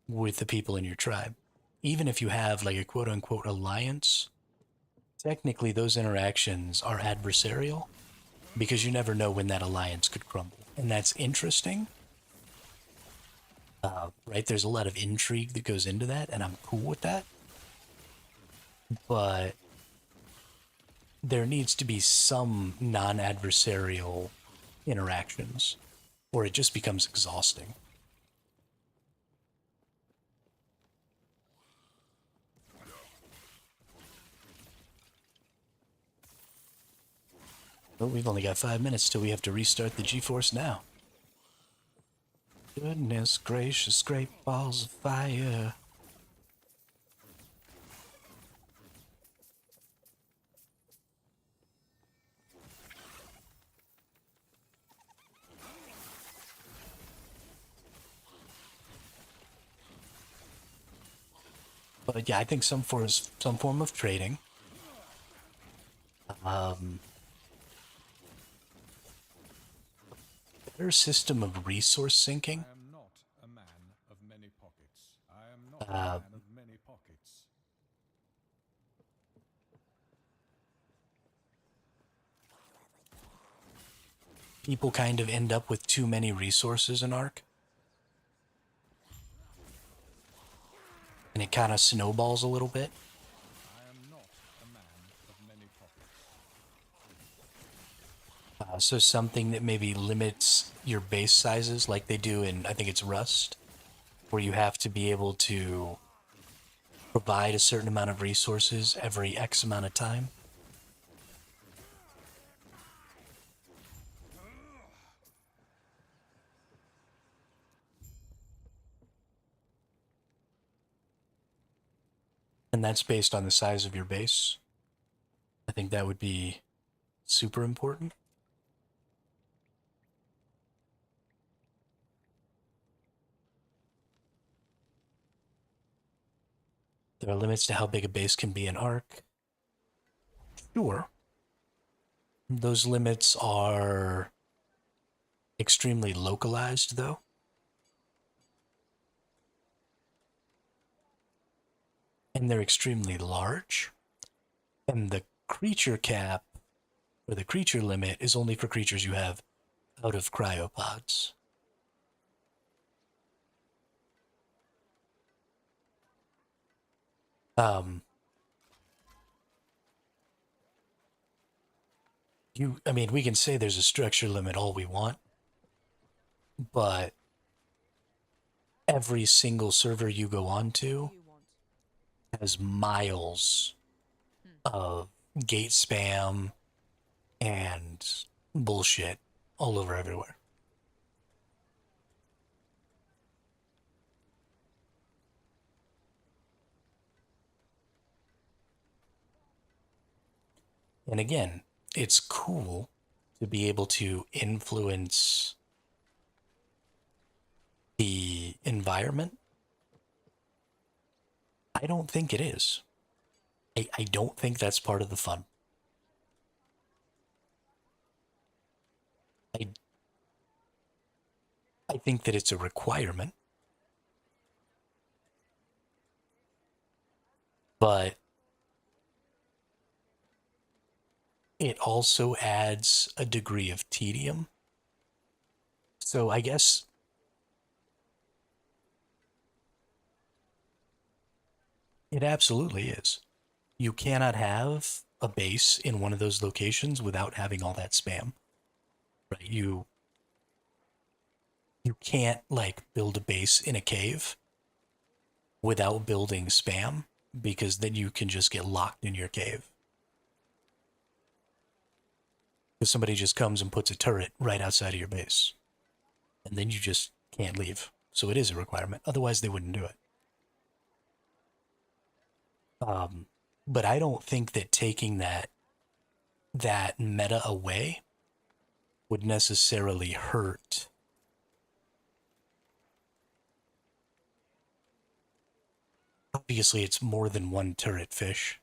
with the people in your tribe. Even if you have like a quote unquote alliance, technically those interactions are adversarial because you never know when that alliance could crumble. And that's interesting. Right? There's a lot of intrigue that goes into that, and I'm cool with that. But there needs to be some non adversarial interactions, or it just becomes exhausting. Well, we've only got 5 minutes till we have to restart the G-Force now. Goodness gracious, great balls of fire. But yeah, I think some form of trading. Better system of resource sinking. I am not a man of many pockets. I am not a man of many pockets. People kind of end up with too many resources in Ark. And it kind of snowballs a little bit. I am not a man of many pockets. So something that maybe limits your base sizes like they do in, I think it's Rust, where you have to be able to provide a certain amount of resources every X amount of time. And that's based on the size of your base. I think that would be super important. There are limits to how big a base can be in Ark. Sure. Those limits are extremely localized, though. And they're extremely large. And the creature cap, or the creature limit, is only for creatures you have out of cryopods. I mean, we can say there's a structure limit all we want, but every single server you go on to You want? has miles of gate spam and bullshit all over everywhere. And again, it's cool to be able to influence the environment. I don't think it is. I don't think that's part of the fun. I think that it's a requirement. But it also adds a degree of tedium. So I guess it absolutely is. You cannot have a base in one of those locations without having all that spam. Right? You can't like build a base in a cave without building spam, because then you can just get locked in your cave. Because somebody just comes and puts a turret right outside of your base, and then you just can't leave. So it is a requirement. Otherwise, they wouldn't do it. But I don't think that taking that meta away would necessarily hurt. Obviously, it's more than one turret fish.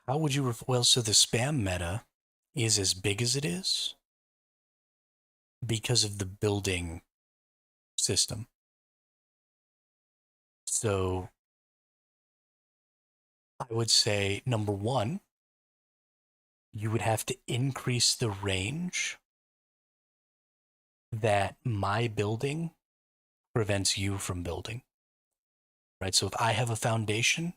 How would you well, so the spam meta is as big as it is because of the building system. So I would say number one, you would have to increase the range that my building prevents you from building. Right? So if I have a foundation,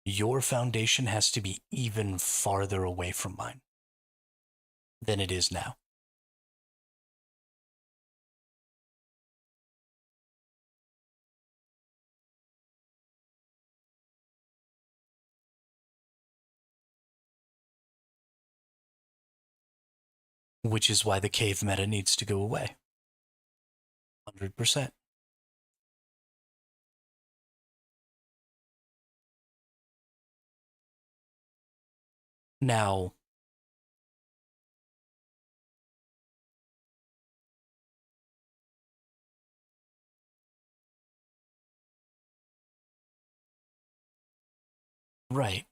your foundation has to be even farther away from mine than it is now. Which is why the cave meta needs to go away. 100%. Now, right,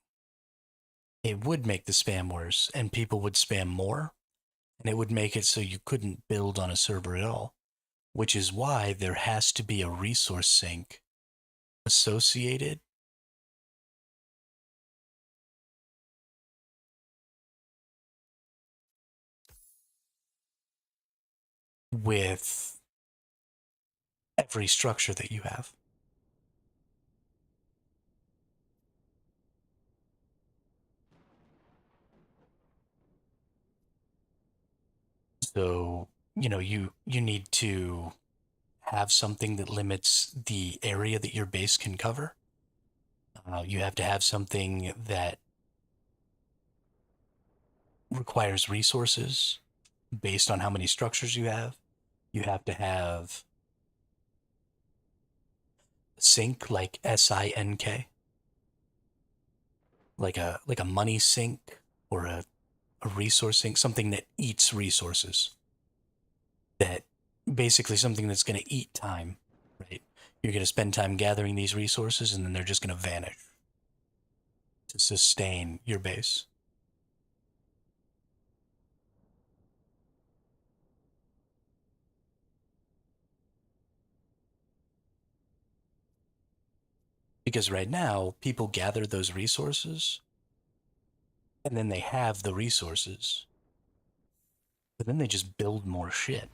it would make the spam worse, and people would spam more, and it would make it so you couldn't build on a server at all, which is why there has to be a resource sink associated with every structure that you have. So, you need to have something that limits the area that your base can cover. You have to have something that requires resources based on how many structures you have. You have to have sink, like SINK, like a money sink or a resource sink, something that eats resources. That basically something that's going to eat time, right? You're going to spend time gathering these resources and then they're just going to vanish to sustain your base. Because right now, people gather those resources and then they have the resources, but then they just build more shit.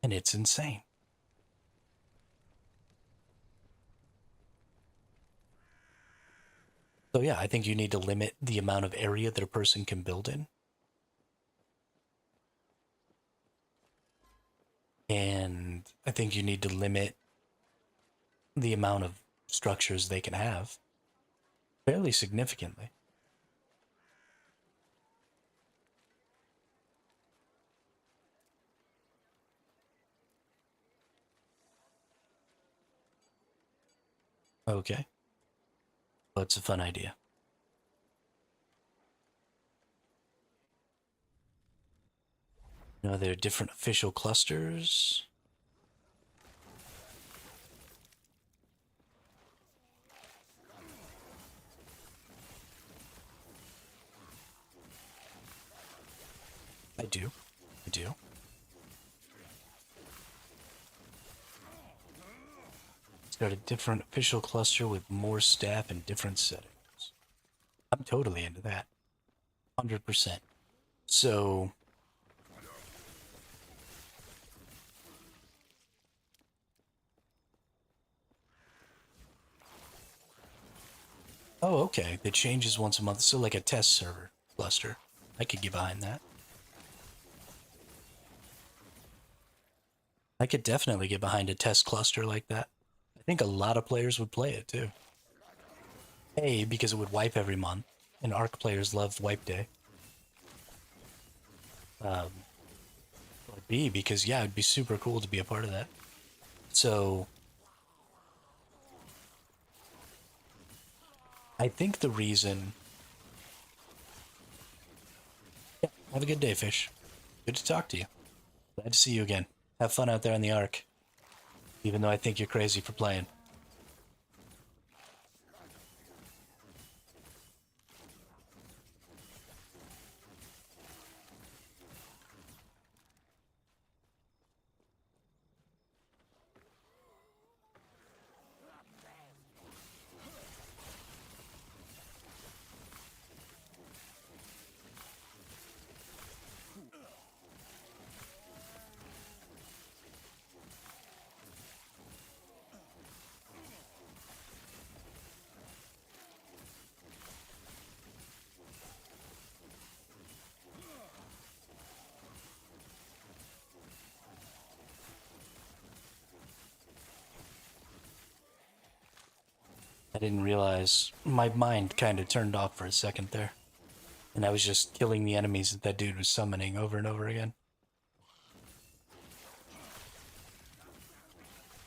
And it's insane. So yeah, I think you need to limit the amount of area that a person can build in. And I think you need to limit the amount of structures they can have fairly significantly. Okay. Well, it's a fun idea. There are different official clusters. I do. Start a different official cluster with more staff and different settings. I'm totally into that. 100%. So... Oh, okay. It changes once a month. So like a test server cluster. I could get behind that. I could definitely get behind a test cluster like that. I think a lot of players would play it too. A, because it would wipe every month, and ARC players love wipe day. Or B, because yeah, it'd be super cool to be a part of that. So, I think the reason... Yeah, have a good day, Fish. Good to talk to you. Glad to see you again. Have fun out there on the ARC. Even though I think you're crazy for playing. I didn't realize my mind kind of turned off for a second there. And I was just killing the enemies that dude was summoning over and over again.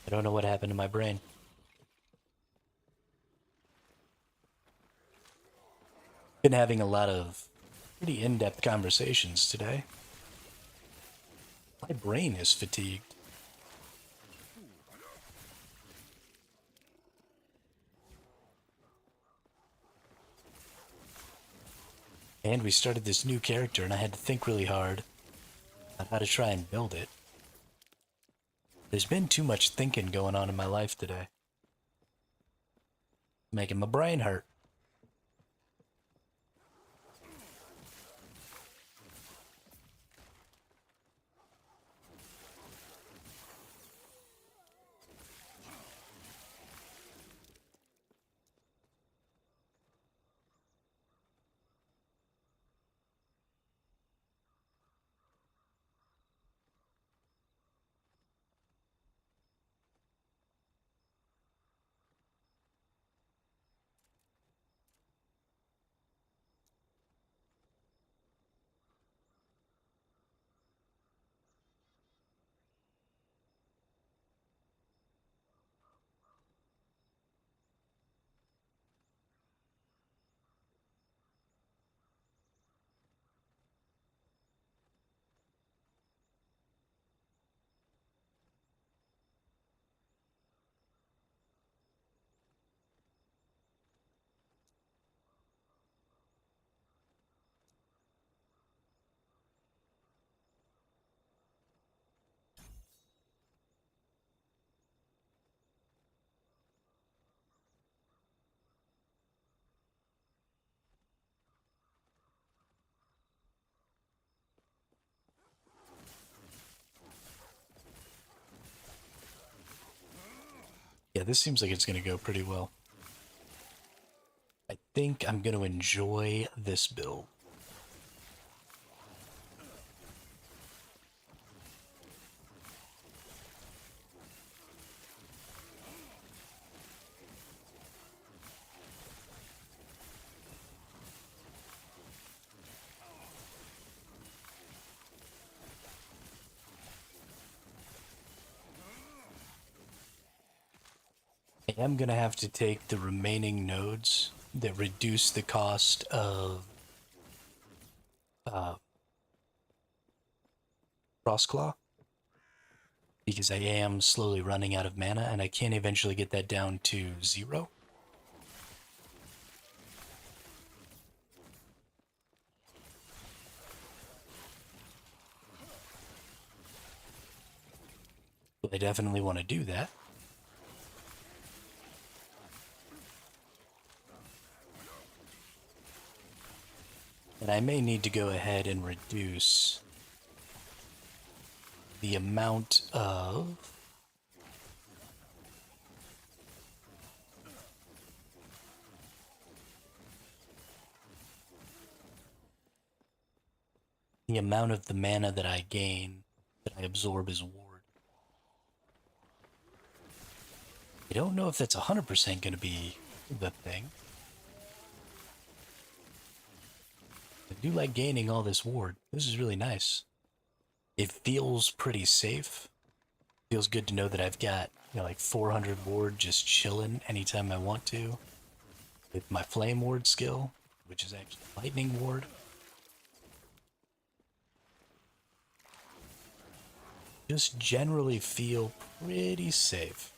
I don't know what happened to my brain. Been having a lot of pretty in-depth conversations today. My brain is fatigued. And we started this new character and I had to think really hard on how to try and build it. There's been too much thinking going on in my life today. Making my brain hurt. Yeah, this seems like it's going to go pretty well. I think I'm going to enjoy this build. I am going to have to take the remaining nodes that reduce the cost of Frostclaw, because I am slowly running out of mana and I can't eventually get that down to 0. But I definitely want to do that. And I may need to go ahead and reduce the amount of the mana that I gain, that I absorb as ward. I don't know if that's 100% going to be the thing. I do like gaining all this ward. This is really nice. It feels pretty safe. Feels good to know that I've got, like 400 ward just chilling anytime I want to. With my flame ward skill, which is actually lightning ward. Just generally feel pretty safe.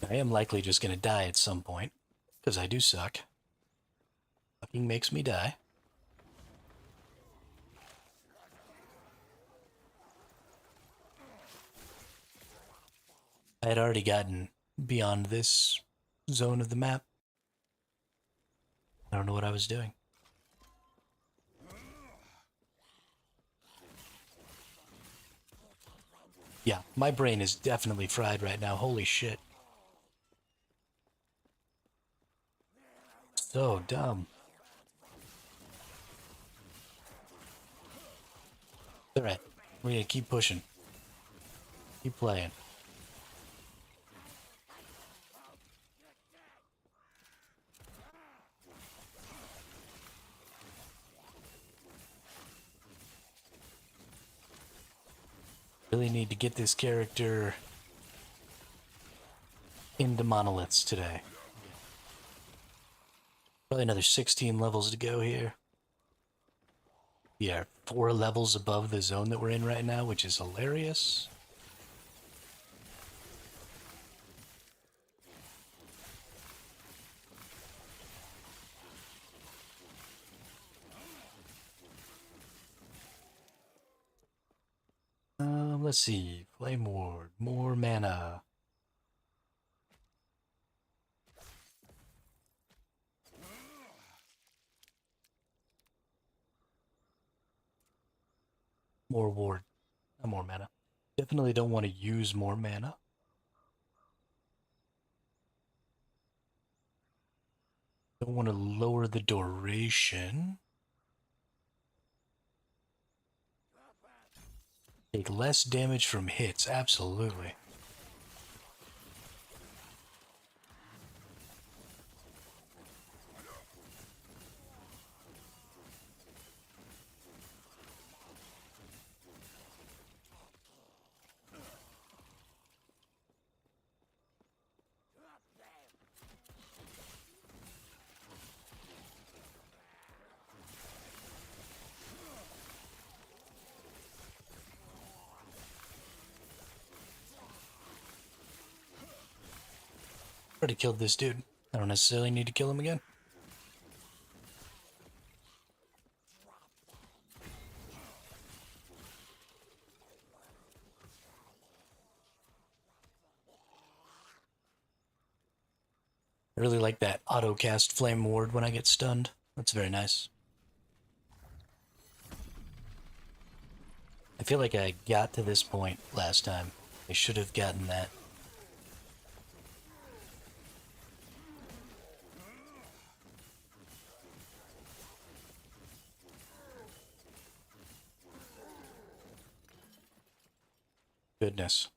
I am likely just gonna die at some point, because I do suck. Fucking makes me die. I had already gotten beyond this zone of the map. I don't know what I was doing. Yeah, my brain is definitely fried right now. Holy shit. So dumb. Alright, we're gonna keep pushing. Keep playing. Really need to get this character into monoliths today. Probably another 16 levels to go here. Yeah, 4 levels above the zone that we're in right now, which is hilarious. Let's see. Flame Ward, more mana. More ward, not more mana. Definitely don't want to use more mana. Don't want to lower the duration. Take less damage from hits, absolutely. Already killed this dude. I don't necessarily need to kill him again. I really like that auto cast Flame Ward when I get stunned. That's very nice. I feel like I got to this point last time. I should have gotten that. Goodness.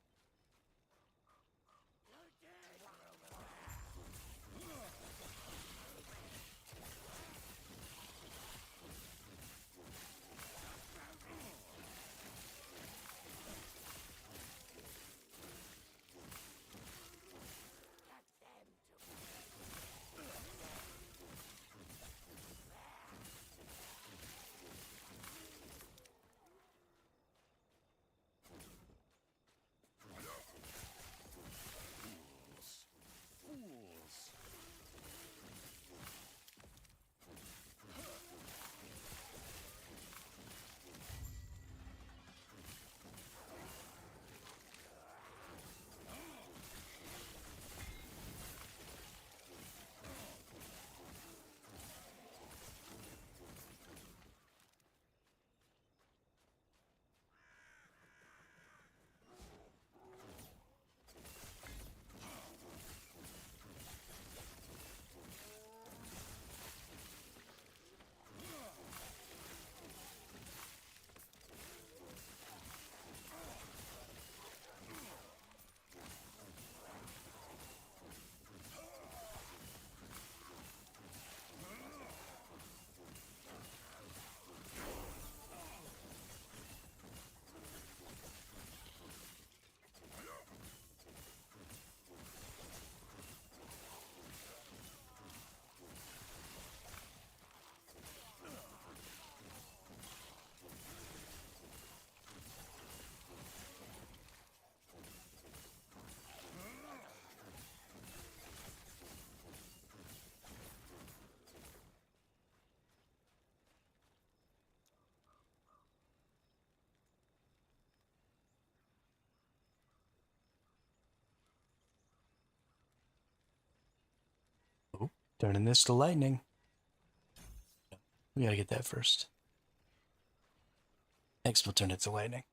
Turning this to lightning. We gotta get that first. Next, we'll turn it to lightning.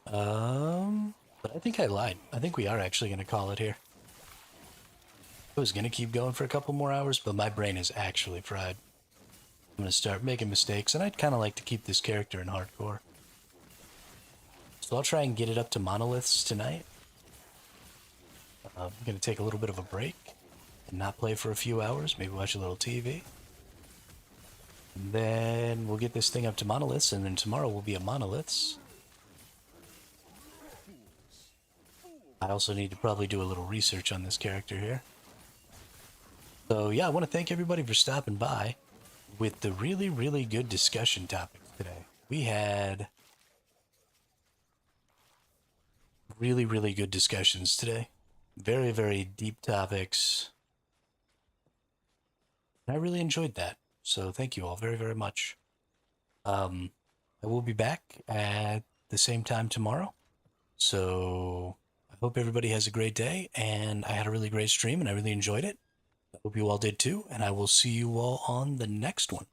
But I think I lied. I think we are actually gonna call it here. I was gonna keep going for a couple more hours, but my brain is actually fried. I'm gonna start making mistakes, and I'd kind of like to keep this character in hardcore. So I'll try and get it up to monoliths tonight. I'm gonna take a little bit of a break and not play for a few hours, maybe watch a little TV. And then we'll get this thing up to monoliths, and then tomorrow we'll be at monoliths. I also need to probably do a little research on this character here. So yeah, I want to thank everybody for stopping by with the really, really good discussion topics today. We had really, really good discussions today. Very, very deep topics. And I really enjoyed that. So thank you all very, very much. I will be back at the same time tomorrow. So I hope everybody has a great day, and I had a really great stream and I really enjoyed it. I hope you all did too, and I will see you all on the next one.